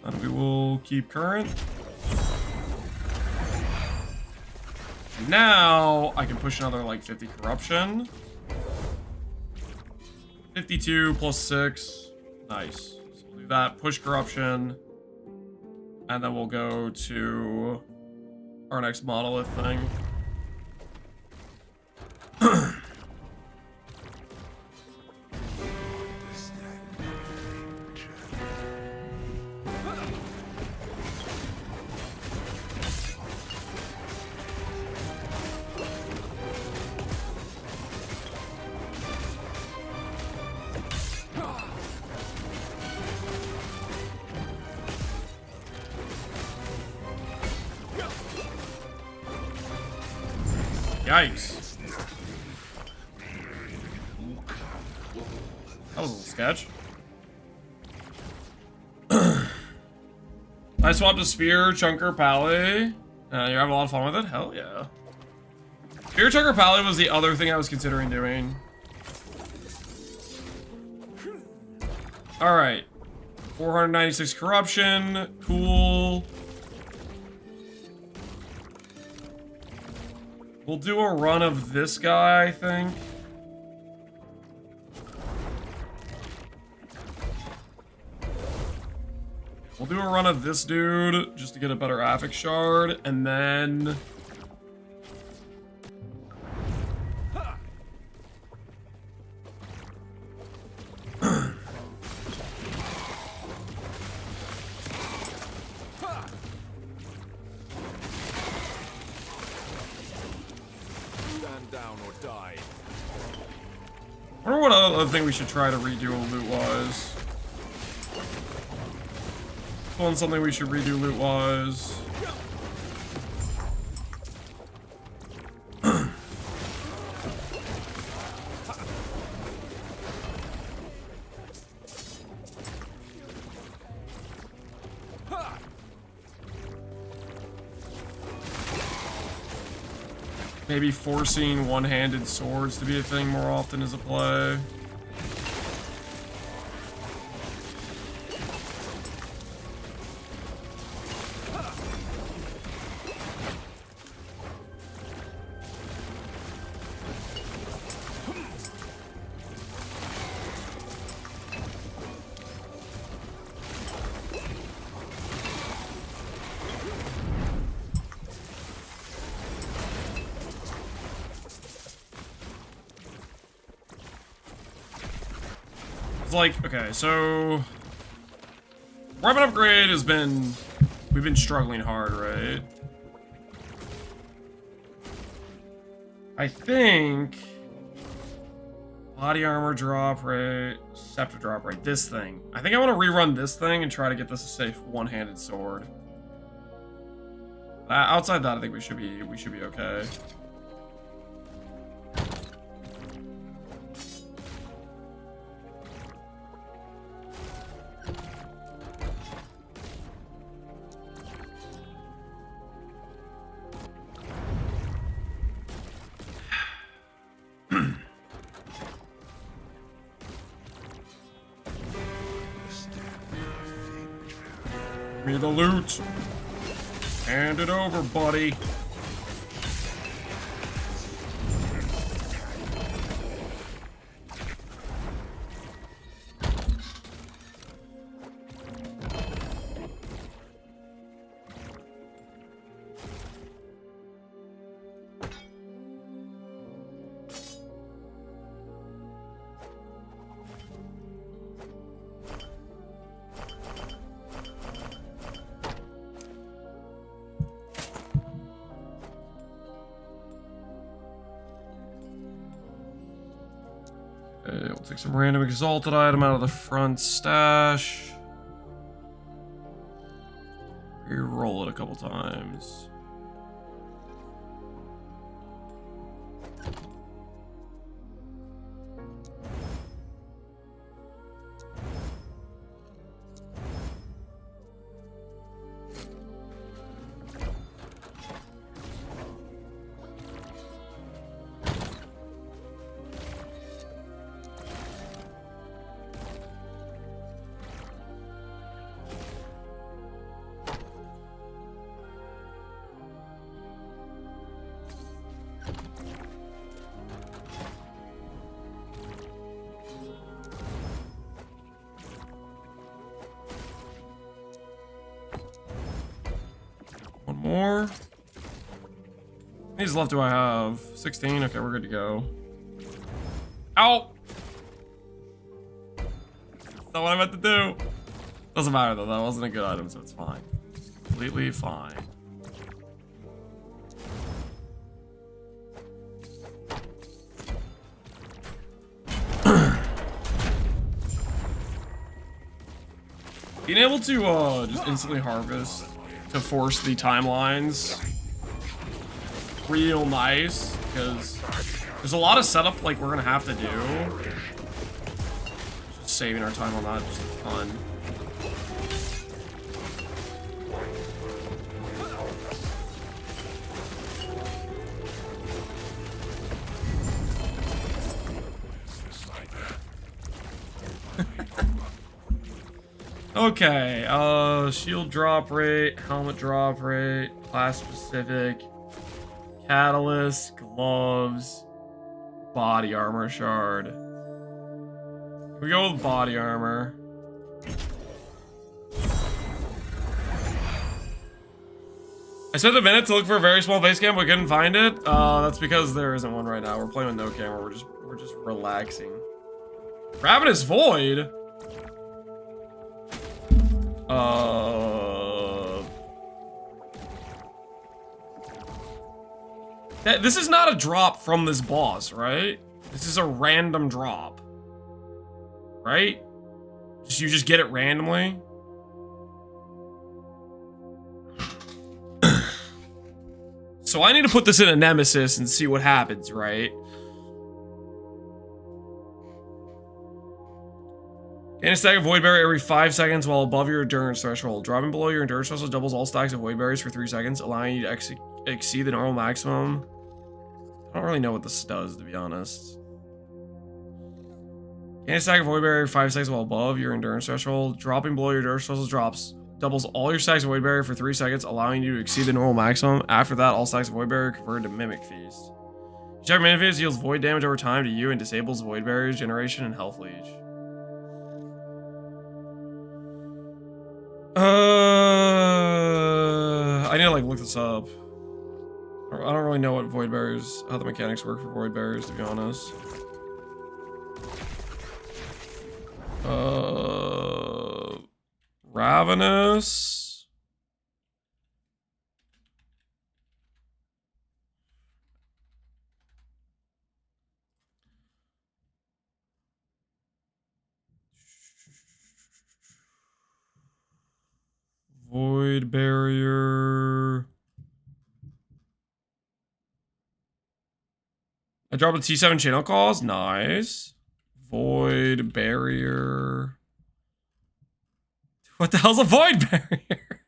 And we will keep current. Now I can push another like 50 corruption. 52 plus 6. Nice. So we'll do that. Push corruption. And then we'll go to our next monolith thing. Yikes. That was a little sketch. I swapped a Spear, Chunker, Pally. You're having a lot of fun with it? Hell yeah. Spear, Chunker, Pally was the other thing I was considering doing. Alright. 496 corruption. Cool. We'll do a run of this guy, I think. We'll do a run of this dude, just to get a better affix shard, and then... die. I wonder what other thing we should try to redo loot-wise. This one's something we should redo loot-wise. Maybe forcing one-handed swords to be a thing more often is a play. Like, okay, so weapon upgrade has been, we've been struggling hard, right? I think body armor drop rate, scepter drop rate, this thing. I think I want to rerun this thing and try to get this a safe one-handed sword. Outside that, I think we should be okay. Me the loot. Hand it over, buddy. Okay, we'll take some random exalted item out of the front stash. Reroll it a couple times. One more. How many left do I have? 16? Okay, we're good to go. Ow! That's not what I meant to do. Doesn't matter though, that wasn't a good item, so it's fine. Completely fine. Being able to just instantly harvest to force the timelines real nice, because there's a lot of setup like we're gonna have to do. Just saving our time on that just a ton. Okay, shield drop rate, helmet drop rate, class specific, catalyst, gloves, body armor shard. We go with body armor. I spent a minute to look for a very small base camp, but couldn't find it. That's because there isn't one right now. We're playing with no camera. We're just relaxing. Ravenous Void. This is not a drop from this boss, right? This is a random drop. Right? You just get it randomly? So I need to put this in a Nemesis and see what happens, right? Gain a stack of void berry every 5 seconds while above your endurance threshold. Dropping below your endurance threshold doubles all stacks of void berries for 3 seconds, allowing you to exceed the normal maximum. I don't really know what this does, to be honest. Gain a stack of void berry every 5 seconds while above your endurance threshold. Dropping below your endurance threshold doubles all your stacks of void berry for 3 seconds, allowing you to exceed the normal maximum. After that, all stacks of void berry are converted to mimic feast. Each type of mimic feast deals void damage over time to you and disables void berries generation and health leech. I need to like look this up. I don't really know what void berries, how the mechanics work for void berries, to be honest. Ravenous. Void barrier. I dropped a T7 channel calls. Nice. Void barrier. What the hell's a void barrier?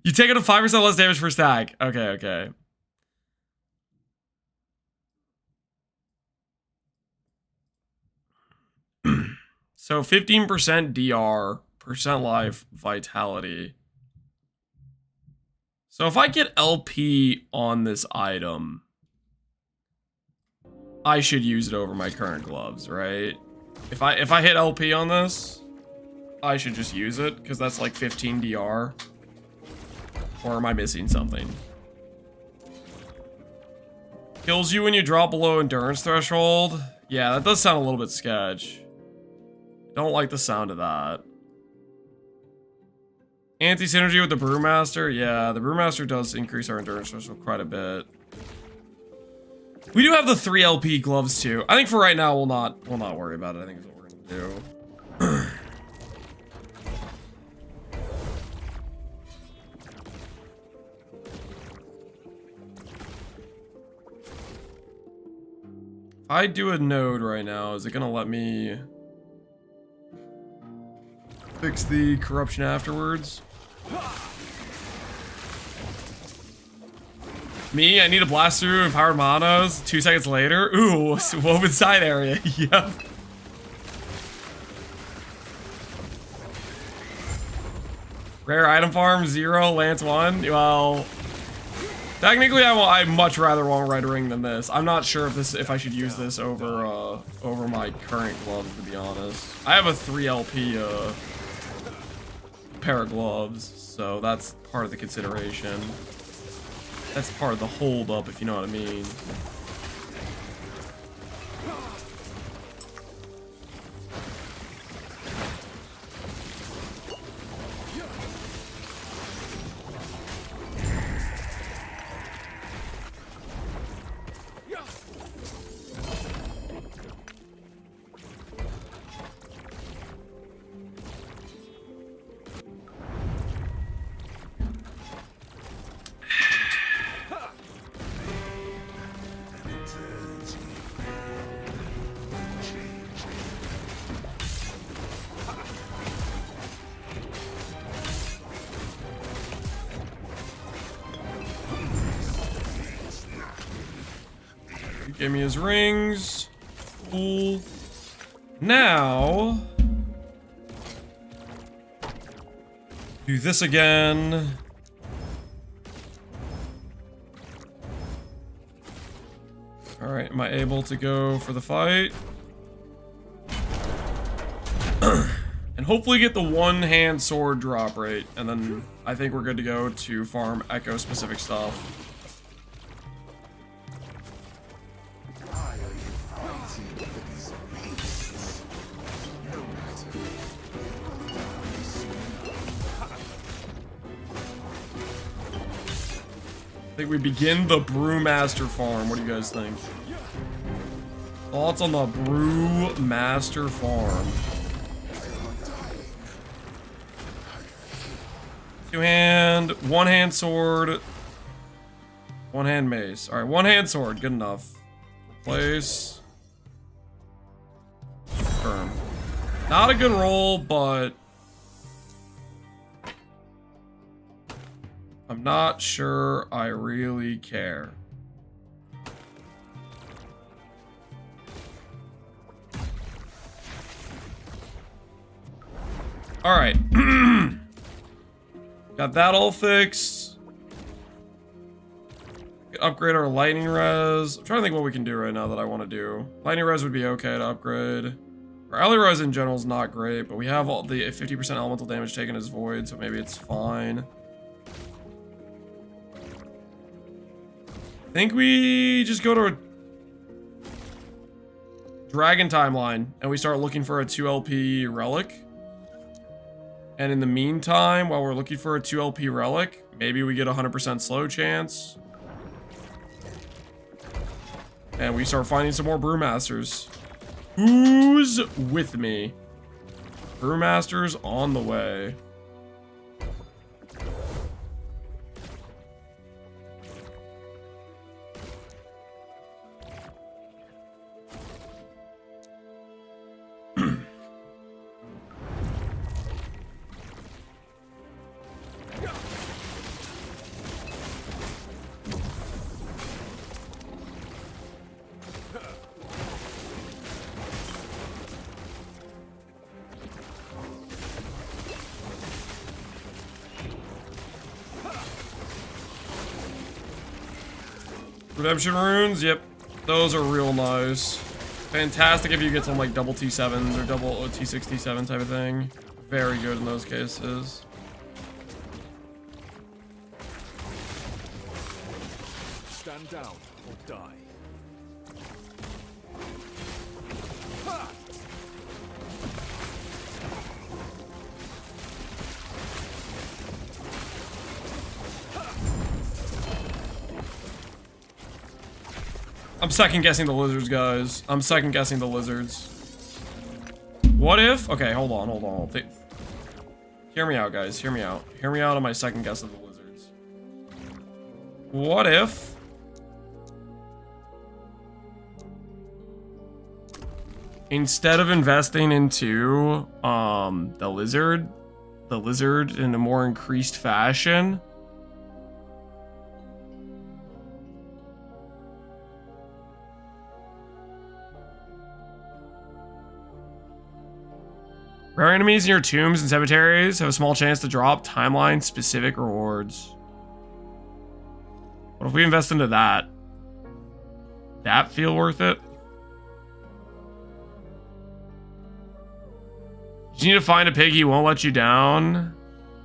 You take it to 5% less damage per stack. Okay, okay. So 15% DR, percent life, vitality. So if I get LP on this item, I should use it over my current gloves, right? If I hit LP on this, I should just use it, because that's like 15 DR. Or am I missing something? Kills you when you drop below endurance threshold. Yeah, that does sound a little bit sketch. Don't like the sound of that. Anti-synergy with the Brewmaster. Yeah, the Brewmaster does increase our endurance threshold quite a bit. We do have the 3 LP gloves too. I think for right now we'll not worry about it. I think that's what we're gonna do. If I do a node right now, is it gonna let me fix the corruption afterwards? Me, I need to blast through empowered monos 2 seconds later. Ooh, woven side area. Yep. Rare item farm 0, Lance 1. Well, technically, I'd much rather want Red Ring than this. I'm not sure if I should use this over over my current gloves, to be honest. I have a 3 LP pair of gloves, so that's part of the consideration. That's part of the hold up, if you know what I mean. Give me his rings. Cool. Now, do this again. All right, am I able to go for the fight? And hopefully get the one-hand sword drop rate, and then I think we're good to go to farm echo-specific stuff. I think we begin the Brewmaster farm. What do you guys think? Thoughts on the Brewmaster farm? Two-hand, one-hand sword, one-hand mace. All right, one-hand sword, good enough. Place. Confirm. Not a good roll, but I'm not sure I really care. All right. Got that all fixed. Upgrade our lightning res. I'm trying to think what we can do right now that I want to do. Lightning res would be okay to upgrade. Our ally res in general is not great, but we have all the 50% elemental damage taken as void, so maybe it's fine. I think we just go to a dragon timeline and we start looking for a 2 LP relic. And in the meantime, while we're looking for a 2 LP relic, maybe we get a 100% slow chance. And we start finding some more Brewmasters. Who's with me? Brewmasters on the way. Redemption runes, yep. Those are real nice. Fantastic if you get some like double T7s or double T6, T7 type of thing. Very good in those cases. Stand down or die. I'm second guessing the lizards, guys. I'm second guessing the lizards. What if? Okay, hold on. Hear me out, guys. Hear me out. Hear me out on my second guess of the lizards. What if instead of investing into the lizard in a more increased fashion, rare enemies in your tombs and cemeteries have a small chance to drop timeline-specific rewards. What if we invest into that? That feel worth it? You need to find a pig, he won't let you down.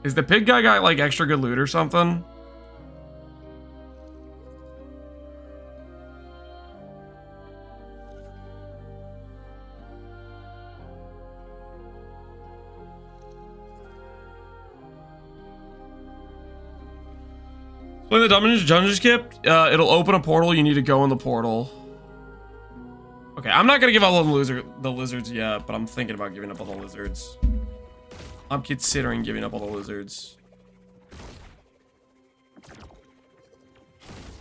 Is the pig guy got like extra good loot or something? When the dungeon skip, it'll open a portal. You need to go in the portal. Okay, I'm not gonna give up on the lizards yet, but I'm thinking about giving up on the lizards. I'm considering giving up on the lizards.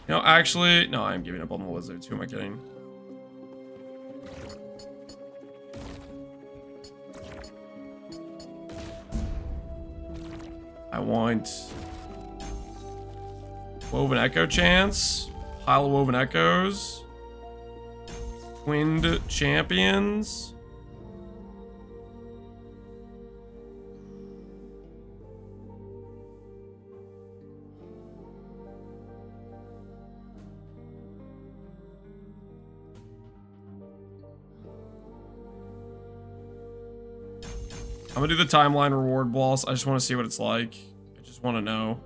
No, actually, no, I'm giving up on the lizards. Who am I kidding? I want Woven Echo chance, pile of Woven Echoes, Twinned Champions. I'm gonna do the timeline reward boss. I just want to see what it's like. I just want to know.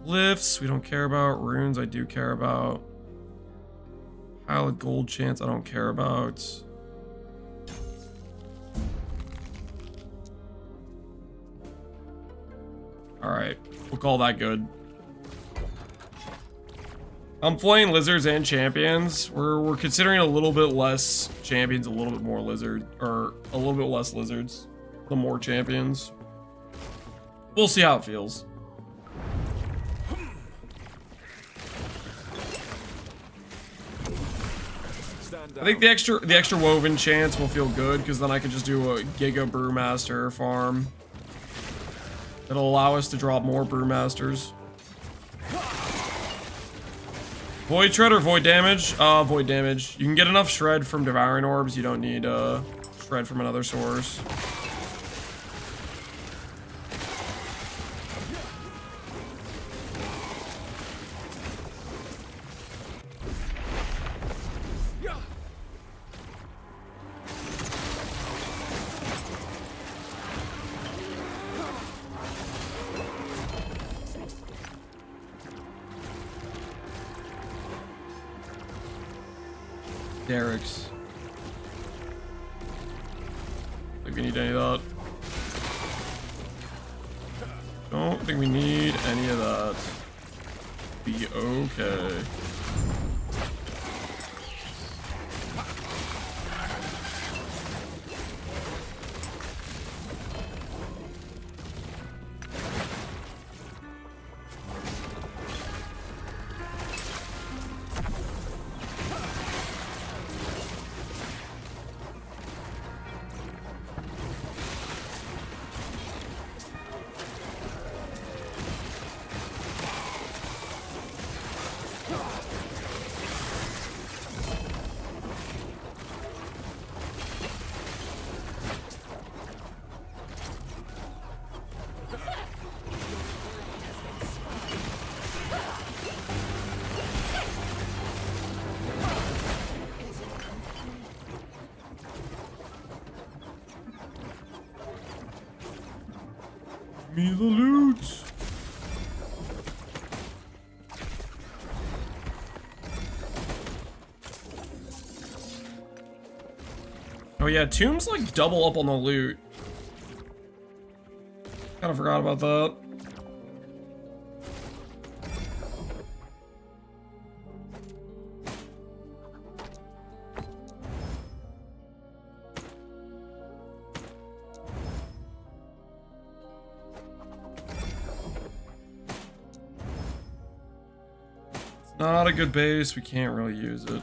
Lifts, we don't care about. Runes, I do care about. Pile of gold chance, I don't care about. Alright, we'll call that good. I'm playing lizards and champions. We're considering a little bit less champions, a little bit more lizard, or a little bit less lizards, the more champions. We'll see how it feels. I think the extra woven chance will feel good because then I can just do a Giga Brewmaster farm. It'll allow us to drop more Brewmasters. Void shred or void damage? Void damage. You can get enough shred from devouring orbs. You don't need shred from another source. Derek's. Think we need any of that. Don't think we need any of that. Be okay. Me the loot. Oh yeah, tombs like double up on the loot. Kinda forgot about that. Not a good base, we can't really use it.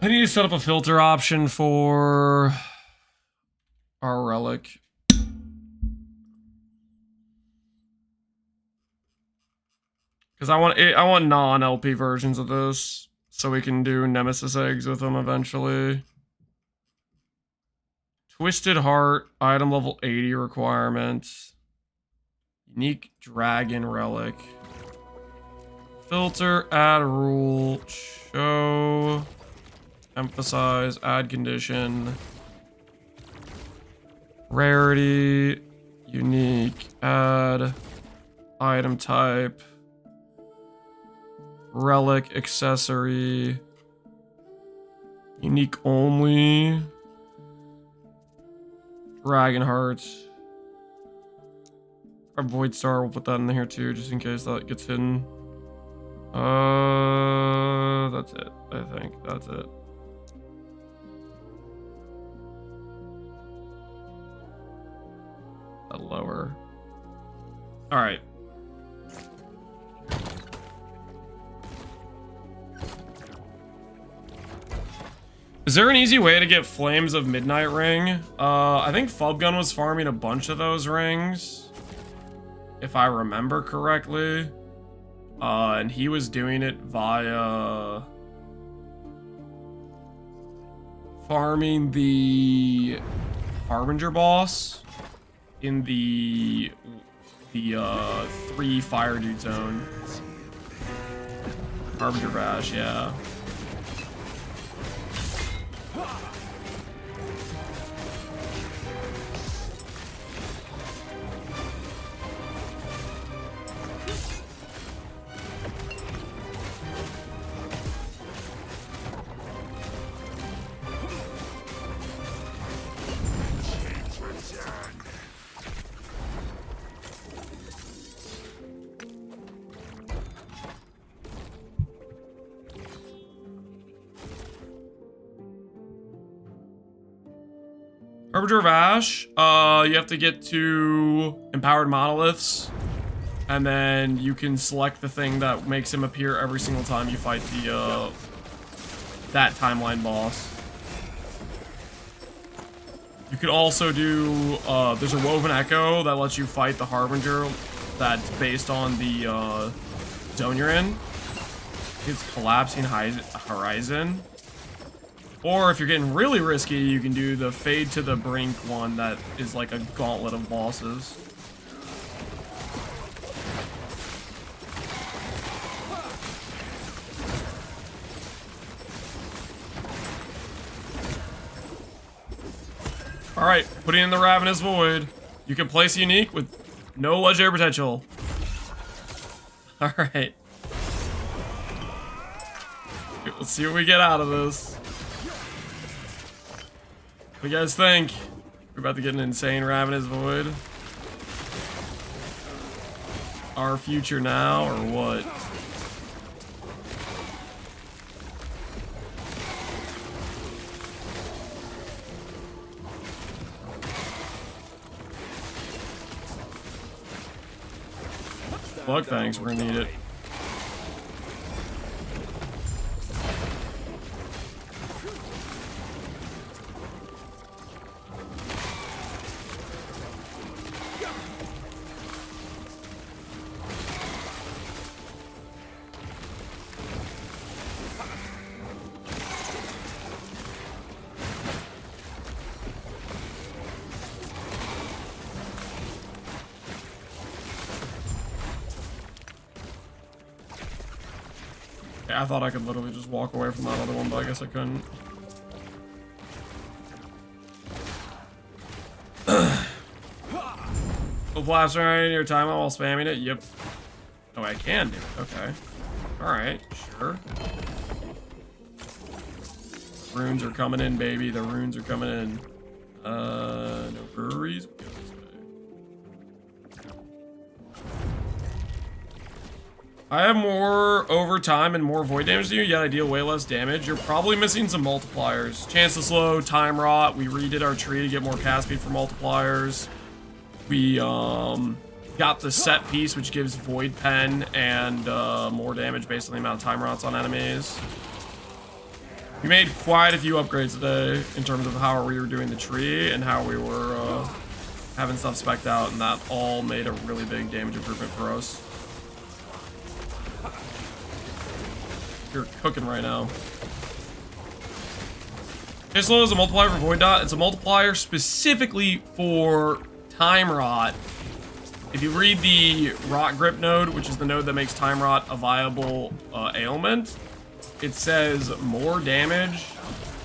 I need to set up a filter option for our relic. Because I want non-LP versions of this, so we can do Nemesis eggs with them eventually. Twisted Heart, item level 80 requirements. Unique Dragon Relic. Filter, add rule, show, emphasize, add condition. Rarity, unique, add, item type. Relic, accessory, unique only, Dragon Hearts, our Void Star, we'll put that in here too, just in case that gets hidden. That's it, I think, that's it. That lower. Alright. Is there an easy way to get Flames of Midnight Ring? I think Fubgun was farming a bunch of those rings, if I remember correctly. And he was doing it via farming the Harbinger boss in the 3 fire dude zone. Harbinger Bash, yeah. Harbinger of Ash, you have to get to Empowered Monoliths, and then you can select the thing that makes him appear every single time you fight the, that timeline boss. You could also do, there's a Woven Echo that lets you fight the Harbinger that's based on the, zone you're in. It's Collapsing Horizon. Or if you're getting really risky, you can do the Fade to the Brink one that is like a gauntlet of bosses. Alright, putting in the Ravenous Void. You can place a unique with no legendary potential. Alright. Let's see what we get out of this. What do you guys think? We're about to get an insane Ravenous Void. Our future now, or what? Fuck, thanks, we're gonna need it. I thought I could literally just walk away from that other one, but I guess I couldn't. Will blast right in your timeout while spamming it? Yep. Oh, I can do it. Okay. Alright, sure. Runes are coming in, baby. The runes are coming in. No breweries. We'll go this way. I have more overtime and more void damage than you, yet I deal way less damage. You're probably missing some multipliers. Chance to slow, time rot. We redid our tree to get more cast speed for multipliers. We got the set piece, which gives void pen and more damage based on the amount of time rots on enemies. We made quite a few upgrades today in terms of how we were doing the tree and how we were having stuff spec'd out, and that all made a really big damage improvement for us. You're cooking right now. Slow is a multiplier for Void Dot. It's a multiplier specifically for Time Rot. If you read the Rot Grip node, which is the node that makes Time Rot a viable ailment, it says more damage.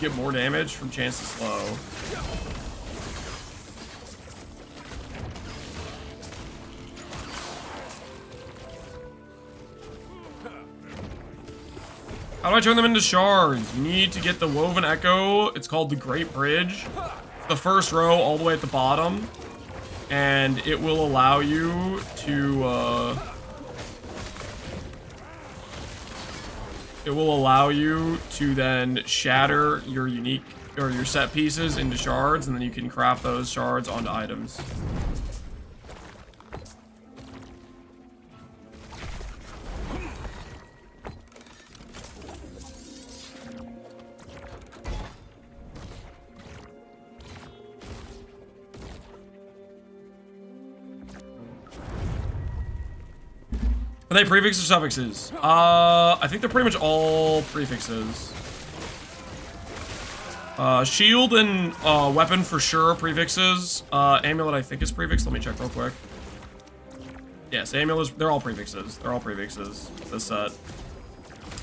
You get more damage from Chance to Slow. How do I turn them into shards? You need to get the Woven Echo. It's called the Great Bridge. It's the first row all the way at the bottom. And it will allow you to, then shatter your unique, or your set pieces into shards, and then you can craft those shards onto items. Are they prefixes or suffixes? I think they're pretty much all prefixes. Shield and weapon for sure prefixes. Amulet I think is prefix. Let me check real quick. Yes, amulet, they're all prefixes. They're all prefixes, this set.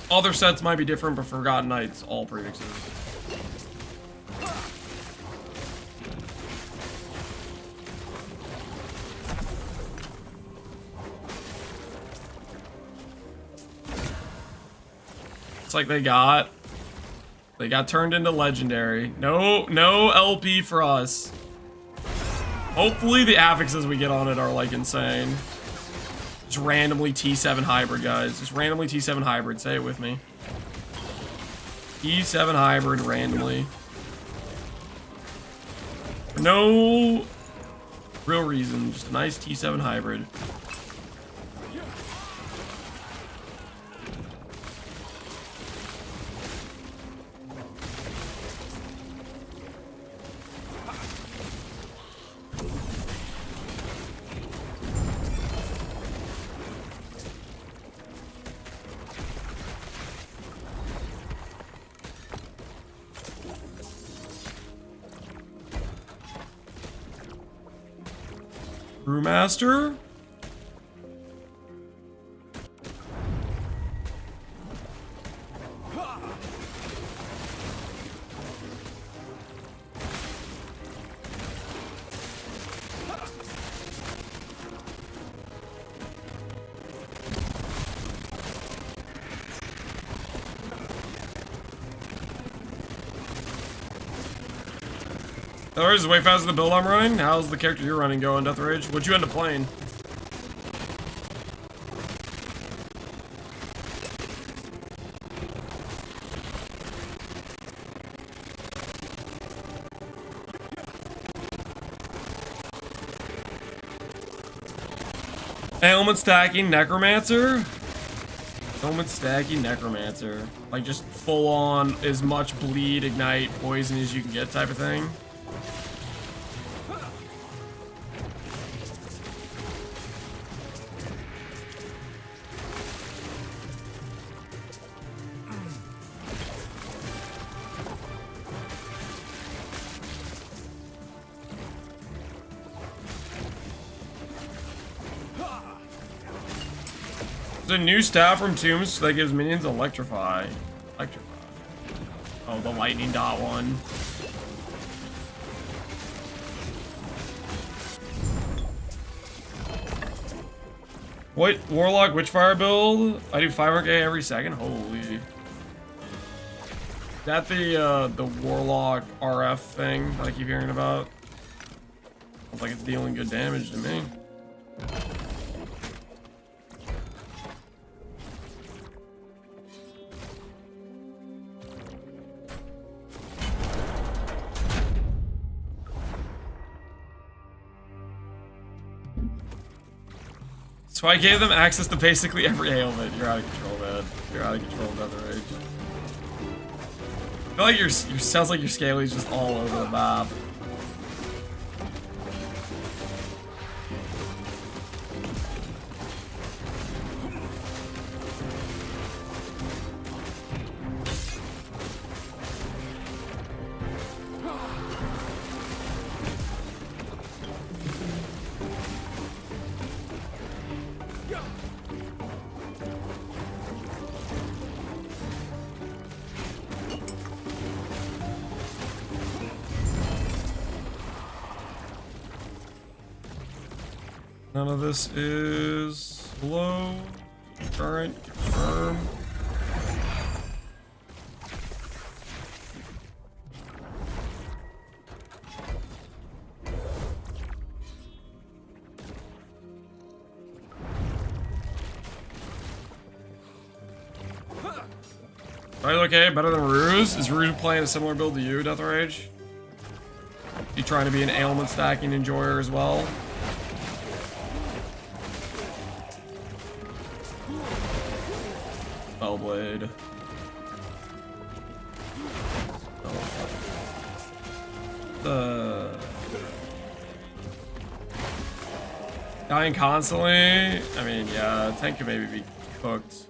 Other sets might be different, but Forgotten Knights, all prefixes. It's like they got turned into legendary. No LP for us. Hopefully the affixes we get on it are like insane. Just randomly T7 hybrid, guys. Just randomly T7 hybrid. Say it with me. T7 hybrid randomly. For no real reason, just a nice T7 hybrid. Brewmaster? Death Rage is way faster than the build I'm running. How's the character you're running going, Death Rage? What'd you end up playing? Ailment stacking Necromancer? Ailment stacking Necromancer. Like just full on as much bleed, ignite, poison as you can get type of thing. There's a new staff from Tombs that gives minions electrify. Electrify. Oh, the lightning dot one. What Warlock Witchfire build? I do 500k every second. Holy. Is that the Warlock RF thing that I keep hearing about? Looks like it's dealing good damage to me. So I gave them access to basically every ailment. You're out of control, man. You're out of control, Death Rage. I feel like your sounds like your Scaly's just all over the map. None of this is low. Current, confirm. Right, okay, better than Ruse? Is Ruse playing a similar build to you, Death Rage? You trying to be an ailment stacking enjoyer as well? Spellblade. Dying constantly? I mean, yeah, tank could maybe be cooked.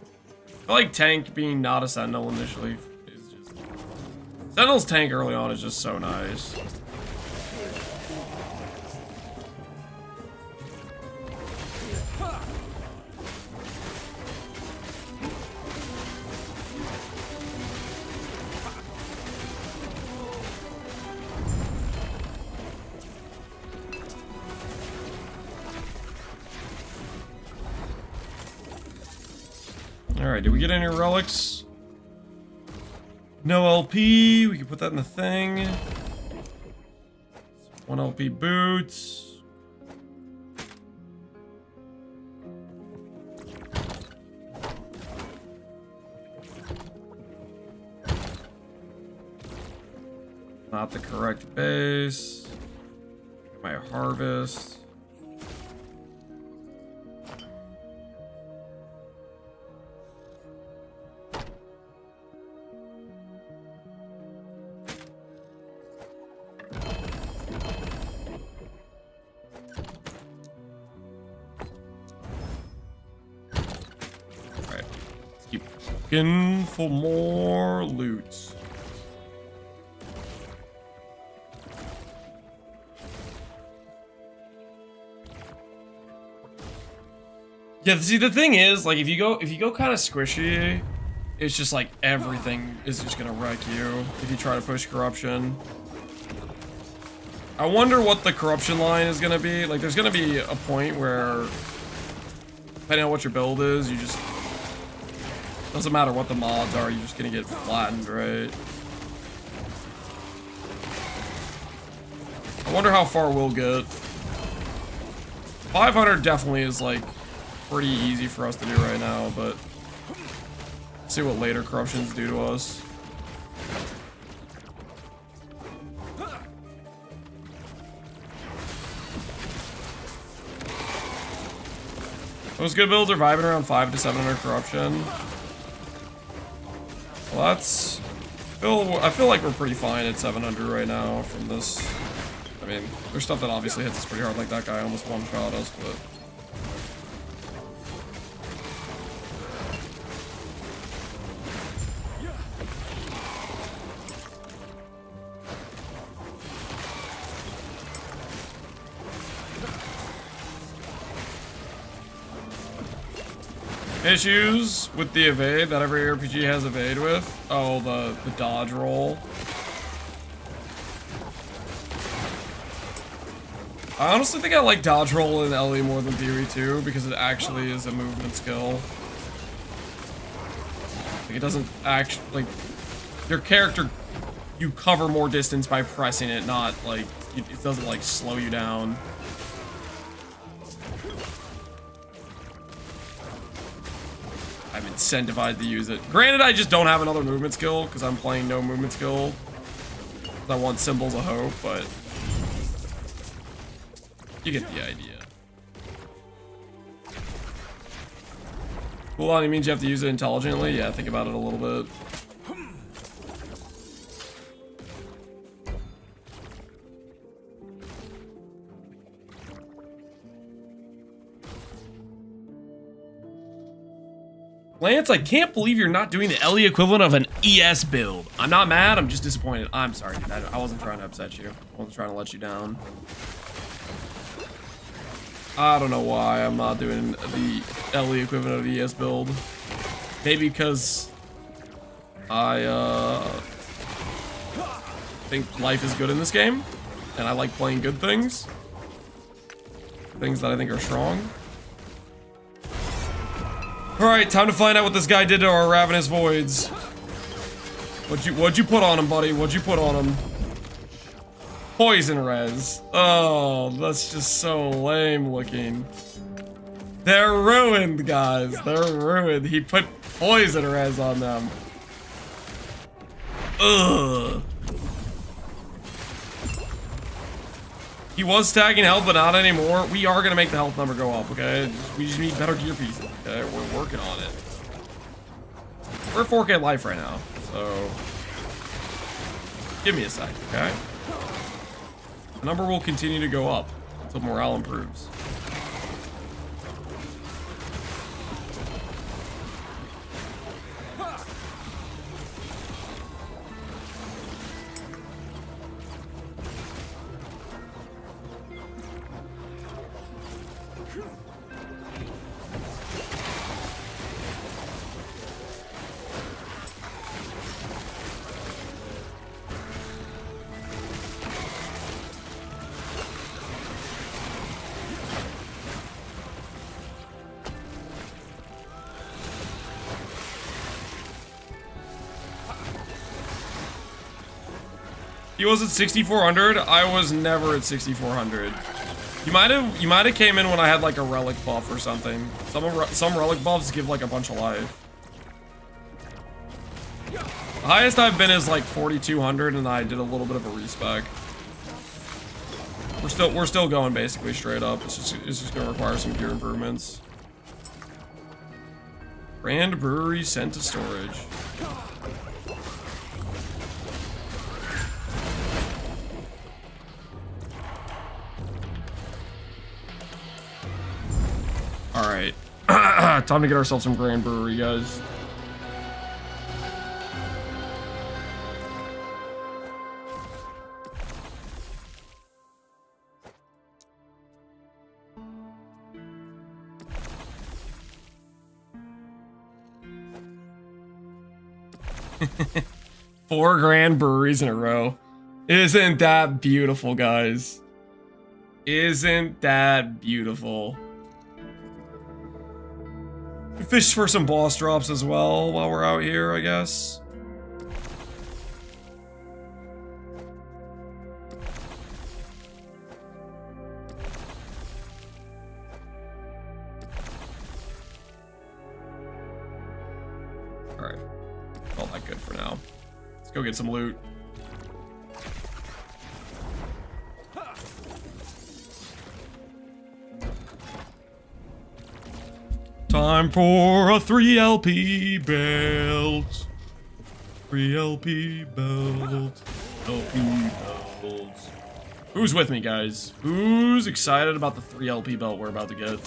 I feel like tank being not a sentinel initially is just... Sentinel's tank early on is just so nice. Alright, did we get any relics? No LP, we can put that in the thing. 1 LP boots. Not the correct base. my harvest. Alright. Let's keep looking for more loot. Yeah, see, the thing is, like, if you go kind of squishy, it's just like everything is just gonna wreck you if you try to push corruption. I wonder what the corruption line is gonna be. Like, there's gonna be a point where, depending on what your build is, you just, doesn't matter what the mods are, you're just gonna get flattened, right? I wonder how far we'll get. 500 definitely is like pretty easy for us to do right now, but let's see what later corruptions do to us. Those good builds are vibing around 500 to 700 corruption. Well, that's... I feel like we're pretty fine at 700 right now from this. I mean, there's stuff that obviously hits us pretty hard, like that guy almost one-shot us, but... Issues with the evade that every RPG has evade with. Oh, the dodge roll. I honestly think I like dodge roll in LE more than theory too, because it actually is a movement skill. Like, it doesn't actually, like, your character, you cover more distance by pressing it, not like, it doesn't like slow you down. I'm incentivized to use it. Granted, I just don't have another movement skill because I'm playing no movement skill. I want symbols of hope, but you get the idea. Cool on, it means you have to use it intelligently. Yeah, think about it a little bit. Lance, I can't believe you're not doing the LE equivalent of an ES build. I'm not mad, I'm just disappointed. I'm sorry, dude. I wasn't trying to upset you. I wasn't trying to let you down. I don't know why I'm not doing the LE equivalent of the ES build. Maybe because I think life is good in this game, and I like playing good things. Things that I think are strong. Alright, time to find out what this guy did to our Ravenous Voids. What'd you put on him, buddy? What'd you put on him? Poison res. Oh, that's just so lame looking. They're ruined, guys. They're ruined. He put poison res on them. Ugh. He was stacking health, but not anymore. We are gonna make the health number go up, okay? We just need better gear pieces, okay? We're working on it. We're at 4K life right now, so give me a sec, okay? The number will continue to go up until morale improves. He was at 6,400. I was never at 6,400. You might have came in when I had like a relic buff or something. Some relic buffs give like a bunch of life. The highest I've been is like 4,200, and I did a little bit of a respec. We're still going basically straight up. It's just gonna require some gear improvements. Grand Brewery sent to storage. Alright. Time to get ourselves some Grand Brewery, guys. Four Grand Breweries in a row. Isn't that beautiful, guys? Isn't that beautiful? Fish for some boss drops as well while we're out here, I guess. Alright. All that good for now. Let's go get some loot. Time for a 3LP belt. 3LP belt. LP belt. Who's with me, guys? Who's excited about the 3LP belt we're about to get?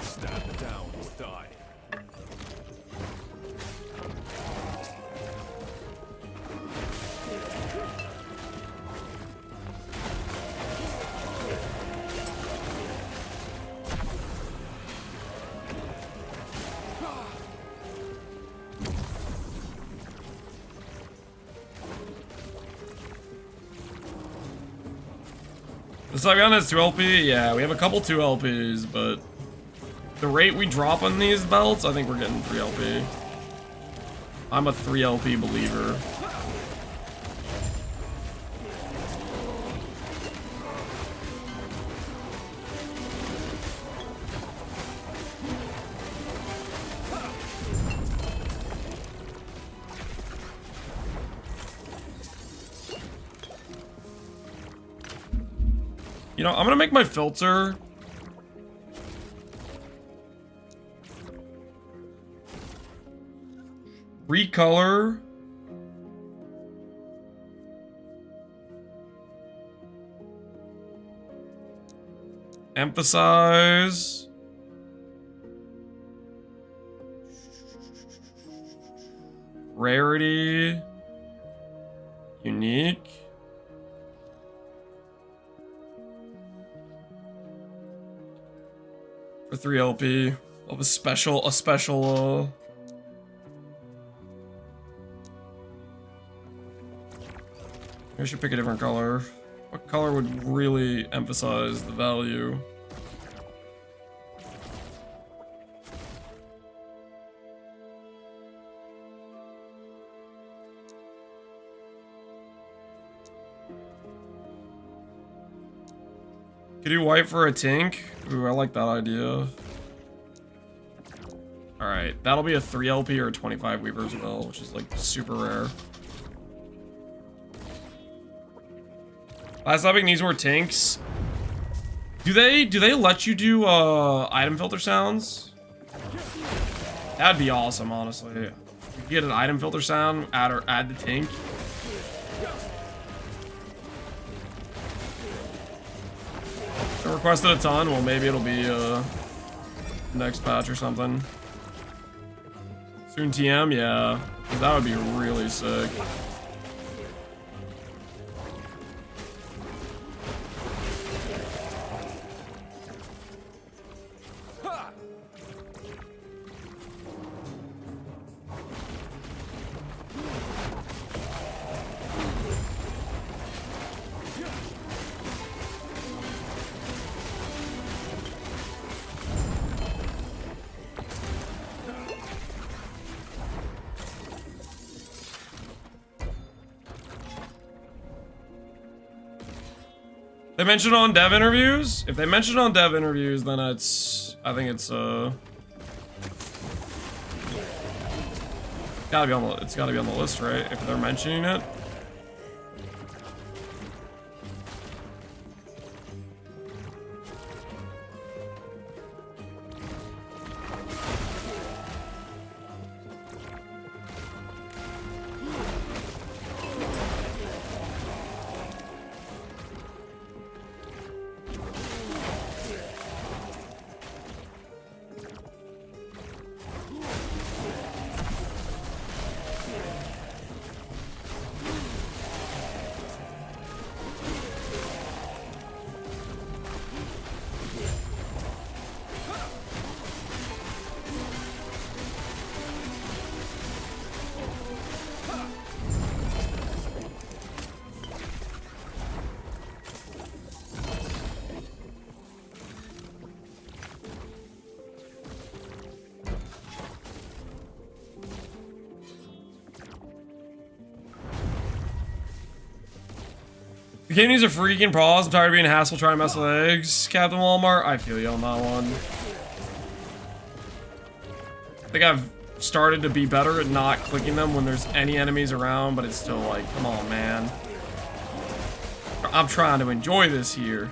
Stand down or die. The Saigon has 2LP? Yeah, we have a couple 2LPs, but the rate we drop on these belts, I think we're getting 3LP. I'm a 3LP believer. You know, I'm gonna make my filter recolor emphasize rarity unique for 3LP. Of a special I should pick a different color. What color would really emphasize the value? Could you white for a tink? Ooh, I like that idea. Alright, that'll be a 3LP or a 25 Weaver's Bell, which is like super rare. Last topic needs more tinks. Do they let you do item filter sounds? That'd be awesome, honestly. You get an item filter sound, add the tink. I requested a ton. Well, maybe it'll be next patch or something. Soon TM, yeah. That would be really sick. They mentioned on dev interviews? If they mentioned on dev interviews, then I think it's gotta be on the list, right? If they're mentioning it. kid needs a freaking pause. I'm tired of being a hassle trying to mess with eggs, Captain Walmart. I feel you on that one. I think I've started to be better at not clicking them when there's any enemies around, but it's still like, come on, man. I'm trying to enjoy this here.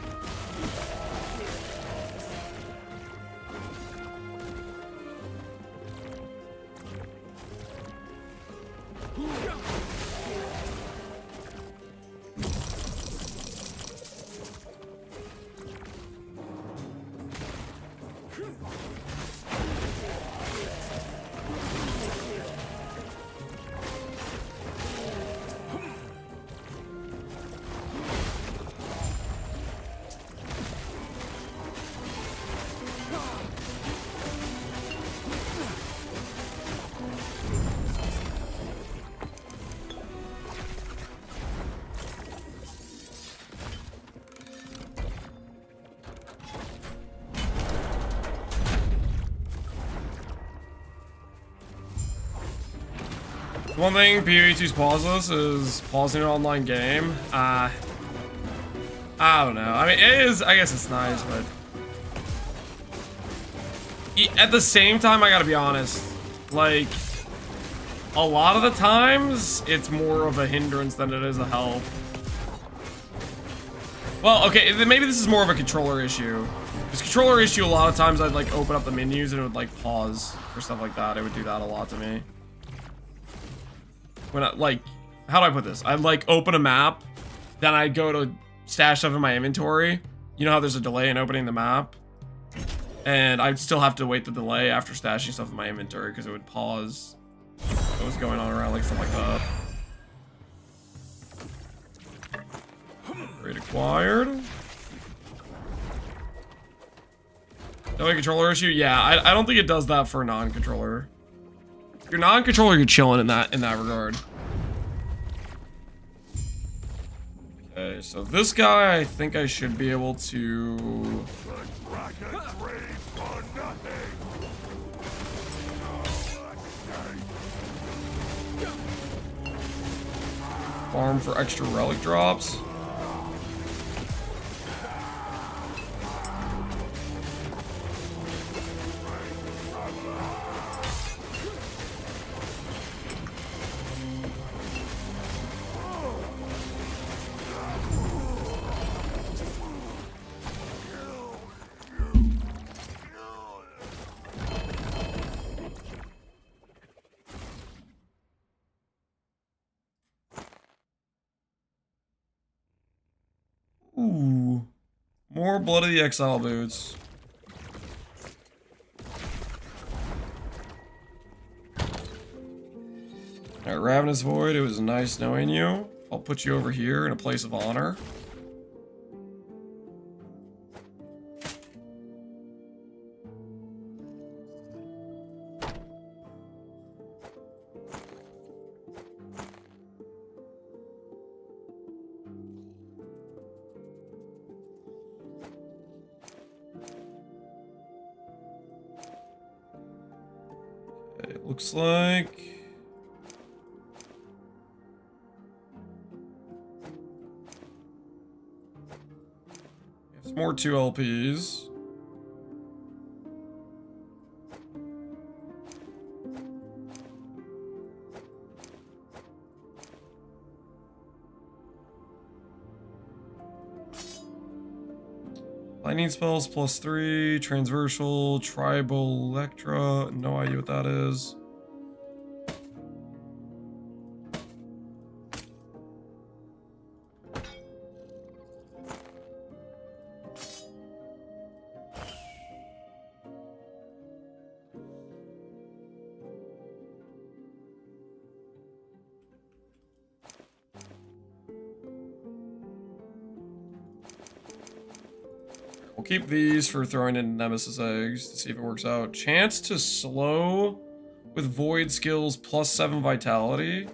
One thing PvE2's pauseless is pausing an online game. I don't know. I mean, it is. I guess it's nice, but at the same time, I gotta be honest. Like, a lot of the times, it's more of a hindrance than it is a help. Well, okay, maybe this is more of a controller issue. This controller issue, a lot of times I'd like open up the menus and it would like pause or stuff like that. It would do that a lot to me. When I, like, how do I put this? I'd like open a map, then I'd go to stash stuff in my inventory. You know how there's a delay in opening the map? And I'd still have to wait the delay after stashing stuff in my inventory because it would pause what was going on around, like stuff like that. Upgrade acquired. No controller issue? Yeah, I don't think it does that for a non-controller. If you're non-controller, you're chilling in that regard. Okay, so this guy, I think I should be able to farm for extra relic drops. Ooh, more Blood of the Exile boots. Alright, Ravenous Void, it was nice knowing you. I'll put you over here in a place of honor. It looks like it's more 2 LPs. Lightning spells +3, transversal, tribal, electra, no idea what that is. We'll keep these for throwing in Nemesis eggs to see if it works out. Chance to slow with void skills +7 vitality.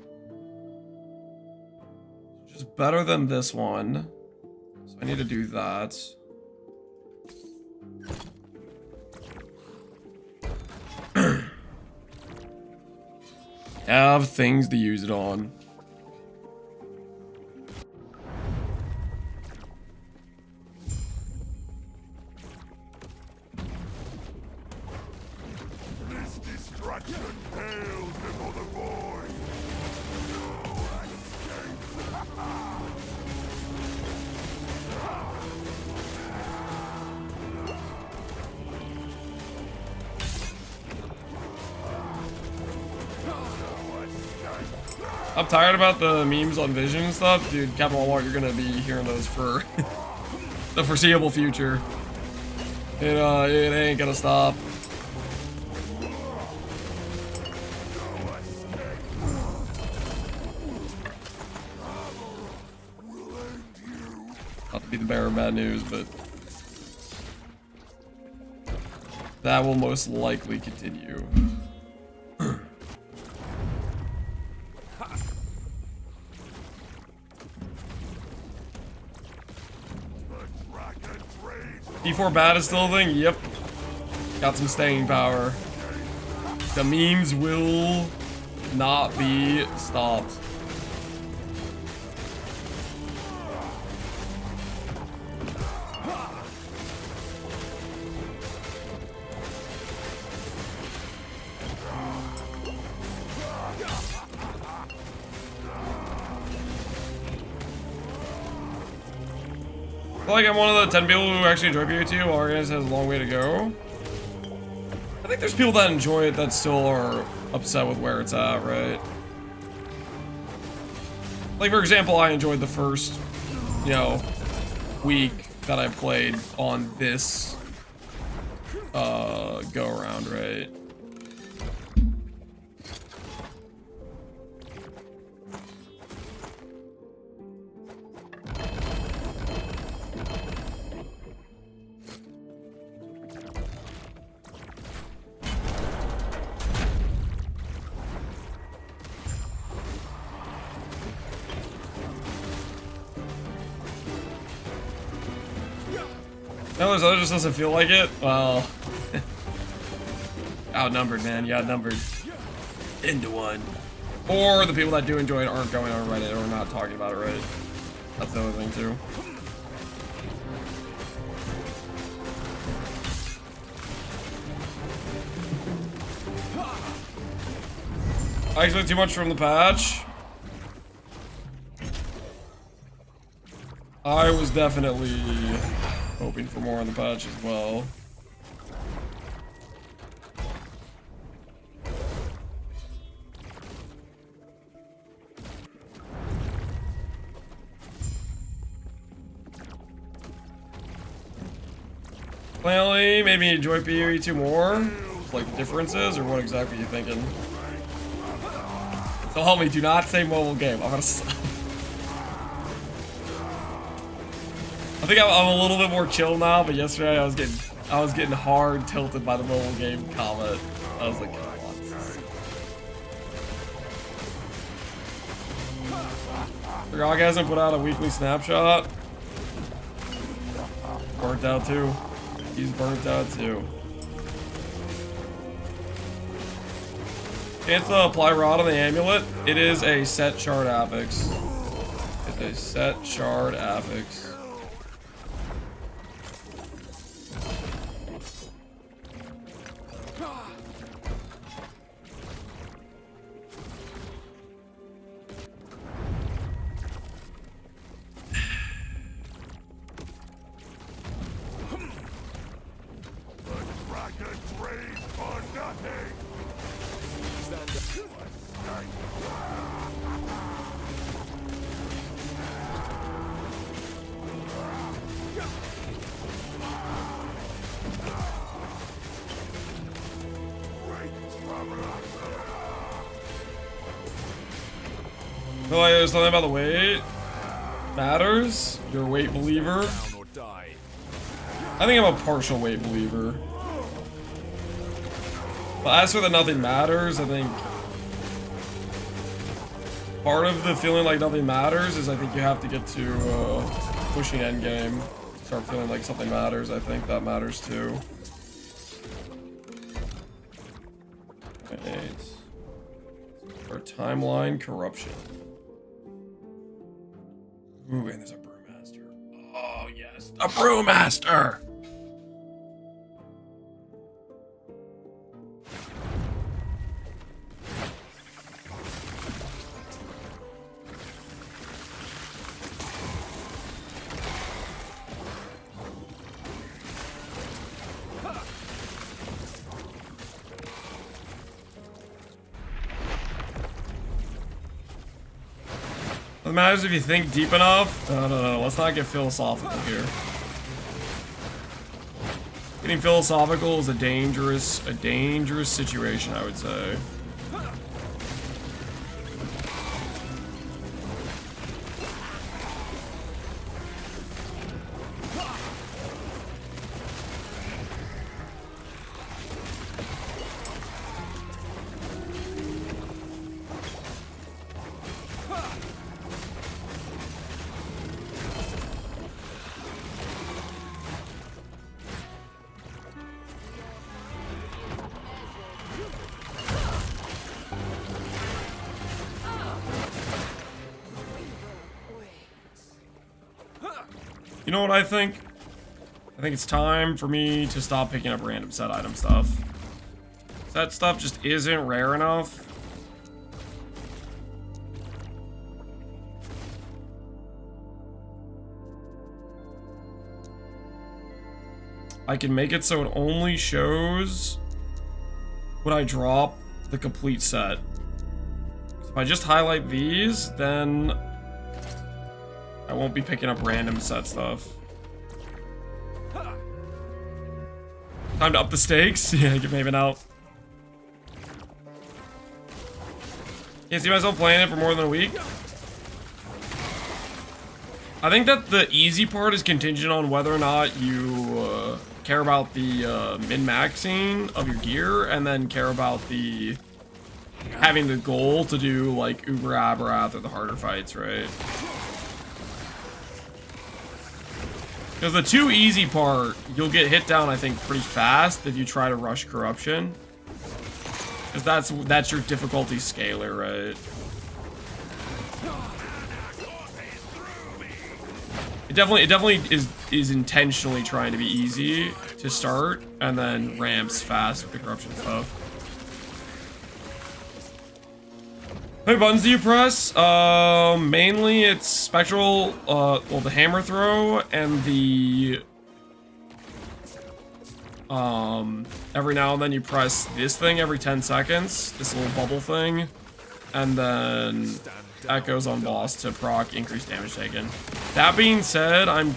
Which is better than this one. So I need to do that. Have things to use it on. I'm tired about the memes on Vision and stuff. Dude, Captain Walmart, you're gonna be hearing those for the foreseeable future. It ain't gonna stop. Not to be the bearer of bad news, but that will most likely continue. D4 bad is still a thing? Yep. Got some staying power. The memes will not be stopped. I feel like I'm one of the 10 people who actually enjoy PvP, while Organized has a long way to go. I think there's people that enjoy it that still are upset with where it's at, right? Like, for example, I enjoyed the first, you know, week that I played on this go-around, right? No, there's others just doesn't feel like it. Well, outnumbered, man. You outnumbered into one. Or the people that do enjoy it aren't going on Reddit or not talking about it, right? That's the other thing too. I expect too much from the patch. I was definitely hoping for more on the patch as well. Clearly, maybe enjoy PvE2 more? Like the differences, or what exactly are you thinking? So help me, do not say mobile game. I'm gonna I think I'm a little bit more chill now, but yesterday I was getting hard tilted by the mobile game comment. I was like, come on. Forgot hasn't put out a weekly snapshot. Burnt out too. He's burnt out too. Chance to apply rod on the amulet. It is a set shard affix. It's a set shard affix. Oh, like there's something about the weight matters. You're a weight believer. I think I'm a partial weight believer. But as for the nothing matters, I think part of the feeling like nothing matters is I think you have to get to pushing endgame. Start feeling like something matters. I think that matters too. Right. Our timeline corruption. Ooh, and there's a brewmaster. Oh yes, a brewmaster. It matters if you think deep enough. No. Let's not get philosophical here. Getting philosophical is a dangerous situation, I would say. You know what I think? I think it's time for me to stop picking up random set item stuff. That stuff just isn't rare enough. I can make it so it only shows when I drop the complete set. If I just highlight these, then I won't be picking up random set stuff. Time to up the stakes? Yeah, get Maven out. Can't see myself playing it for more than a week. I think that the easy part is contingent on whether or not you care about the min-maxing of your gear, and then care about the having the goal to do like Uber Aberrath or the harder fights, right? Because the too easy part, you'll get hit down, I think, pretty fast if you try to rush corruption. Because that's your difficulty scaler, right? It definitely is intentionally trying to be easy to start, and then ramps fast with the corruption stuff. How many buttons do you press? Mainly it's spectral, well, the hammer throw, and the, every now and then you press this thing every 10 seconds, this little bubble thing, and then that goes on boss to proc increased damage taken. That being said, I'm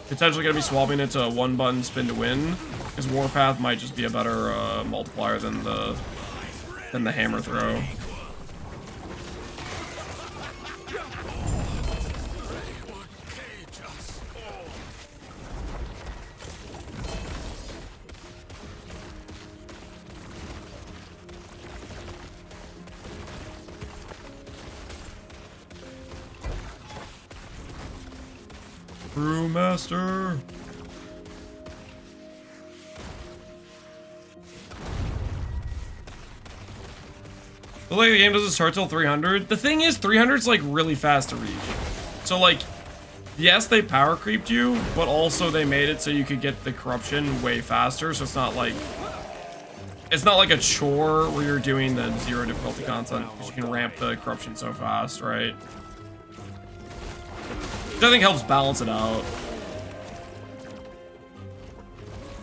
potentially going to be swapping it to a one button spin to win, because Warpath might just be a better multiplier than the hammer throw. Brewmaster. The late game doesn't start till 300. The thing is, 300's like really fast to reach. So like, yes, they power creeped you, but also they made it so you could get the corruption way faster. So it's not like a chore where you're doing the 0 difficulty content, because you can ramp the corruption so fast, right? Which I think helps balance it out.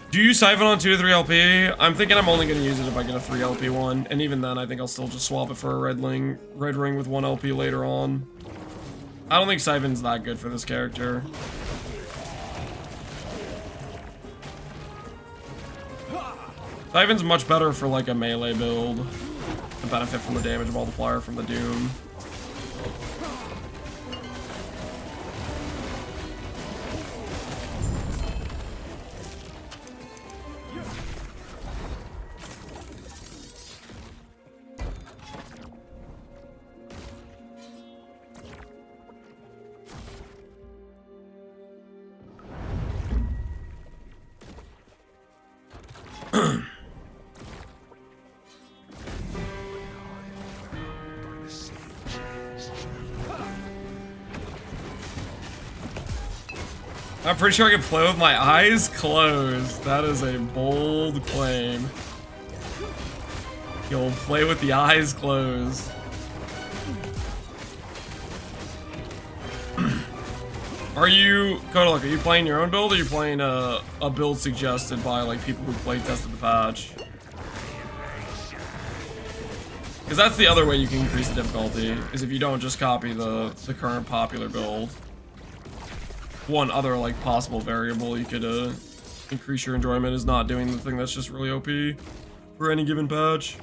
Do you siphon on 2 to 3 LP? I'm thinking I'm only going to use it if I get a 3 LP one, and even then I think I'll still just swap it for a red ring with 1 LP later on. I don't think siphon's that good for this character. Siphon's much better for like a melee build to benefit from the damage multiplier from the Doom. I'm pretty sure I can play with my eyes closed. That is a bold claim. You'll play with the eyes closed. Are you, Kodaluk, are you playing your own build, or are you playing a build suggested by like people who play tested the patch? Because that's the other way you can increase the difficulty, is if you don't just copy the current popular build. One other, like, possible variable you could increase your enjoyment is not doing the thing that's just really OP for any given patch.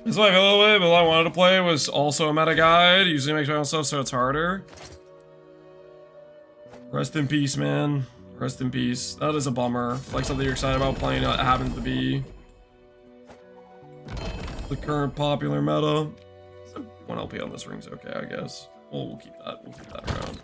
That's why I feel a little bit, but what I wanted to play was also a meta guide. Usually makes my own stuff so it's harder. Rest in peace, man. Rest in peace. That is a bummer. Like something you're excited about playing happens to be the current popular meta. So 1 LP on this ring's okay, I guess. We'll keep that. We'll keep that around.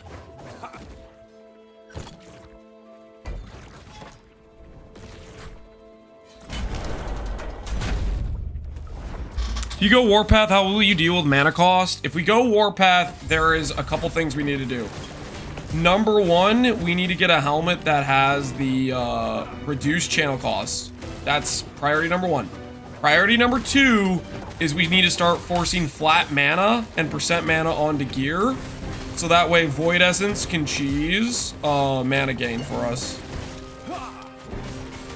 If you go Warpath, how will you deal with mana cost? If we go Warpath, there is a couple things we need to do. Number 1, we need to get a helmet that has the reduced channel cost. That's priority number 1. Priority number 2 is we need to start forcing flat mana and percent mana onto gear. So that way Void Essence can cheese mana gain for us.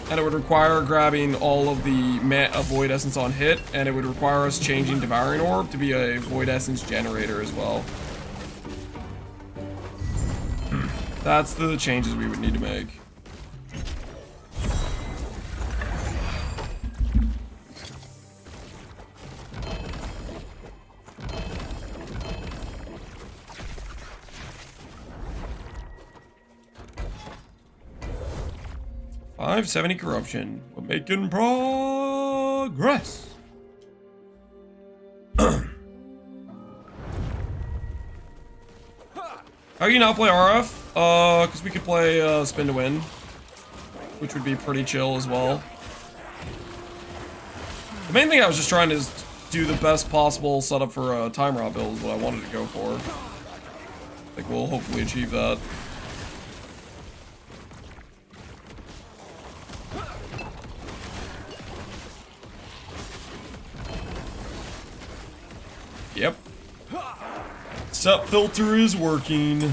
And it would require grabbing all of the Void Essence on hit, and it would require us changing Devouring Orb to be a Void Essence generator as well. That's the changes we would need to make. $570 corruption. We're making progress. How can you not play RF? Because we could play Spin to Win, which would be pretty chill as well. The main thing I was just trying to do the best possible setup for a Time Rot build is what I wanted to go for. I think we'll hopefully achieve that. Yep. Sup filter is working.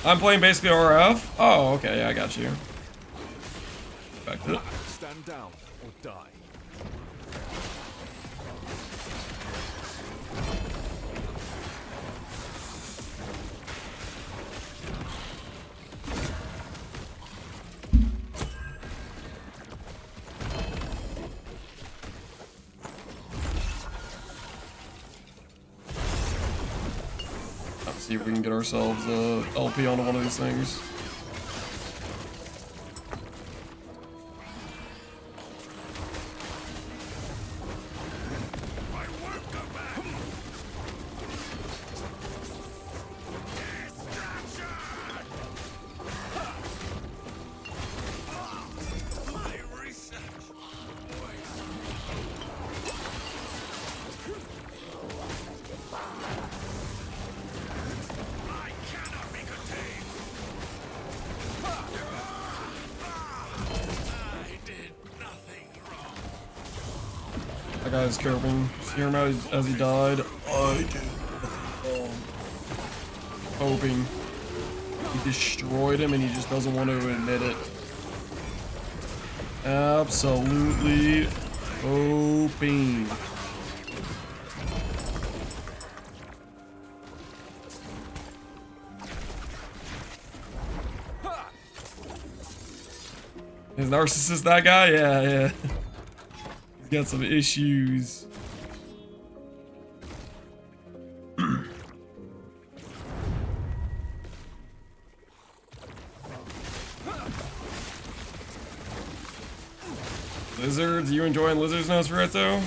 I'm playing basically RF. Oh, okay, yeah, I got you. Back to it. Stand down or die. See if we can get ourselves a LP onto one of these things. That guy's coping. Hear him out as he died. I did. Hoping. He destroyed him and he just doesn't want to admit it. Absolutely hoping. Is narcissist that guy? Yeah, yeah. He's got some issues. Lizards? You enjoying Lizards, Nosferatu?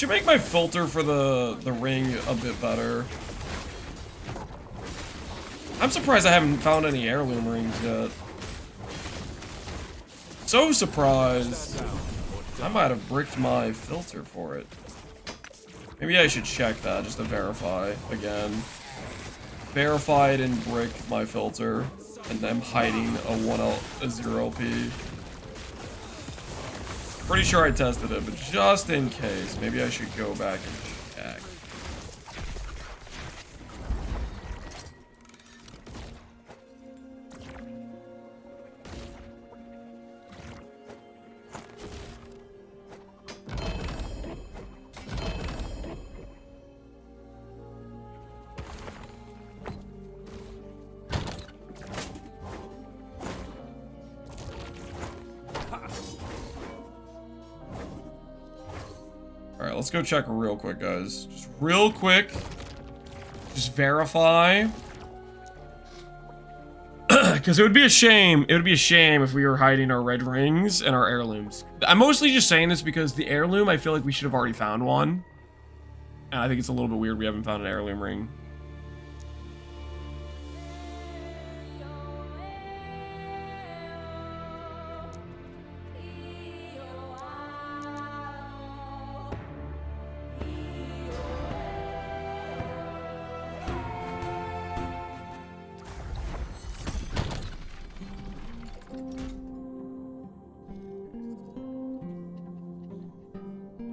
Could you make my filter for the ring a bit better? I'm surprised I haven't found any heirloom rings yet. So surprised. I might have bricked my filter for it. Maybe I should check that just to verify again. Verified and brick my filter. And I'm hiding a 0p. Pretty sure I tested it, but just in case, maybe I should go back and check. Alright, let's go check real quick, guys. Just real quick. Just verify. Because it would be a shame. It would be a shame if we were hiding our red rings and our heirlooms. I'm mostly just saying this because the heirloom, I feel like we should have already found one. And I think it's a little bit weird we haven't found an heirloom ring.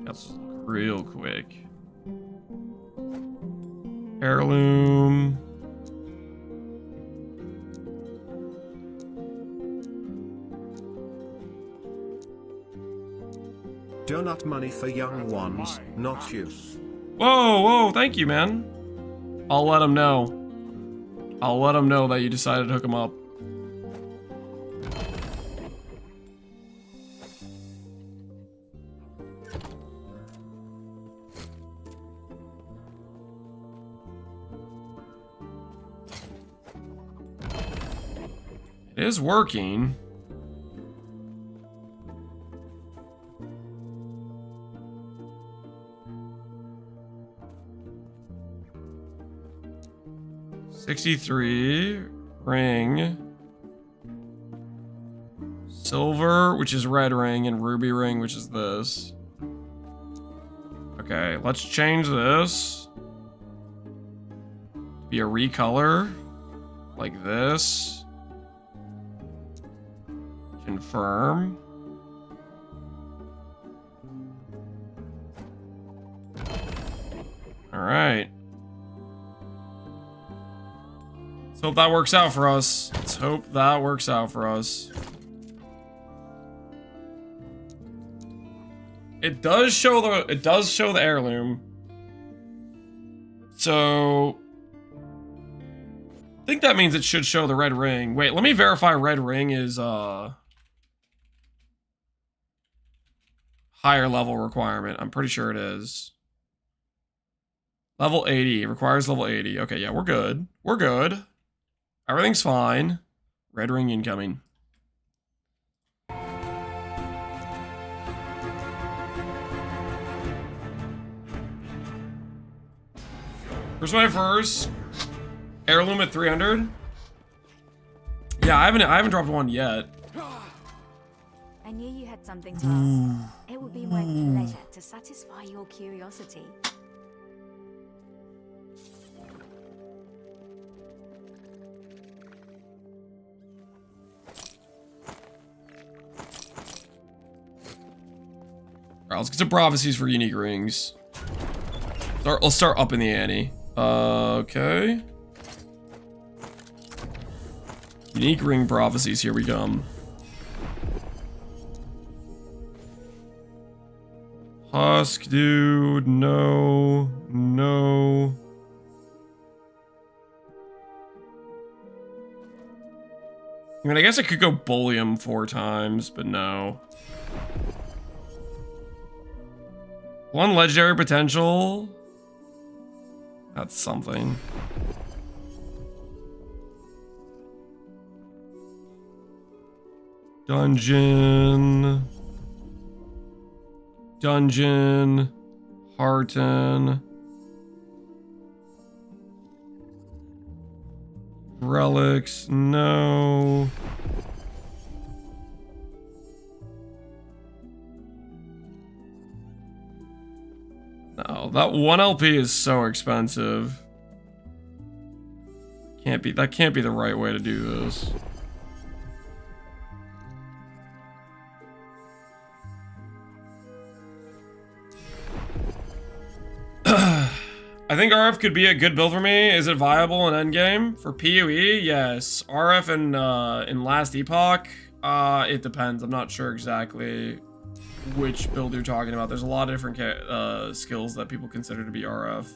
Let's look real quick. Heirloom. Donut money for young ones, not you. Whoa, whoa, thank you, man. I'll let him know. I'll let him know that you decided to hook him up. It is working. $63 ring, silver, which is red ring, and ruby ring, which is this. Okay, let's change this to be a recolor like this. Confirm. All right. Let's hope that works out for us. Let's hope that works out for us. It does show the heirloom. So I think that means it should show the red ring. Wait, let me verify red ring is higher level requirement. I'm pretty sure it is. Level 80. It requires level 80. Okay, yeah, we're good. We're good. Everything's fine. Red ring incoming. Where's my first heirloom at 300? Yeah, I haven't dropped one yet. I knew you had something to ask. It would be my pleasure to satisfy your curiosity. Alright, let's get some prophecies for unique rings. Let's start up in the ante. Okay. Unique ring prophecies, here we come. Husk, dude, no, no. I mean, I guess I could go bullion 4 times, but no. 1 legendary potential. That's something. Dungeon. Tartan. Relics, no. No, that 1 LP is so expensive. That can't be the right way to do this. I think RF could be a good build for me. Is it viable in Endgame? For PoE, yes. RF in Last Epoch, it depends. I'm not sure exactly which build you're talking about. There's a lot of different skills that people consider to be RF.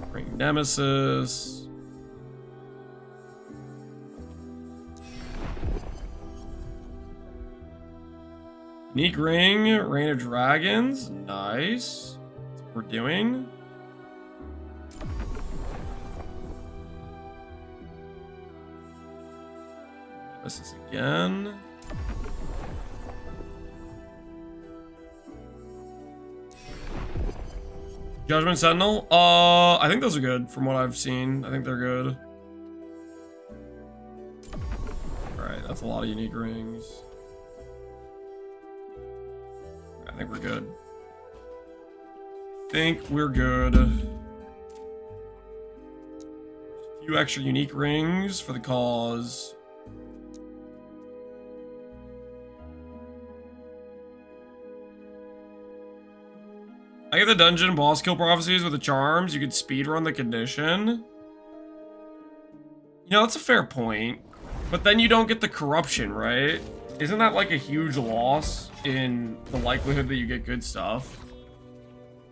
Bring Nemesis. Unique Ring, Reign of Dragons, nice. That's what we're doing. Nemesis again. Judgment Sentinel, I think those are good from what I've seen. I think they're good. Alright, that's a lot of unique rings. I think we're good. A few extra unique rings for the cause. I get the dungeon boss kill prophecies with the charms. You could speedrun the condition. You know, that's a fair point. But then you don't get the corruption, right? Isn't that like a huge loss in the likelihood that you get good stuff?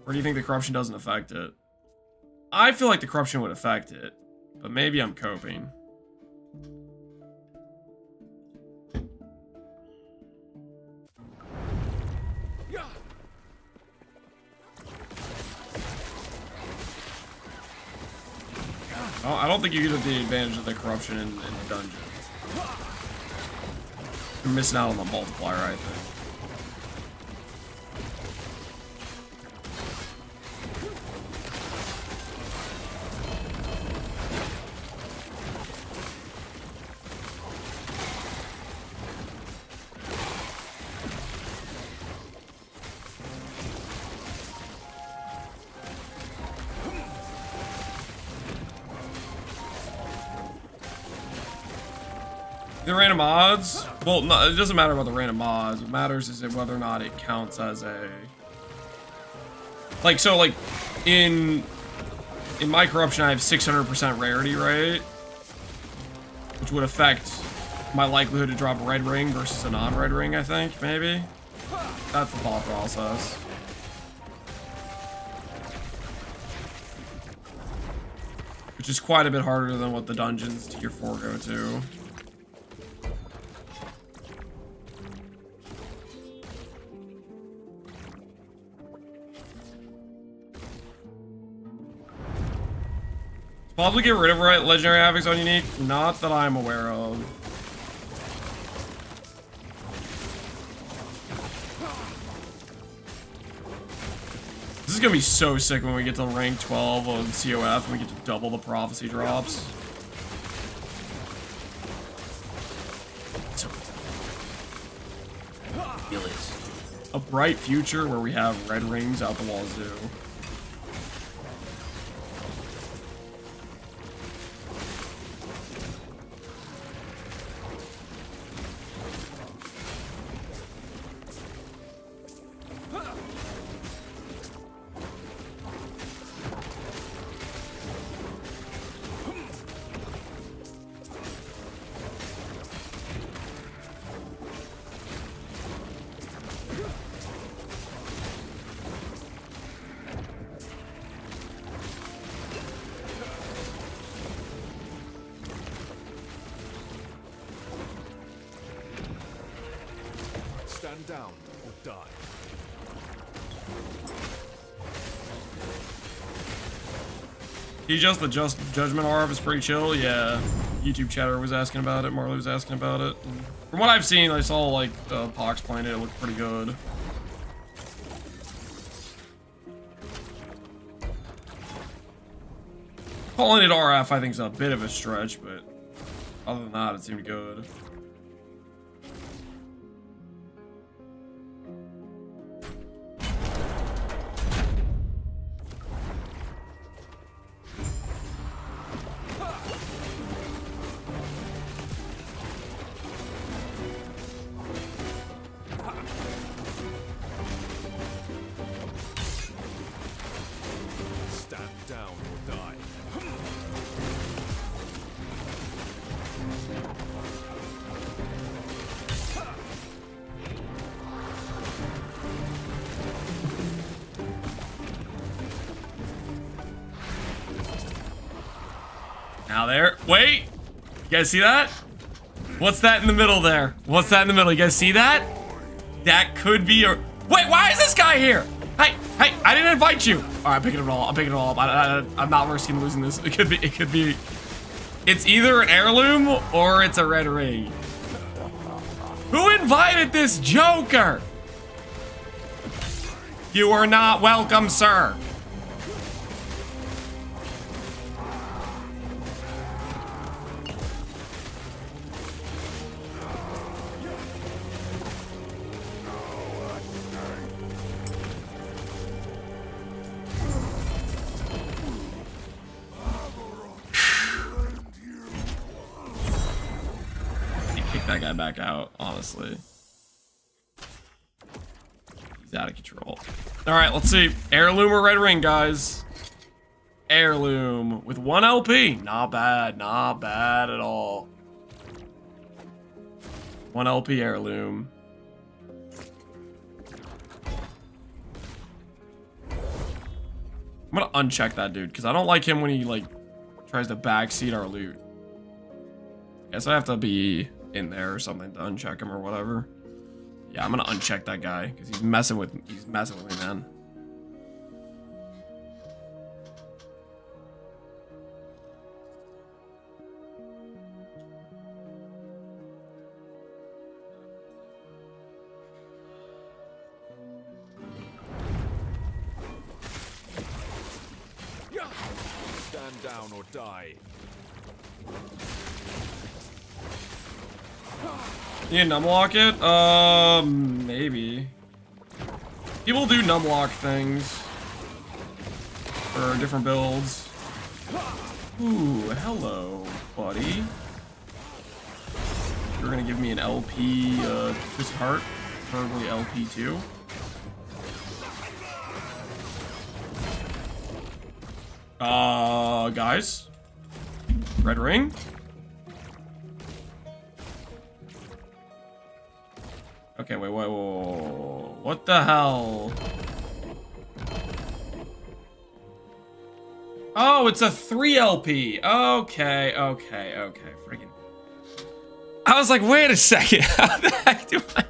Or do you think the corruption doesn't affect it? I feel like the corruption would affect it, but maybe I'm coping. Oh, I don't think you get the advantage of the corruption in the dungeon. You're missing out on the multiplier, I think. The random odds? Well, no, it doesn't matter about the random odds. What matters is whether or not it counts as a... Like, so, like, in my corruption, I have 600% rarity, right? Which would affect my likelihood to drop a red ring versus a non-red ring, I think, maybe? That's the thought process. Which is quite a bit harder than what the dungeons tier 4 go to. Probably get rid of legendary havocs on unique, not that I'm aware of. This is gonna be so sick when we get to rank 12 on COF and we get to double the prophecy drops. So, feel it. A bright future where we have red rings out the wazoo. Stand down or die. The Judgment RF is pretty chill, yeah. YouTube chatter was asking about it, Marley was asking about it. From what I've seen, I saw like Pox playing it, it looked pretty good. Calling it RF, I think, is a bit of a stretch, but other than that, it seemed good. Stand down or die. Now there. Wait! You guys see that? What's that in the middle there? What's that in the middle? You guys see that? That could be a... Wait, why is this guy here? Hey, hey, I didn't invite you. All right, I'm picking it all. I'm picking it all up. I'm not risking losing this. It could be. It's either an heirloom or it's a red ring. Who invited this joker? You are not welcome, sir. That guy back out, honestly. He's out of control. All right, let's see. Heirloom or red ring, guys? Heirloom with 1 LP. Not bad, not bad at all. 1 LP heirloom. I'm gonna uncheck that dude because I don't like him when he like tries to backseat our loot. Guess I have to be in there or something to uncheck him or whatever. Yeah, I'm gonna uncheck that guy because he's messing with me, man. Stand down or die. You can numlock it? Maybe. People do numlock things for different builds. Ooh, hello, buddy. You're gonna give me an LP, Twisted Heart, preferably LP2. Guys? Red ring? Okay, wait, what the hell? Oh, it's a 3 LP. Okay, freaking. I was like, wait a second. How the heck do I...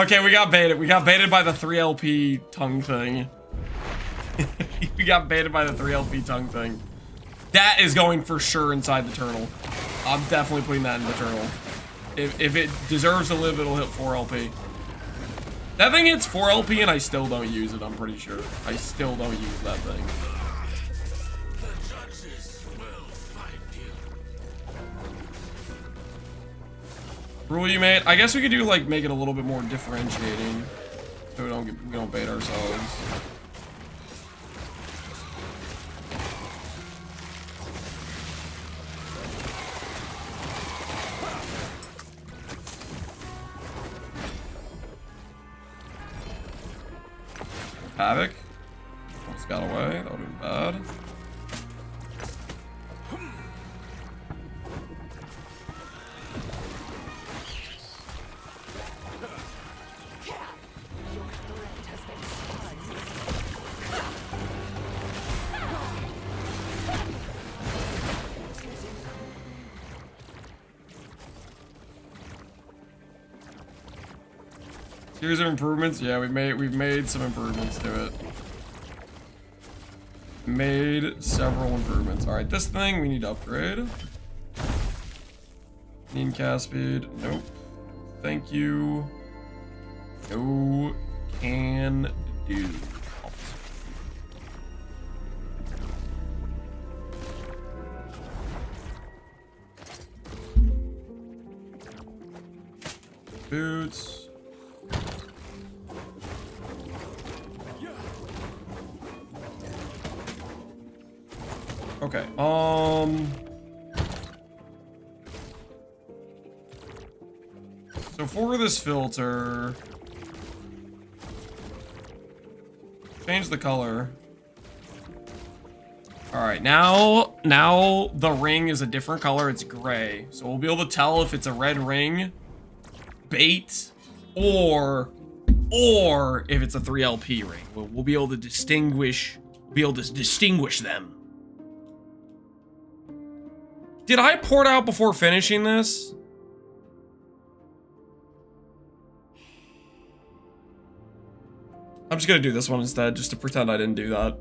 Okay, we got baited. We got baited by the 3 LP tongue thing. We got baited by the 3 LP tongue thing. That is going for sure inside the turtle. I'm definitely putting that in the turtle. If it deserves to live, it'll hit 4 LP. That thing hits 4 LP and I still don't use it, I'm pretty sure. I still don't use that thing. The judges will find you. Rule you made? I guess we could do like make it a little bit more differentiating. So we don't bait ourselves. Havoc. Almost got away. That would have been bad. Series of improvements. Yeah, we've made some improvements to it. Made several improvements. All right, this thing we need to upgrade. Need cast speed. Nope. Thank you. No can do. boots. Okay, so for this filter, change the color. All right, now the ring is a different color. It's gray, so we'll be able to tell if it's a red ring, bait, or if it's a 3LP ring. We'll be able to distinguish. Them. Did I port out before finishing this? I'm just gonna do this one instead, just to pretend I didn't do that.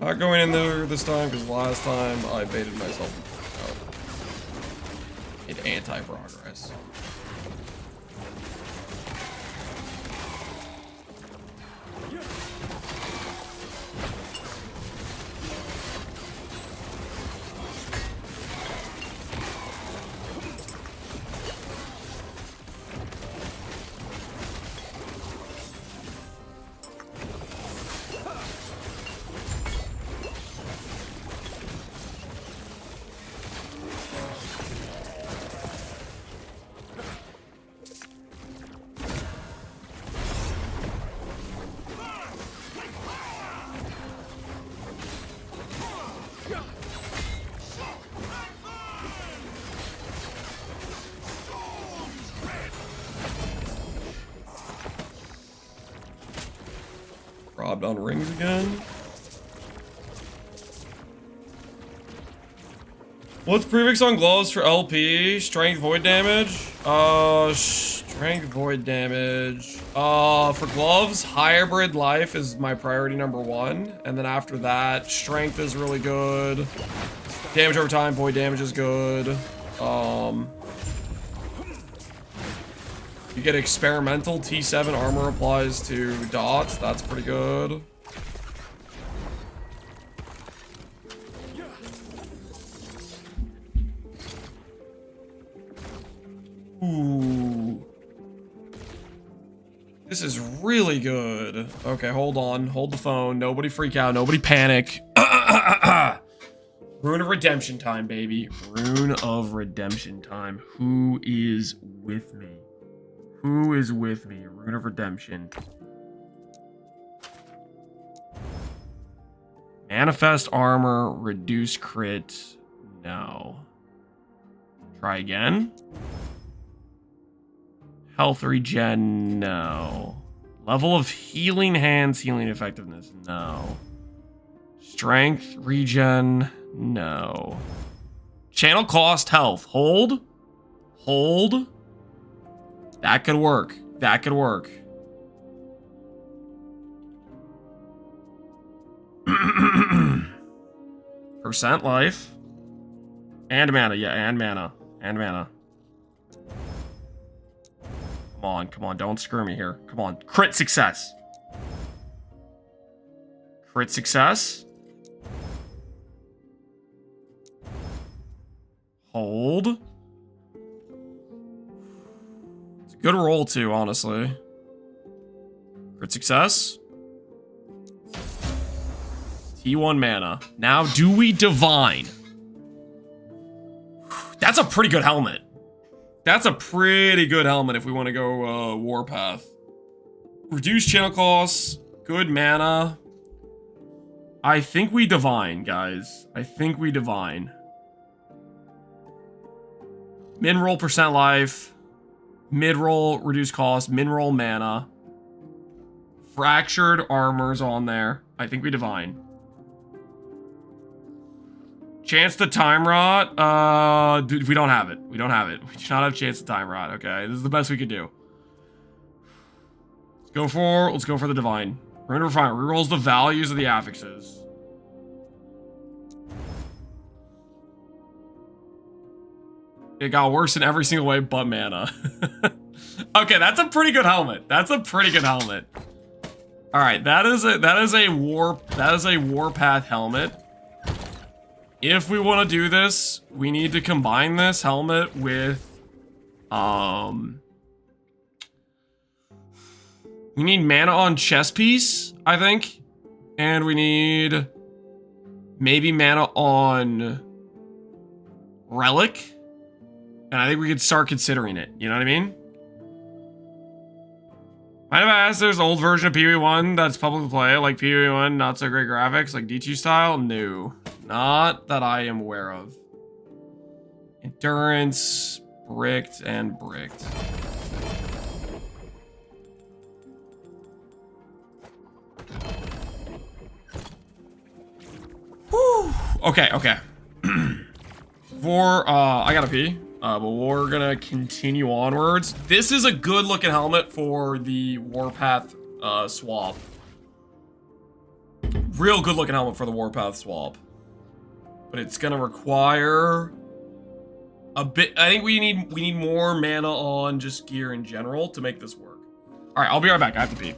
Not going in there this time because last time I baited myself out. It anti-progress. Robbed on rings again. What's prefix on gloves for LP? Strength void damage? Strength void damage. For gloves, hybrid life is my priority #1. And then after that, strength is really good. Damage over time, void damage is good. You get experimental T7 armor applies to dots. That's pretty good. Ooh. This is really good. Okay, hold on. Hold the phone. Nobody freak out. Nobody panic. Rune of Redemption time, baby. Rune of Redemption time. Who is with me? Who is with me? Rune of Redemption. Manifest armor, reduce crit. No. Try again. Health regen, no. Level of healing hands, healing effectiveness, no. Strength, regen, no. Channel cost, health. Hold. Hold. That could work. That could work. Percent life. And mana, yeah, and mana. And mana. Come on, don't screw me here. Come on. Crit success. Crit success. Hold. It's a good roll too, honestly. Crit success. T1 mana. Now, do we divine? That's a pretty good helmet. That's a pretty good helmet if we want to go Warpath. Reduce channel costs. Good mana. I think we divine, guys. I think we divine. Min roll percent life. Mid roll reduce cost. Min roll mana. Fractured armor's on there. I think we divine. Chance to time rot. Dude, we don't have it. We don't have it. We do not have chance to time rot. Okay, this is the best we could do. Let's go for the divine. Rune refine rerolls the values of the affixes. It got worse in every single way but mana. Okay, that's a pretty good helmet. That's a pretty good helmet. All right, that is a warpath helmet. If we want to do this, we need to combine this helmet with we need mana on chest piece, I think. And we need maybe mana on relic. And I think we could start considering it. You know what I mean? Mind if I ask, there's an old version of PvE1 that's public to play, like PvE1, not so great graphics, like D2 style? No. Not that I am aware of. Endurance, bricked, and bricked. Whew. Okay. I gotta pee. But we're gonna continue onwards. This is a good looking helmet for the Warpath swap. Real good looking helmet for the Warpath swap. But it's gonna require a bit. I think we need more mana on just gear in general to make this work. All right, I'll be right back. I have to pee.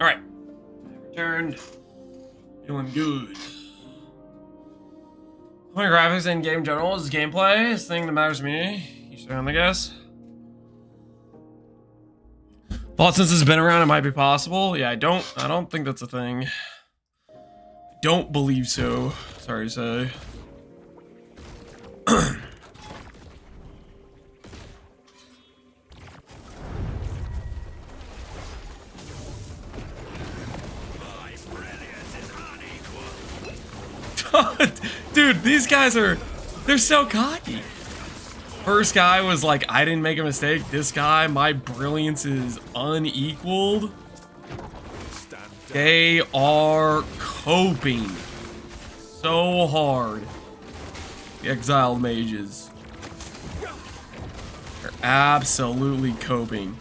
Alright. Returned. Doing good. My graphics and game general is gameplay. It's the thing that matters to me. Each time, I guess. Well, since it's been around, it might be possible. Yeah, I don't think that's a thing. I don't believe so. Sorry to say. Dude, these guys they're so cocky. First guy was like, I didn't make a mistake. This guy, my brilliance is unequaled. They are coping so hard. The exiled mages. They're absolutely coping.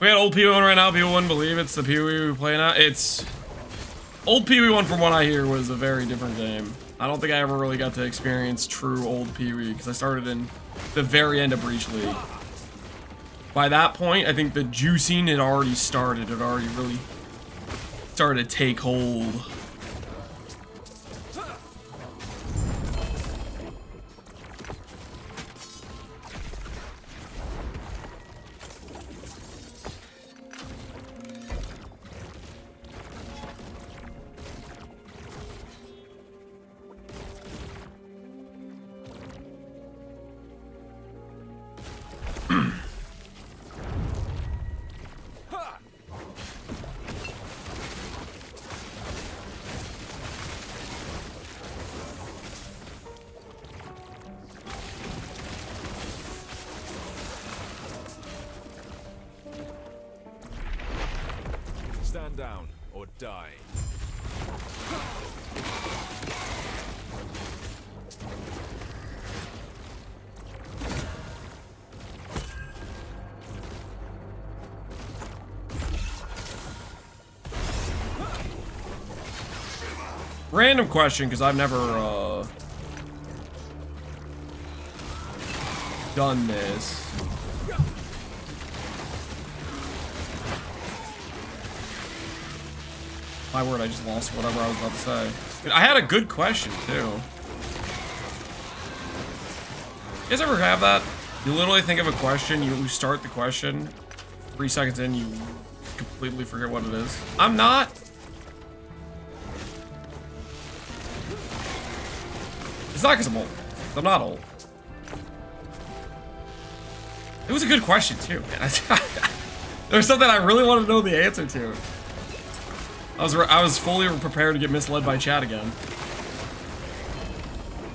We had old Pee-wee 1 right now. People wouldn't believe it's the Pee-wee we play now. It's... Old Pee-wee 1, from what I hear, was a very different game. I don't think I ever really got to experience true old Pee-wee, because I started in the very end of Breach League. By that point, I think the juicing had already started. It had already really started to take hold. Stand down or die. Random question, because I've never done this. My word, I just lost whatever I was about to say. I had a good question, too. You guys ever have that? You literally think of a question, you start the question, 3 seconds in, you completely forget what it is. I'm not. It's not because I'm old. I'm not old. It was a good question, too, man. There's something I really wanted to know the answer to. I was fully prepared to get misled by chat again.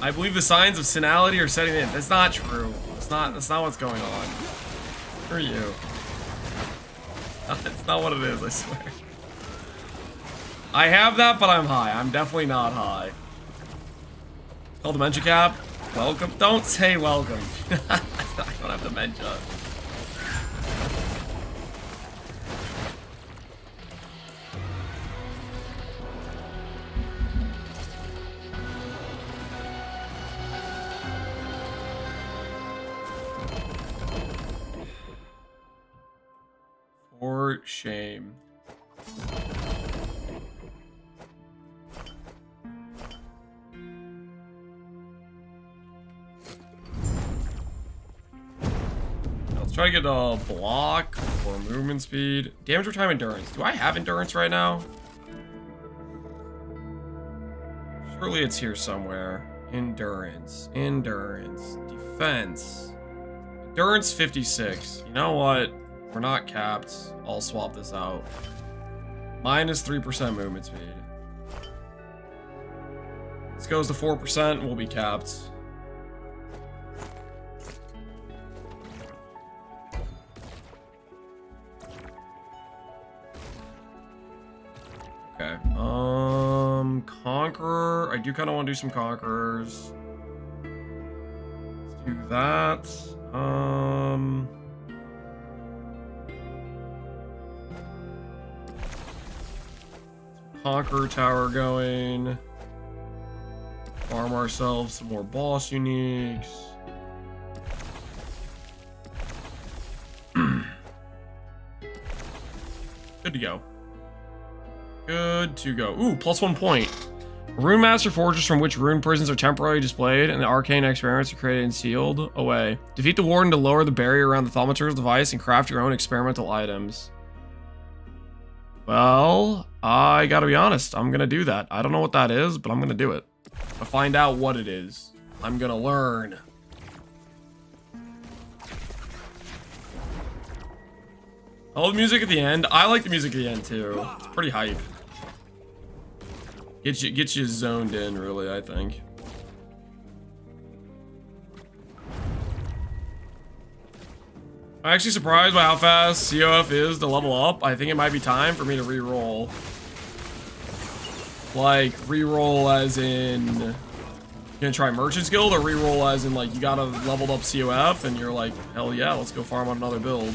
I believe the signs of senility are setting in. That's not true. That's not what's going on. Who are you? It's not what it is, I swear. I have that, but I'm high. I'm definitely not high. Called dementia cap. Welcome. Don't say welcome. I don't have dementia. For shame. Let's try to get a block or movement speed. Damage over time, endurance. Do I have endurance right now? Surely it's here somewhere. Endurance. Endurance. Defense. Endurance 56. You know what? We're not capped. I'll swap this out. Minus 3% movement speed. This goes to 4%. We'll be capped. Okay. Conqueror. I do kind of want to do some conquerors. Let's do that. Conqueror tower going. Farm ourselves some more boss uniques. Good to go. Good to go. Ooh, +1 point. Rune Master Fortress from which rune prisons are temporarily displayed and the arcane experiments are created and sealed away. Defeat the warden to lower the barrier around the thaumaturg's device and craft your own experimental items. Well, I gotta be honest. I'm gonna do that. I don't know what that is, but I'm gonna do it. To find out what it is, I'm gonna learn. I love the music at the end. I like the music at the end too. It's pretty hype. Gets you zoned in, really, I think. I'm actually surprised by how fast COF is to level up. I think it might be time for me to re-roll. Like, re-roll as in... You gonna try Merchant's Guild, or re-roll as in, like, you got a leveled up COF, and you're like, hell yeah, let's go farm on another build.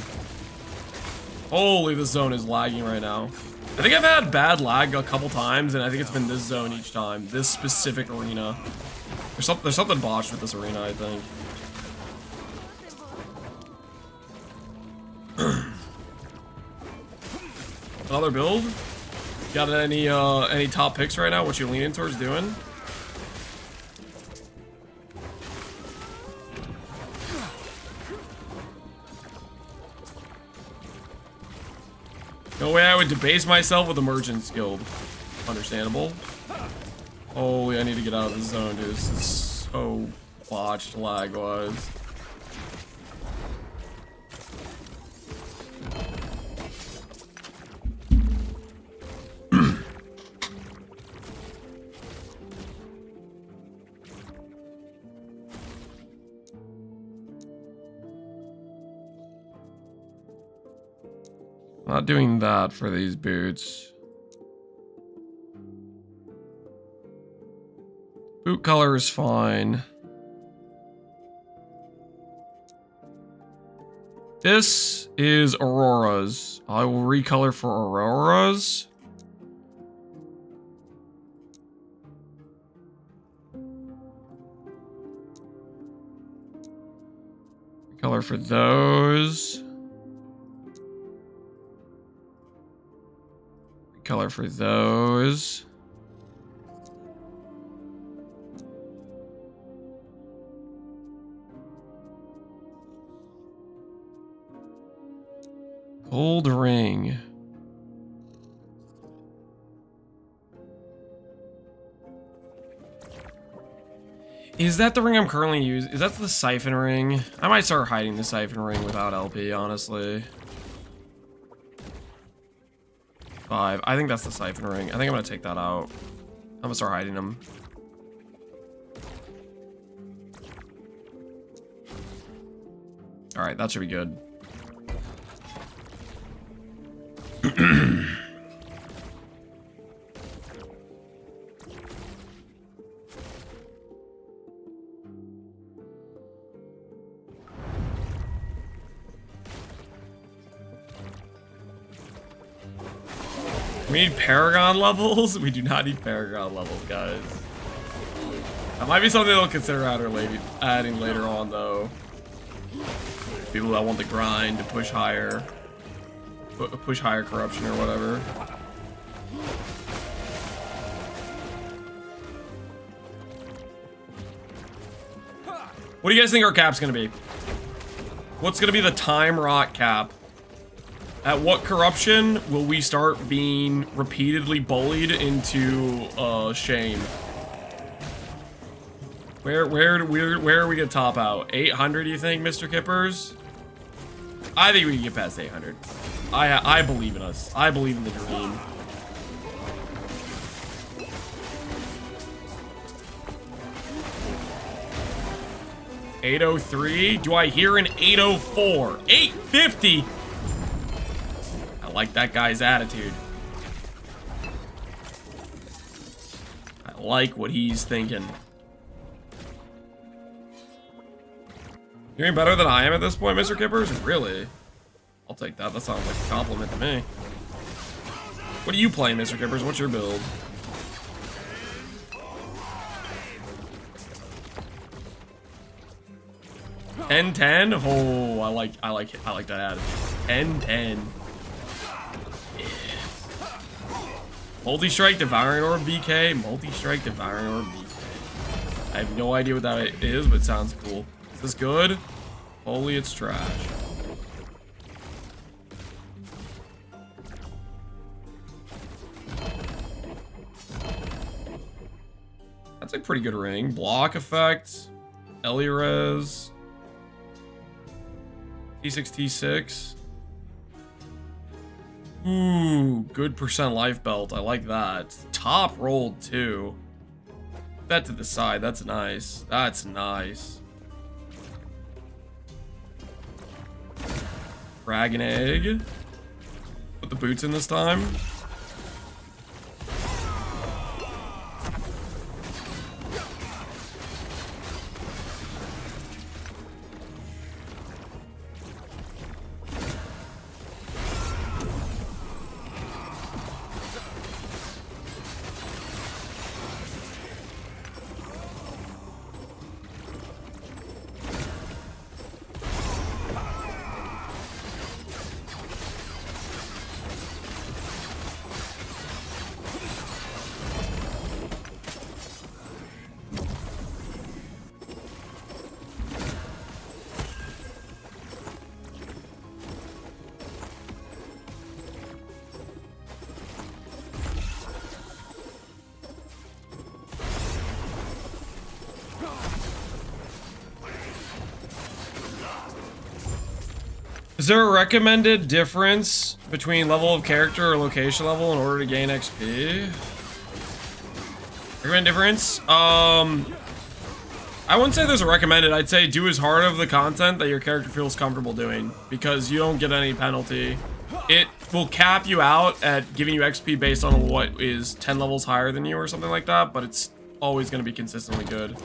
Holy, this zone is lagging right now. I think I've had bad lag a couple times, and I think it's been this zone each time. This specific arena. There's something botched with this arena, I think. Another build? Got any top picks right now? What you leaning towards doing? No way I would debase myself with a Merchant's Guild. Understandable. Holy, I need to get out of this zone, dude. This is so botched lag-wise. Not doing that for these boots. Boot color is fine. This is Aurora's. I will recolor for Aurora's. Color for those. Color for those. Gold ring. Is that the ring I'm currently using? Is that the siphon ring? I might start hiding the siphon ring without LP, honestly. 5. I think that's the siphon ring. I think I'm gonna take that out. I'm gonna start hiding them. Alright, that should be good. We need Paragon levels? We do not need Paragon levels, guys. That might be something they'll consider adding later on, though. People that want the grind to push higher corruption or whatever. What do you guys think our cap's gonna be? What's gonna be the time rot cap? At what corruption will we start being repeatedly bullied into shame? Where are we gonna top out? 800, you think, Mr. Kippers? I think we can get past 800. I believe in us. I believe in the dream. $803? Do I hear an 804? 850? I like that guy's attitude. I like what he's thinking. You're doing better than I am at this point, Mr. Kippers? Really? I'll take that. That sounds like a compliment to me. What are you playing, Mr. Kippers? What's your build? $10-10? Oh, I like that attitude. $10-10. Multi-strike Devouring Orb BK. Multi-strike Devouring Orb BK. I have no idea what that is, but it sounds cool. Is this good? Holy, it's trash. That's a pretty good ring. Block effect. Eliarez. T6, T6. Ooh, good percent life belt. I like that. Top rolled too. Put that to the side. That's nice. That's nice. Dragon egg. Put the boots in this time. Is there a recommended difference between level of character or location level in order to gain XP? Recommended difference? I wouldn't say there's a recommended. I'd say do as hard of the content that your character feels comfortable doing, because you don't get any penalty. It will cap you out at giving you XP based on what is 10 levels higher than you or something like that, but it's always going to be consistently good.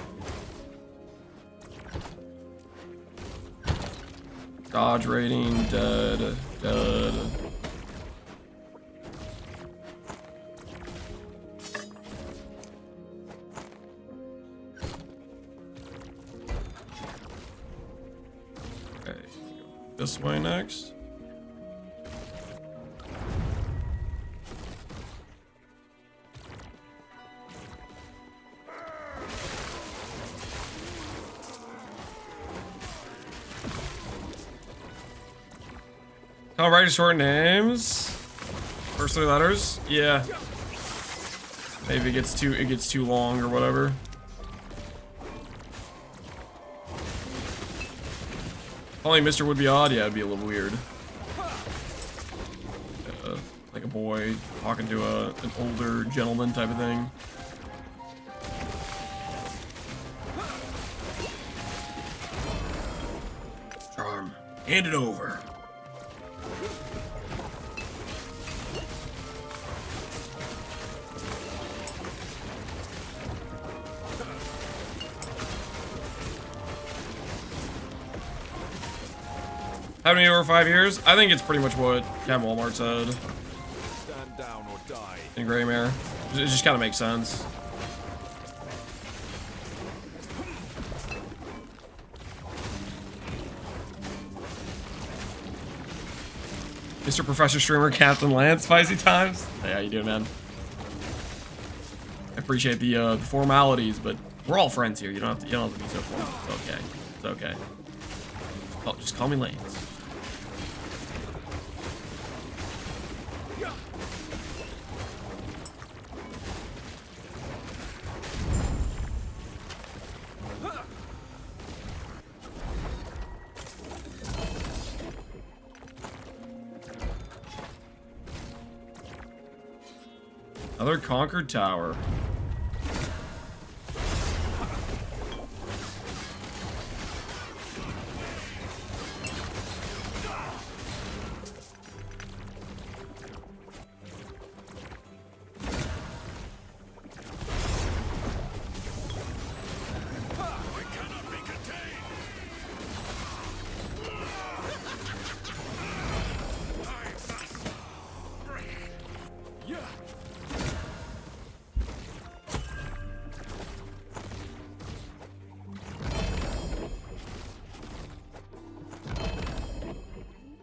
Dodge rating, dead. Okay, this way next. I'll write short names. First 3 letters. Yeah. Maybe it gets too long or whatever. Calling Mr. would be odd. Yeah, it'd be a little weird. Like a boy talking to an older gentleman type of thing. Charm. Hand it over. How many over 5 years? I think it's pretty much what Ken Walmart said. Stand down or die. In Greymare. It just kind of makes sense. Mr. Professor Streamer, Captain Lance, Spicy Times. Hey, how you doing, man? I appreciate the formalities, but we're all friends here. You don't have to be so formal. It's okay. It's okay. Oh, just call me Lance. Another conquered tower.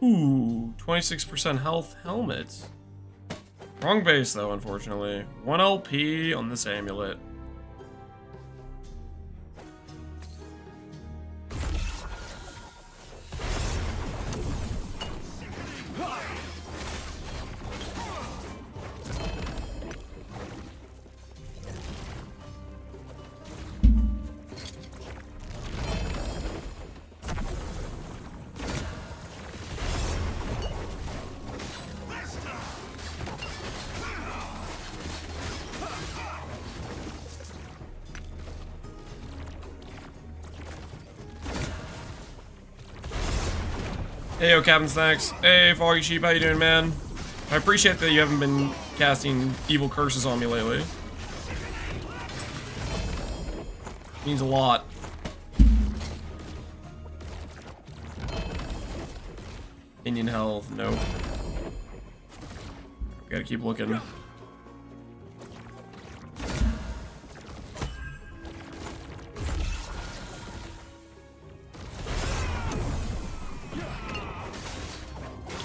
Ooh, 26% health helmet. Wrong base though, unfortunately. 1 LP on this amulet. Hey, yo, Captain Snacks. Hey, Foggy Sheep, how you doing, man? I appreciate that you haven't been casting evil curses on me lately. Means a lot. Indian health, nope. Gotta keep looking.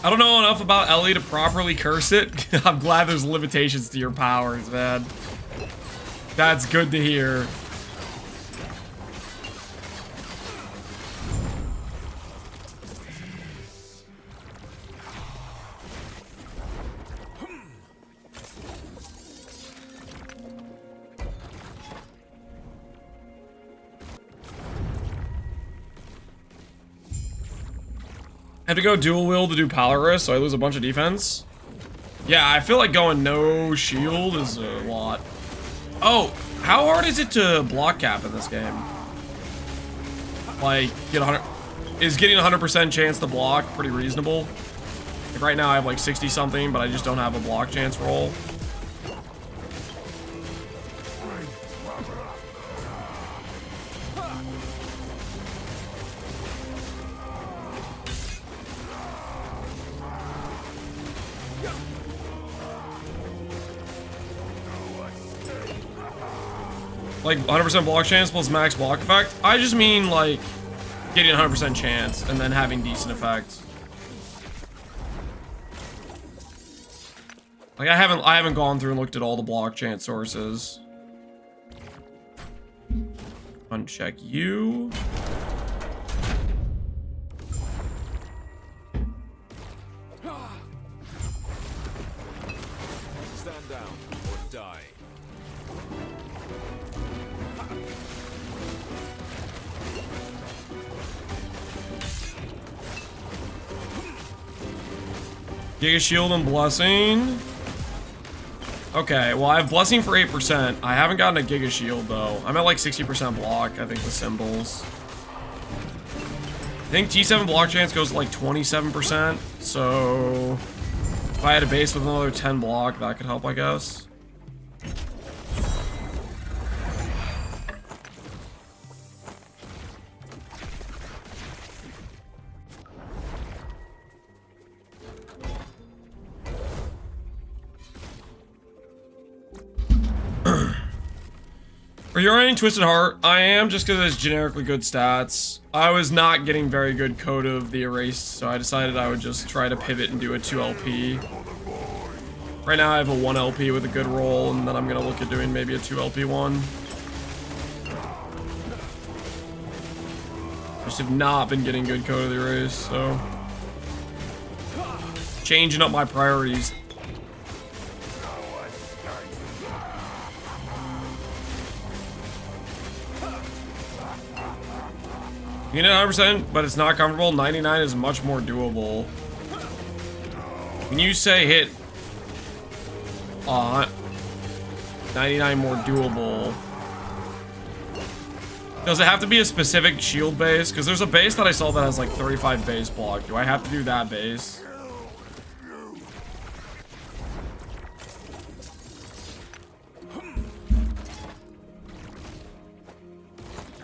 I don't know enough about Ellie to properly curse it. I'm glad there's limitations to your powers, man. That's good to hear. I have to go dual wield to do Polaris, so I lose a bunch of defense. Yeah, I feel like going no shield is a lot. Oh, how hard is it to block cap in this game? Like, is getting 100% chance to block pretty reasonable? Like right now I have like 60 something, but I just don't have a block chance roll. Like 100% block chance plus max block effect. I just mean like getting 100% chance and then having decent effects. Like I haven't gone through and looked at all the block chance sources. Uncheck you. Stand down or die. Giga Shield and Blessing. Okay, well I have Blessing for 8%. I haven't gotten a Giga Shield though. I'm at like 60% block, I think, with symbols. I think T7 block chance goes to like 27%. So if I had a base with another 10 block, that could help, I guess. Are you running Twisted Heart? I am, just because it's generically good stats. I was not getting very good Code of the Erased, so I decided I would just try to pivot and do a 2 LP. Right now I have a 1 LP with a good roll, and then I'm going to look at doing maybe a 2 LP one. Just have not been getting good Code of the Erased, so... changing up my priorities. You know, 100%, but it's not comfortable. 99 is much more doable. When you say hit 99 more doable, does it have to be a specific shield base? Because there's a base that I saw that has like 35 base block. Do I have to do that base?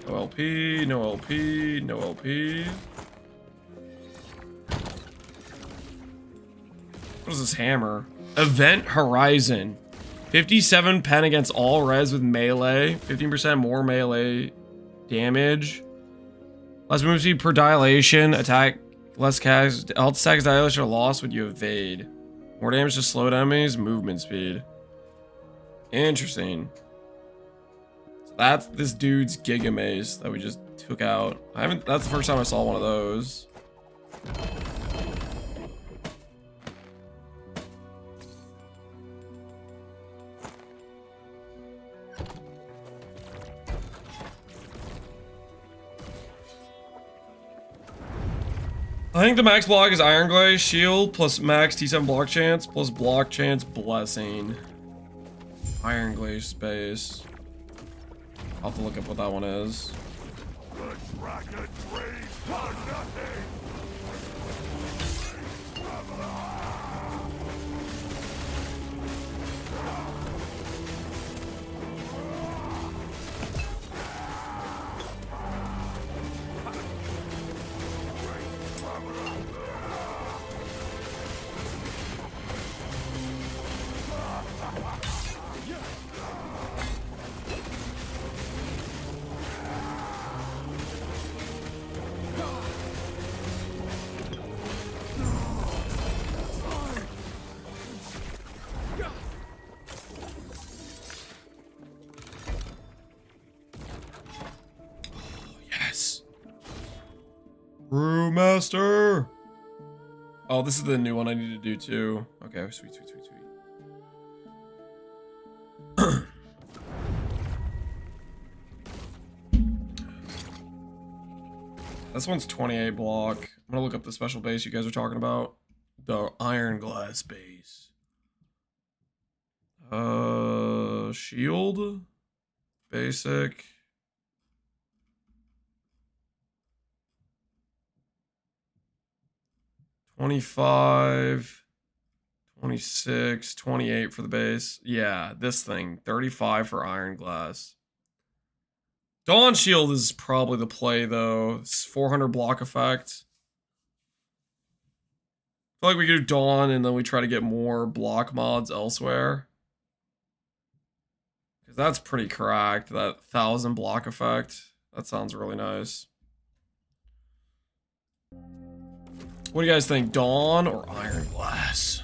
No LP, no LP, no LP. What is this hammer? Event Horizon. 57 pen against all res with melee. 15% more melee damage. Less move speed per dilation. Attack less cast. Health stacks dilation or loss would you evade. More damage to slowed enemies. Movement speed. Interesting. That's this dude's Giga Mace that we just took out. That's the first time I saw one of those. I think the max block is Iron Glaze Shield plus max T7 block chance plus block chance Blessing. Iron Glaze space. I'll have to look up what that one is. Brewmaster! Oh, this is the new one I need to do too. Okay, sweet, sweet, sweet, sweet. This one's 28 block. I'm gonna look up the special base you guys are talking about. The iron glass base. Shield. Basic. $25. 26, 28 for the base. Yeah, this thing. 35 for iron glass. Dawn Shield is probably the play, though. It's 400 block effect. I feel like we could do Dawn, and then we try to get more block mods elsewhere. Because that's pretty cracked, that 1,000 block effect. That sounds really nice. What do you guys think? Dawn or iron glass?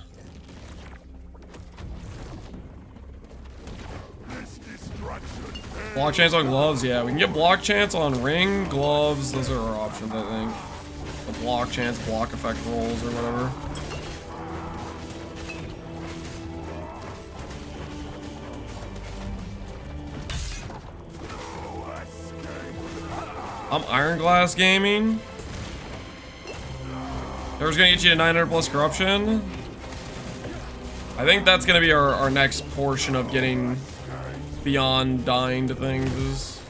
Block chance on gloves, yeah. We can get block chance on ring, gloves. Those are our options, I think. The block chance, block effect rolls, or whatever. I'm Iron Glass Gaming. There's gonna get you to 900 plus corruption. I think that's gonna be our next portion of getting beyond dying to things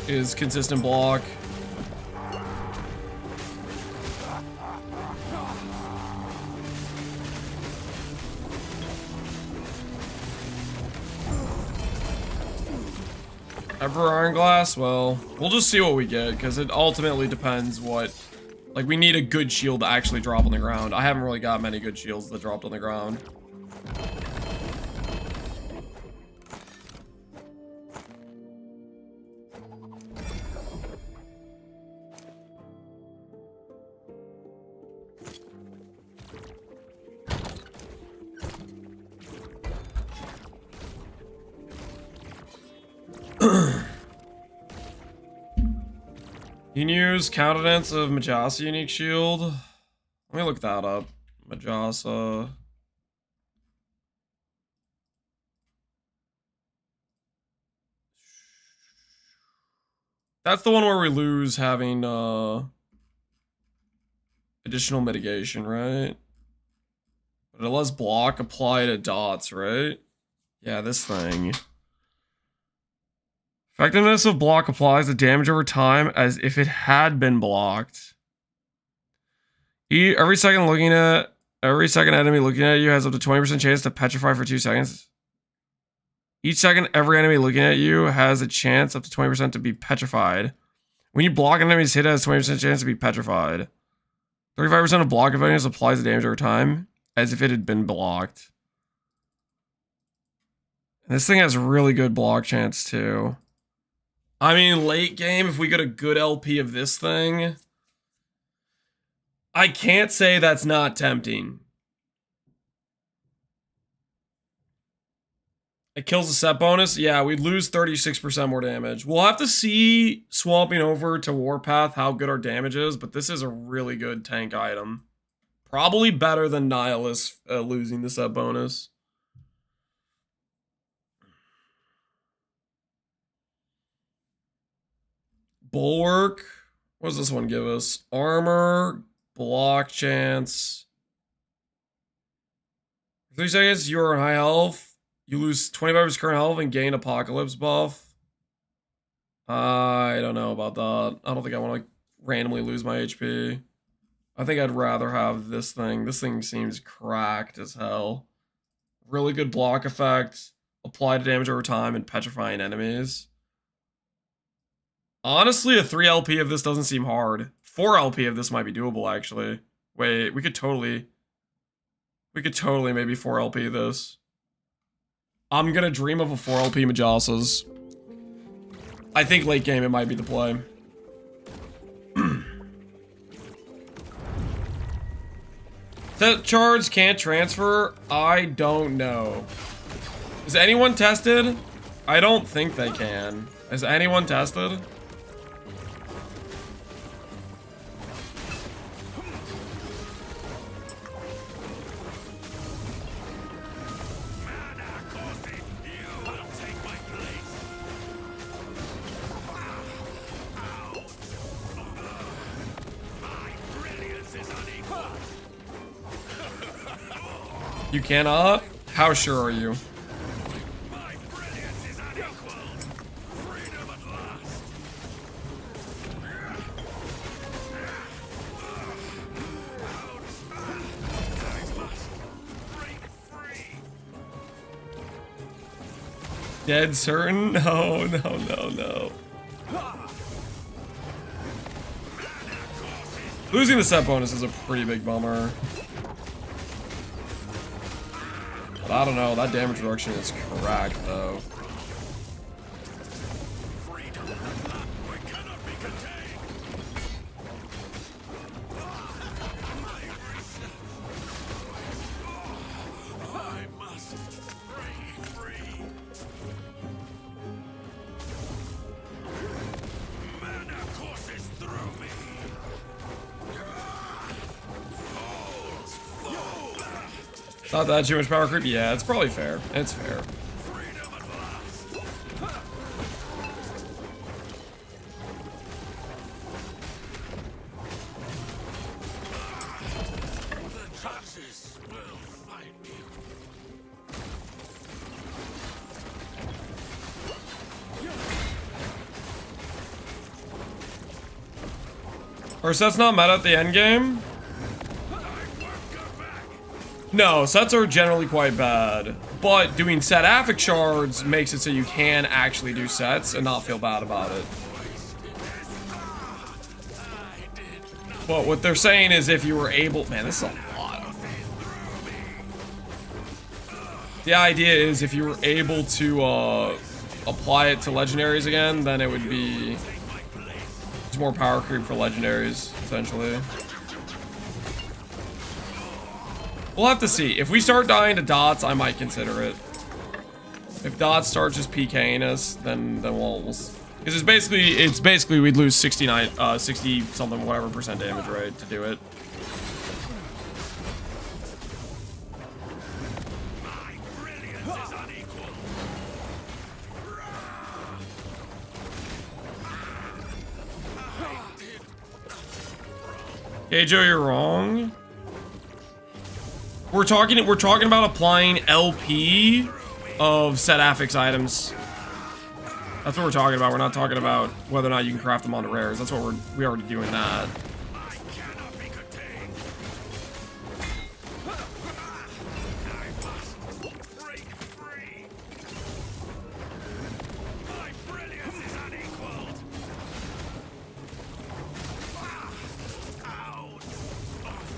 is consistent block. Ever Iron Glass? Well, we'll just see what we get, because it ultimately depends what... Like, we need a good shield to actually drop on the ground. I haven't really got many good shields that dropped on the ground. You can use countenance of Majasa unique shield. Let me look that up. Majasa. That's the one where we lose having additional mitigation, right? But it lets block apply to dots, right? Yeah, this thing. Effectiveness of block applies the damage over time as if it had been blocked. Every second enemy looking at you has up to 20% chance to petrify for 2 seconds. Each second, every enemy looking at you has a chance up to 20% to be petrified. When you block an enemy's hit, it has 20% chance to be petrified. 35% of block effectiveness applies the damage over time as if it had been blocked. And this thing has really good block chance too. I mean, late game, if we get a good LP of this thing, I can't say that's not tempting. It kills the set bonus. Yeah, we'd lose 36% more damage. We'll have to see, swapping over to Warpath, how good our damage is, but this is a really good tank item. Probably better than Nihilus losing the set bonus. Bulwark. What does this one give us? Armor, block chance. For 3 seconds, you're in high health. You lose 25% current health and gain Apocalypse buff. I don't know about that. I don't think I want to randomly lose my HP. I think I'd rather have this thing. This thing seems cracked as hell. Really good block effect. Apply to damage over time and petrifying enemies. Honestly, a 3 LP of this doesn't seem hard. 4 LP of this might be doable, actually. Wait, we could totally maybe 4 LP this. I'm gonna dream of a 4 LP Majasas. I think late game it might be the play. Set charge can't transfer? I don't know. Is anyone tested? I don't think they can. Is anyone tested? You cannot? How sure are you? Dead certain? No, no, no, no. Losing the set bonus is a pretty big bummer. But I don't know, that damage reduction is correct though. Not that too much power creep? Yeah, it's probably fair. It's fair. Are sets not meta at the end game? No, sets are generally quite bad, but doing set affix shards makes it so you can actually do sets and not feel bad about it. But what they're saying is if you were able, man, this is a lot. The idea is if you were able to apply it to legendaries again, then it would be just more power creep for legendaries, essentially. We'll have to see. If we start dying to dots, I might consider it. If dots start just PKing us, then we'll because it's basically we'd lose 60 something whatever percent damage rate to do it. Hey Joe, you're wrong. We're talking about applying LP of set affix items. That's what we're talking about. We're not talking about whether or not you can craft them onto rares. That's what we already doing that.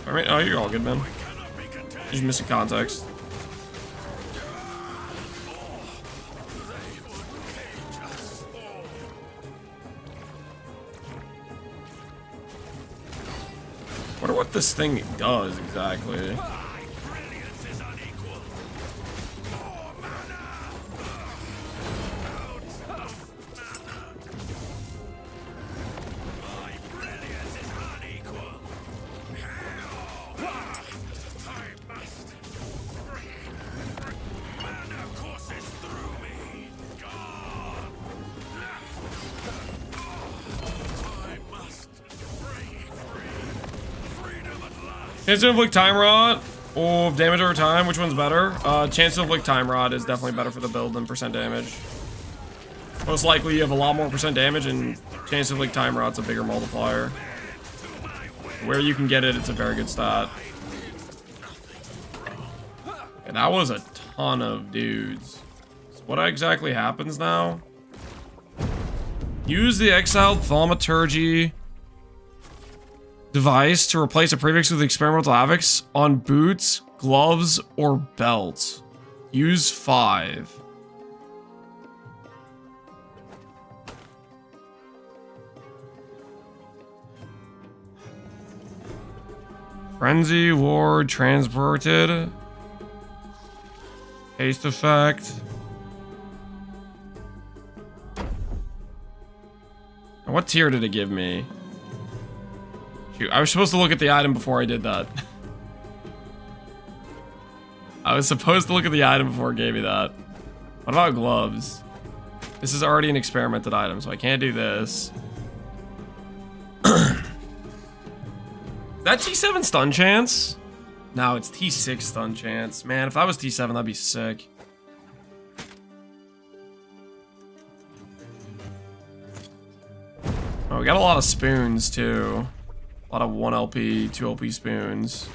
All right, oh, you're all good, man. Just missing context. Wonder what this thing does exactly. Chance to inflict time rot or damage over time, which one's better? Chance to inflict time rot is definitely better for the build than percent damage. Most likely you have a lot more percent damage, and chance to inflict time rot's a bigger multiplier. Where you can get it, it's a very good stat. And that was a ton of dudes. So what exactly happens now? Use the exiled thaumaturgy device to replace a prefix with experimental affix on boots, gloves, or belts. Use 5. Frenzy, ward, transported. Haste effect. And what tier did it give me? Shoot, I was supposed to look at the item before I did that. I was supposed to look at the item before it gave me that. What about gloves? This is already an experimented item, so I can't do this. That G7 stun chance? No, it's T6 stun chance. Man, if that was T7, that'd be sick. Oh, we got a lot of spoons, too. A lot of 1 LP, 2 LP spoons.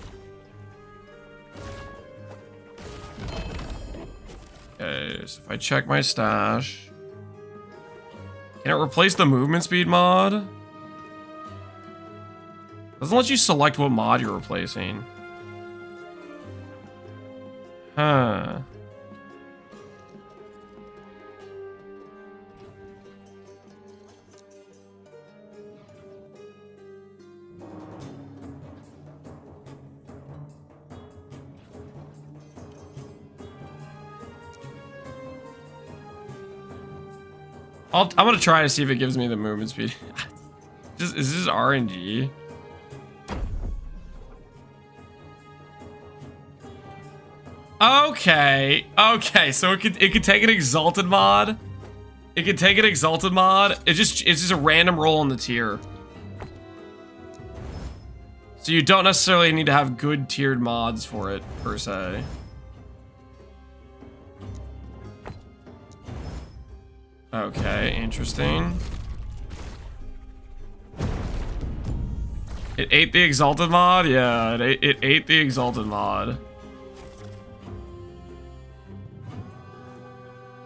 Okay, so if I check my stash... Can it replace the movement speed mod? Doesn't let you select what mod you're replacing. Huh. I'm gonna try to see if it gives me the movement speed. Is this RNG? Okay, so it could take an exalted mod. It could take an exalted mod. It's just a random roll on the tier. So you don't necessarily need to have good tiered mods for it, per se. Okay, interesting. It ate the exalted mod? Yeah, it ate the exalted mod.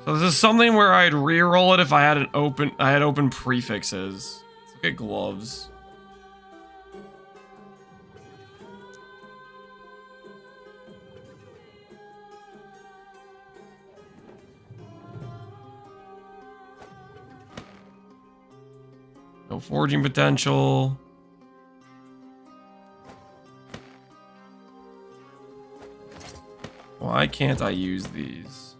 So this is something where I'd reroll it if I had open prefixes. Let's look at gloves. No forging potential. Why can't I use these?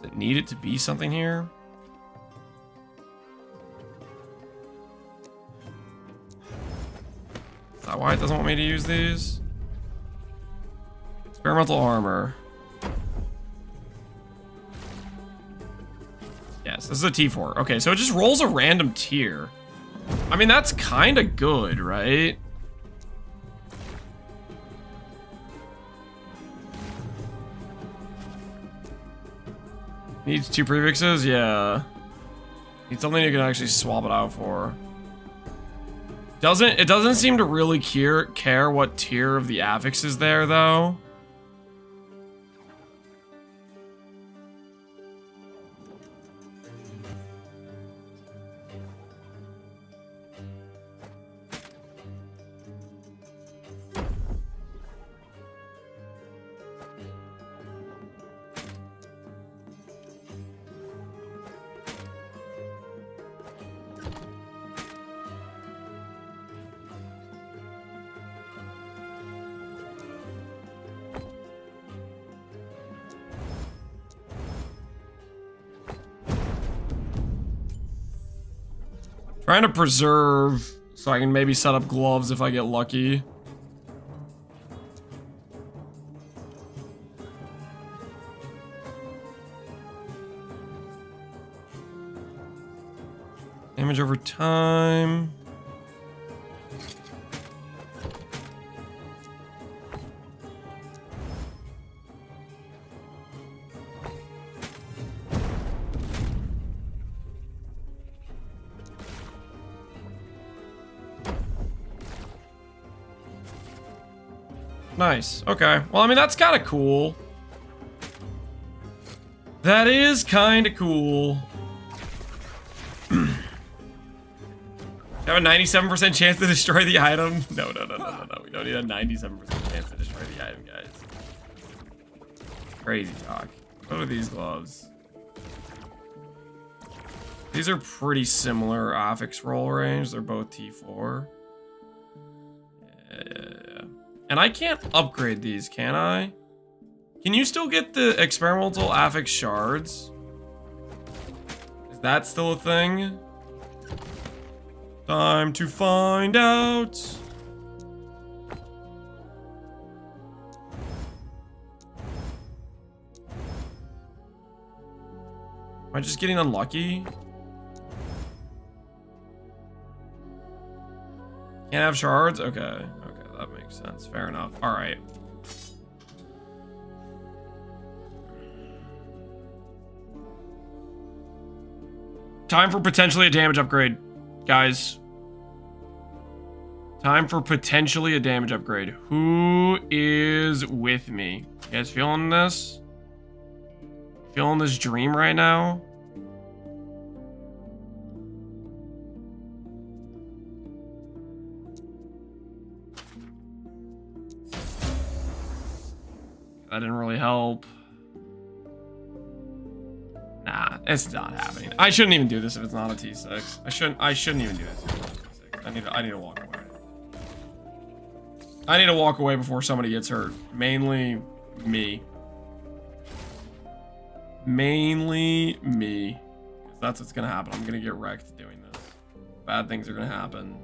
Does it need it to be something here? Is that why it doesn't want me to use these? Experimental armor. Yes, this is a T4. Okay, so it just rolls a random tier. I mean, that's kind of good, right? Needs 2 prefixes? Yeah. Need something you can actually swap it out for. It doesn't seem to really care what tier of the affix is there, though. Trying to preserve so I can maybe set up gloves if I get lucky. Damage over time. Nice. Okay. Well, I mean, that's kind of cool. That is kind of cool. Have a 97% chance to destroy the item? No. We don't need a 97% chance to destroy the item, guys. Crazy talk. What are these gloves? These are pretty similar affix roll range. They're both T4. Yeah. And I can't upgrade these, can I? Can you still get the experimental affix shards? Is that still a thing? Time to find out. Am I just getting unlucky? Can't have shards? Okay. Okay, that makes sense. Fair enough. Alright. Time for potentially a damage upgrade, guys. Time for potentially a damage upgrade. Who is with me? You guys feeling this? Feeling this dream right now? That didn't really help. Nah, it's not happening. I shouldn't even do this if it's not a T6. I shouldn't even do this if it's not a T6. I need to walk away. I need to walk away before somebody gets hurt. Mainly me. Mainly me. 'Cause that's what's gonna happen. I'm gonna get wrecked doing this. Bad things are gonna happen.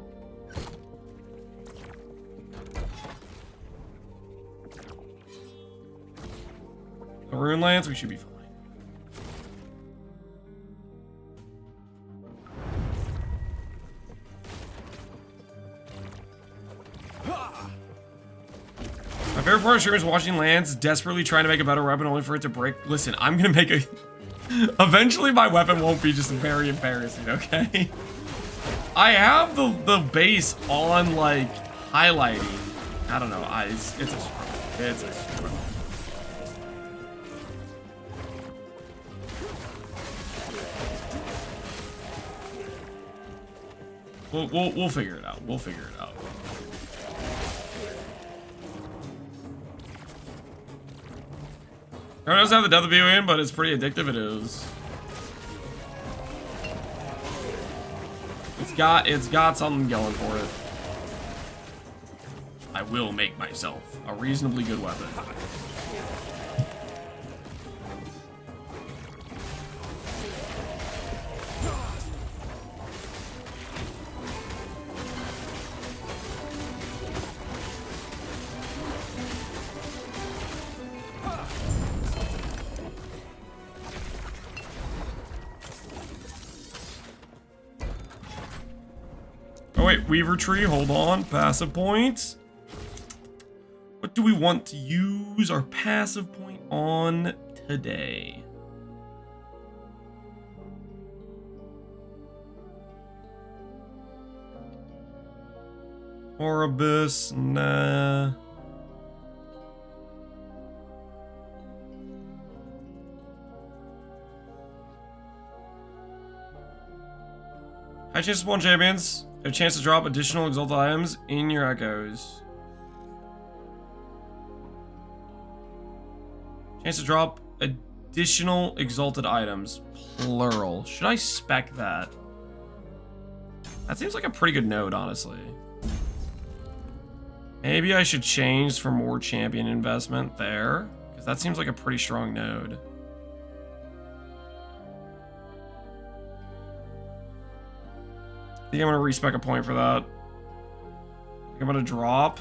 The Rune Lance, we should be fine. My favorite part of streamers is watching Lance desperately trying to make a better weapon only for it to break. Listen, I'm gonna make a... Eventually my weapon won't be just very embarrassing, okay? I have the base on, like, highlighting. I don't know. It's a struggle. It's a struggle. We'll figure it out. We'll figure it out. It doesn't have the death of in, but it's pretty addictive. It is. It's got something going for it. I will make myself a reasonably good weapon. Oh wait, Weaver Tree, hold on. Passive points. What do we want to use our passive point on today? Orbis, nah. High chance to spawn champions. A chance to drop additional exalted items in your echoes. Chance to drop additional exalted items. Plural. Should I spec that? That seems like a pretty good node, honestly. Maybe I should change for more champion investment there. Because that seems like a pretty strong node. I think I'm gonna respec a point for that. I think I'm gonna drop.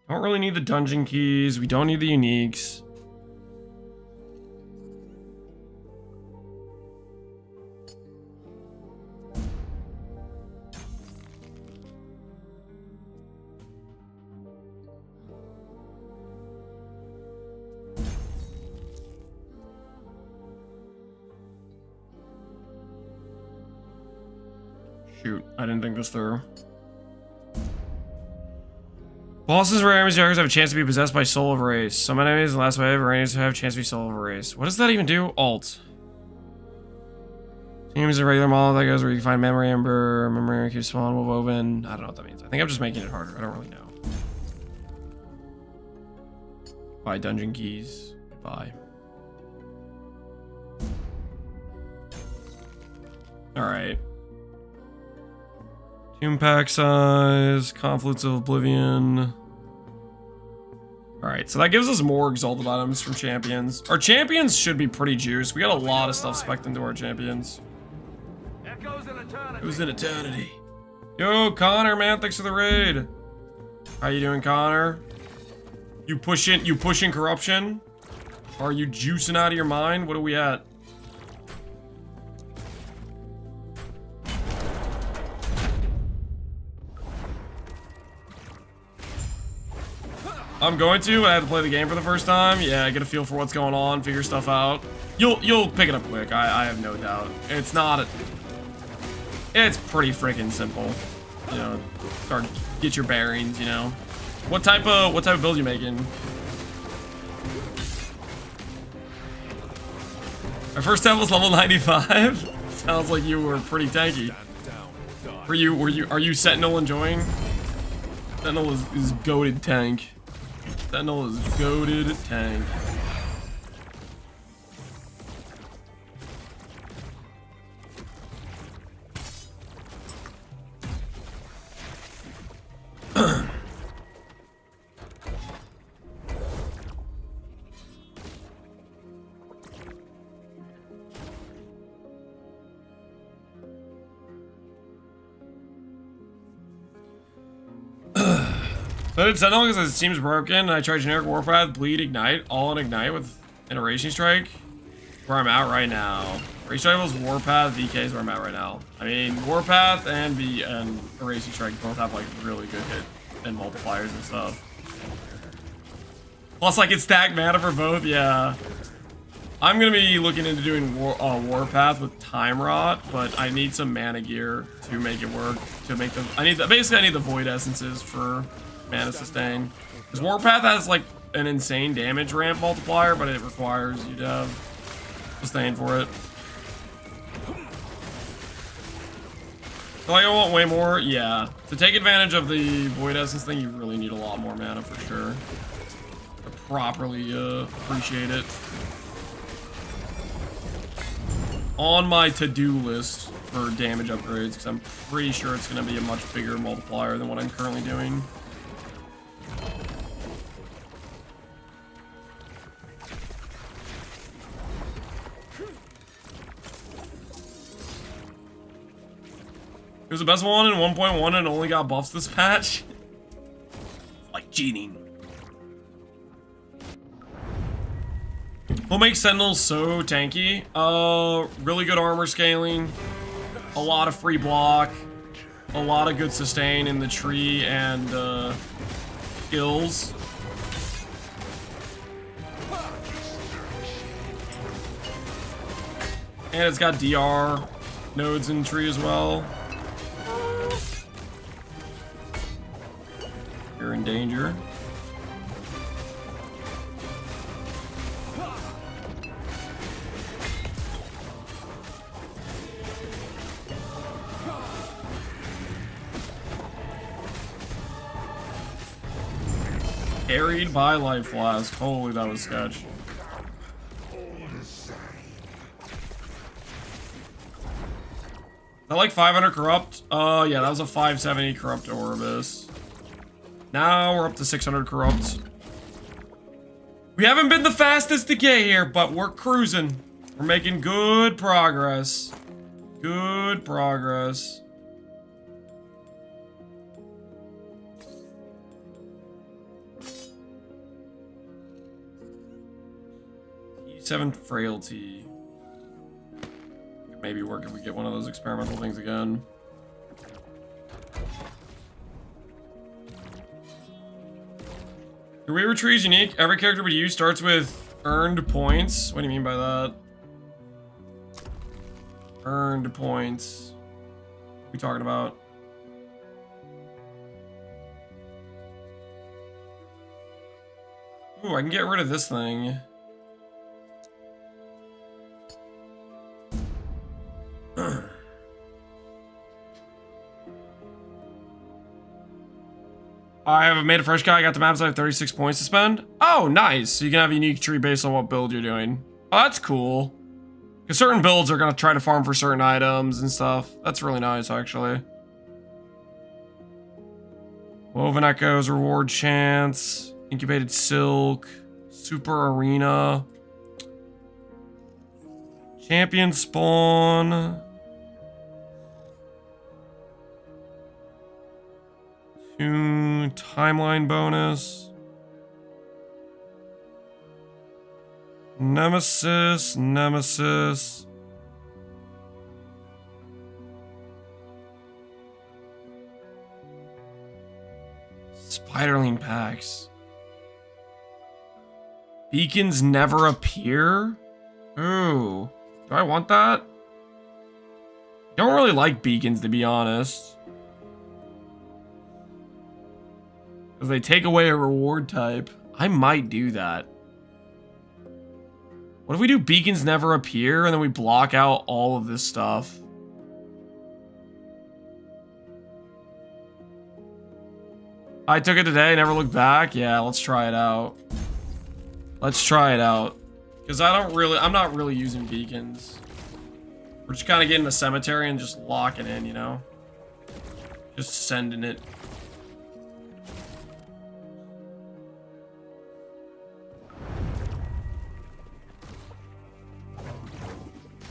Don't really need the dungeon keys. We don't need the uniques. Shoot, I didn't think this through. Bosses or enemies have a chance to be possessed by Soul of Race. Some enemies in the last wave or enemies have a chance to be Soul of Race. What does that even do? Alt. Teams a regular model that goes where you can find memory ember, memory keeps spawn woven. I don't know what that means. I think I'm just making it harder. I don't really know. Buy dungeon keys. Bye. Alright. Tomb pack size, Confluence of Oblivion. Alright, so that gives us more exalted items from champions. Our champions should be pretty juiced. We got a lot of stuff spec'd into our champions. Echoes in eternity. Who's in eternity? Yo, Connor, man, thanks for the raid. How you doing, Connor? You pushing corruption? Are you juicing out of your mind? What are we at? I'm going to. I had to play the game for the first time. Yeah, get a feel for what's going on, figure stuff out. You'll pick it up quick. I have no doubt. It's not. It's pretty freaking simple. You know, start get your bearings. You know, what type of build you making? My first temp was level 95. Sounds like you were pretty tanky. Are you Sentinel enjoying? Sentinel is goated tank. Sentinel is goated tank. So did Sentinel because it seems broken, and I tried generic Warpath, Bleed, Ignite, all on Ignite with an Erasing Strike. Where I'm at right now. Erasing Strike was Warpath, VK is where I'm at right now. I mean, Warpath and Erasing Strike both have like really good hit and multipliers and stuff. Plus I can stack mana for both, yeah. I'm gonna be looking into doing Warpath with Time Rot, but I need some mana gear to make it work. To make them, basically I need the Void Essences for mana sustain. Because Warpath has like an insane damage ramp multiplier, but it requires you to have sustain for it. So I want way more, yeah. To take advantage of the Void Essence thing, you really need a lot more mana for sure. To properly appreciate it. On my to-do list for damage upgrades, because I'm pretty sure it's going to be a much bigger multiplier than what I'm currently doing. It was the best one in 1.1 and only got buffs this patch. Like cheating. What makes Sentinels so tanky? Really good armor scaling, a lot of free block, a lot of good sustain in the tree and skills. And it's got DR nodes in the tree as well. You're in danger. Carried by Life Flask. Holy, that was sketch. Is that like 500 corrupt? Yeah, that was a 570 corrupt Orbis. Now we're up to 600 corrupt. We haven't been the fastest to get here, but we're cruising. We're making good progress. Good progress. T7 frailty. Could maybe work if we get one of those experimental things again. Your Weaver tree is unique. Every character we use starts with earned points. What do you mean by that? Earned points. What are we talking about? Ooh, I can get rid of this thing. I have made a fresh guy. I got the maps. I have 36 points to spend. Oh, nice. So you can have a unique tree based on what build you're doing. Oh, that's cool. Because certain builds are going to try to farm for certain items and stuff. That's really nice, actually. Woven Echoes, Reward Chance, Incubated Silk, Super Arena, Champion Spawn. 2 timeline bonus. Nemesis. Spiderling packs. Beacons never appear? Ooh. Do I want that? Don't really like beacons, to be honest. Because they take away a reward type. I might do that. What if we do beacons never appear and then we block out all of this stuff? I took it today, never looked back. Yeah, let's try it out. Let's try it out. Because I'm not really using beacons. We're just kind of getting the cemetery and just locking in, you know? Just sending it.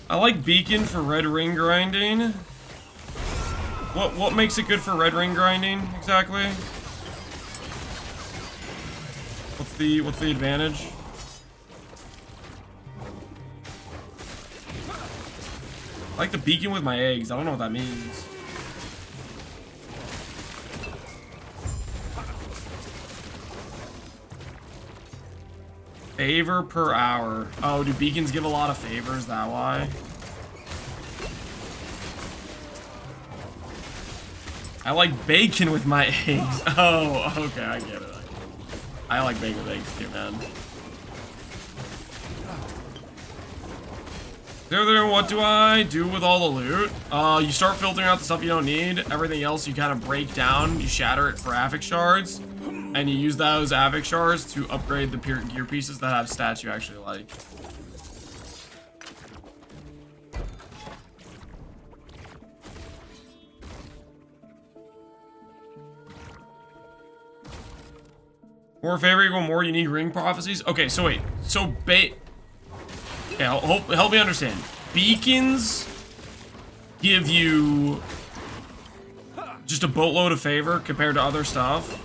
I like beacon for red ring grinding. What makes it good for red ring grinding exactly? What's the advantage? I like the beacon with my eggs. I don't know what that means. Favor per hour. Oh, do beacons give a lot of favors? Is that why? I like bacon with my eggs. Oh, okay, I get it. I like bacon with eggs too, man. Then what do I do with all the loot? You start filtering out the stuff you don't need. Everything else you kind of break down. You shatter it for Avic shards. And you use those Avic shards to upgrade the gear pieces that have stats you actually like. More favor equal more unique ring prophecies? Okay, so wait. So okay, help me understand. Beacons give you just a boatload of favor compared to other stuff.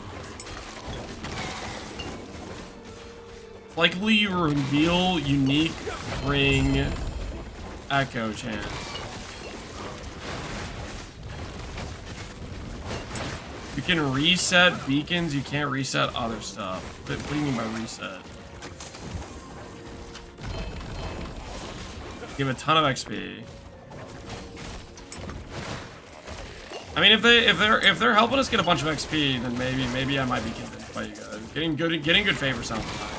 Likely reveal unique ring echo chance. You can reset beacons, you can't reset other stuff. What do you mean by reset? Give a ton of XP. I mean, if they're helping us get a bunch of XP, then maybe I might be convinced by you guys. Getting good favor sounds fine.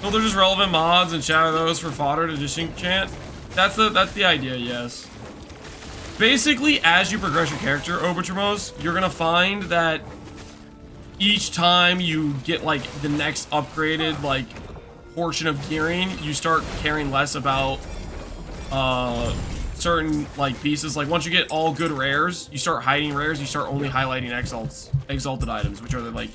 So they're just relevant mods and shadow those for fodder to disenchant. That's the idea, yes. Basically, as you progress your character, Obertramos, you're gonna find that each time you get like the next upgraded like portion of gearing, you start caring less about certain like pieces. Like once you get all good rares, you start hiding rares. You start only highlighting exalted items, which are the like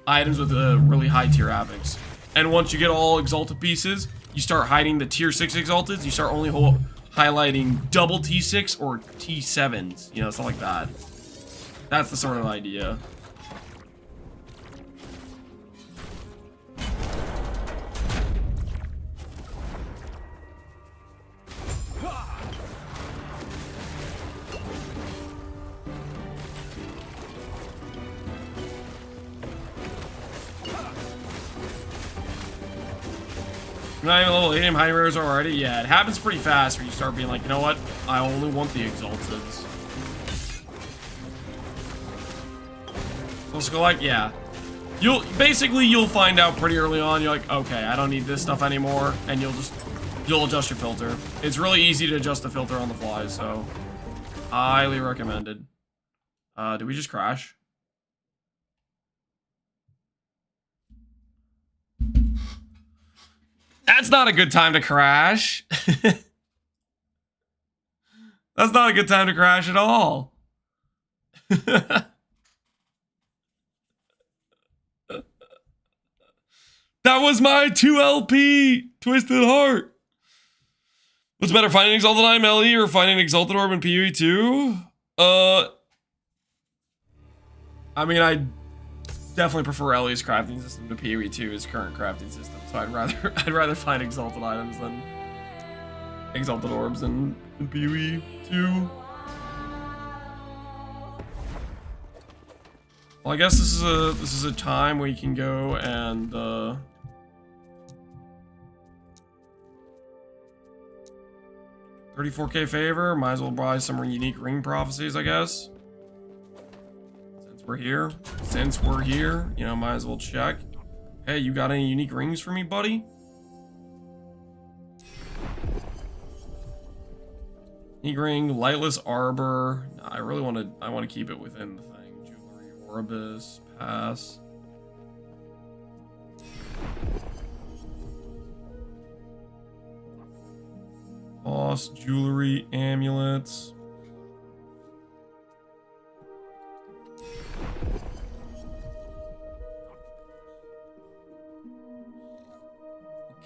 items with the really high tier avics. And once you get all exalted pieces, you start hiding the tier 6 exalteds. You start only highlighting double T6 or T7s, you know, stuff like that. That's the sort of idea. Not even level 8 high rares already? Yeah, it happens pretty fast where you start being like, you know what? I only want the exalteds. Let's go like, yeah. You'll find out pretty early on, you're like, okay, I don't need this stuff anymore, and you'll adjust your filter. It's really easy to adjust the filter on the fly, so highly recommended. Did we just crash? That's not a good time to crash. That's not a good time to crash at all. That was my 2 LP Twisted Heart. What's better, finding Exalted Eye Melly or finding Exalted Orb in PoE 2? I mean, I definitely prefer Ellie's crafting system to PoE 2's current crafting system. So I'd rather find Exalted items than Exalted Orbs in PoE 2. Well, I guess this is a time where you can go and 34k favor. Might as well buy some unique ring prophecies, I guess. Since we're here, you know, might as well check. Hey, you got any unique rings for me, buddy? Unique ring, lightless arbor. Nah, I want to keep it within the thing. Jewelry, Orbis, pass. Boss, jewelry, amulets.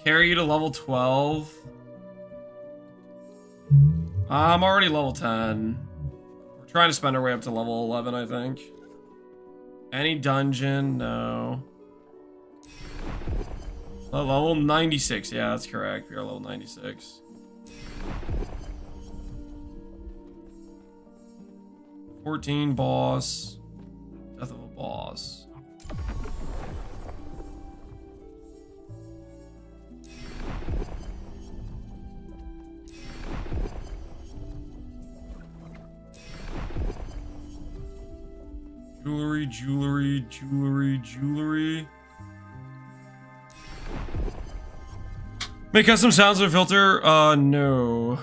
Carry you to level 12. I'm already level 10. We're trying to spend our way up to level 11, I think. Any dungeon? No. Level 96. Yeah, that's correct. We are level 96. 14 boss. Death of a boss. Jewelry, jewelry, jewelry, jewelry. Make custom sounds with a filter? No.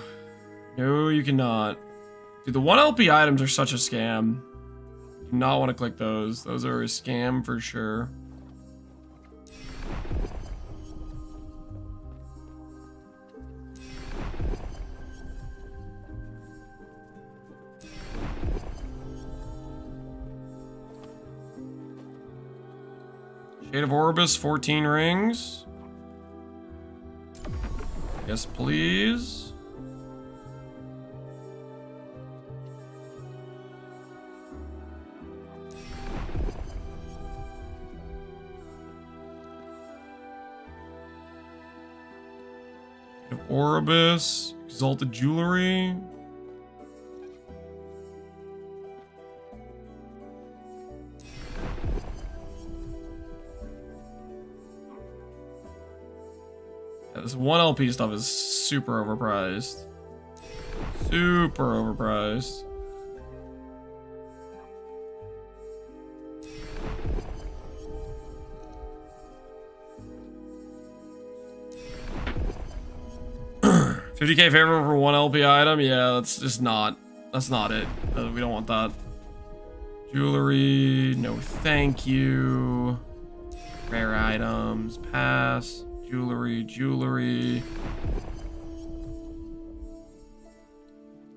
No, you cannot. Dude, the 1LP items are such a scam. Do not want to click those. Those are a scam for sure. Shade of Orbis, 14 rings. Yes, please. Shade of Orbis, Exalted Jewelry. This 1LP stuff is super overpriced. Super overpriced. $50k favor for 1LP item? Yeah, that's just not. That's not it. We don't want that. Jewelry, no thank you. Rare items, pass. Jewelry, jewelry.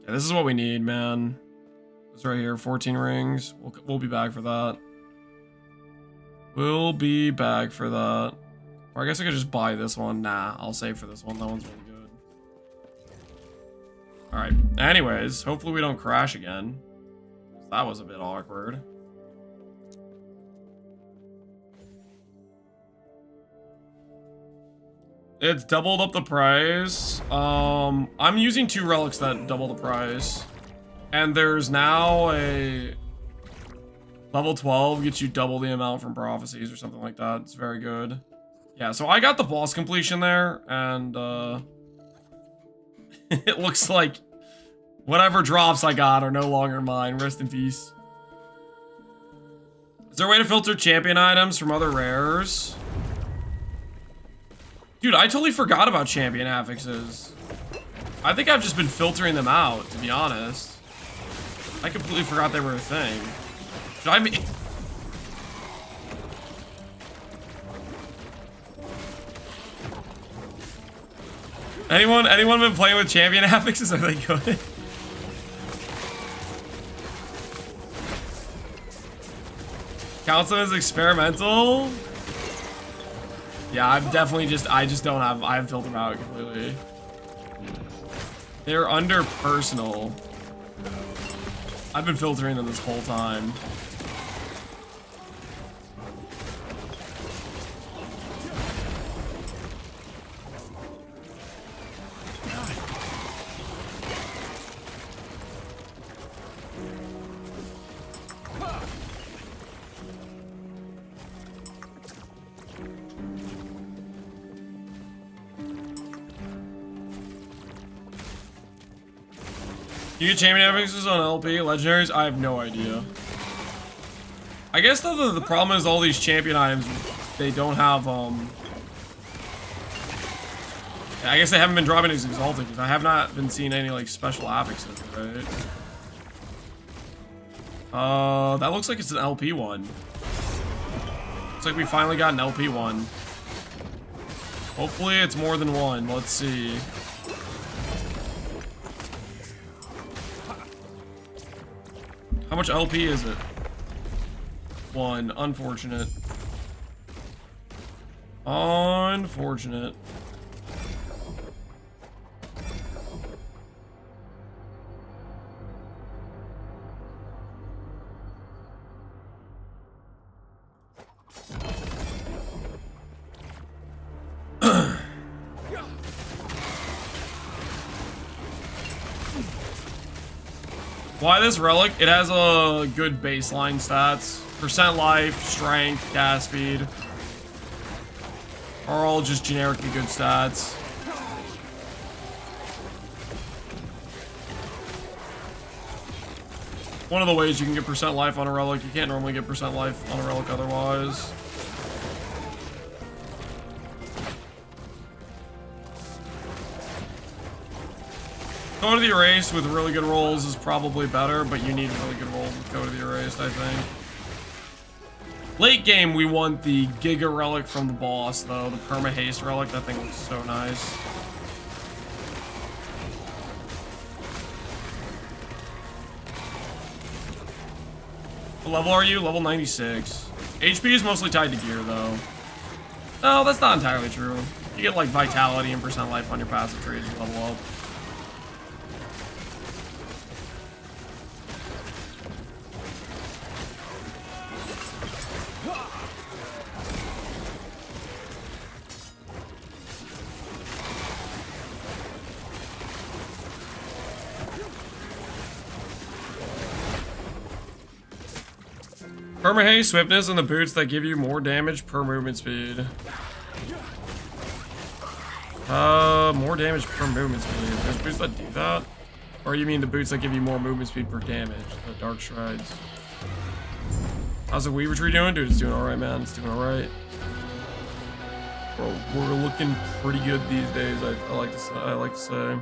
Yeah, this is what we need, man. This right here, 14 rings. We'll be back for that. We'll be back for that. Or I guess I could just buy this one. Nah, I'll save for this one. That one's really good. Alright, anyways, hopefully we don't crash again. That was a bit awkward. It's doubled up the price. I'm using 2 relics that double the price. And there's now a level 12 gets you double the amount from prophecies or something like that. It's very good. Yeah, so I got the boss completion there, and it looks like whatever drops I got are no longer mine. Rest in peace. Is there a way to filter champion items from other rares? Dude, I totally forgot about champion affixes. I think I've just been filtering them out, to be honest. I completely forgot they were a thing. Should I be... Anyone been playing with champion affixes? Are they good? Counts them as experimental? Yeah, I'm definitely I just don't have, I have filtered them out completely. They're under personal. I've been filtering them this whole time. You get champion affixes on LP, legendaries? I have no idea. I guess the problem is all these champion items, they don't have, I guess they haven't been dropping as exalted, because I have not been seeing any, like, special affixes, right? That looks like it's an LP one. Looks like we finally got an LP one. Hopefully it's more than one. Let's see. How much LP is it? One. Unfortunate. Unfortunate. Why this relic? It has a good baseline stats. Percent life, strength, gas speed. Are all just generically good stats. One of the ways you can get percent life on a relic. You can't normally get percent life on a relic otherwise. Go to the Erased with really good rolls is probably better, but you need really good rolls with Go to the Erased, I think. Late game, we want the Giga Relic from the boss, though. The Perma Haste Relic, that thing looks so nice. What level are you? Level 96. HP is mostly tied to gear, though. No, that's not entirely true. You get, like, Vitality and percent life on your passive tree as you level up. Perma Haste, Swiftness, and the boots that give you more damage per movement speed. More damage per movement speed. There's boots that do that? Or you mean the boots that give you more movement speed per damage? The Dark Strides. How's the Weaver Tree doing? Dude, it's doing alright, man. It's doing alright. Bro, we're looking pretty good these days, I like to say.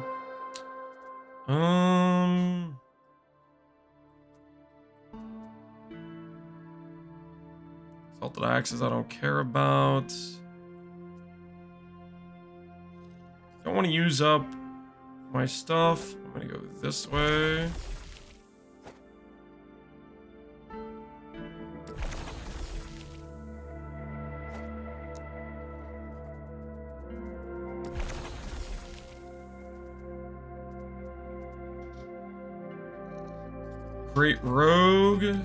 Salted axes I don't care about. Don't want to use up my stuff. I'm gonna go this way. Great Rogue.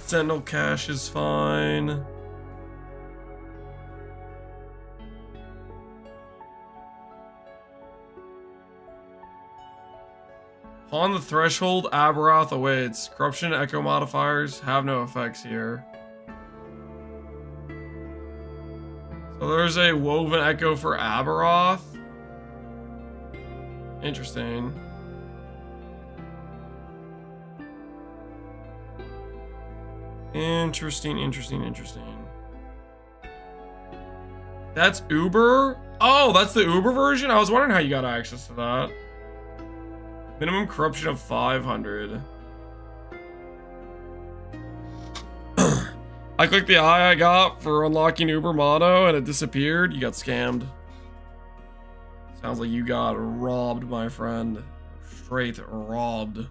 Sentinel Cache is fine. Upon the threshold, Aberoth awaits. Corruption echo modifiers have no effects here. So there's a woven echo for Aberoth. Interesting. Interesting. That's Uber? Oh, that's the Uber version? I was wondering how you got access to that. Minimum corruption of 500. I clicked the eye I got for unlocking Uber Mono and it disappeared. You got scammed. Sounds like you got robbed, my friend. Straight robbed.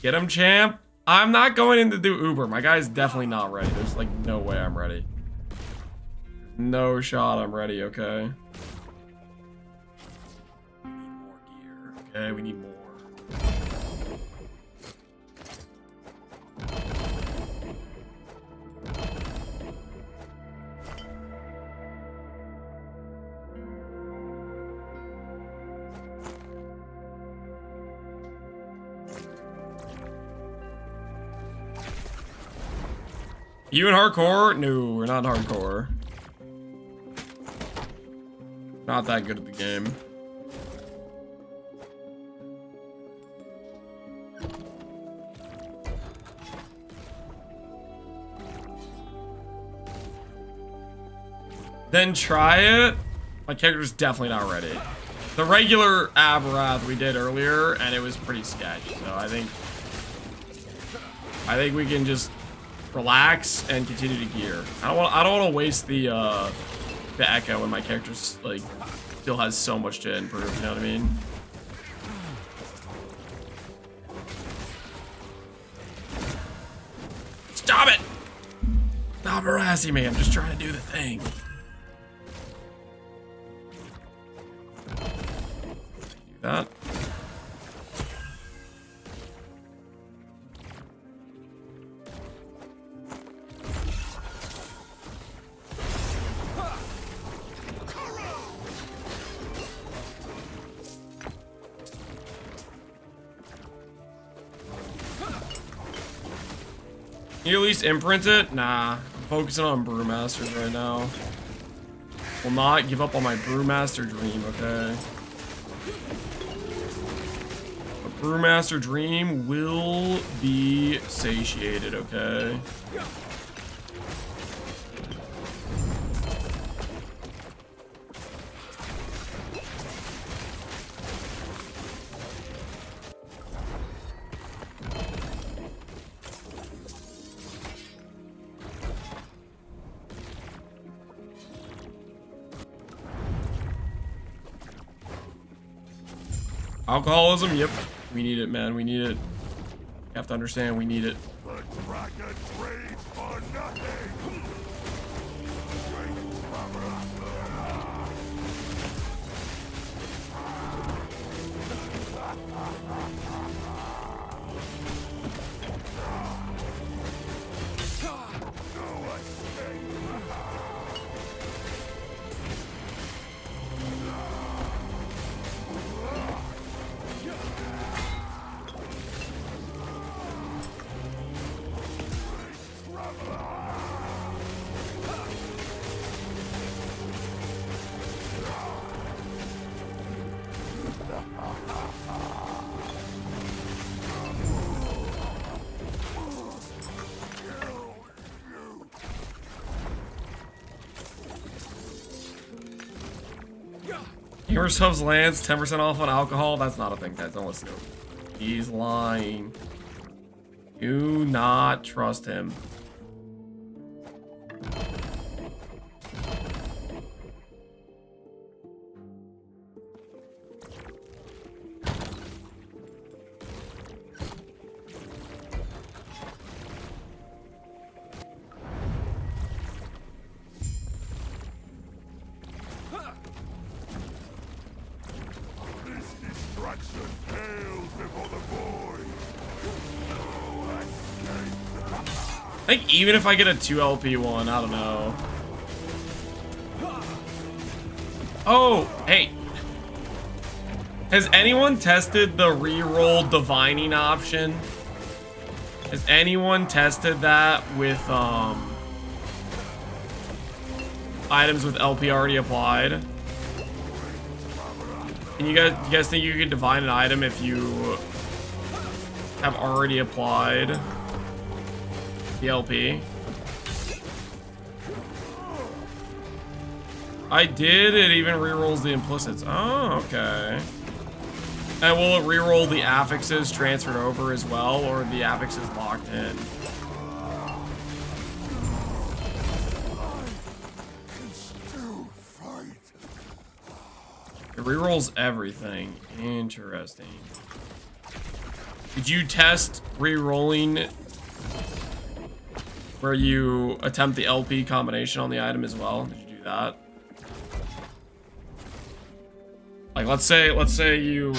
Get him, champ. I'm not going in to do Uber. My guy's definitely not ready. There's like no way I'm ready. No shot, I'm ready, okay? We need more gear. Okay, we need more. You in hardcore? No, we're not hardcore. Not that good at the game. Then try it. My character's definitely not ready. The regular Aberrath we did earlier, and it was pretty sketchy. So I think we can just relax and continue to gear. I don't want to waste the echo when my character's like still has so much to improve, you know what I mean? Stop it! Stop harassing me, I'm just trying to do the thing. Do that. Can you at least imprint it? Nah, I'm focusing on Brewmasters right now. Will not give up on my Brewmaster dream, okay? A Brewmaster dream will be satiated, okay? Alcoholism? Yep. We need it, man. We need it. You have to understand, we need it. The dragon trades for nothing. Humorous Hubs lands 10% off on alcohol. That's not a thing, guys. Don't listen to him. He's lying. Do not trust him. I think even if I get a 2 LP one, I don't know. Oh, hey. Has anyone tested the reroll divining option? Has anyone tested that with items with LP already applied? Can you guys think you could divine an item if you have already applied the LP? I did. It even rerolls the implicits. Oh, okay. And will it reroll the affixes transferred over as well, or the affixes locked in? It rerolls everything. Interesting. Did you test rerolling where you attempt the LP combination on the item as well? Did you do that. Like, let's say you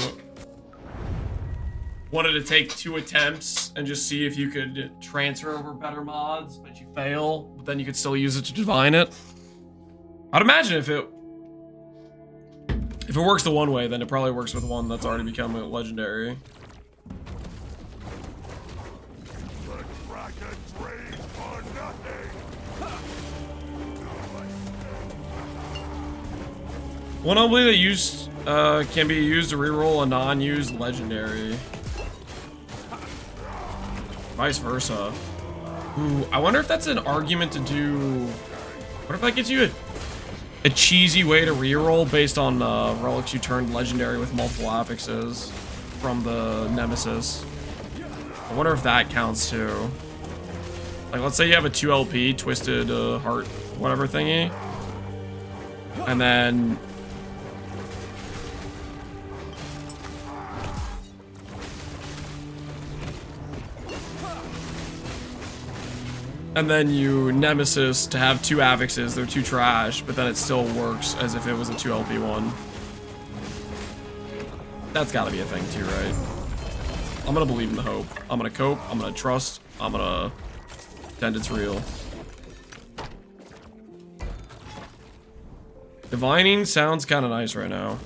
wanted to take 2 attempts and just see if you could transfer over better mods, but you fail, but then you could still use it to divine it. I'd imagine if it works the one way, then it probably works with one that's already become a legendary. One ability that used can be used to reroll a non-used legendary. Vice versa. Ooh, I wonder if that's an argument to do. What if that gets you a cheesy way to reroll based on relics you turned legendary with multiple affixes from the Nemesis? I wonder if that counts too. Like, let's say you have a 2 LP twisted heart whatever thingy, and then you Nemesis to have 2 affixes. They're 2 trash, but then it still works as if it was a 2 LP one. That's gotta be a thing too, right? I'm gonna believe in the hope. I'm gonna cope. I'm gonna trust. I'm gonna pretend it's real. Divining sounds kind of nice right now.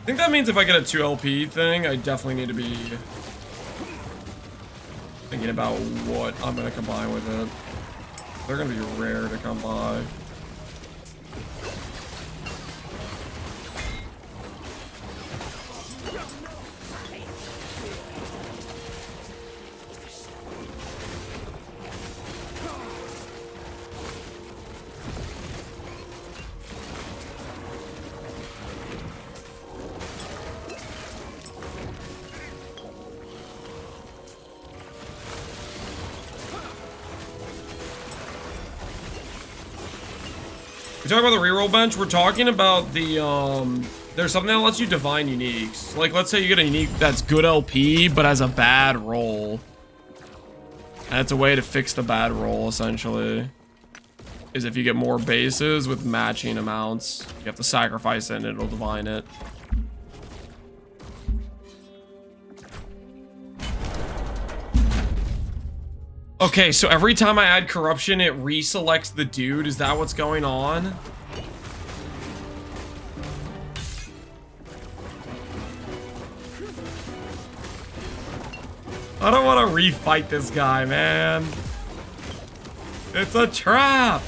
I think that means if I get a 2 LP thing, I definitely need to be thinking about what I'm going to combine with it. They're going to be rare to come by. We talk about the reroll bench. We're talking about the there's something that lets you divine uniques. Like, let's say you get a unique that's good LP but has a bad roll. And it's a way to fix the bad roll, essentially. Is if you get more bases with matching amounts, you have to sacrifice it and it'll divine it. Okay, so every time I add corruption, it reselects the dude. Is that what's going on? I don't want to refight this guy, man. It's a trap.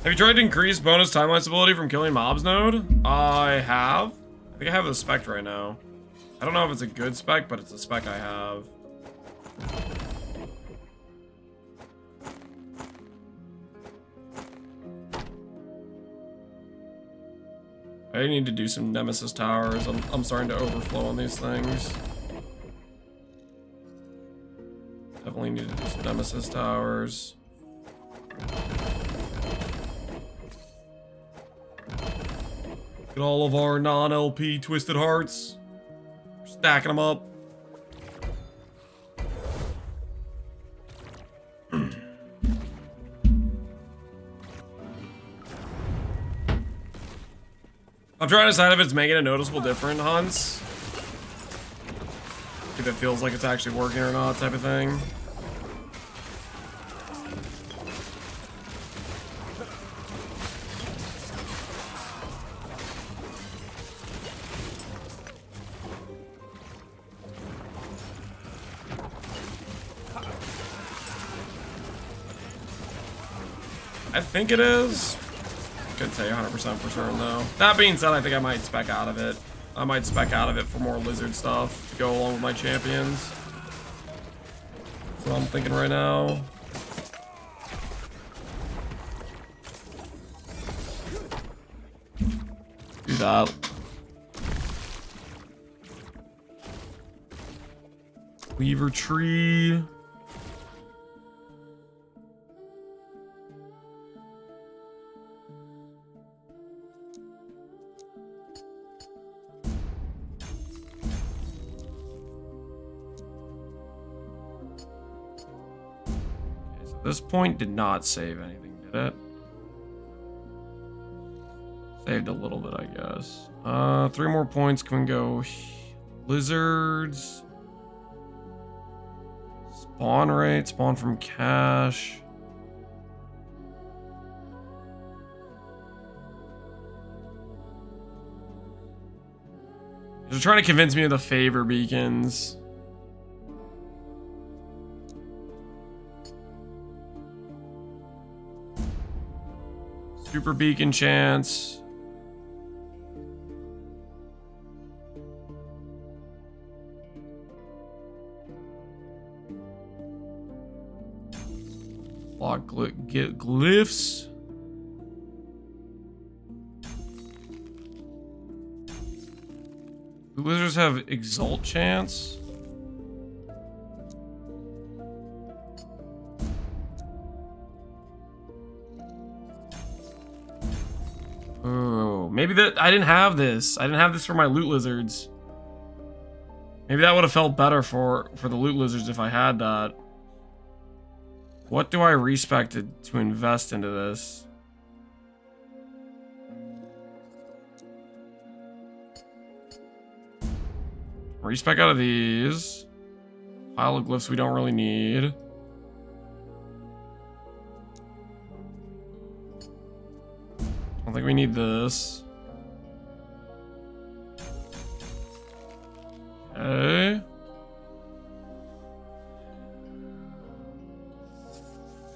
Have you tried to increase bonus timeline stability from killing mobs node? I have. I think I have the spec right now. I don't know if it's a good spec, but it's a spec I have. I need to do some Nemesis towers. I'm starting to overflow on these things. Definitely need to do some Nemesis towers. Get all of our non-LP Twisted Hearts. Stacking them up. I'm trying to decide if it's making a noticeable difference, Hunts. If it feels like it's actually working or not, type of thing. I think it is. Couldn't say 100% for sure though. That being said, I think I might spec out of it. I might spec out of it for more lizard stuff to go along with my champions. That's what I'm thinking right now. Do that. Weaver tree. This point did not save anything, did it? Saved a little bit, I guess. 3 more points can go. Lizards. Spawn rate, spawn from cache. They're trying to convince me of the favor beacons. Super beacon chance. Block glyphs. Do lizards have exalt chance? Oh, maybe that I didn't have this. I didn't have this for my loot lizards. Maybe that would have felt better for the loot lizards if I had that. What do I respec to invest into this? Respec out of these. Pile of glyphs we don't really need. I don't think we need this. Okay.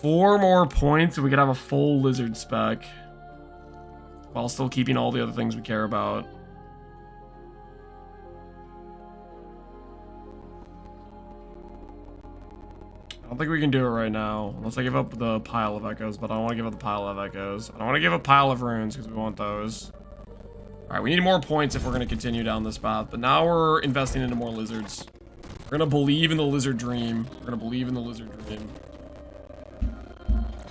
4 more points and we could have a full lizard spec. While still keeping all the other things we care about. I don't think we can do it right now. Unless I give up the pile of echoes, but I don't want to give up the pile of echoes. I don't want to give up pile of runes because we want those. Alright, we need more points if we're going to continue down this path. But now we're investing into more lizards. We're going to believe in the lizard dream. We're going to believe in the lizard dream.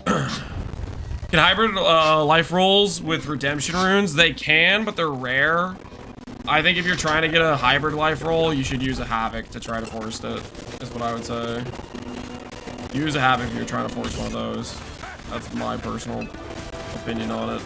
Can hybrid life rolls with redemption runes? They can, but they're rare. I think if you're trying to get a hybrid life roll, you should use a Havoc to try to force it. Is what I would say. Use a Havoc if you're trying to force one of those. That's my personal opinion on it.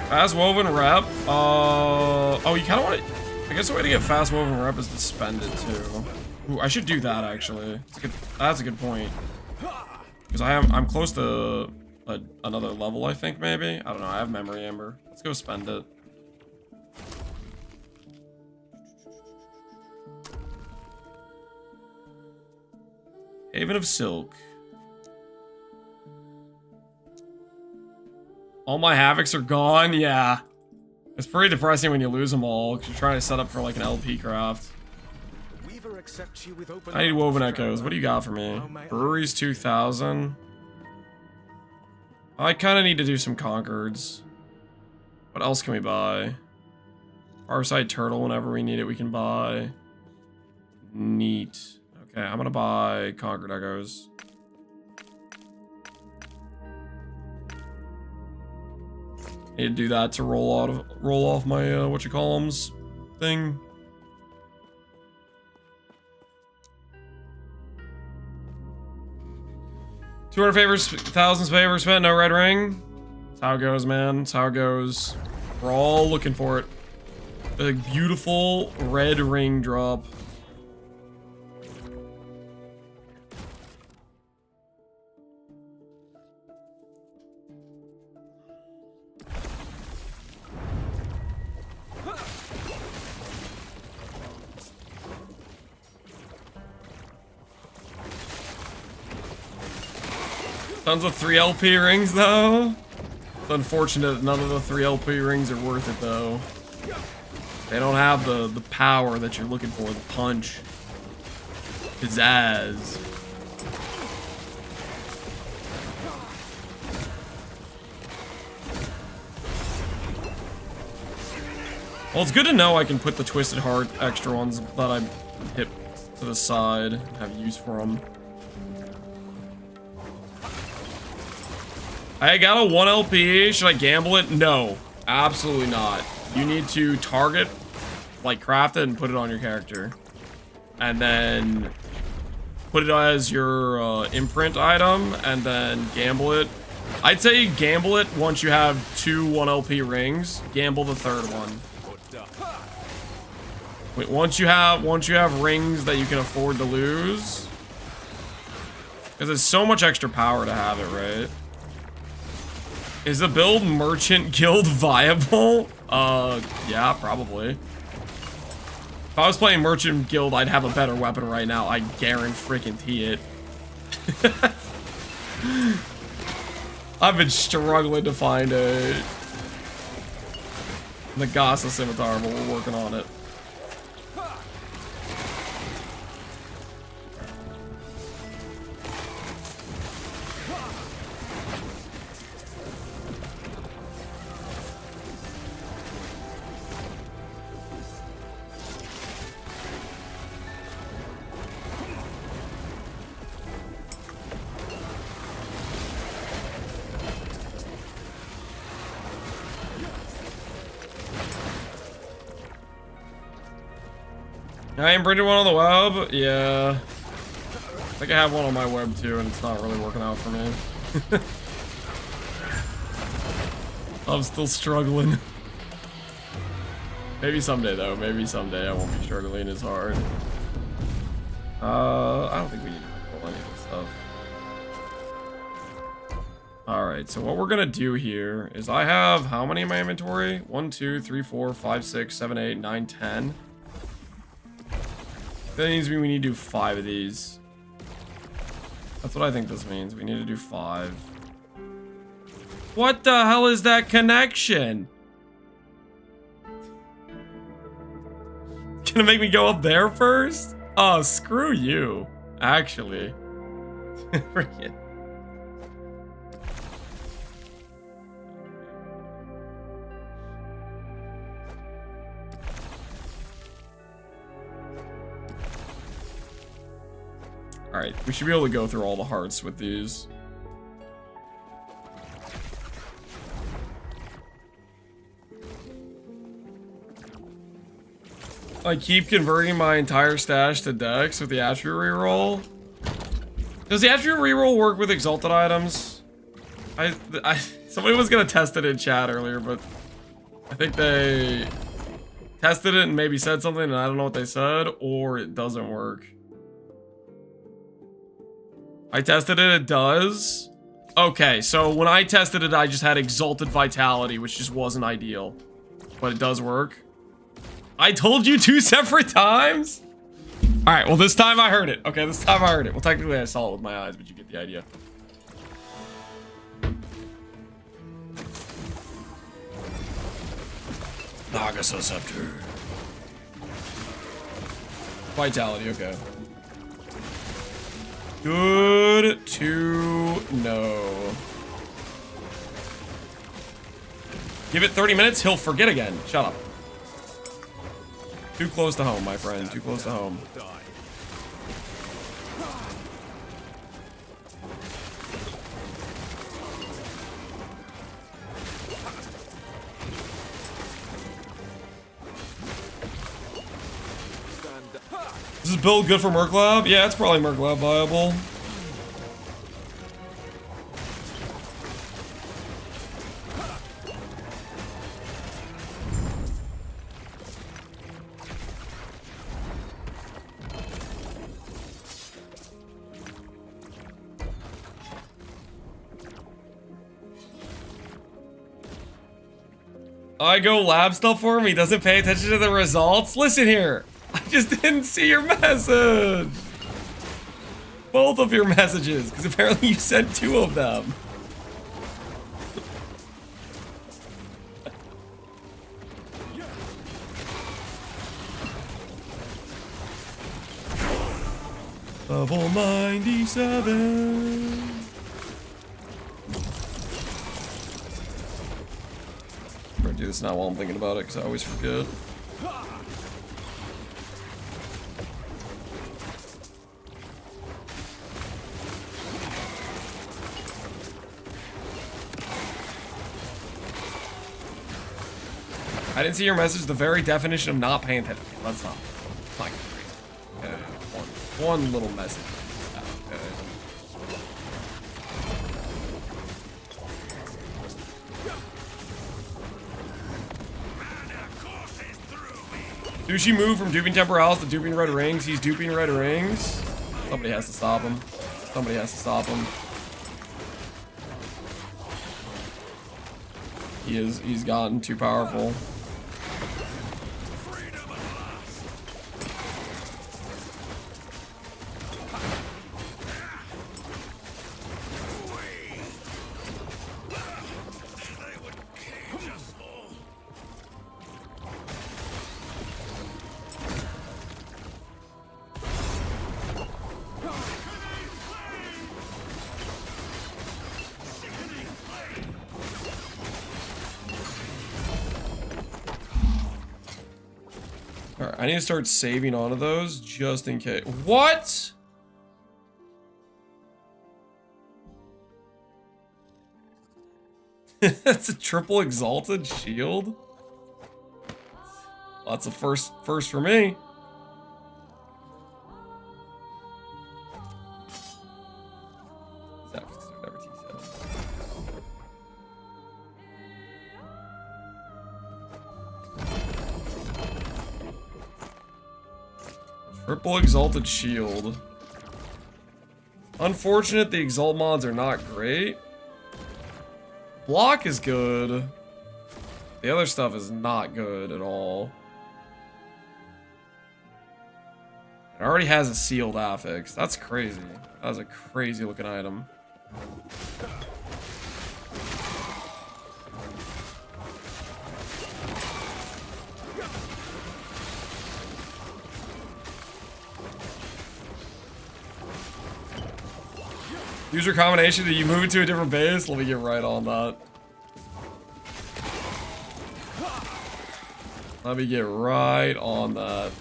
Fast woven rep. Oh, you kind of want to. I guess the way to get fast woven rep is to spend it too. Ooh, I should do that actually. That's a good point. Because I'm close to another level, I think maybe. I don't know. I have memory amber. Let's go spend it. Haven of Silk. All my Havocs are gone? Yeah. It's pretty depressing when you lose them all, because you're trying to set up for like an LP craft. I need Woven Echoes. What do you got for me? Breweries 2000. I kind of need to do some Concords. What else can we buy? Farsight Turtle, whenever we need it, we can buy. Neat. Okay, I'm gonna buy Concord Echoes. Need to do that to roll off my whatchamacallums thing. $200 favors spent, no red ring. That's how it goes, man. That's how it goes. We're all looking for it. A beautiful red ring drop. Tons of 3 LP rings, though. It's unfortunate none of the 3 LP rings are worth it, though. They don't have the power that you're looking for, the punch. Pizzazz. Well, it's good to know I can put the Twisted Heart extra ones that I hit to the side and have use for them. I got a 1 LP. Should I gamble it? No, absolutely not. You need to target, like craft it and put it on your character. And then put it as your imprint item and then gamble it. I'd say gamble it once you have 2 1 LP rings. Gamble the 3rd one. Wait, once you have rings that you can afford to lose. Because it's so much extra power to have it, right? Is the build Merchant Guild viable? Yeah, probably. If I was playing Merchant Guild, I'd have a better weapon right now. I guarantee it. I've been struggling to find a Nagasa Scimitar, but we're working on it. I imprinted one on the web? Yeah. I think I have one on my web too, and it's not really working out for me. I'm still struggling. Maybe someday though, maybe someday I won't be struggling as hard. I don't think we need to pull any of this stuff. Alright, so what we're gonna do here is I have how many in my inventory? 1, 2, 3, 4, 5, 6, 7, 8, 9, 10. That means we need to do 5 of these. That's what I think this means. We need to do 5. What the hell is that connection? Gonna make me go up there first? Oh, screw you. Actually. Freaking. Alright, we should be able to go through all the hearts with these. I keep converting my entire stash to Dex with the attribute reroll. Does the attribute reroll work with exalted items? Somebody was gonna test it in chat earlier, but I think they tested it and maybe said something and I don't know what they said, or it doesn't work. I tested it, it does. Okay, so when I tested it, I just had Exalted Vitality, which just wasn't ideal. But it does work. I told you 2 separate times? Alright, well this time I heard it. Okay, this time I heard it. Well, technically I saw it with my eyes, but you get the idea. Nagaso Scepter. Vitality, okay. Good to know. Give it 30 minutes, he'll forget again. Shut up. Too close to home, my friend. Too close to home. Is this build good for Merc Lab? Yeah, it's probably Merc Lab viable. I go lab stuff for him. He doesn't pay attention to the results. Listen here. I just didn't see your message. Both of your messages, because apparently you sent 2 of them. Level 97. I'm gonna do this now while I'm thinking about it, because I always forget. I didn't see your message. The very definition of not paying attention. Okay, let's not. Fine. Okay. One little message. Okay. Sushi moved from duping temporals to duping red rings. He's duping red rings. Somebody has to stop him. Somebody has to stop him. He's gotten too powerful. Alright, I need to start saving onto those just in case. What? That's a triple exalted shield? Well, that's a first for me. Triple exalted shield. Unfortunate the exalt mods are not great. Block is good. The other stuff is not good at all. It already has a sealed affix. That's crazy. That's a crazy looking item. User combination, did you move it to a different base? Let me get right on that. Let me get right on that.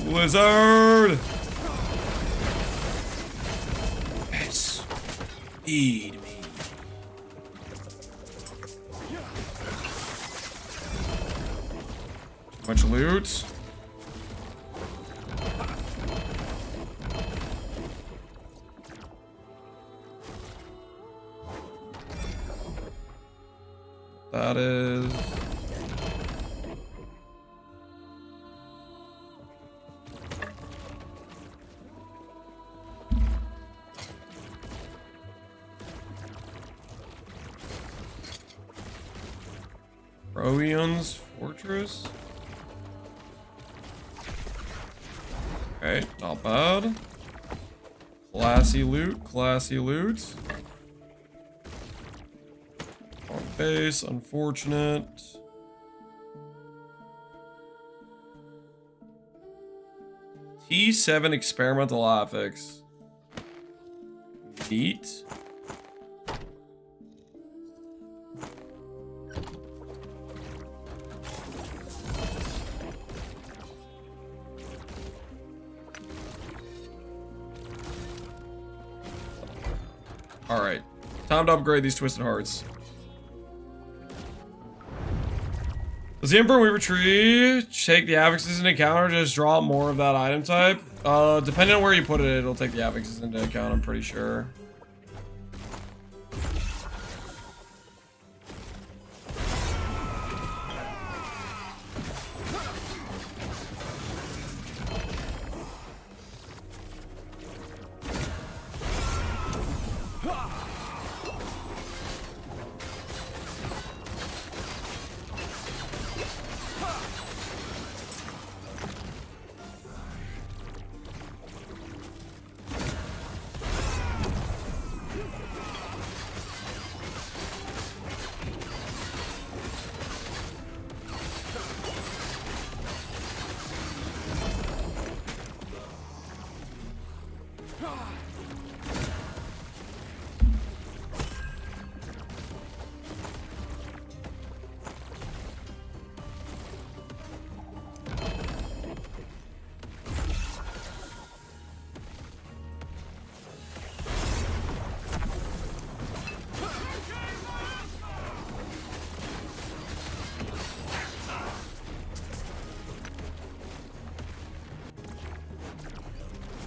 Blizzard! Yes. Feed me. Bunch of loot. That is... Roeon's Fortress. Okay, not bad. Classy loot, classy loot. On base, unfortunate. T7 experimental affix. Neat. Alright. Time to upgrade these Twisted Hearts. Does the Emperor Tree take the affixes into account or just draw more of that item type? Depending on where you put it, it'll take the affixes into account, I'm pretty sure.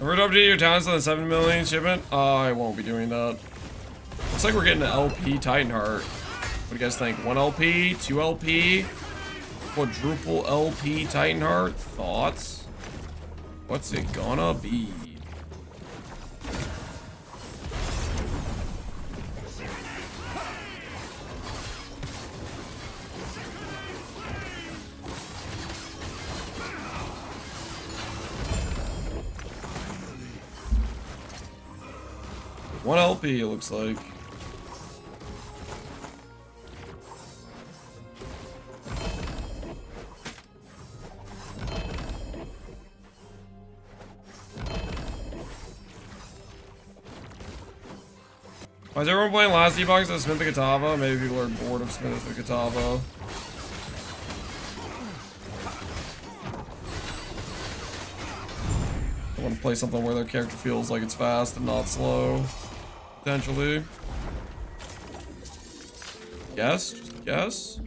Ever update your talents on the 7 million shipment? I won't be doing that. Looks like we're getting an LP Titanheart. What do you guys think? 1 LP? 2 LP? Quadruple LP Titanheart? Thoughts? What's it gonna be? One LP, it looks like. Why is everyone playing last debuggs of Smith the Katava? Maybe people are bored of Smith the Katava. I want to play something where their character feels like it's fast and not slow. Potentially. Guess? Just a guess.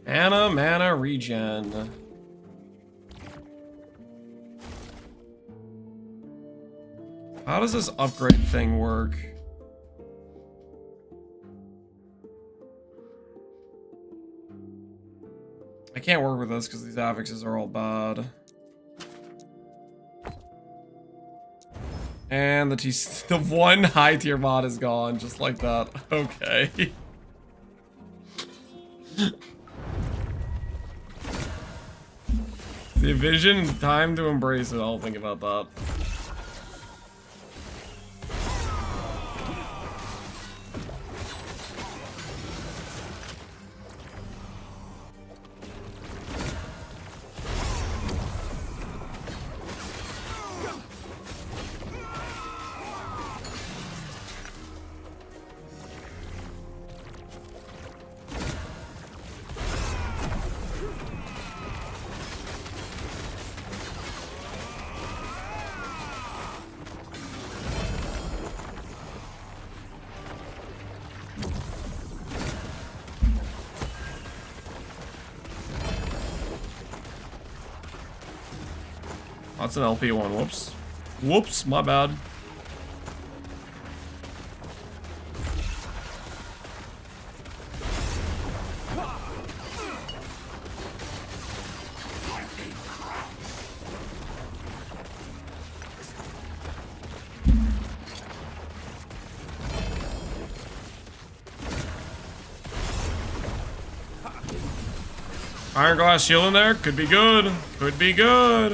Mana regen. How does this upgrade thing work? I can't work with this because these affixes are all bad. And the one high tier mod is gone, just like that. Okay. The vision, time to embrace it. I'll think about that. That's an LP one. Whoops. Whoops, my bad. Iron glass shield in there. Could be good. Could be good.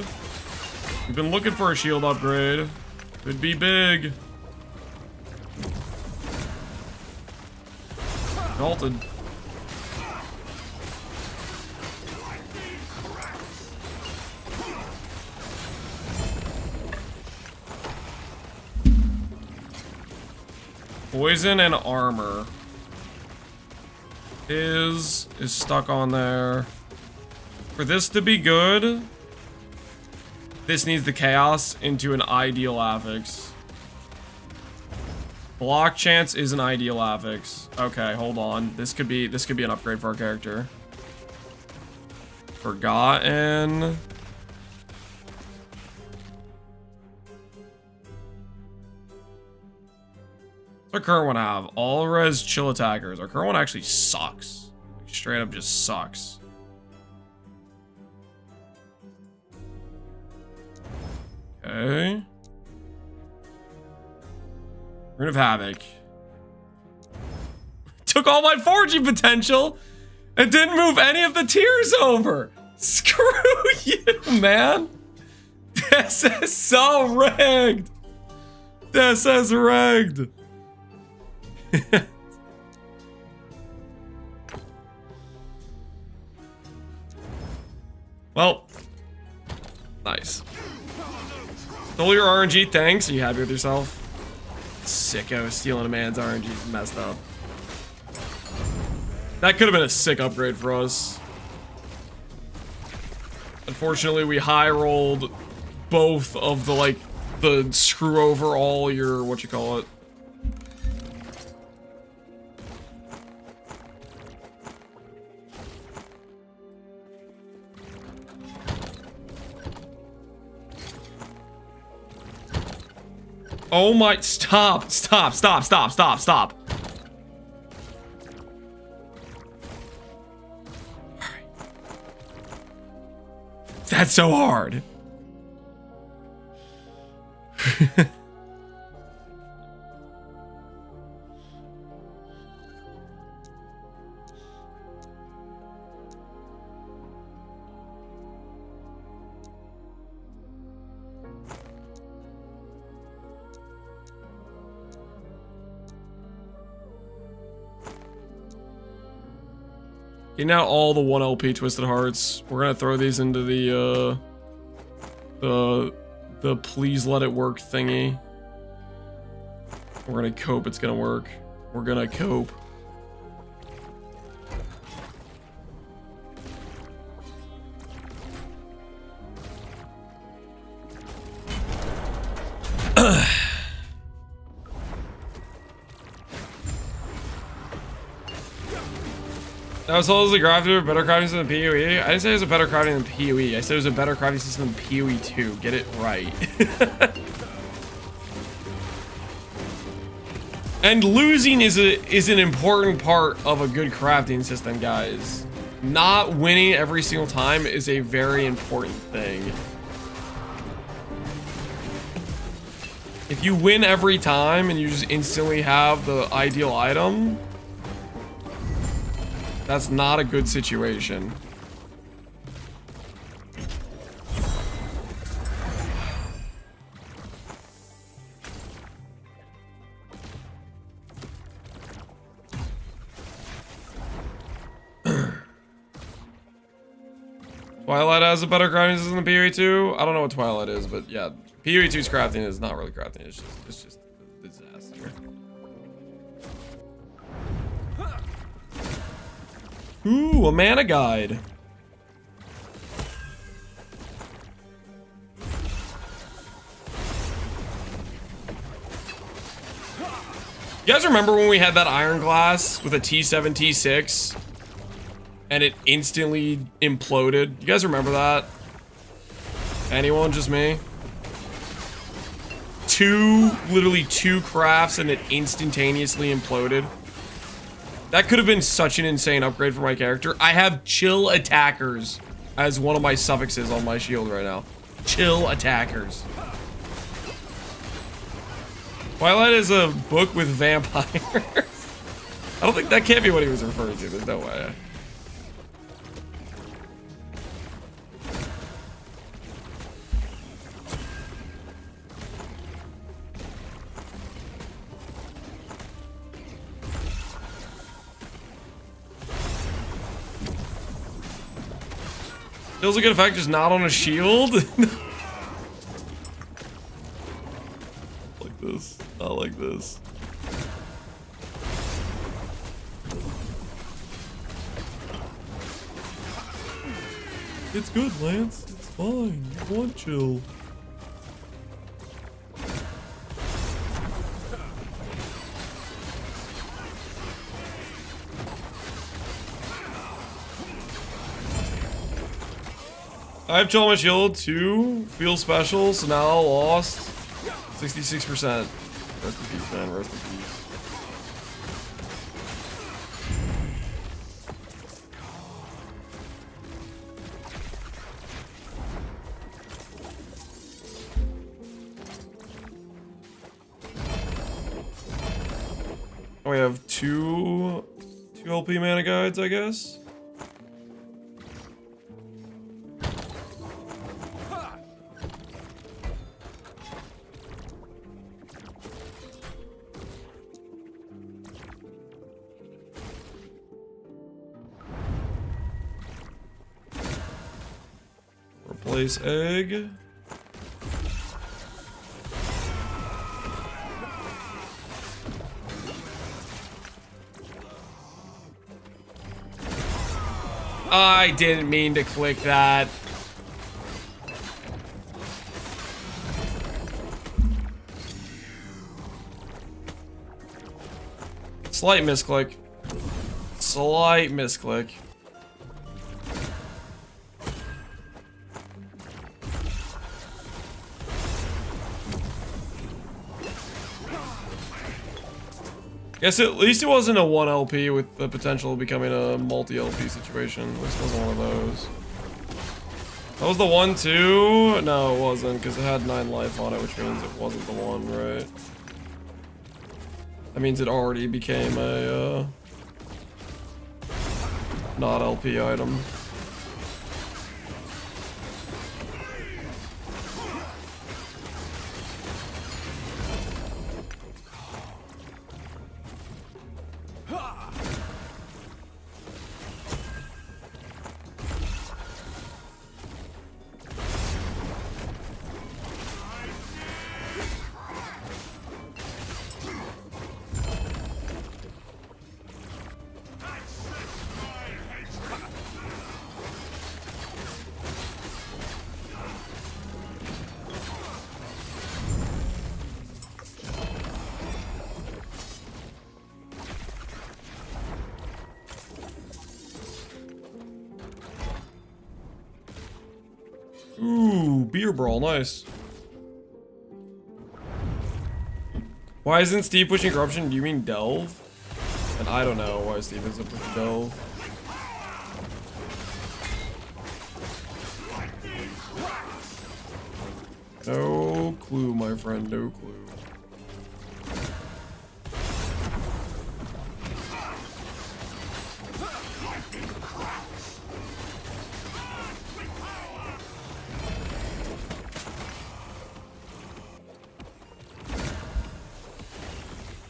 We've been looking for a shield upgrade. Could be big. Dalton. Poison and armor is stuck on there. For this to be good, this needs the chaos into an ideal affix. Block chance is an ideal affix. Okay, hold on. This could be an upgrade for our character. Forgotten. Our current one have all res chill attackers. Our current one actually sucks. Like, straight up just sucks. Okay. Rune of Havoc. Took all my forging potential and didn't move any of the tiers over. Screw you, man. This is so rigged. This is rigged. Well, nice. Stole your RNG, thanks. Are you happy with yourself? Sicko, stealing a man's RNG is messed up. That could have been a sick upgrade for us. Unfortunately, we high rolled both of the screw over all your, what you call it. Oh my, stop. That's so hard. Getting out all the 1 LP Twisted Hearts. We're gonna throw these into the please let it work thingy. We're gonna cope it's gonna work. We're gonna cope. That was supposedly crafted with better crafting system than PoE. I didn't say it was a better crafting than PoE. I said it was a better crafting system than PoE 2. Get it right. And losing is an important part of a good crafting system, guys. Not winning every single time is a very important thing. If you win every time and you just instantly have the ideal item, that's not a good situation. Twilight has a better crafting system than PoE 2. I don't know what Twilight is, but yeah, PoE 2's crafting is not really crafting. It's just a disaster. Ooh, a mana guide. You guys remember when we had that iron glass with a T7, T6? And it instantly imploded? You guys remember that? Anyone? Just me? Literally two crafts and it instantaneously imploded. That could have been such an insane upgrade for my character. I have chill attackers as one of my suffixes on my shield right now. Chill attackers. Twilight is a book with vampires. I don't think that can't be what he was referring to. There's no way. Feels a good effect, just not on a shield. Like this. Not like this. It's good, Lance. It's fine. You want chill. I have chill on my shield to feel special, so now lost 66%. Rest in peace, man. Rest in peace. We have two LP mana guides, I guess. Replace egg. I didn't mean to click that. Slight misclick. Slight misclick. Guess at least it wasn't a 1 LP with the potential of becoming a multi-LP situation. This wasn't one of those. That was the 1 too? No, it wasn't, because it had 9 life on it, which means it wasn't the one, right? That means it already became a not LP item. Ooh, beer brawl, nice. Why isn't Steve pushing corruption? Do you mean delve? And I don't know why Steve isn't pushing delve. No clue, my friend, no clue.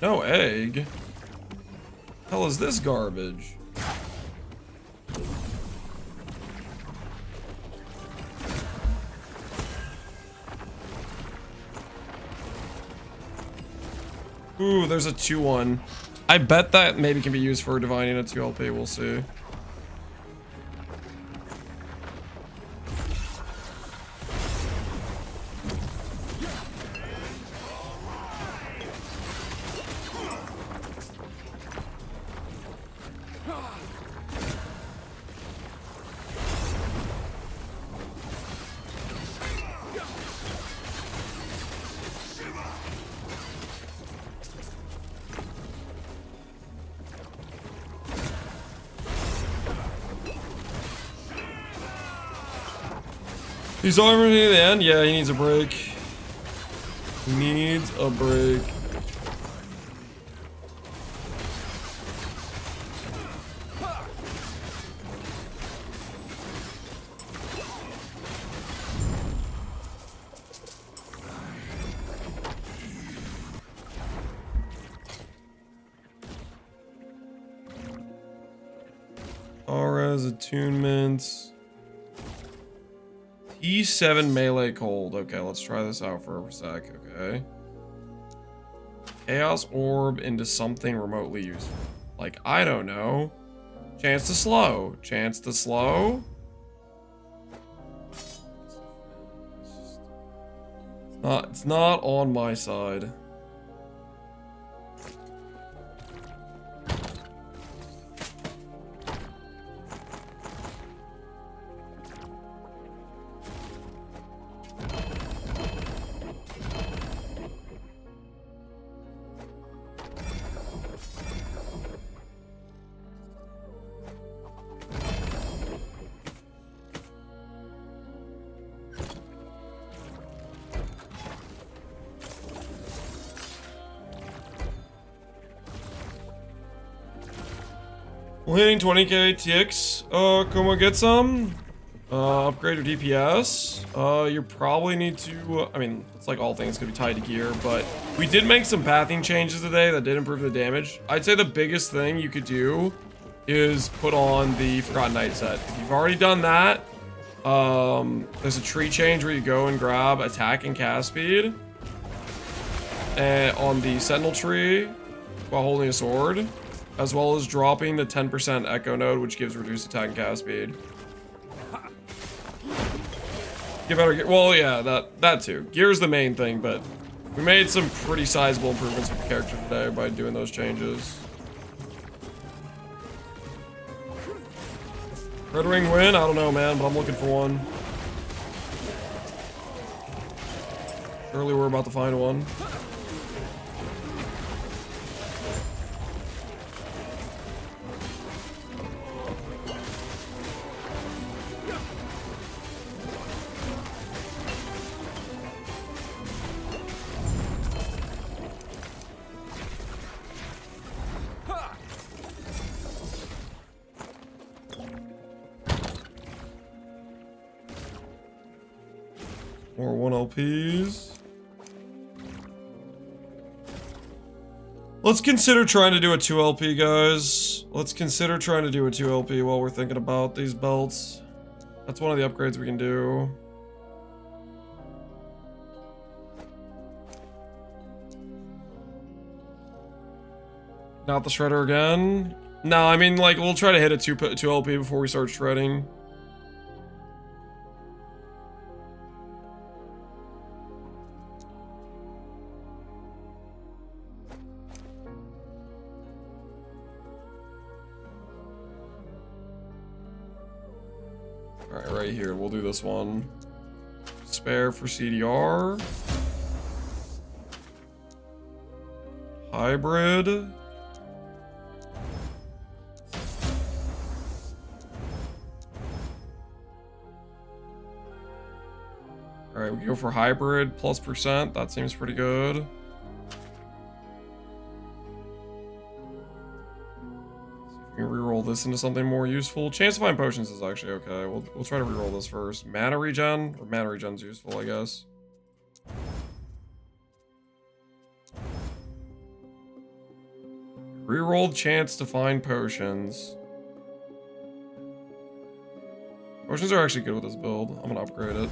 No egg? Hell is this garbage? Ooh, there's a 2-1. I bet that maybe can be used for divining a 2 LP, we'll see. He's already near the end? Yeah, he needs a break. He needs a break. Aura's attunements. E7 melee cold. Okay, let's try this out for a sec. Okay. Chaos orb into something remotely useful. Like, I don't know. Chance to slow. Chance to slow. It's not on my side. We're hitting 20k TX. Can we get some? Upgrade your DPS. You probably need to, I mean, it's like all things could be tied to gear, but we did make some pathing changes today that did improve the damage. I'd say the biggest thing you could do is put on the Forgotten Knight set. If you've already done that, there's a tree change where you go and grab attack and cast speed. And on the Sentinel tree while holding a sword, as well as dropping the 10% echo node, which gives reduced attack and cast speed. Get better gear. Well, yeah, that too. Gear's the main thing, but we made some pretty sizable improvements with the character today by doing those changes. Red Ring win? I don't know, man, but I'm looking for one. Surely we're about to find one. More 1 LPs. Let's consider trying to do a 2 LP, guys. Let's consider trying to do a 2 LP while we're thinking about these belts. That's one of the upgrades we can do. Not the shredder again. No, I mean, like, we'll try to hit a 2 LP before we start shredding. Alright, right here, we'll do this one. Spare for CDR. Hybrid. Alright, we go for hybrid plus %. That seems pretty good. We can reroll this into something more useful. Chance to find potions is actually okay. We'll try to reroll this first. Mana regen? Or mana regen's useful, I guess. Rerolled chance to find potions. Potions are actually good with this build. I'm gonna upgrade it.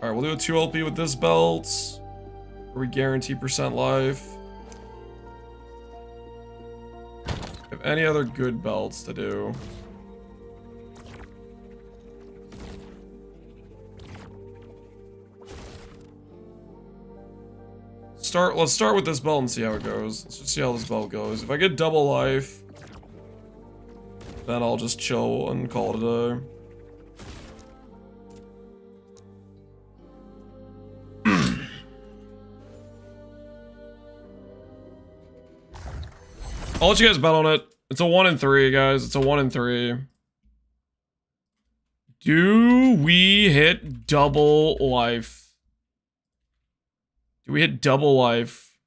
Alright, we'll do a 2 LP with this belt, where we guarantee % life. Have any other good belts to do? Let's start with this belt and see how it goes. Let's just see how this belt goes. If I get double life, then I'll just chill and call it a day. I'll let you guys bet on it. It's a 1 in 3, guys. It's a 1 in 3. Do we hit double life? Do we hit double life?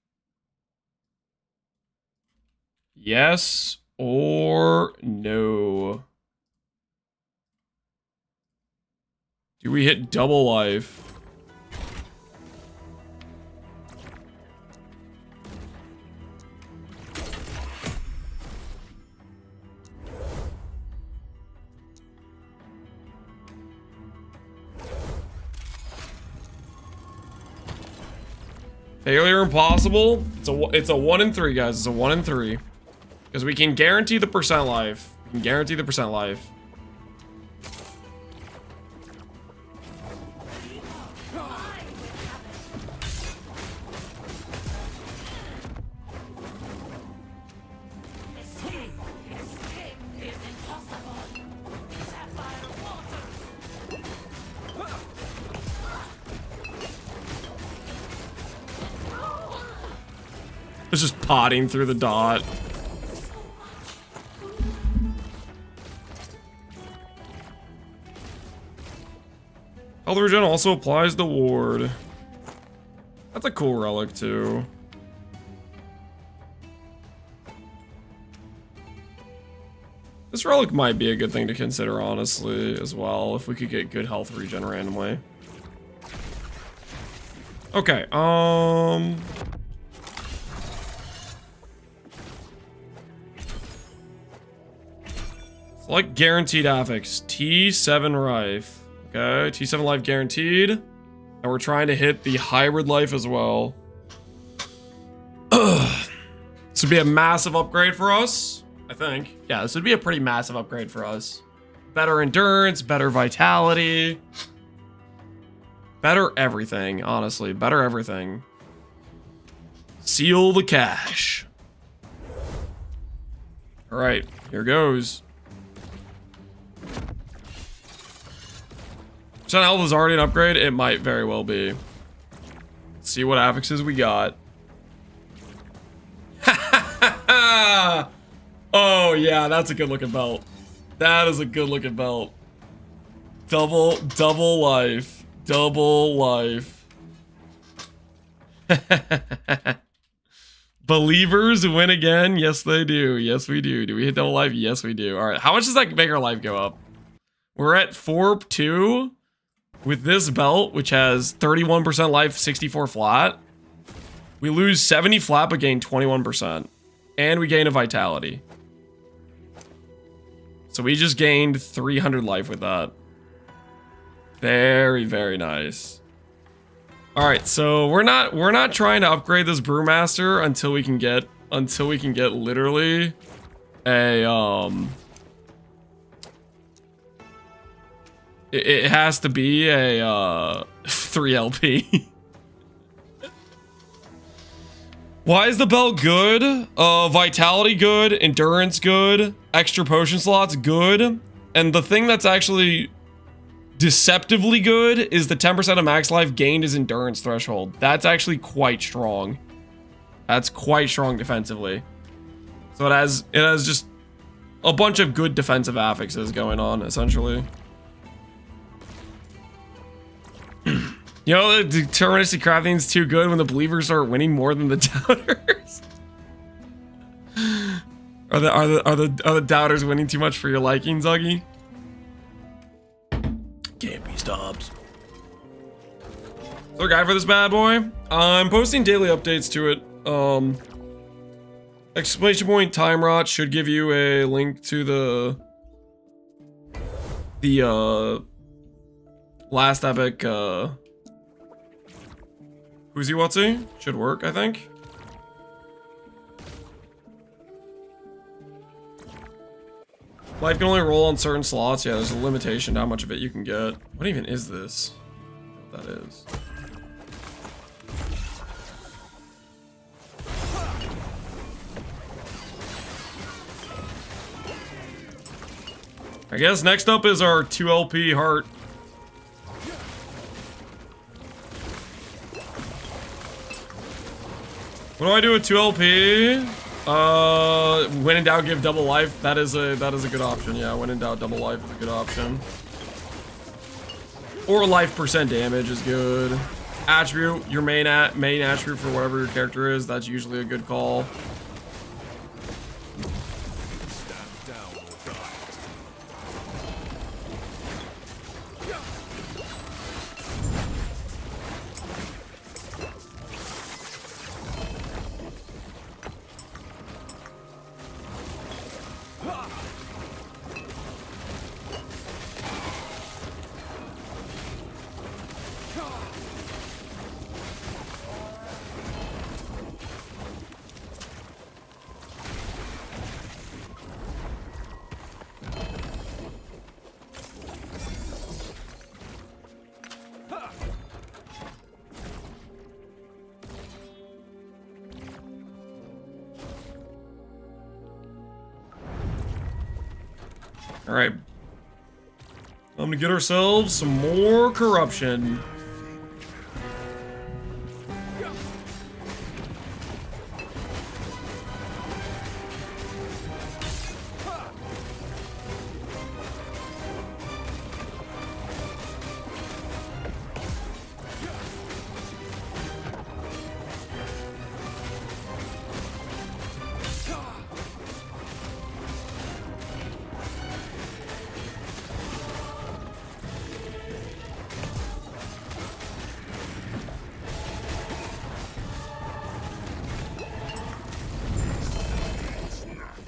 Yes or no? Do we hit double life? Failure impossible. It's a 1 in 3, guys. It's a 1 in 3. Because we can guarantee the percent life. We can guarantee the percent life. It's just potting through the dot. Health regen also applies the ward. That's a cool relic too. This relic might be a good thing to consider, honestly, as well, if we could get good health regen randomly. Okay, select guaranteed affix. T7 life. Okay, T7 life guaranteed. And we're trying to hit the hybrid life as well. This would be a massive upgrade for us, I think. Yeah, this would be a pretty massive upgrade for us. Better endurance, better vitality. Better everything, honestly. Better everything. Seal the cache. Alright, here goes. Percent health is already an upgrade. It might very well be. Let's see what affixes we got. Oh yeah, that's a good looking belt. That is a good looking belt. Double life. Double life. Believers win again. Yes, they do. Yes, we do. Do we hit double life? Yes, we do. All right. How much does that make our life go up? We're at 4-2 with this belt, which has 31% life, 64 flat. We lose 70 flat, but gain 21%. And we gain a vitality. So we just gained 300 life with that. Very, very nice. All right, so we're not trying to upgrade this brewmaster until we can get literally a it has to be a 3 LP. Why is the belt good? Vitality good, endurance good, extra potion slots good, and the thing that's actually deceptively good is the 10% of max life gained is endurance threshold. That's actually quite strong. That's quite strong defensively. So it has just a bunch of good defensive affixes going on, essentially. You know, the deterministic crafting is too good when the believers start winning more than the doubters. Are the doubters winning too much for your liking, Zuggy? Can't be stopped. So, guide for this bad boy. I'm posting daily updates to it. Exclamation point time rot should give you a link to the last epic who's he what's he? Should work, I think. Life can only roll on certain slots. Yeah, there's a limitation to how much of it you can get. What even is this? I don't know what that is. I guess next up is our 2 LP heart. What do I do with 2 LP? When in doubt, give double life. That is a good option. Yeah, when in doubt, double life is a good option. Or life percent damage is good. Attribute, your main attribute for whatever your character is. That's usually a good call. Alright. I'm gonna get ourselves some more corruption.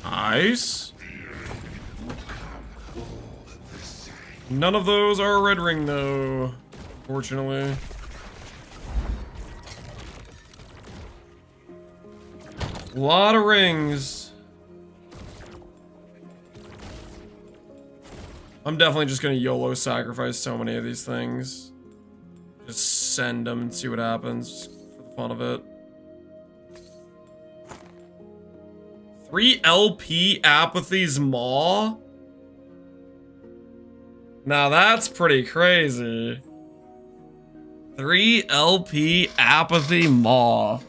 Nice. None of those are a red ring, though, unfortunately. A lot of rings. I'm definitely just gonna YOLO sacrifice so many of these things. Just send them and see what happens, just for the fun of it. 3 LP Apathy's Maw? Now that's pretty crazy. 3 LP Apathy Maw.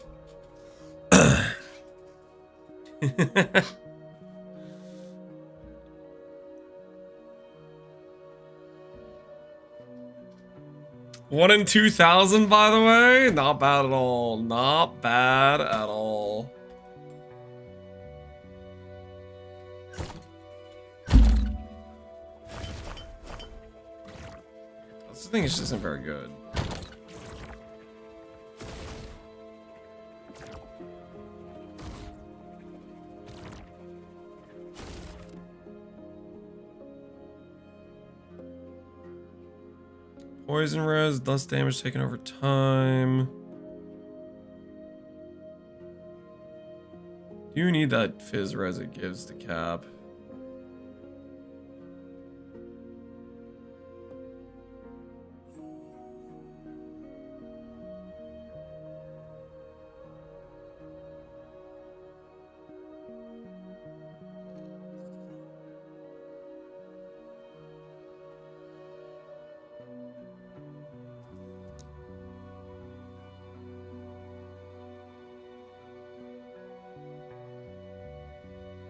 One in 2,000, by the way? Not bad at all. Not bad at all. This thing just isn't very good. Poison res, less damage taken over time. You need that fizz res it gives to cap.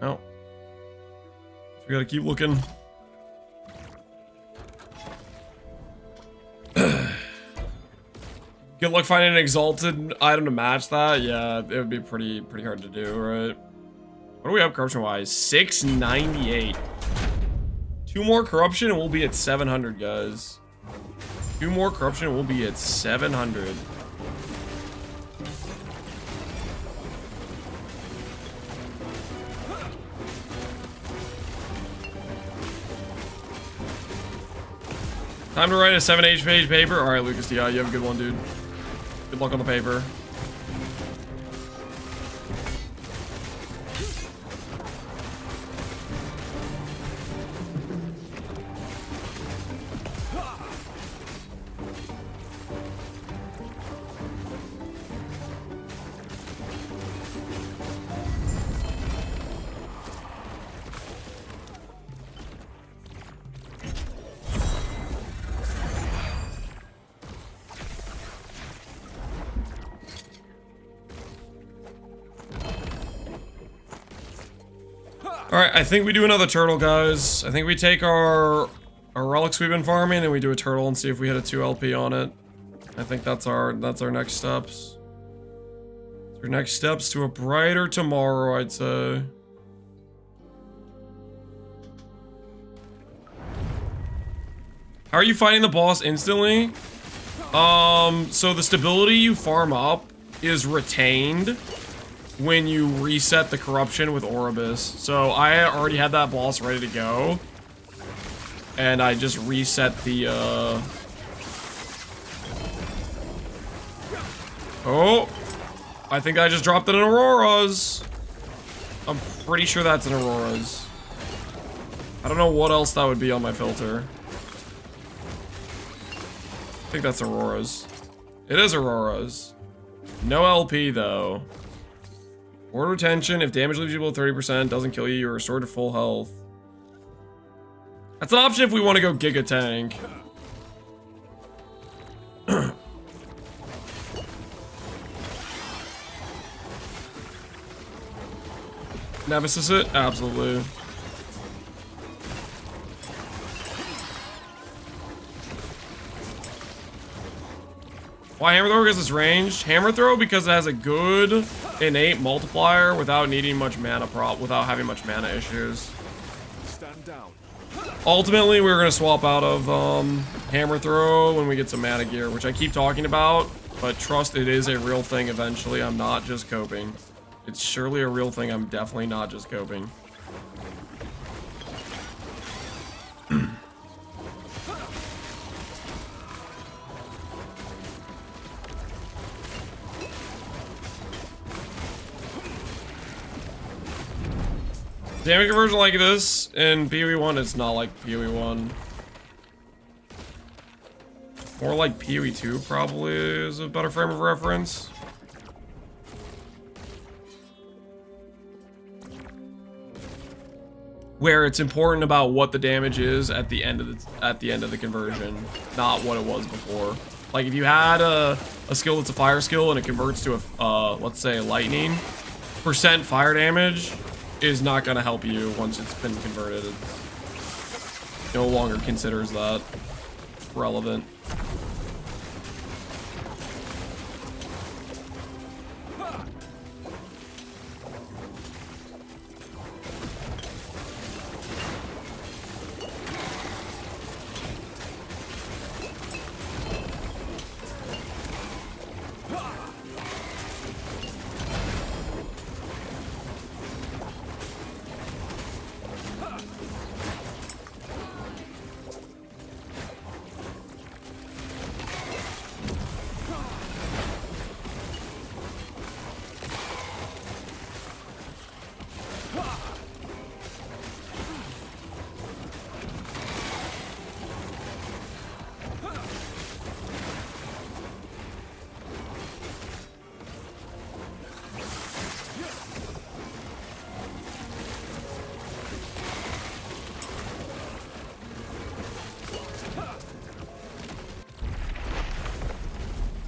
No. We gotta keep looking. Good luck finding an exalted item to match that. Yeah, it would be pretty hard to do, right? What do we have corruption wise? 698. 2 more corruption and we'll be at 700, guys. 2 more corruption and we'll be at 700. Time to write a 7-page paper. All right, Lucas, yeah, you have a good one, dude. Good luck on the paper. Alright, I think we do another turtle, guys. I think we take our relics we've been farming and we do a turtle and see if we hit a 2 LP on it. I think that's our next steps. Our next steps to a brighter tomorrow, I'd say. How are you fighting the boss instantly? So the stability you farm up is retained when you reset the corruption with Oribus. So I already had that boss ready to go. And I just reset the, Oh! I think I just dropped it in Aurora's. I'm pretty sure that's in Aurora's. I don't know what else that would be on my filter. I think that's Aurora's. It is Aurora's. No LP, though. Ward retention, if damage leaves you below 30%, doesn't kill you, you're restored to full health. That's an option if we want to go Giga Tank. Nemesis it? Absolutely. Why Hammer Throw? Because it's ranged. Hammer Throw because it has a good innate multiplier without needing much mana without having much mana issues. Stand down. Ultimately, we're going to swap out of Hammer Throw when we get some mana gear, which I keep talking about, but trust it is a real thing eventually. I'm not just coping. It's surely a real thing. I'm definitely not just coping. Damage conversion like this in PoE 1, it's not like PoE 1. More like PoE 2 probably is a better frame of reference. Where it's important about what the damage is at the end of the conversion, not what it was before. Like if you had a skill that's a fire skill and it converts to a let's say lightning, percent fire damage is not going to help you once it's been converted. It no longer considers that relevant.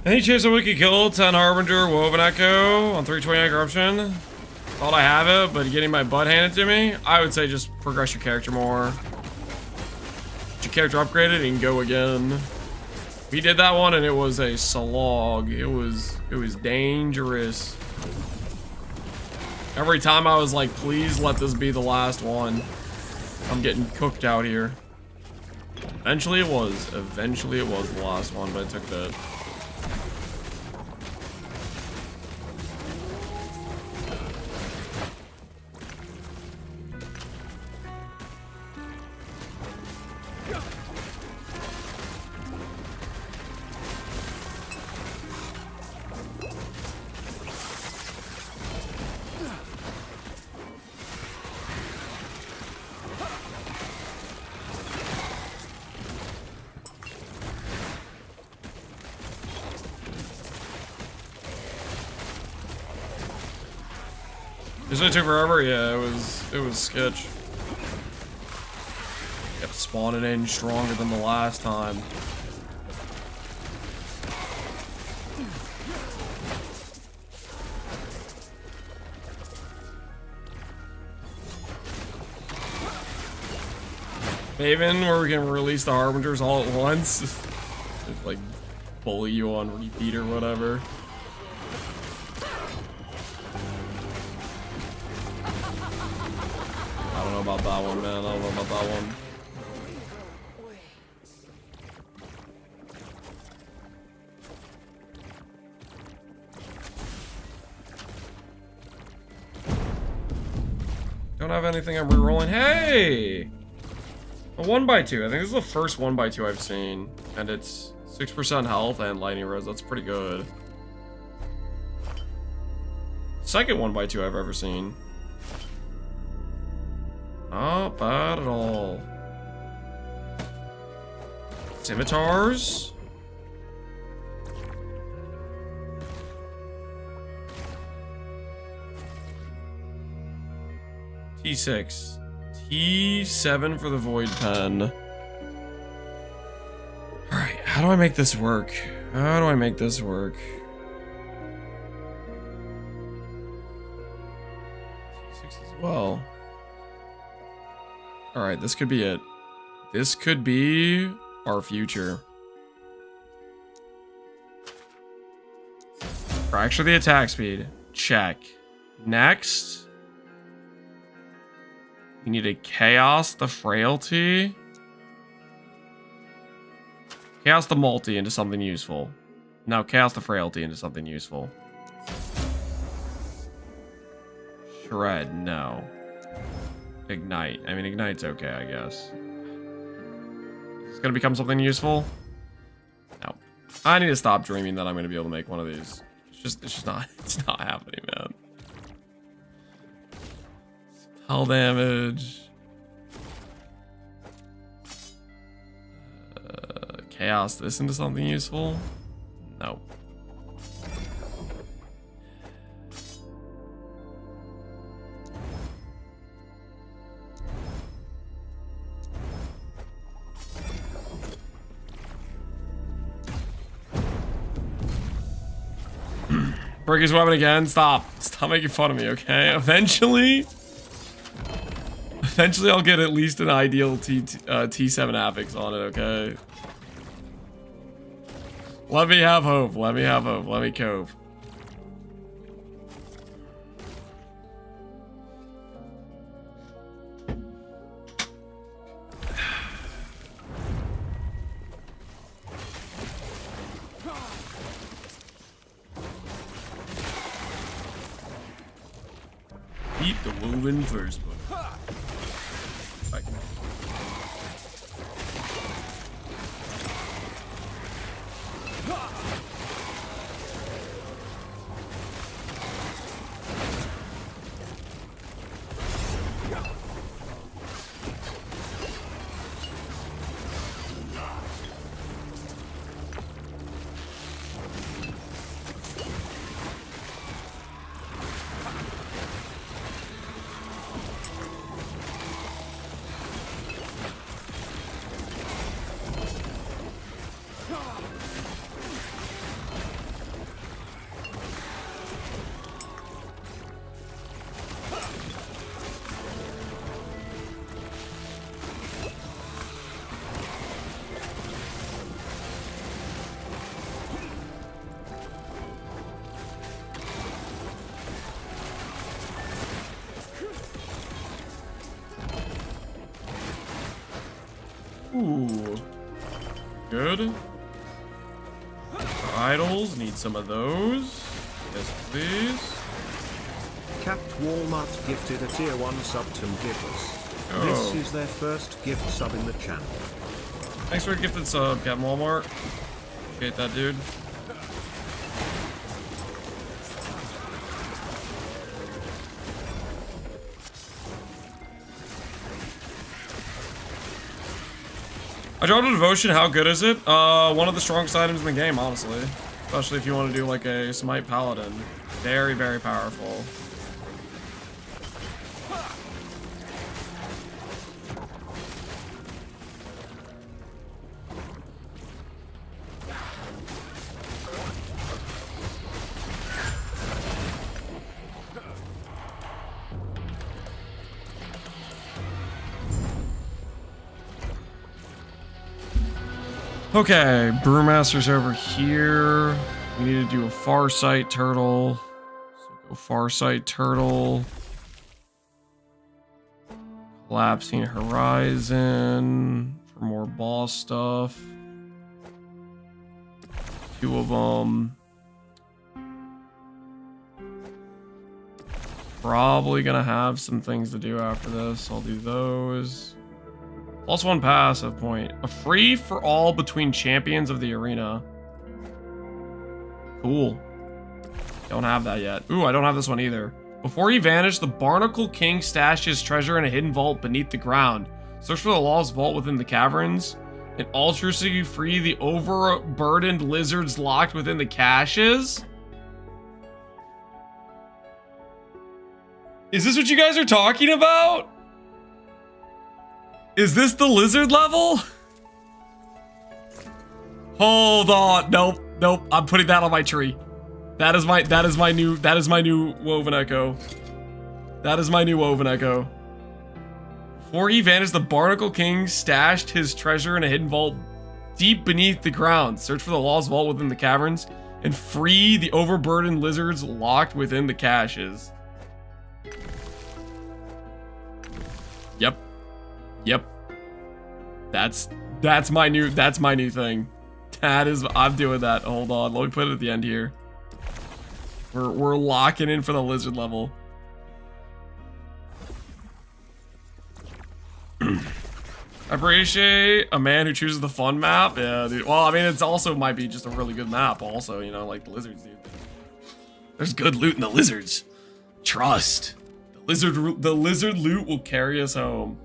Any chance that we could kill 10 Harbinger Woven Echo on 329 Corruption? Thought I have it, but getting my butt handed to me? I would say just progress your character more. Get your character upgraded and go again. We did that one and it was a slog. It was dangerous. Every time I was like, please let this be the last one. I'm getting cooked out here. Eventually it was the last one, but it took a bit. This one took forever? Yeah, it was sketch. Kept spawning in stronger than the last time. Maven, where we can release the Harbingers all at once. Just, like, bully you on repeat or whatever. I don't know about that one, man. I don't know about that one. Don't have anything I'm rerolling. Hey! A 1x2. I think this is the first 1x2 I've seen. And it's 6% health and lightning res. That's pretty good. Second 1x2 I've ever seen. Not bad at all. Scimitars. T6. T7 for the Void Pen. Alright, how do I make this work? How do I make this work? T6 as well. Alright, this could be it. This could be our future. Fracture the attack speed. Check. Next. We need a Chaos the Frailty. Chaos the Multi into something useful. No, Chaos the Frailty into something useful. Shred, no. Ignite. I mean, Ignite's okay, I guess. It's gonna become something useful? No. I need to stop dreaming that I'm gonna be able to make one of these. It's just not, it's not happening, man. Spell damage. Chaos this into something useful? No. Break his weapon again. Stop making fun of me, okay? Eventually I'll get at least an ideal T7 affix on it, okay? Let me have hope. Let me have hope. Let me cope. Eat the woven first one. Right. Ooh. Good. Idols, need some of those. Yes, please. Capped Walmart gifted a tier 1 sub to Givers. Oh. This is their first gift sub in the channel. Thanks for a gifted sub, Captain Walmart. Appreciate that, dude. I dropped a devotion. How good is it? One of the strongest items in the game, honestly. Especially if you want to do like a Smite Paladin. Very, very powerful. Okay, Brewmaster's over here. We need to do a Farsight Turtle. So go Farsight Turtle. Collapsing Horizon for more boss stuff. 2 of them. Probably gonna have some things to do after this. I'll do those. +1 passive point. A free for all between champions of the arena. Cool. Don't have that yet. Ooh, I don't have this one either. Before he vanished, the Barnacle King stashed his treasure in a hidden vault beneath the ground. Search for the Law's vault within the caverns. And altruistically free the overburdened lizards locked within the caches. Is this what you guys are talking about? Is this the lizard level? Hold on. Nope. Nope. I'm putting that on my tree. That is my new woven echo. That is my new woven echo. Before he vanished, the Barnacle King stashed his treasure in a hidden vault deep beneath the ground. Search for the lost vault within the caverns and free the overburdened lizards locked within the caches. Yep. Yep. That's my new thing. I'm doing that. Hold on. Let me put it at the end here. We're locking in for the lizard level. I appreciate a man who chooses the fun map. Yeah, dude. Well, I mean, it's also might be just a really good map also, you know, like the lizards, dude. There's good loot in the lizards. Trust. The lizard loot will carry us home.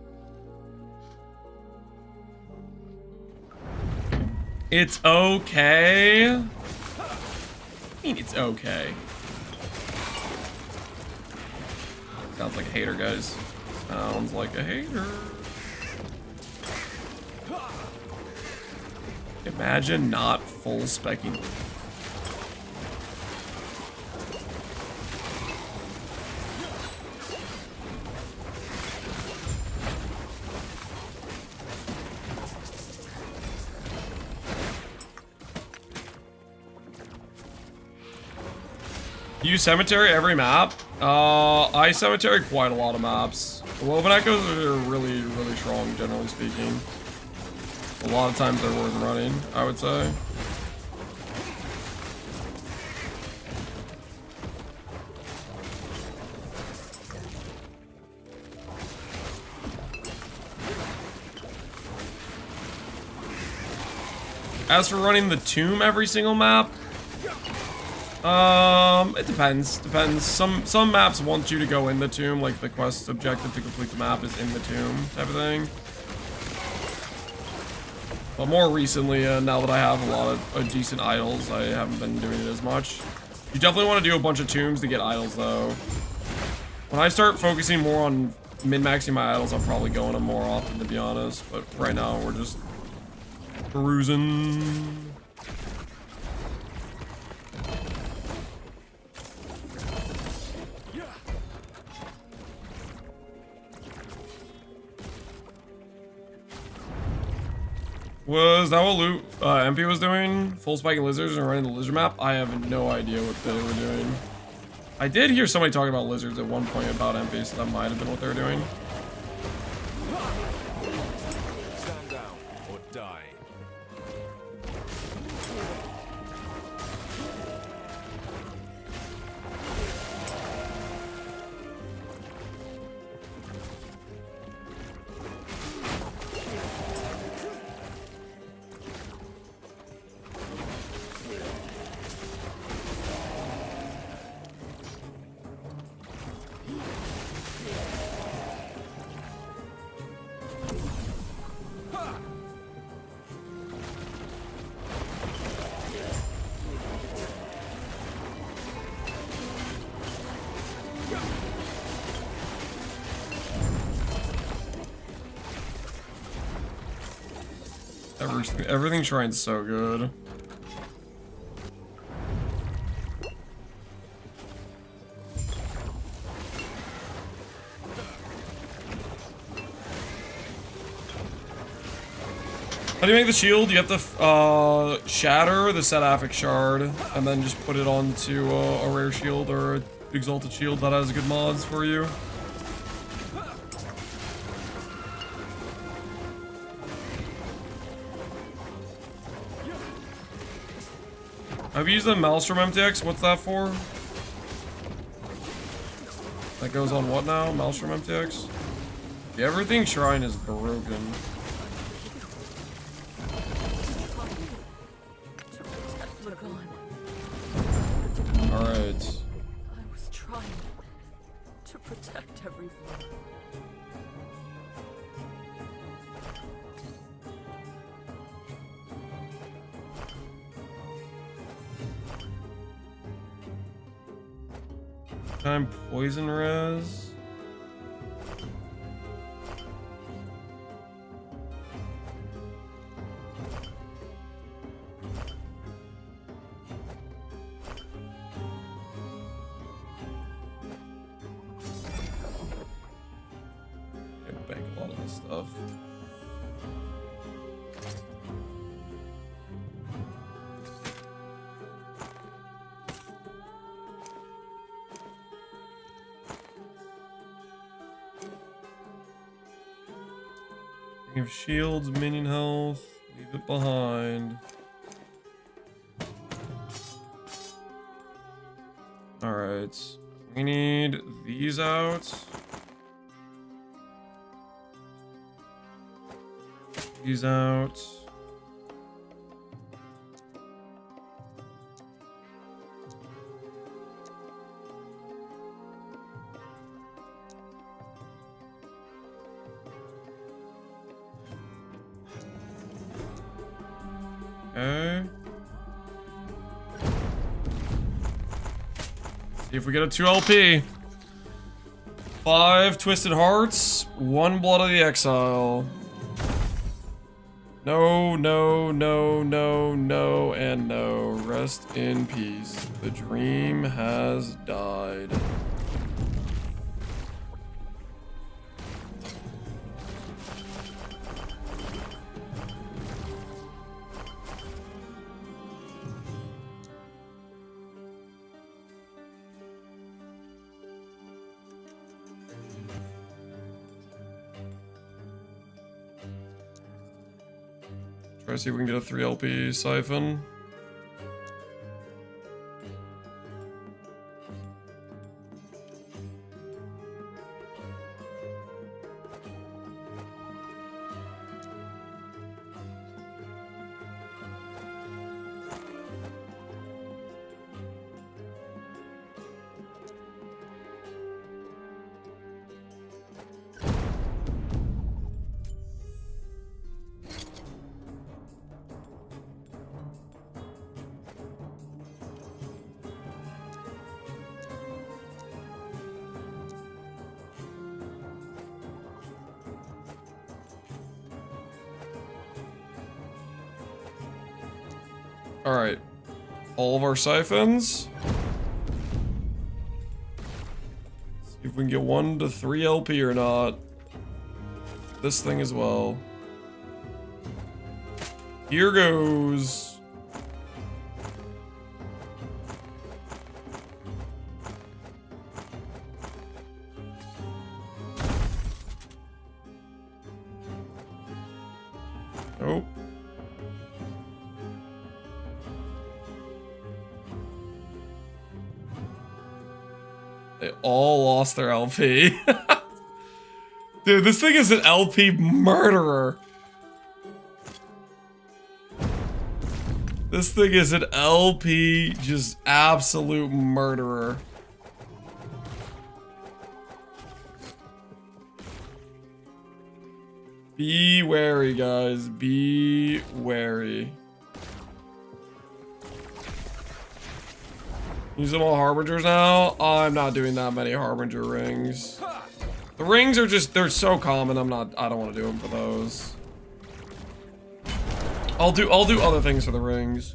It's okay. I mean, it's okay. Sounds like a hater, guys. Sounds like a hater. Imagine not full specking. You cemetery every map? I cemetery quite a lot of maps. The Woven Echoes are really, really strong, generally speaking. A lot of times they're worth running, I would say. As for running the tomb every single map, it depends. Some maps want you to go in the tomb, like the quest objective to complete the map is in the tomb type of thing. But more recently, now that I have a lot of decent idols, I haven't been doing it as much. You definitely want to do a bunch of tombs to get idols, though. When I start focusing more on min-maxing my idols, I'll probably go in them more often, to be honest. But right now, we're just perusing. Was that what loot MP was doing? Full spiking lizards and running the lizard map? I have no idea what they were doing. I did hear somebody talking about lizards at one point about MP, so that might have been what they were doing. Stand down or die. Everything Shrine's so good. How do you make the shield? You have to shatter the Seraphic Shard and then just put it onto a rare shield or an exalted shield that has good mods for you. I've used the Maelstrom MTX. What's that for? That goes on what now? Maelstrom MTX? Yeah, everything Shrine is broken. Alright. I was trying to protect everyone. Time poison res. this stuff. Ring of shields, minion health, leave it behind. Alright, we need these out. These out. Okay. See if we get a 2 LP. 5 Twisted Hearts, 1 Blood of the Exile. No, no, no, no, no, and no. Rest in peace. The dream has died. Try to see if we can get a 3 LP siphon. Alright. All of our siphons. See if we can get 1 to 3 LP or not. This thing as well. Here goes. Nope. They all lost their LP. Dude, this thing is an LP murderer. This thing is an LP just absolute murderer. Be wary, guys. Be wary. Use them all Harbingers now? I'm not doing that many Harbinger rings. The rings are just, they're so common, I don't want to do them for those. I'll do other things for the rings.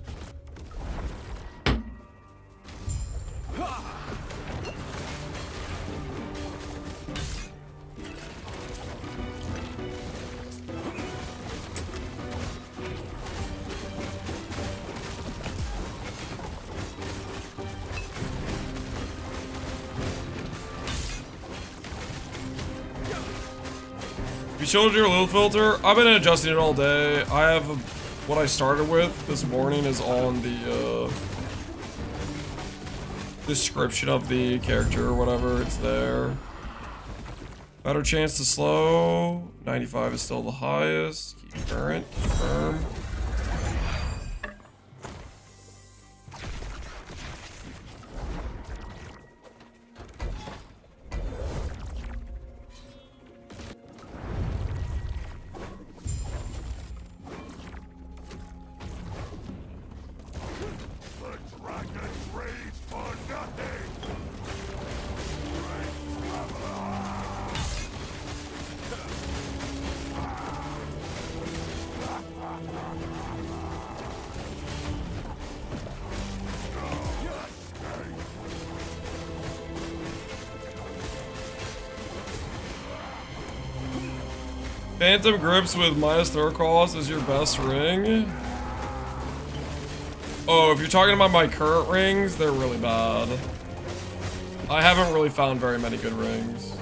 You showed your load filter. I've been adjusting it all day. I have what I started with this morning is all in the description of the character or whatever. It's there. Better chance to slow. 95 is still the highest. Keep current. Confirm. Phantom grips with minus throw cost is your best ring? Oh, if you're talking about my current rings, they're really bad. I haven't really found very many good rings.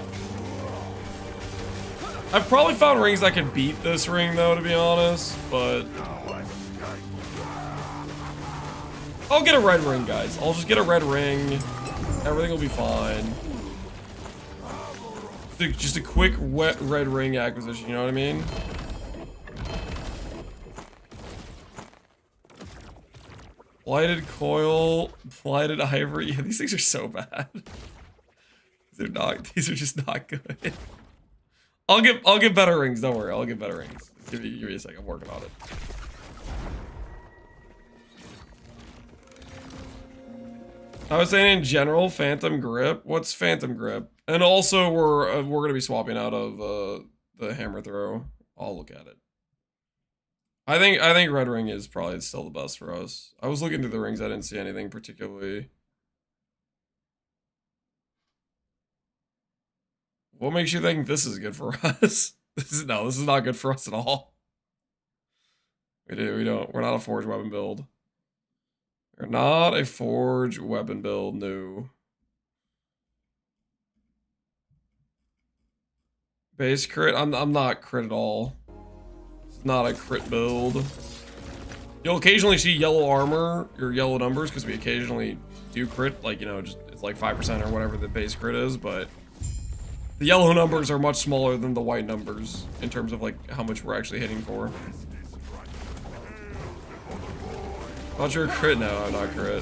I've probably found rings that could beat this ring though, to be honest, but... I'll get a red ring, guys. I'll just get a red ring. Everything will be fine. Just a quick wet red ring acquisition, you know what I mean? Blighted coil, blighted ivory. Yeah, these things are so bad. These are just not good. I'll get better rings, don't worry. I'll get better rings. Give me a second, I'm working on it. I was saying in general, Phantom Grip. What's Phantom Grip? And also, we're gonna be swapping out of the hammer throw. I'll look at it. I think red ring is probably still the best for us. I was looking through the rings. I didn't see anything particularly. What makes you think this is good for us? This is not good for us at all. We're not a forged weapon build. We're not a forged weapon build, no. Base crit? I'm not crit at all. It's not a crit build. You'll occasionally see yellow armor or yellow numbers because we occasionally do crit, like, you know, just it's like 5% or whatever the base crit is, but the yellow numbers are much smaller than the white numbers in terms of like how much we're actually hitting for. Thought you were crit now, I'm not crit.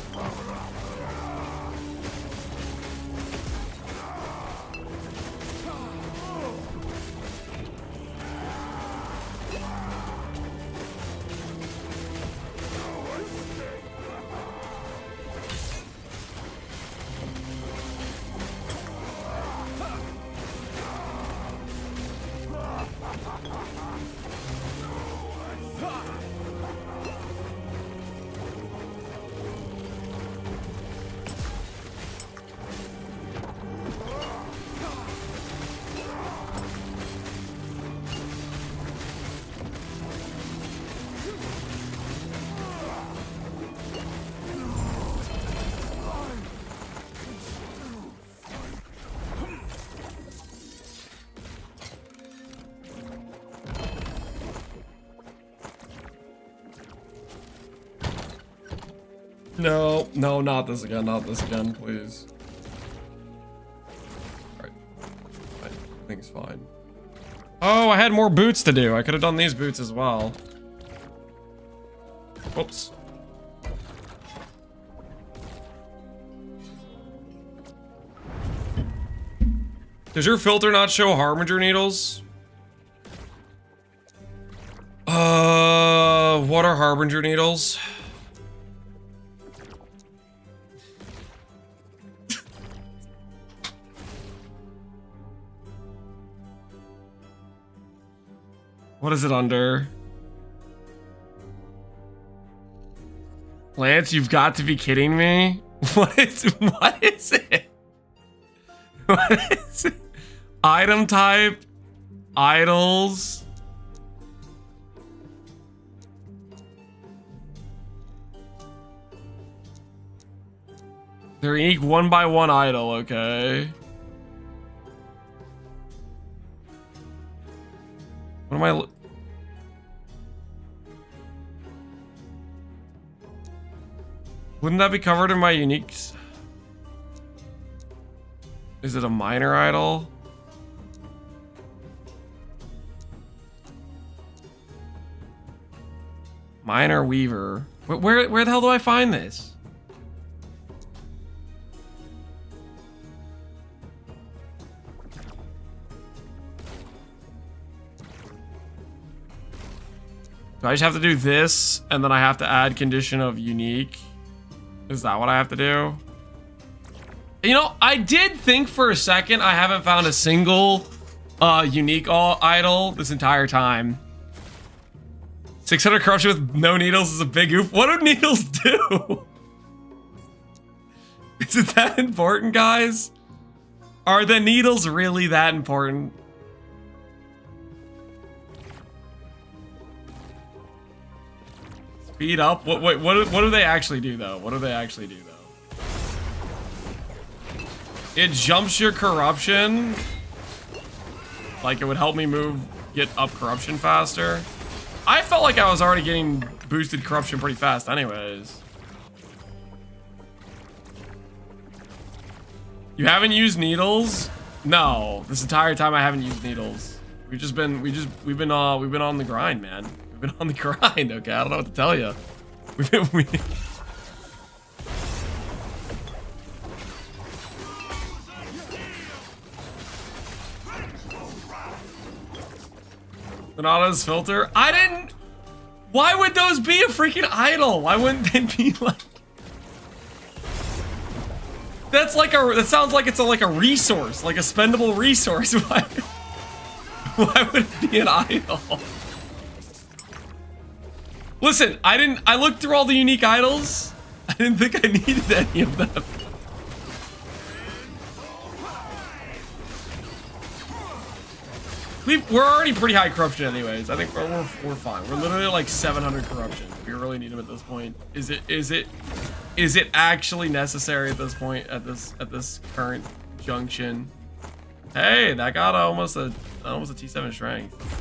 No, not this again, please. Alright. I think it's fine. Oh, I had more boots to do. I could have done these boots as well. Oops. Does your filter not show Harbinger needles? What are Harbinger needles? What is it under? Lance, you've got to be kidding me. What is it? What is it? Item type, idols. They're unique 1x1 idol, okay. What am I? Wouldn't that be covered in my uniques? Is it a minor idol? Minor Weaver. Where the hell do I find this? Do I just have to do this, and then I have to add condition of unique? Is that what I have to do? You know, I did think for a second I haven't found a single unique idol this entire time. 600 corruption with no needles is a big oof. What do needles do? Is it that important, guys? Are the needles really that important? Speed up? What do they actually do though? What do they actually do though? It jumps your corruption. Like it would help me get up corruption faster. I felt like I was already getting boosted corruption pretty fast anyways. You haven't used needles? No, this entire time I haven't used needles. We've been on the grind, man. We've been on the grind, okay? I don't know what to tell you. Donato's filter? I didn't... Why would those be a freaking idol? Why wouldn't they be like... That's like that sounds like it's like a resource, like a spendable resource. Why would it be an idol? Listen, I looked through all the unique idols. I didn't think I needed any of them. We're already pretty high corruption anyways. I think we're fine. We're literally like 700 corruption. We really need them at this point. Is it actually necessary at this point, at this current junction? Hey, that got almost a T7 strength.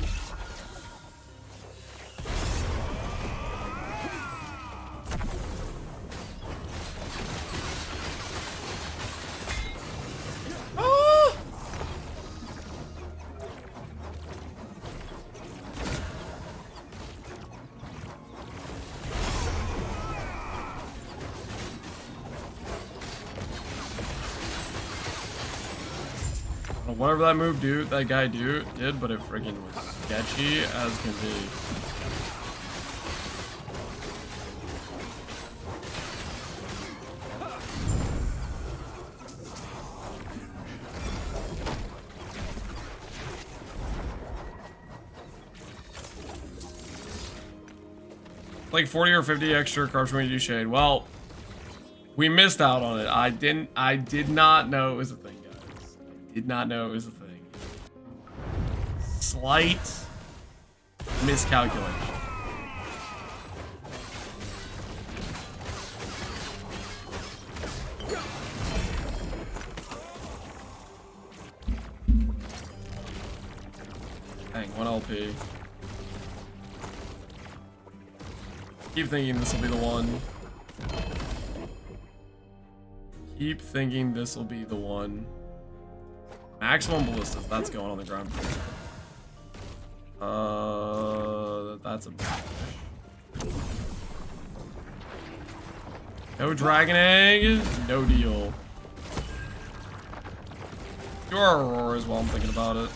Whatever that move that guy did, but it friggin' was sketchy as can be. Like 40 or 50 extra corruption when you do shade. Well, we missed out on it. I did not know it was a thing. Did not know it was a thing. Slight miscalculation. Dang, 1 LP. Keep thinking this will be the one. Keep thinking this will be the one. Maximum ballistas, that's going on the ground. That's a no dragon egg, no deal. Do our auroras while I'm thinking about it.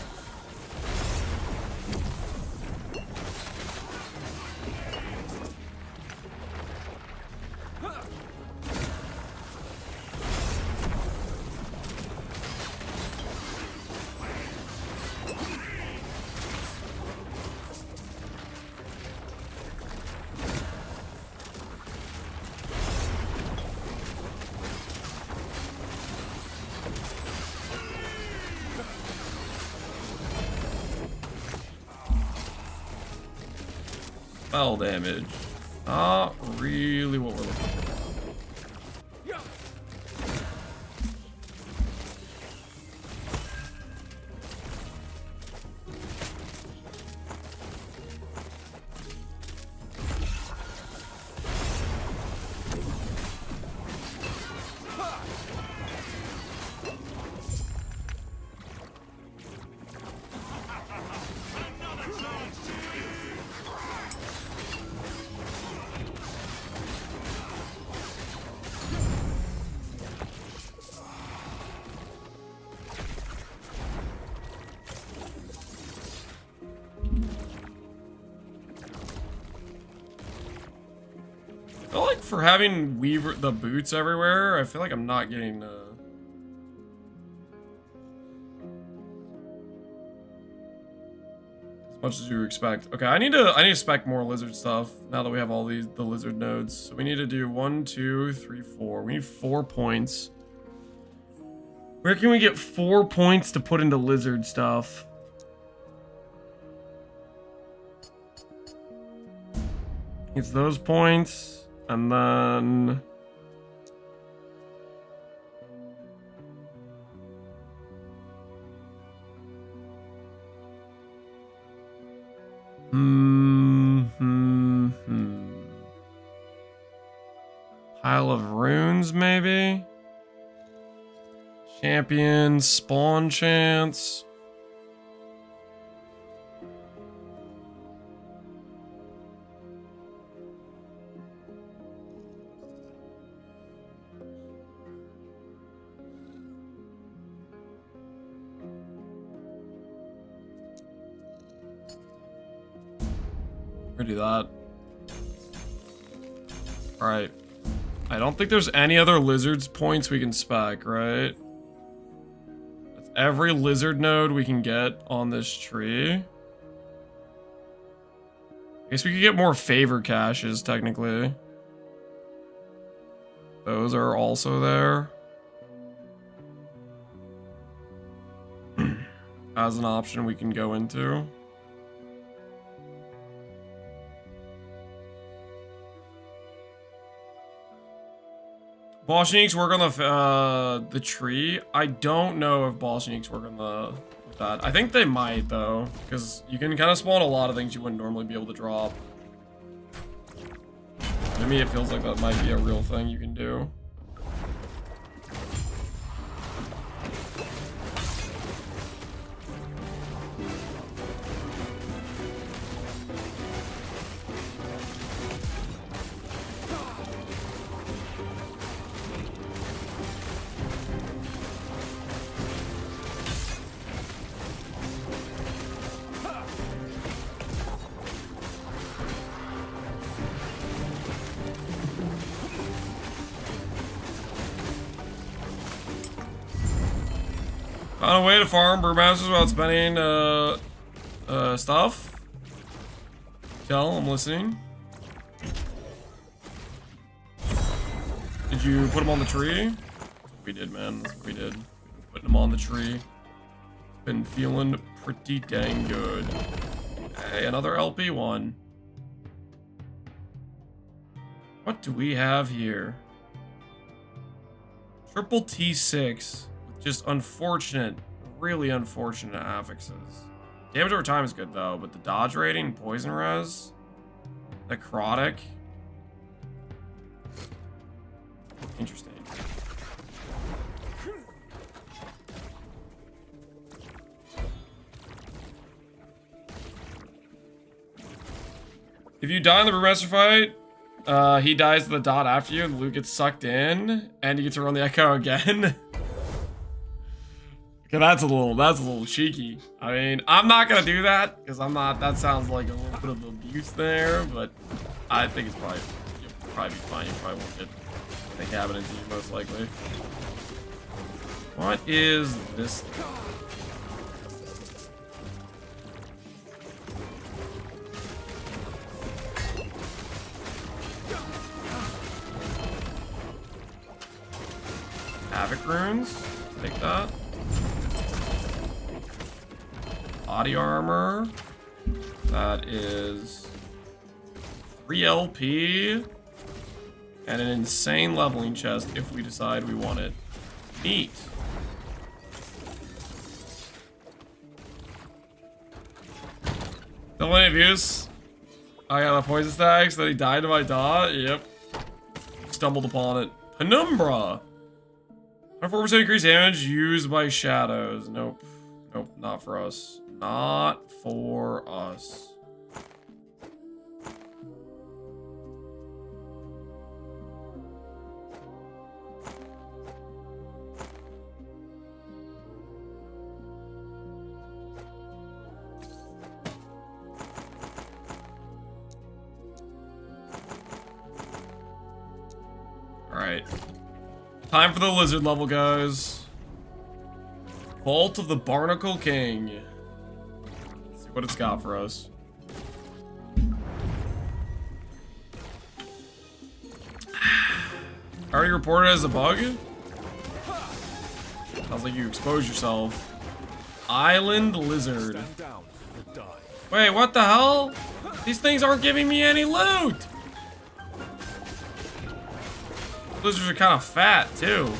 Spell damage. Not really what we're looking for. I feel like for having the boots everywhere, I feel like I'm not getting as much as you expect. Okay, I need to spec more lizard stuff now that we have all the lizard nodes. So we need to do 1, 2, 3, 4. We need 4 points. Where can we get 4 points to put into lizard stuff? It's those points, and then... Pile of runes, maybe? Champion, spawn chance. We're gonna do that. Alright. I don't think there's any other lizards points we can spec, right? That's every lizard node we can get on this tree. I guess we could get more favor caches, technically. Those are also there. As an option we can go into. Boss uniques work on the tree. I don't know if boss uniques work on that. I think they might though, because you can kind of spawn a lot of things you wouldn't normally be able to drop. To me, it feels like that might be a real thing you can do. On a way to farm brewmasters without spending stuff. Tell, I'm listening. Did you put them on the tree? We did, man. That's what we did. Putting them on the tree. Been feeling pretty dang good. Hey, another LP one. What do we have here? Triple T6. Just unfortunate, really unfortunate affixes. Damage over time is good though, but the dodge rating, poison res, necrotic. Interesting. If you die in the Brewmaster fight, he dies to the dot after you, and the loot gets sucked in, and you get to run the echo again. Okay, that's a little cheeky. I mean, I'm not gonna do that because I'm not. That sounds like a little bit of abuse there, but I think it's probably you'll probably be fine. You probably won't get anything happening to you most likely. What is this? Havoc runes. Take that. Body armor. That is 3 LP. And an insane leveling chest if we decide we want it. Neat. Definitely abuse. I got a poison stag so that he died to my dot. Yep. Stumbled upon it. Penumbra. 4% increased damage used by shadows. Nope. Nope, not for us. Not for us. Alright. Time for the lizard level, guys. Vault of the Barnacle King. Let's see what it's got for us. Already reported as a bug? Sounds like you exposed yourself. Island Lizard. Stand down or die. Wait, what the hell? These things aren't giving me any loot! Lizards are kind of fat, too.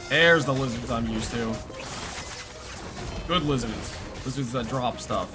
There's the lizards I'm used to. Good lizards. Lizards that drop stuff.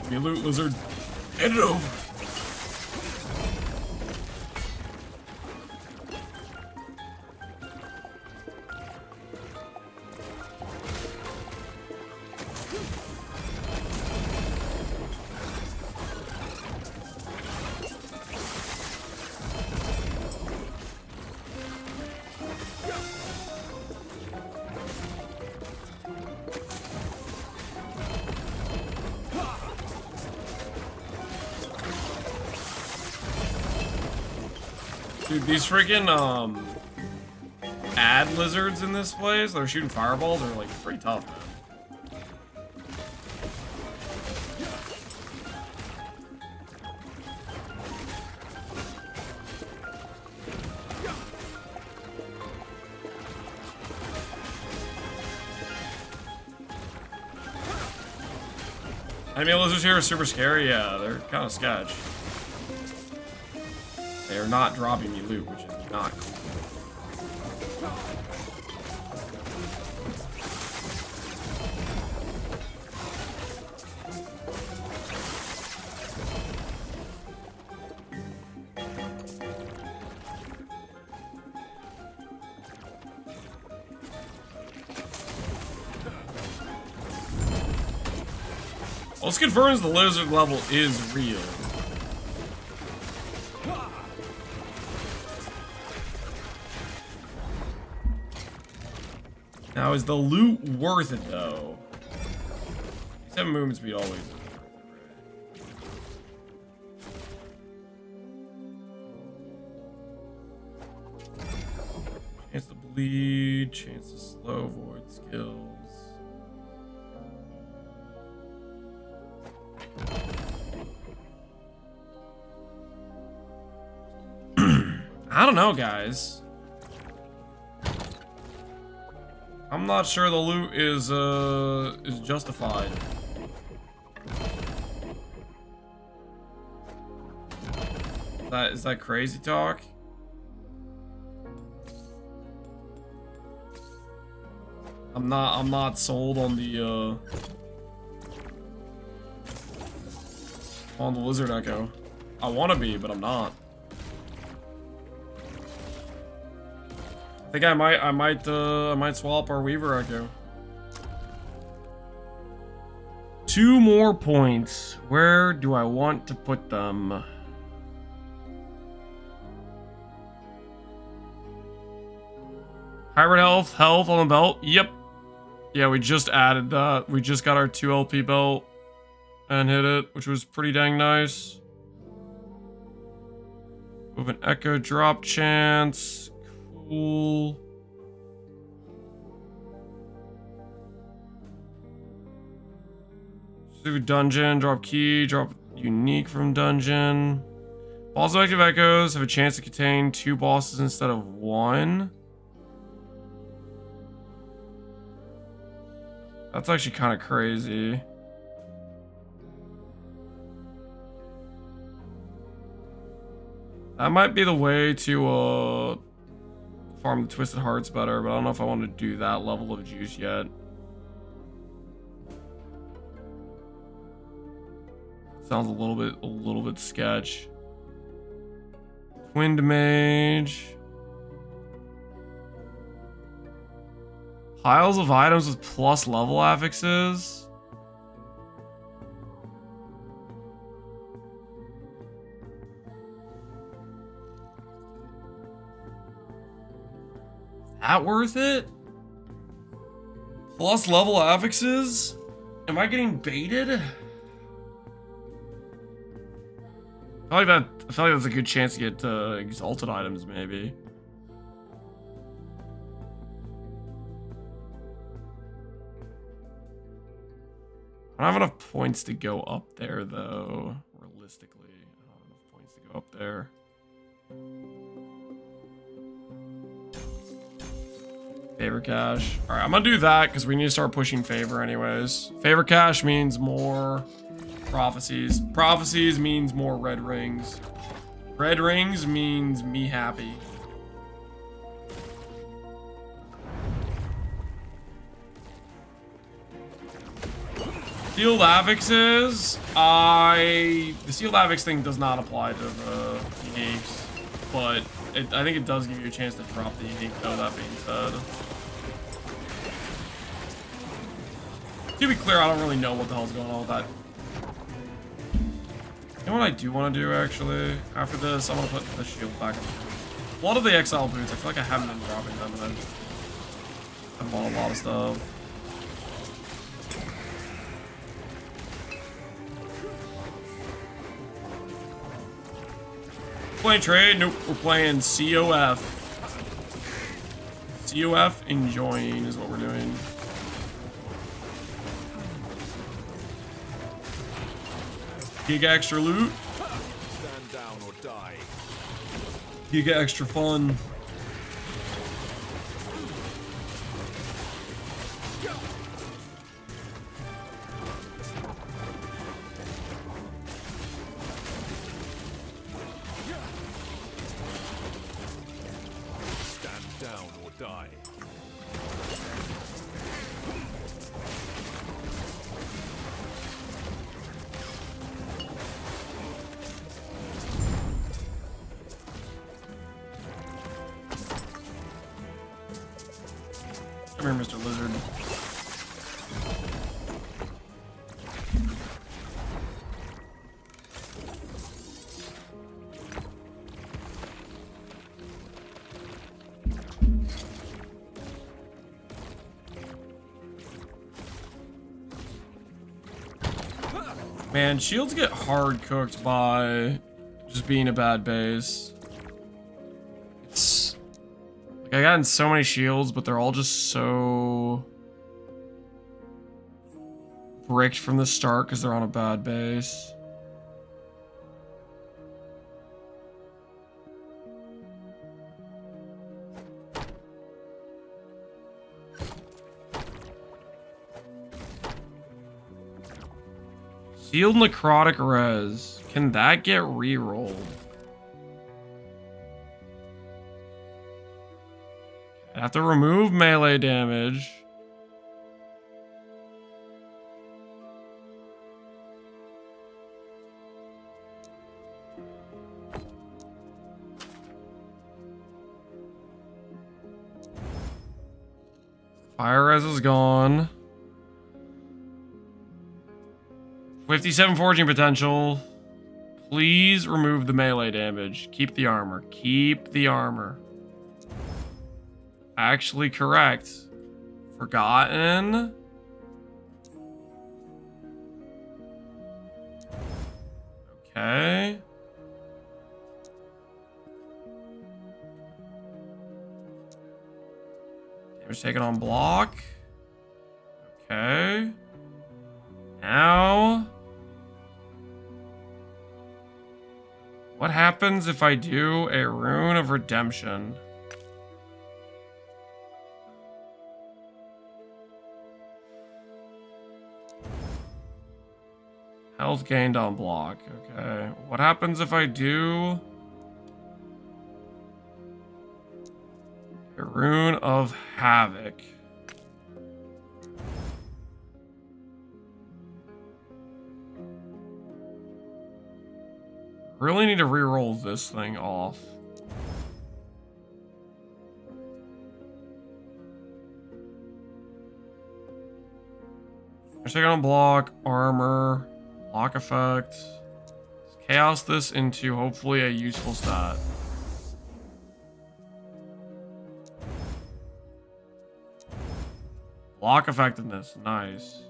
Be a loot lizard. Hand it over. Dude, these freaking, ad lizards in this place that are shooting fireballs are, like, pretty tough, man. I mean, lizards here are super scary. Yeah, they're kind of sketch. They are not dropping me loot, which is not cool. Well, this confirms the lizard level is real. Now, is the loot worth it, though? 7 movement speed always. Chance to bleed, chance to slow, void skills. I don't know, guys. I'm not sure the loot is justified. Is that crazy talk? I'm not sold on the lizard echo. I want to be, but I'm not. I think I might swap our Weaver Echo. 2 more points. Where do I want to put them? Hybrid health on the belt. Yep. Yeah, we just added that. We just got our 2 LP belt and hit it, which was pretty dang nice. Move an Echo drop chance. Cool. Do dungeon, drop key, drop unique from dungeon. Balls of active echoes have a chance to contain 2 bosses instead of 1. That's actually kind of crazy. That might be the way to farm the Twisted Hearts better, but I don't know if I want to do that level of juice yet. Sounds a little bit sketch. Twinned mage. Piles of items with plus level affixes. That worth it? Plus level affixes? Am I getting baited? I feel like that's a good chance to get exalted items, maybe. I don't have enough points to go up there, though. Realistically, I don't have enough points to go up there. Favor cache. All right, I'm gonna do that because we need to start pushing favor anyways. Favor cache means more prophecies. Prophecies means more red rings. Red rings means me happy. Sealed affixes. The sealed affix thing does not apply to the uniques, but I think it does give you a chance to drop the unique, though, that being said. To be clear, I don't really know what the hell's going on with that. You know what I do want to do, actually? After this, I'm going to put the shield back in. A lot of the Exile boots, I feel like I haven't been dropping them, and I've bought a lot of stuff. Playing trade? Nope, we're playing COF. COF enjoying is what we're doing. Giga extra loot. Stand down or die. Giga extra fun. Stand down or die. Come here, Mr. Lizard. Man, shields get hard cooked by just being a bad base. It's like I gotten so many shields, but they're all just so bricked from the start because they're on a bad base. Sealed necrotic res. Can that get re-rolled? I have to remove melee damage. Fire res is gone. 57 forging potential. Please remove the melee damage. Keep the armor. Keep the armor. Actually correct. Forgotten. Okay. Damage taken on block. Okay. Now, what happens if I do a Rune of Redemption? Health gained on block. Okay. What happens if I do a Rune of Havoc? Really need to re-roll this thing off. Let's take on block, armor, block effect. Let's chaos this into hopefully a useful stat. Block effectiveness, nice.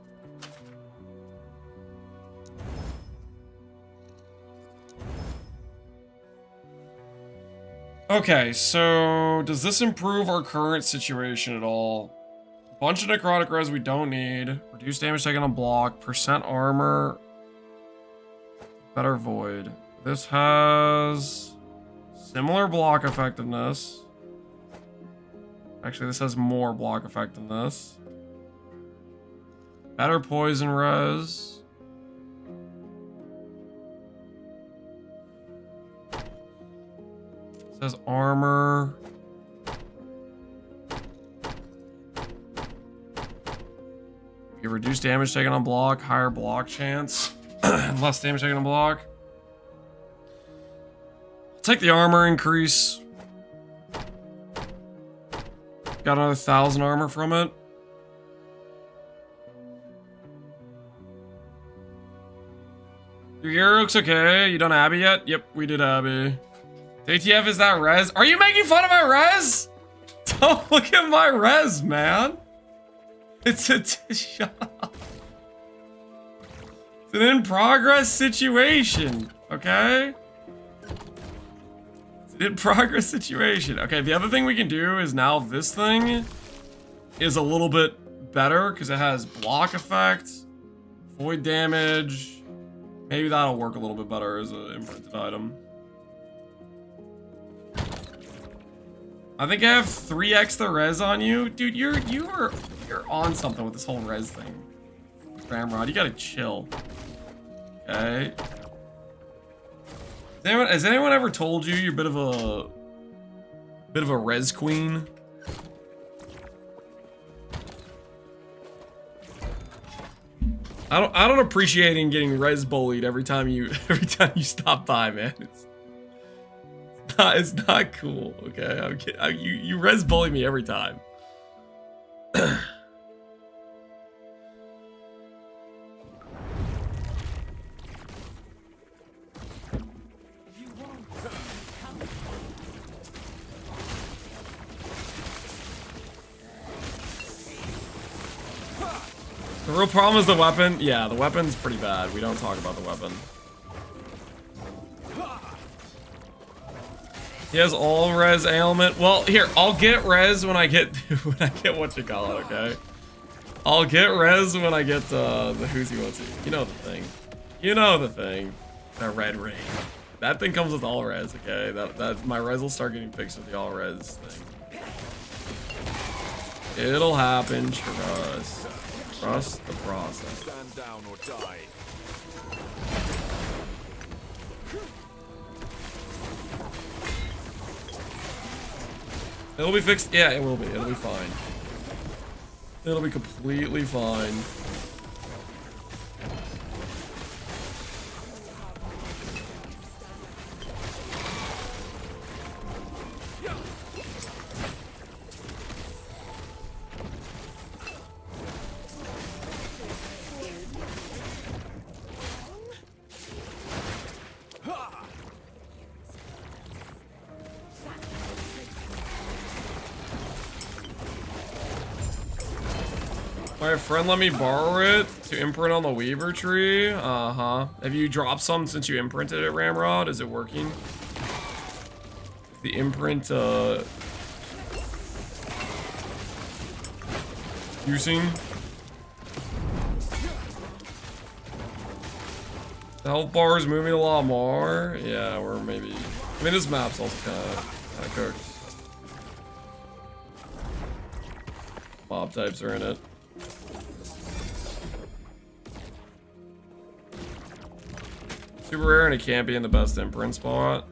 Okay, so does this improve our current situation at all? Bunch of necrotic res we don't need. Reduce damage taken on block. Percent armor. Better void. This has similar block effectiveness. Actually, this has more block effectiveness. Better poison res. Says armor. You reduce damage taken on block, higher block chance, less damage taken on block. I'll take the armor increase. Got another 1,000 armor from it. Your gear looks okay. You done Abby yet? Yep, we did Abby. ATF, is that res? Are you making fun of my res? Don't look at my res, man. It's a shut up. It's an in progress situation, okay? It's an in progress situation. Okay, the other thing we can do is now this thing is a little bit better because it has block effect, void damage. Maybe that'll work a little bit better as an imprinted item. I think I have 3x the res on you. Dude, you're on something with this whole res thing. Ramrod, you gotta chill. Okay. Has anyone ever told you you're a bit of a res queen? I don't appreciate getting res bullied every time you stop by, man. It's not cool, okay? I'm kidding. You res bully me every time. The real problem is the weapon. Yeah, the weapon's pretty bad. We don't talk about the weapon. He has all res ailment. Well, here, I'll get res when I get what you call it, okay? I'll get res when I get the who's he wants he. You know the thing. You know the thing. The red ring. That thing comes with all res, okay? That my res will start getting fixed with the all res thing. It'll happen, trust. Trust the process. Stand down or die. It'll be fixed. Yeah, it will be. It'll be fine. It'll be completely fine. My friend let me borrow it to imprint on the Weaver tree. Uh-huh. Have you dropped some since you imprinted it, Ramrod? Is it working? The imprint, using? The health bar is moving a lot more. Yeah, we're maybe... I mean, this map's also kind of cooked. Mob types are in it. Super rare and it can't be in the best imprint spot.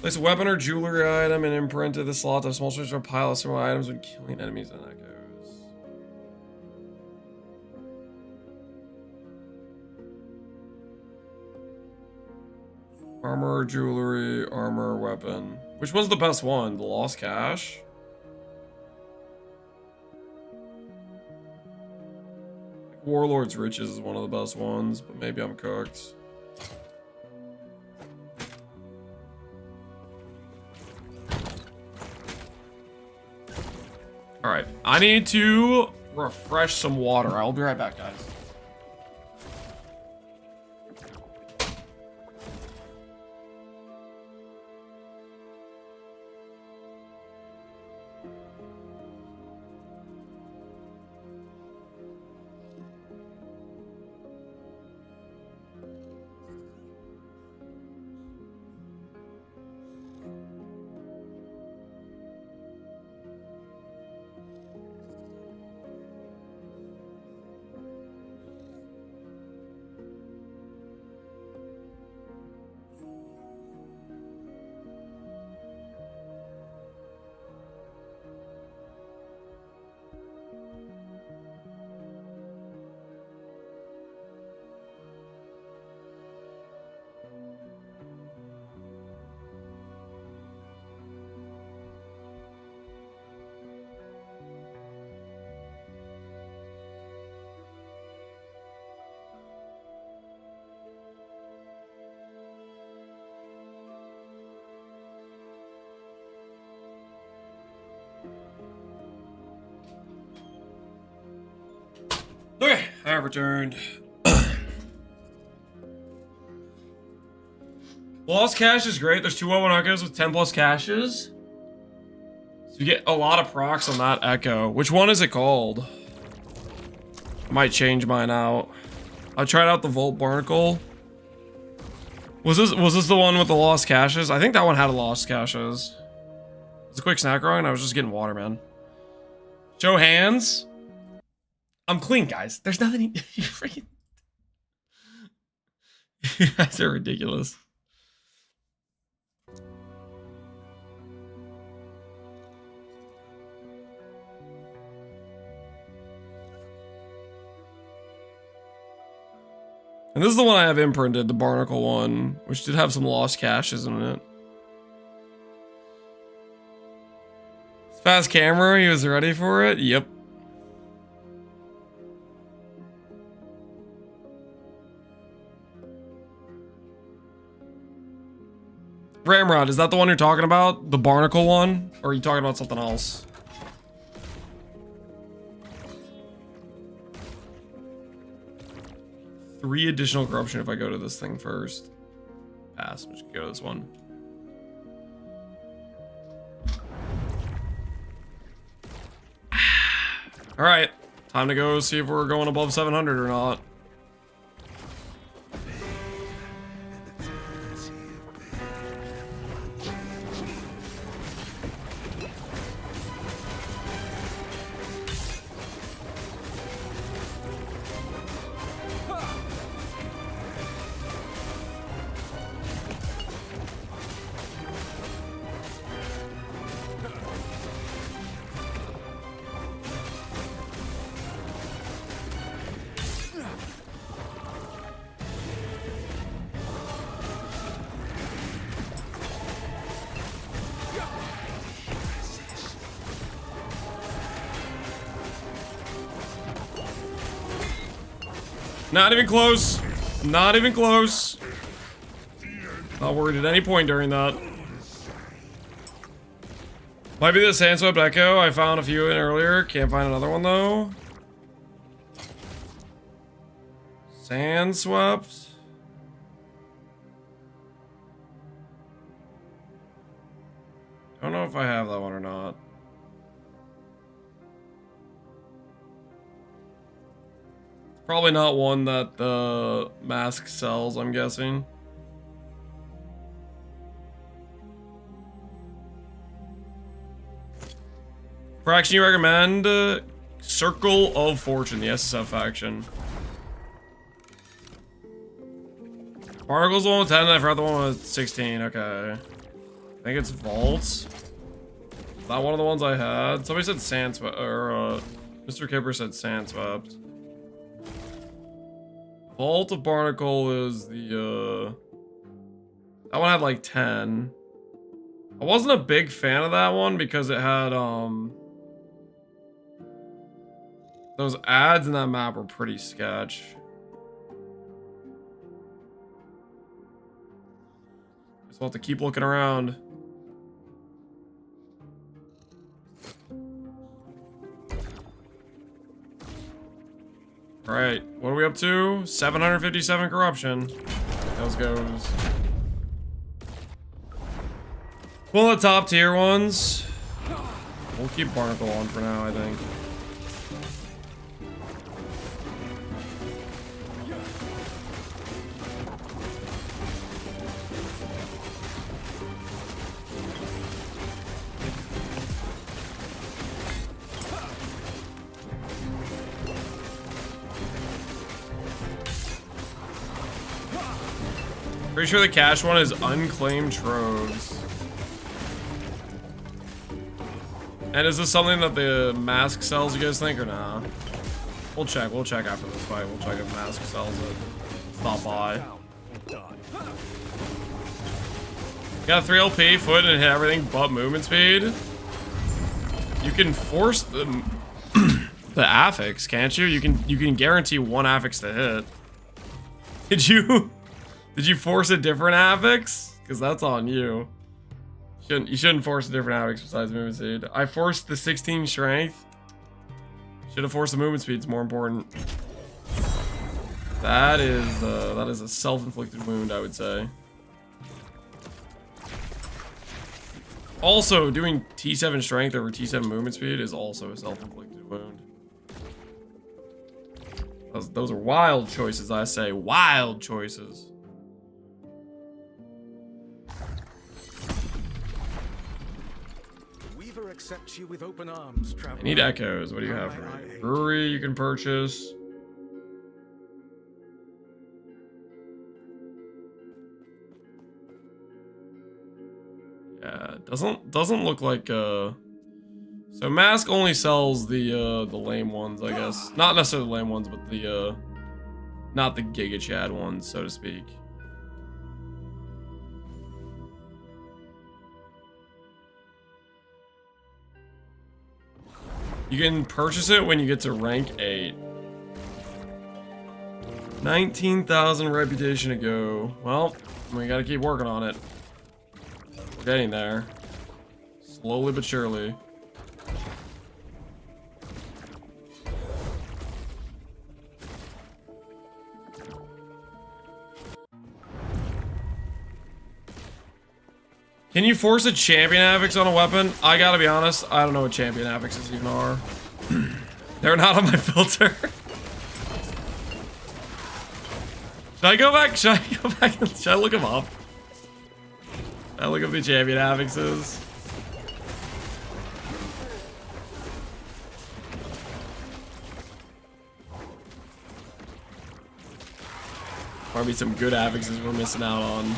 Place a weapon or jewelry item and imprint to the slot of small storage or pile of similar items when killing enemies, and that goes. Armor, jewelry, armor, weapon. Which one's the best one? The lost cash? Warlord's Riches is one of the best ones, but maybe I'm cooked. Alright, I need to refresh some water. I'll be right back, guys. Okay, I have returned. Lost cash is great. There's 2 1-1 echoes with 10 plus caches. So you get a lot of procs on that echo. Which one is it called? I might change mine out. I tried out the Volt Barnacle. Was this the one with the lost caches? I think that one had a lost caches. It's a quick snack run. I was just getting water, man. Show hands. I'm clean, guys. There's nothing. You freaking. You guys are ridiculous. And this is the one I have imprinted, the Barnacle one, which did have some lost caches in it. Fast camera, he was ready for it? Yep. Ramrod, is that the one you're talking about? The Barnacle one? Or are you talking about something else? Three additional corruption if I go to this thing first. Pass. I'm just gonna go to this one. Alright. Time to go see if we're going above 700 or not. Not even close. Not even close. Not worried at any point during that. Might be the Sandswept Echo. I found a few in earlier. Can't find another one though. Sandswept. Don't know if I have that one or not. Probably not one that the mask sells, I'm guessing. Faction you recommend? Circle of Fortune, the SSF faction. Barnacle's the one with 10, and I forgot the one with 16, okay. I think it's Vaults. Not one of the ones I had. Somebody said Sandswept, or Mr. Kipper said Sandswept. Vault of Barnacle is the That one had like 10. I wasn't a big fan of that one because it had, those ads in that map were pretty sketch. Just want to keep looking around. Alright, what are we up to? 757 corruption. Those goes. Well, the top tier ones. We'll keep Barnacle on for now, I think. Pretty sure the cash one is unclaimed troves. And is this something that the mask sells, you guys think, or nah? We'll check after this fight. We'll check if mask sells it. Stop by. Got 3 LP, foot, and hit everything but movement speed. You can force the the affix, can't you? You can guarantee 1 affix to hit. Did you force a different affix? Because that's on you. You shouldn't force a different affix besides movement speed. I forced the 16 strength. Should have forced the movement speed. It's more important. That is a self-inflicted wound, I would say. Also, doing T7 strength over T7 movement speed is also a self-inflicted wound. Those are wild choices, I say. Wild choices. Accept you with open arms, I need echoes. What do you have for me? Brewery you can purchase. Yeah, it doesn't look like so Mask only sells the lame ones, I guess. Not necessarily the lame ones, but the not the Giga Chad ones, so to speak. You can purchase it when you get to rank 8. 19,000 reputation to go. Well, we gotta keep working on it. We're getting there. Slowly but surely. Can you force a champion affix on a weapon? I gotta be honest, I don't know what champion affixes even are. They're not on my filter. Should I go back? Should I look them up? Should I look up the champion affixes? Probably some good affixes we're missing out on.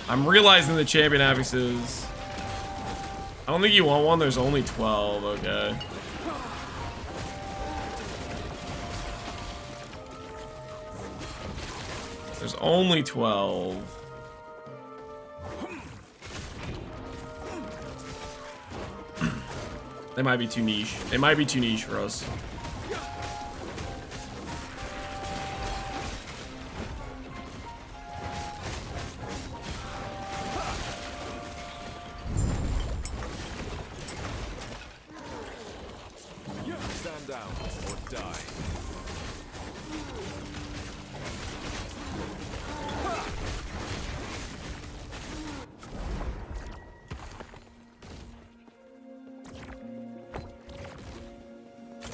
I'm realizing the champion affixes. I don't think you want one. There's only 12. Okay. There's only 12. They might be too niche. They might be too niche for us.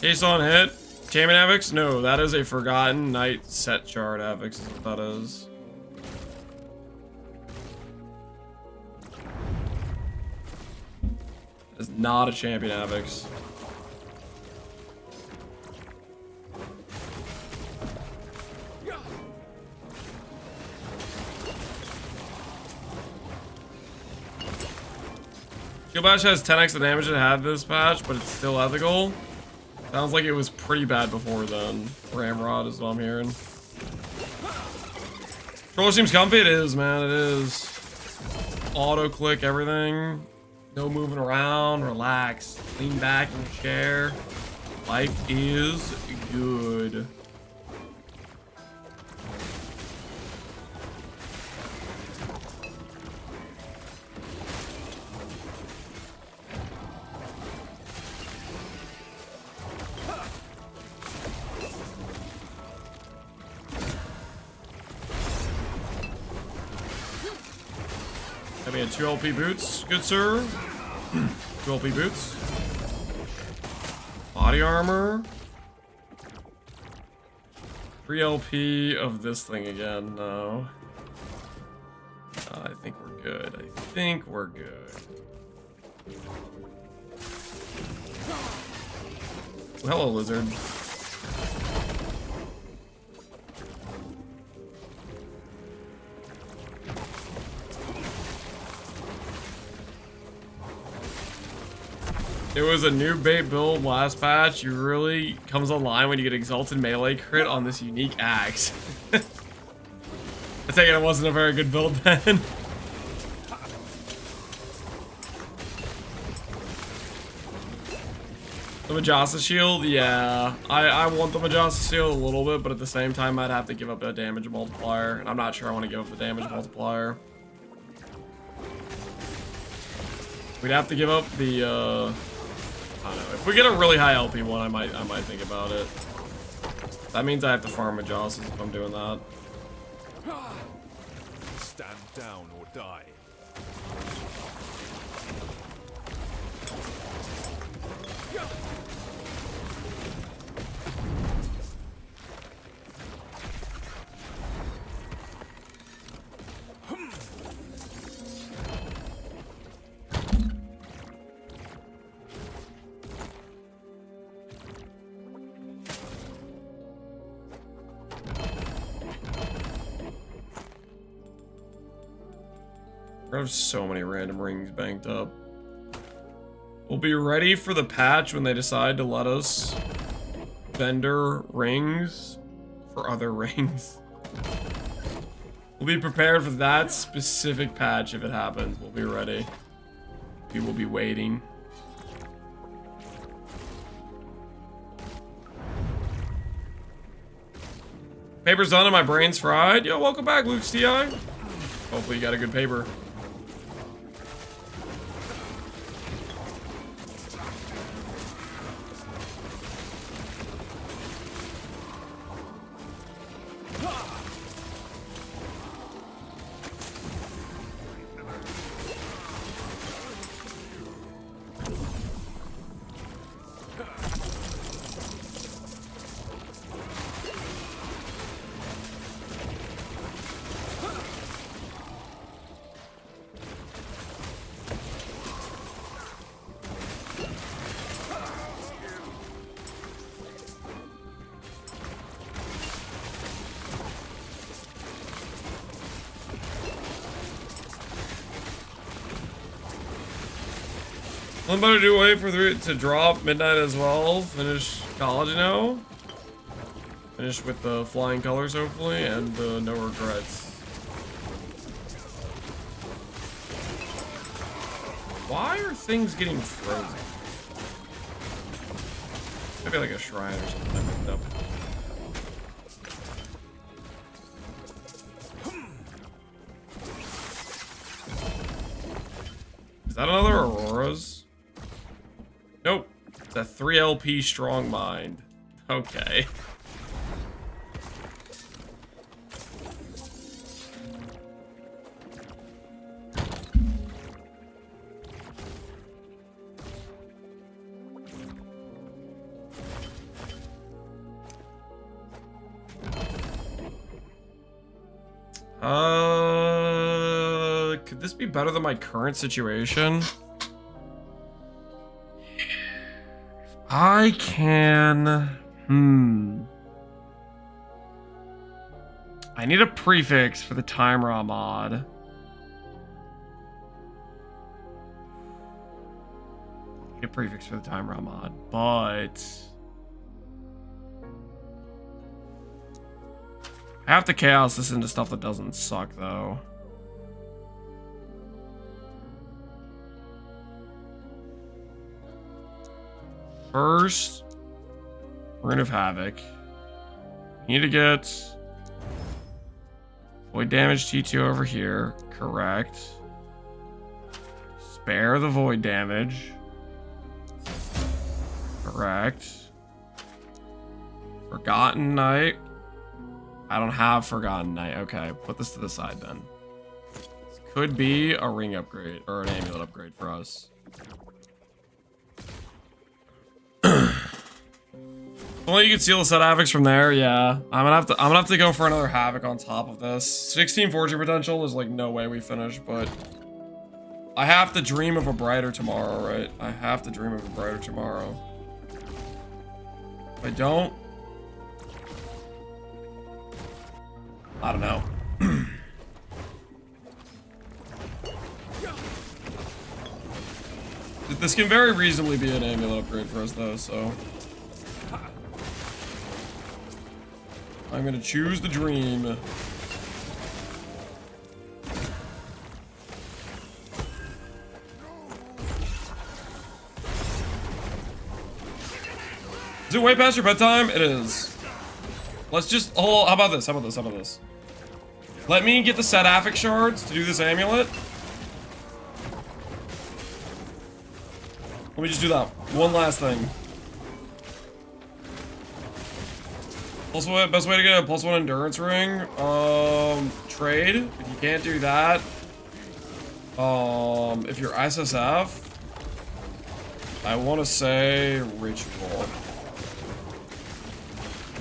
Case on hit. Champion affix? No, that is a Forgotten Knight set shard affix is what that is. It's not a champion affix. Skill Bash has 10x the damage it had this patch, but it's still ethical. Sounds like it was pretty bad before then. Ramrod is what I'm hearing. Controller seems comfy. It is, man. It is. Auto click everything. No moving around. Relax. Lean back in the chair. Life is good. I mean, 2 LP boots, good sir. 2 LP boots. Body armor. 3 LP of this thing again, no. I think we're good. I think we're good. Oh, hello, lizard. It was a new bait build last patch. You really comes online when you get exalted melee crit on this unique axe. I take it wasn't a very good build then. The Majasa shield, yeah. I want the Majasa shield a little bit, but at the same time I'd have to give up a damage multiplier. And I'm not sure I want to give up the damage multiplier. We'd have to give up the I don't know. If we get a really high LP one, I might think about it. That means I have to farm Majasas if I'm doing that. Stand down or die. I have so many random rings banked up. We'll be ready for the patch when they decide to let us vendor rings for other rings. We'll be prepared for that specific patch if it happens. We'll be ready. We will be waiting. Paper's done and my brain's fried. Yo, welcome back, Luke's TI. Hopefully you got a good paper. I'm about to do wait for to drop midnight as well. Finish college now. Finish with the flying colors hopefully and no regrets. Why are things getting frozen? Maybe like a shrine or something I picked up. Is that another Aurora's? Nope. It's a 3 LP strong mind. Okay. Could this be better than my current situation? I can... I need a prefix for the timer mod. Need a prefix for the timer mod, but... I have to chaos this into stuff that doesn't suck, though. First, Rune of Havoc. Need to get void damage T2 over here. Correct. Spare the void damage. Correct. Forgotten Knight. I don't have Forgotten Knight. Okay, put this to the side then. This could be a ring upgrade or an amulet upgrade for us. Only you can steal the set Havocs from there, yeah. I'm gonna have to go for another Havoc on top of this. 16 fortune potential, there's like no way we finish, but I have to dream of a brighter tomorrow, right? I have to dream of a brighter tomorrow. If I don't, I don't know. This can very reasonably be an amulet upgrade for us though, so I'm gonna choose the dream. Is it way past your bedtime? It is. Let's just, oh, how about this? How about this? How about this? Let me get the Sadaphic shards to do this amulet. Let me just do that. One last thing. Plus one, best way to get a +1 endurance ring. Trade. If you can't do that. If you're SSF, I want to say ritual.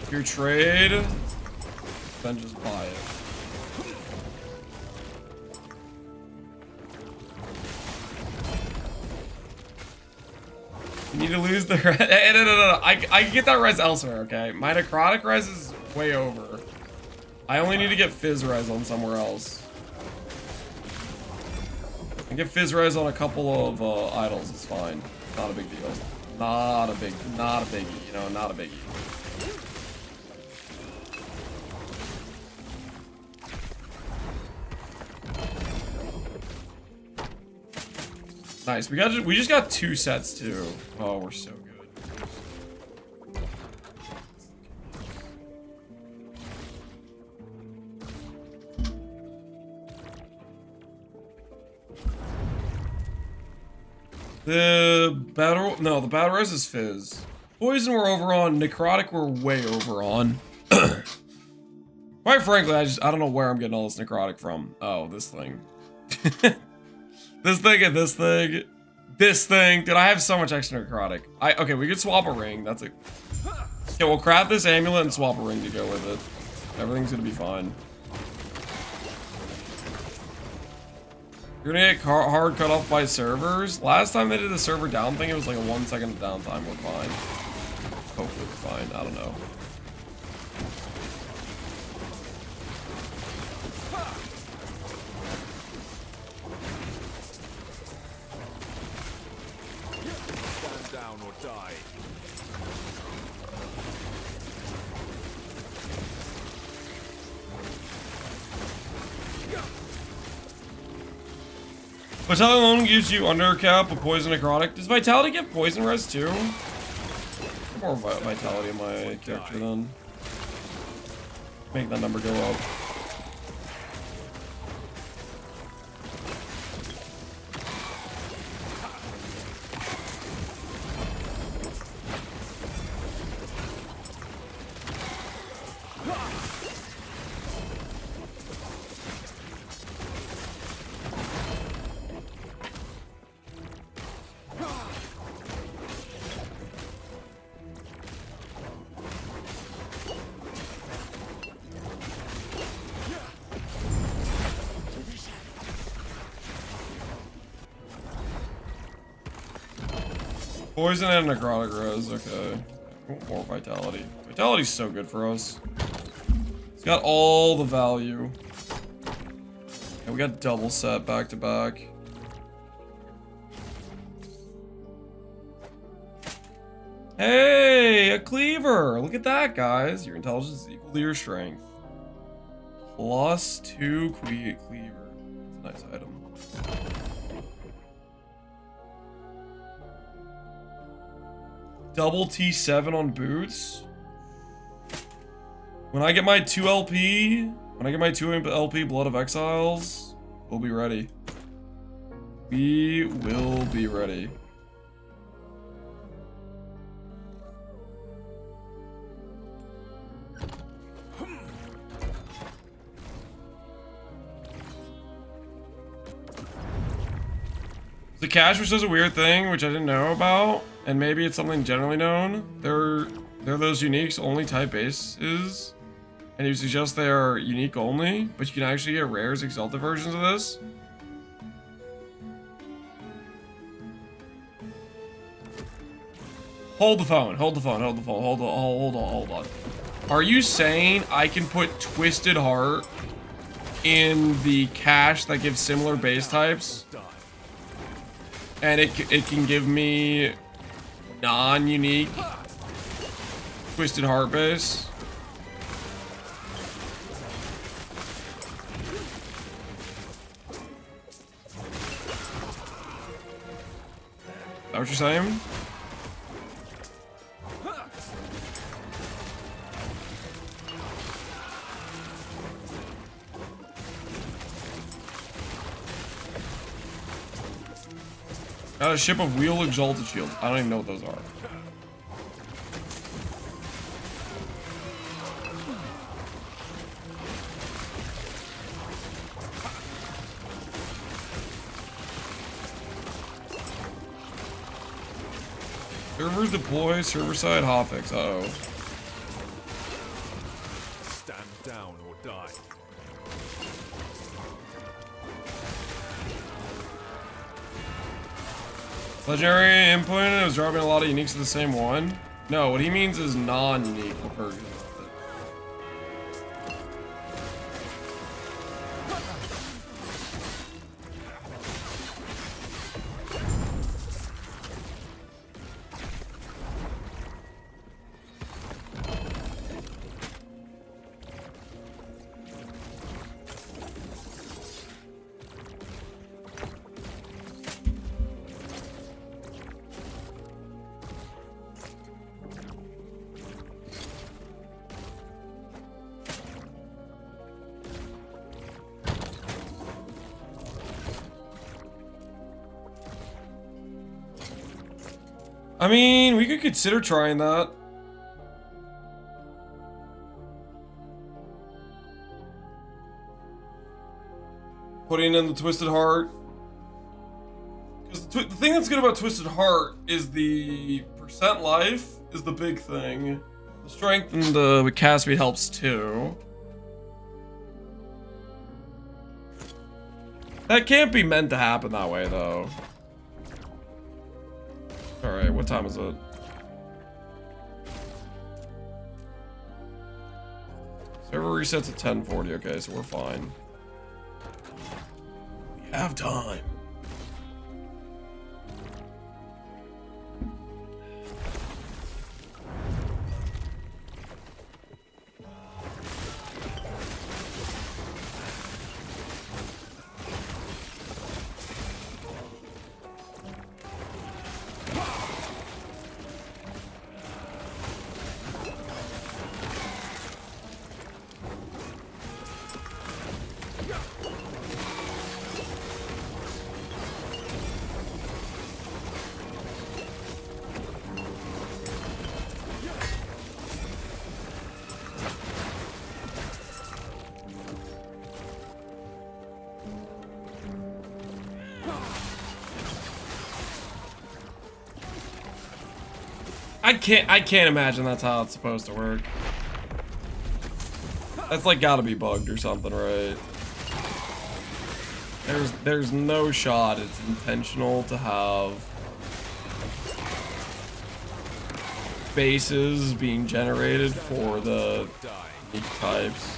If you trade, then just buy it. You need to lose the no. I can get that res elsewhere, okay? My necrotic res is way over. I only need to get fizz res on somewhere else. I get fizz res on a couple of idols, it's fine. Not a big deal. Not a biggie, you know, not a biggie. Nice. We just got 2 sets too. Oh, we're so good. The battle res is fizz. Poison we're over on. Necrotic we're way over on. Quite frankly, I don't know where I'm getting all this necrotic from. Oh, this thing. This thing and this thing. This thing. Dude, I have so much extra necrotic. Okay, we could swap a ring. That's it. Okay, we'll craft this amulet and swap a ring to go with it. Everything's gonna be fine. You're gonna get hard cut off by servers. Last time they did the server down thing, it was like a 1 second downtime. We're fine. Hopefully we're fine. I don't know. Down or die. Vitality alone gives you undercap with poison necrotic. Does Vitality give poison res too? More Vitality in my character then. Make that number go up. Poison and necrotic res, okay. More vitality. Vitality's so good for us. It's got all the value. And we got double set back to back. Hey, a cleaver! Look at that, guys. Your intelligence is equal to your strength. +2 cleaver. That's a nice item. Double T7 on boots. When I get my 2 LP, Blood of Exiles, we'll be ready. We will be ready. The cash which does a weird thing, which I didn't know about, and maybe it's something generally known. They're those uniques only type bases, and you suggest they are unique only, but you can actually get rares exalted versions of this. Hold on. Are you saying I can put Twisted Heart in the cache that gives similar base types? And it can give me non-unique Twisted Heart base? Is that what you're saying? Got a ship of wheel exalted shields. I don't even know what those are. Servers deploy, server side hotfix. Uh-oh. Stand down or die. Legendary input is dropping a lot of uniques to the same one. No, what he means is non-unique versions of it. I mean, we could consider trying that. Putting in the Twisted Heart. Because the thing that's good about Twisted Heart is the percent life is the big thing. The strength and the cast speed helps too. That can't be meant to happen that way though. Alright, what time is it? Server resets at 10:40, okay, so we're fine. We have time. I can't imagine that's how it's supposed to work. That's like gotta be bugged or something, right? There's no shot it's intentional to have bases being generated for the unique types.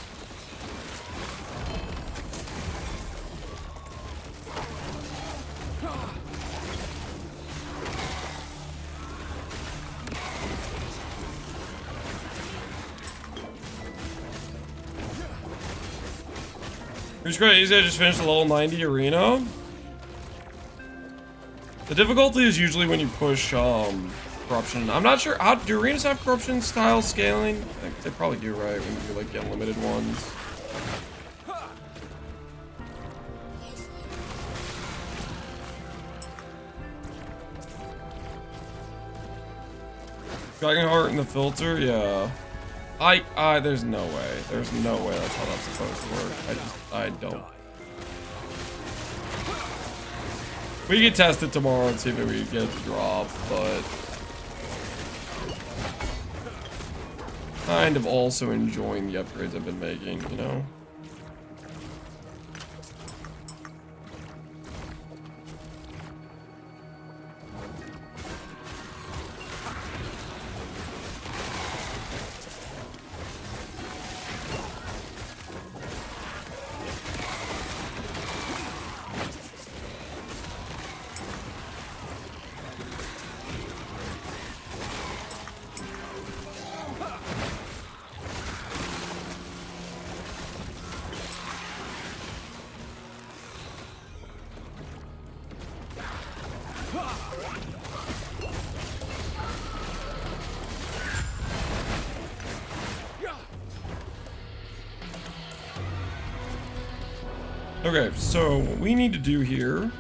It's quite easy. I just finished the level 90 arena. The difficulty is usually when you push corruption. I'm not sure. How do arenas have corruption style scaling? I think they probably do, right? When you do like the unlimited ones. Dragon Heart in the filter, yeah. There's no way. There's no way that's how that's supposed to work. I don't. We can test it tomorrow and see if we get it to drop, but kind of also enjoying the upgrades I've been making, you know? Okay, so what we need to do here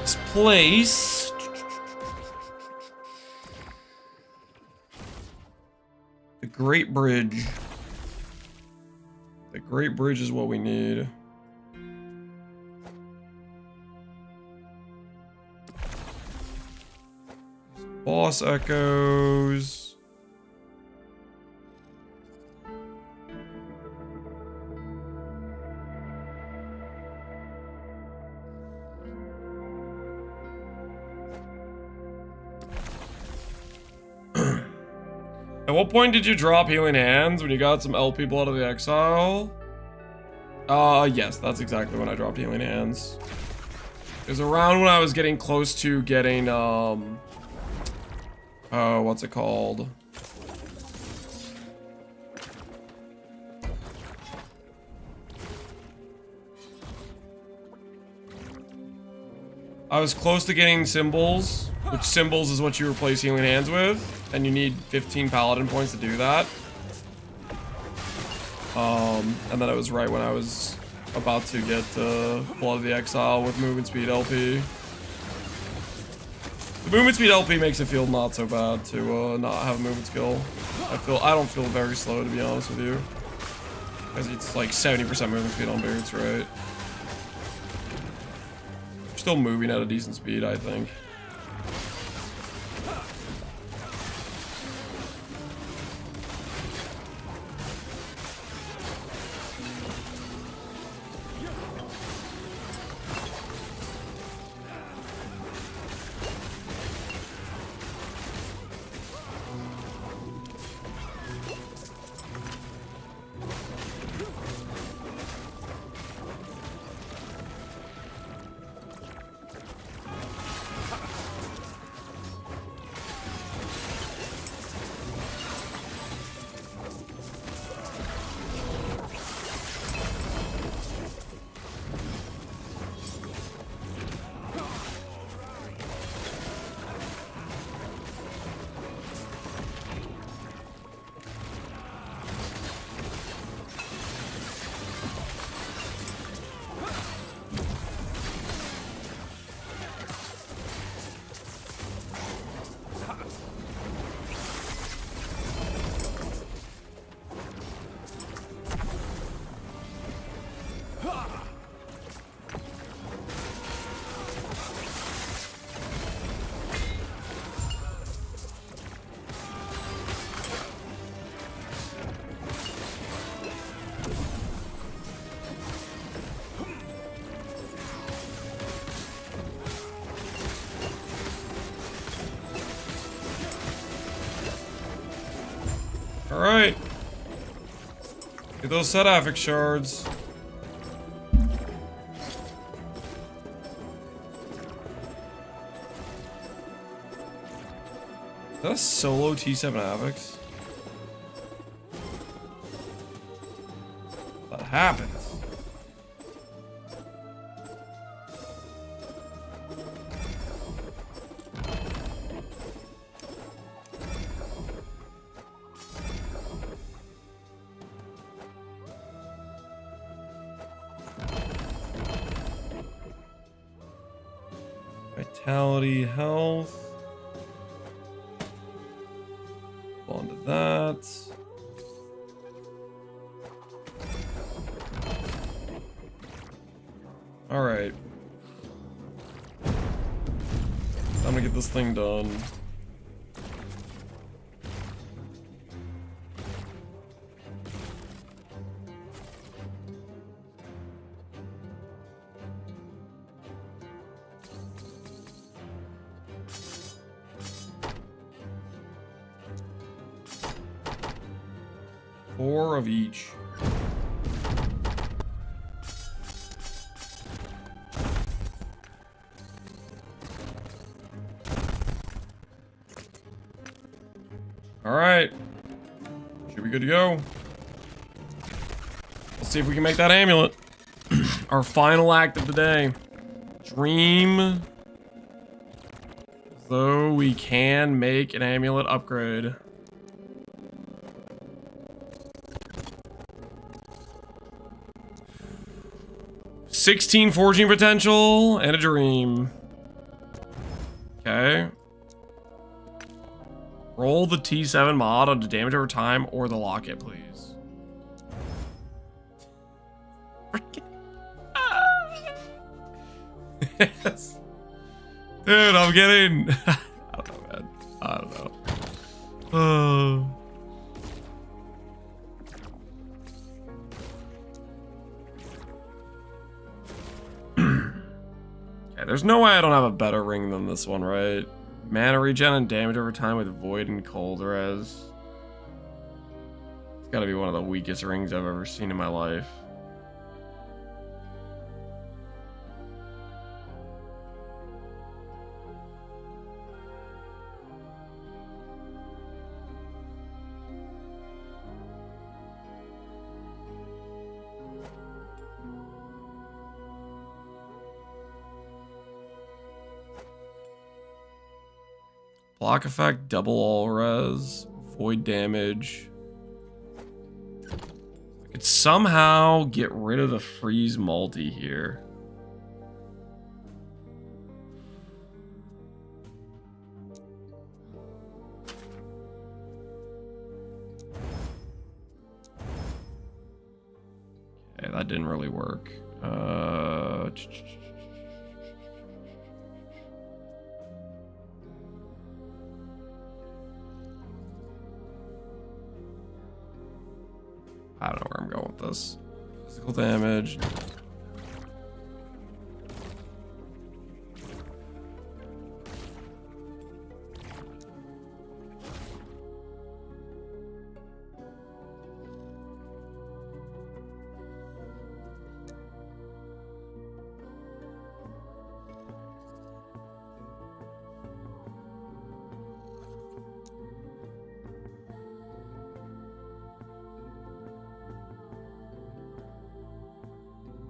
is place the Great Bridge. The Great Bridge is what we need. Boss echoes. At what point did you drop Healing Hands? When you got some LP Blood of the Exile? Yes, that's exactly when I dropped Healing Hands. It was around when I was getting close to getting, what's it called? I was close to getting Symbols, which Symbols is what you replace Healing Hands with. And you need 15 Paladin points to do that. And then it was right when I was about to get Blood of the Exile with Movement Speed LP. The Movement Speed LP makes it feel not so bad to not have a movement skill. I don't feel very slow, to be honest with you. Because it's like 70% movement speed on boots, right? Still moving at a decent speed, I think. Alright. Get those Seraphic shards. Is that a solo T7 Avix? happens? Vitality, health. Onto that. All right. I'm gonna get this thing done. Four of each. All right. Should be good to go. Let's see if we can make that amulet. Our final act of the day. Dream as though we can make an amulet upgrade. $16 forging potential and a dream. Okay. Roll the T7 mod onto damage over time or the locket, please. Yes. Dude, I'm getting... I don't know, man. I don't know. Okay, there's no way I don't have a better ring than this one, right? Mana regen and damage over time with Void and Cold Res. It's gotta be one of the weakest rings I've ever seen in my life. Block effect, double all res, void damage. I could somehow get rid of the freeze multi here. Okay, that didn't really work. I don't know where I'm going with this. Physical damage.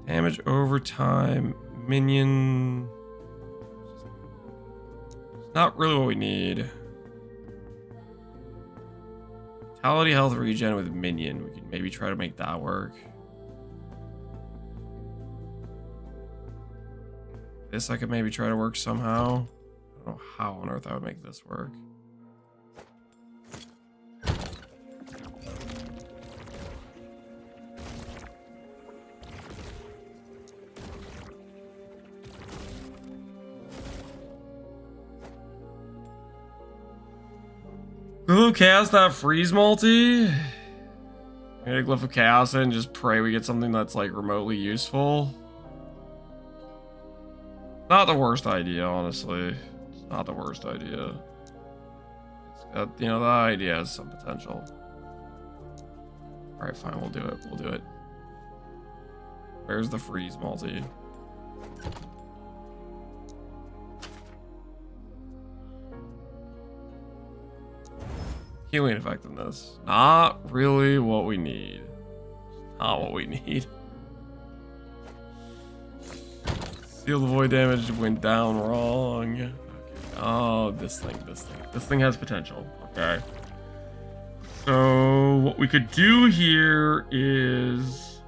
Damage over time, minion. It's not really what we need. Vitality, health regen with minion. We can maybe try to make that work. This I could maybe try to work somehow. I don't know how on earth I would make this work. Ooh, cast that freeze multi. I'm gonna Glyph of Chaos and just pray we get something that's like remotely useful. Not the worst idea, honestly. It's not the worst idea. It's got, you know, the idea has some potential. Alright, fine, we'll do it. We'll do it. Where's the freeze multi? Healing effectiveness. Not really what we need. not what we need. Seal the void damage went down wrong. Okay. Oh, this thing has potential. Okay. So what we could do here is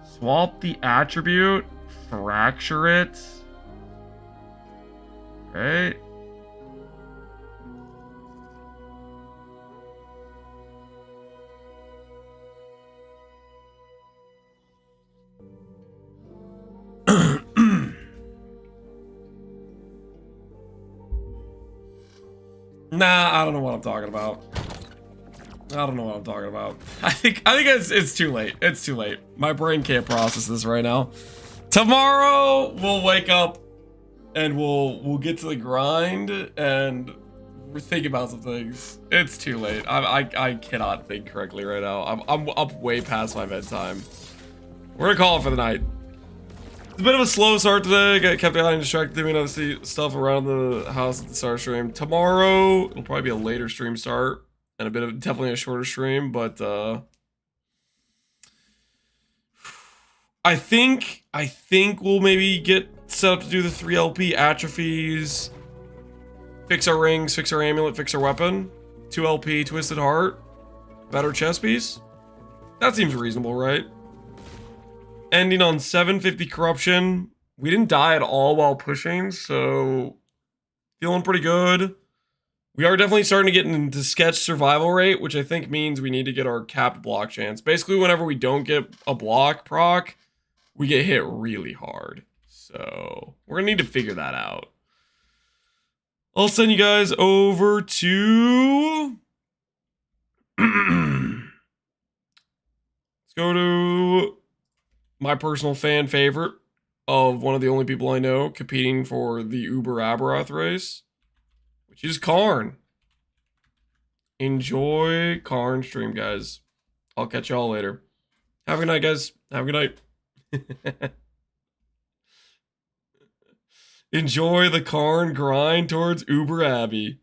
swap the attribute, fracture it. Right? Nah, I don't know what I'm talking about. I think it's too late. It's too late. My brain can't process this right now. Tomorrow we'll wake up and we'll get to the grind and we're thinking about some things. It's too late. I cannot think correctly right now. I'm up way past my bedtime. We're gonna call it for the night. It's a bit of a slow start today. Kept getting distracted doing other stuff around the house at the start stream. Tomorrow it'll probably be a later stream start and definitely a shorter stream, but I think we'll maybe get set up to do the 3 LP atrophies, fix our rings, fix our amulet, fix our weapon, 2 LP twisted heart, better chest piece. That seems reasonable, right? Ending on 750 corruption. We didn't die at all while pushing, so feeling pretty good. We are definitely starting to get into sketch survival rate, which I think means we need to get our capped block chance. Basically, whenever we don't get a block proc, we get hit really hard. So we're gonna need to figure that out. I'll send you guys over to... Let's go to my personal fan favorite of one of the only people I know competing for the Uber Aberoth race, which is Karn. Enjoy Karn stream, guys. I'll catch y'all later. Have a good night, guys. Have a good night. Enjoy the Karn grind towards Uber Abbey.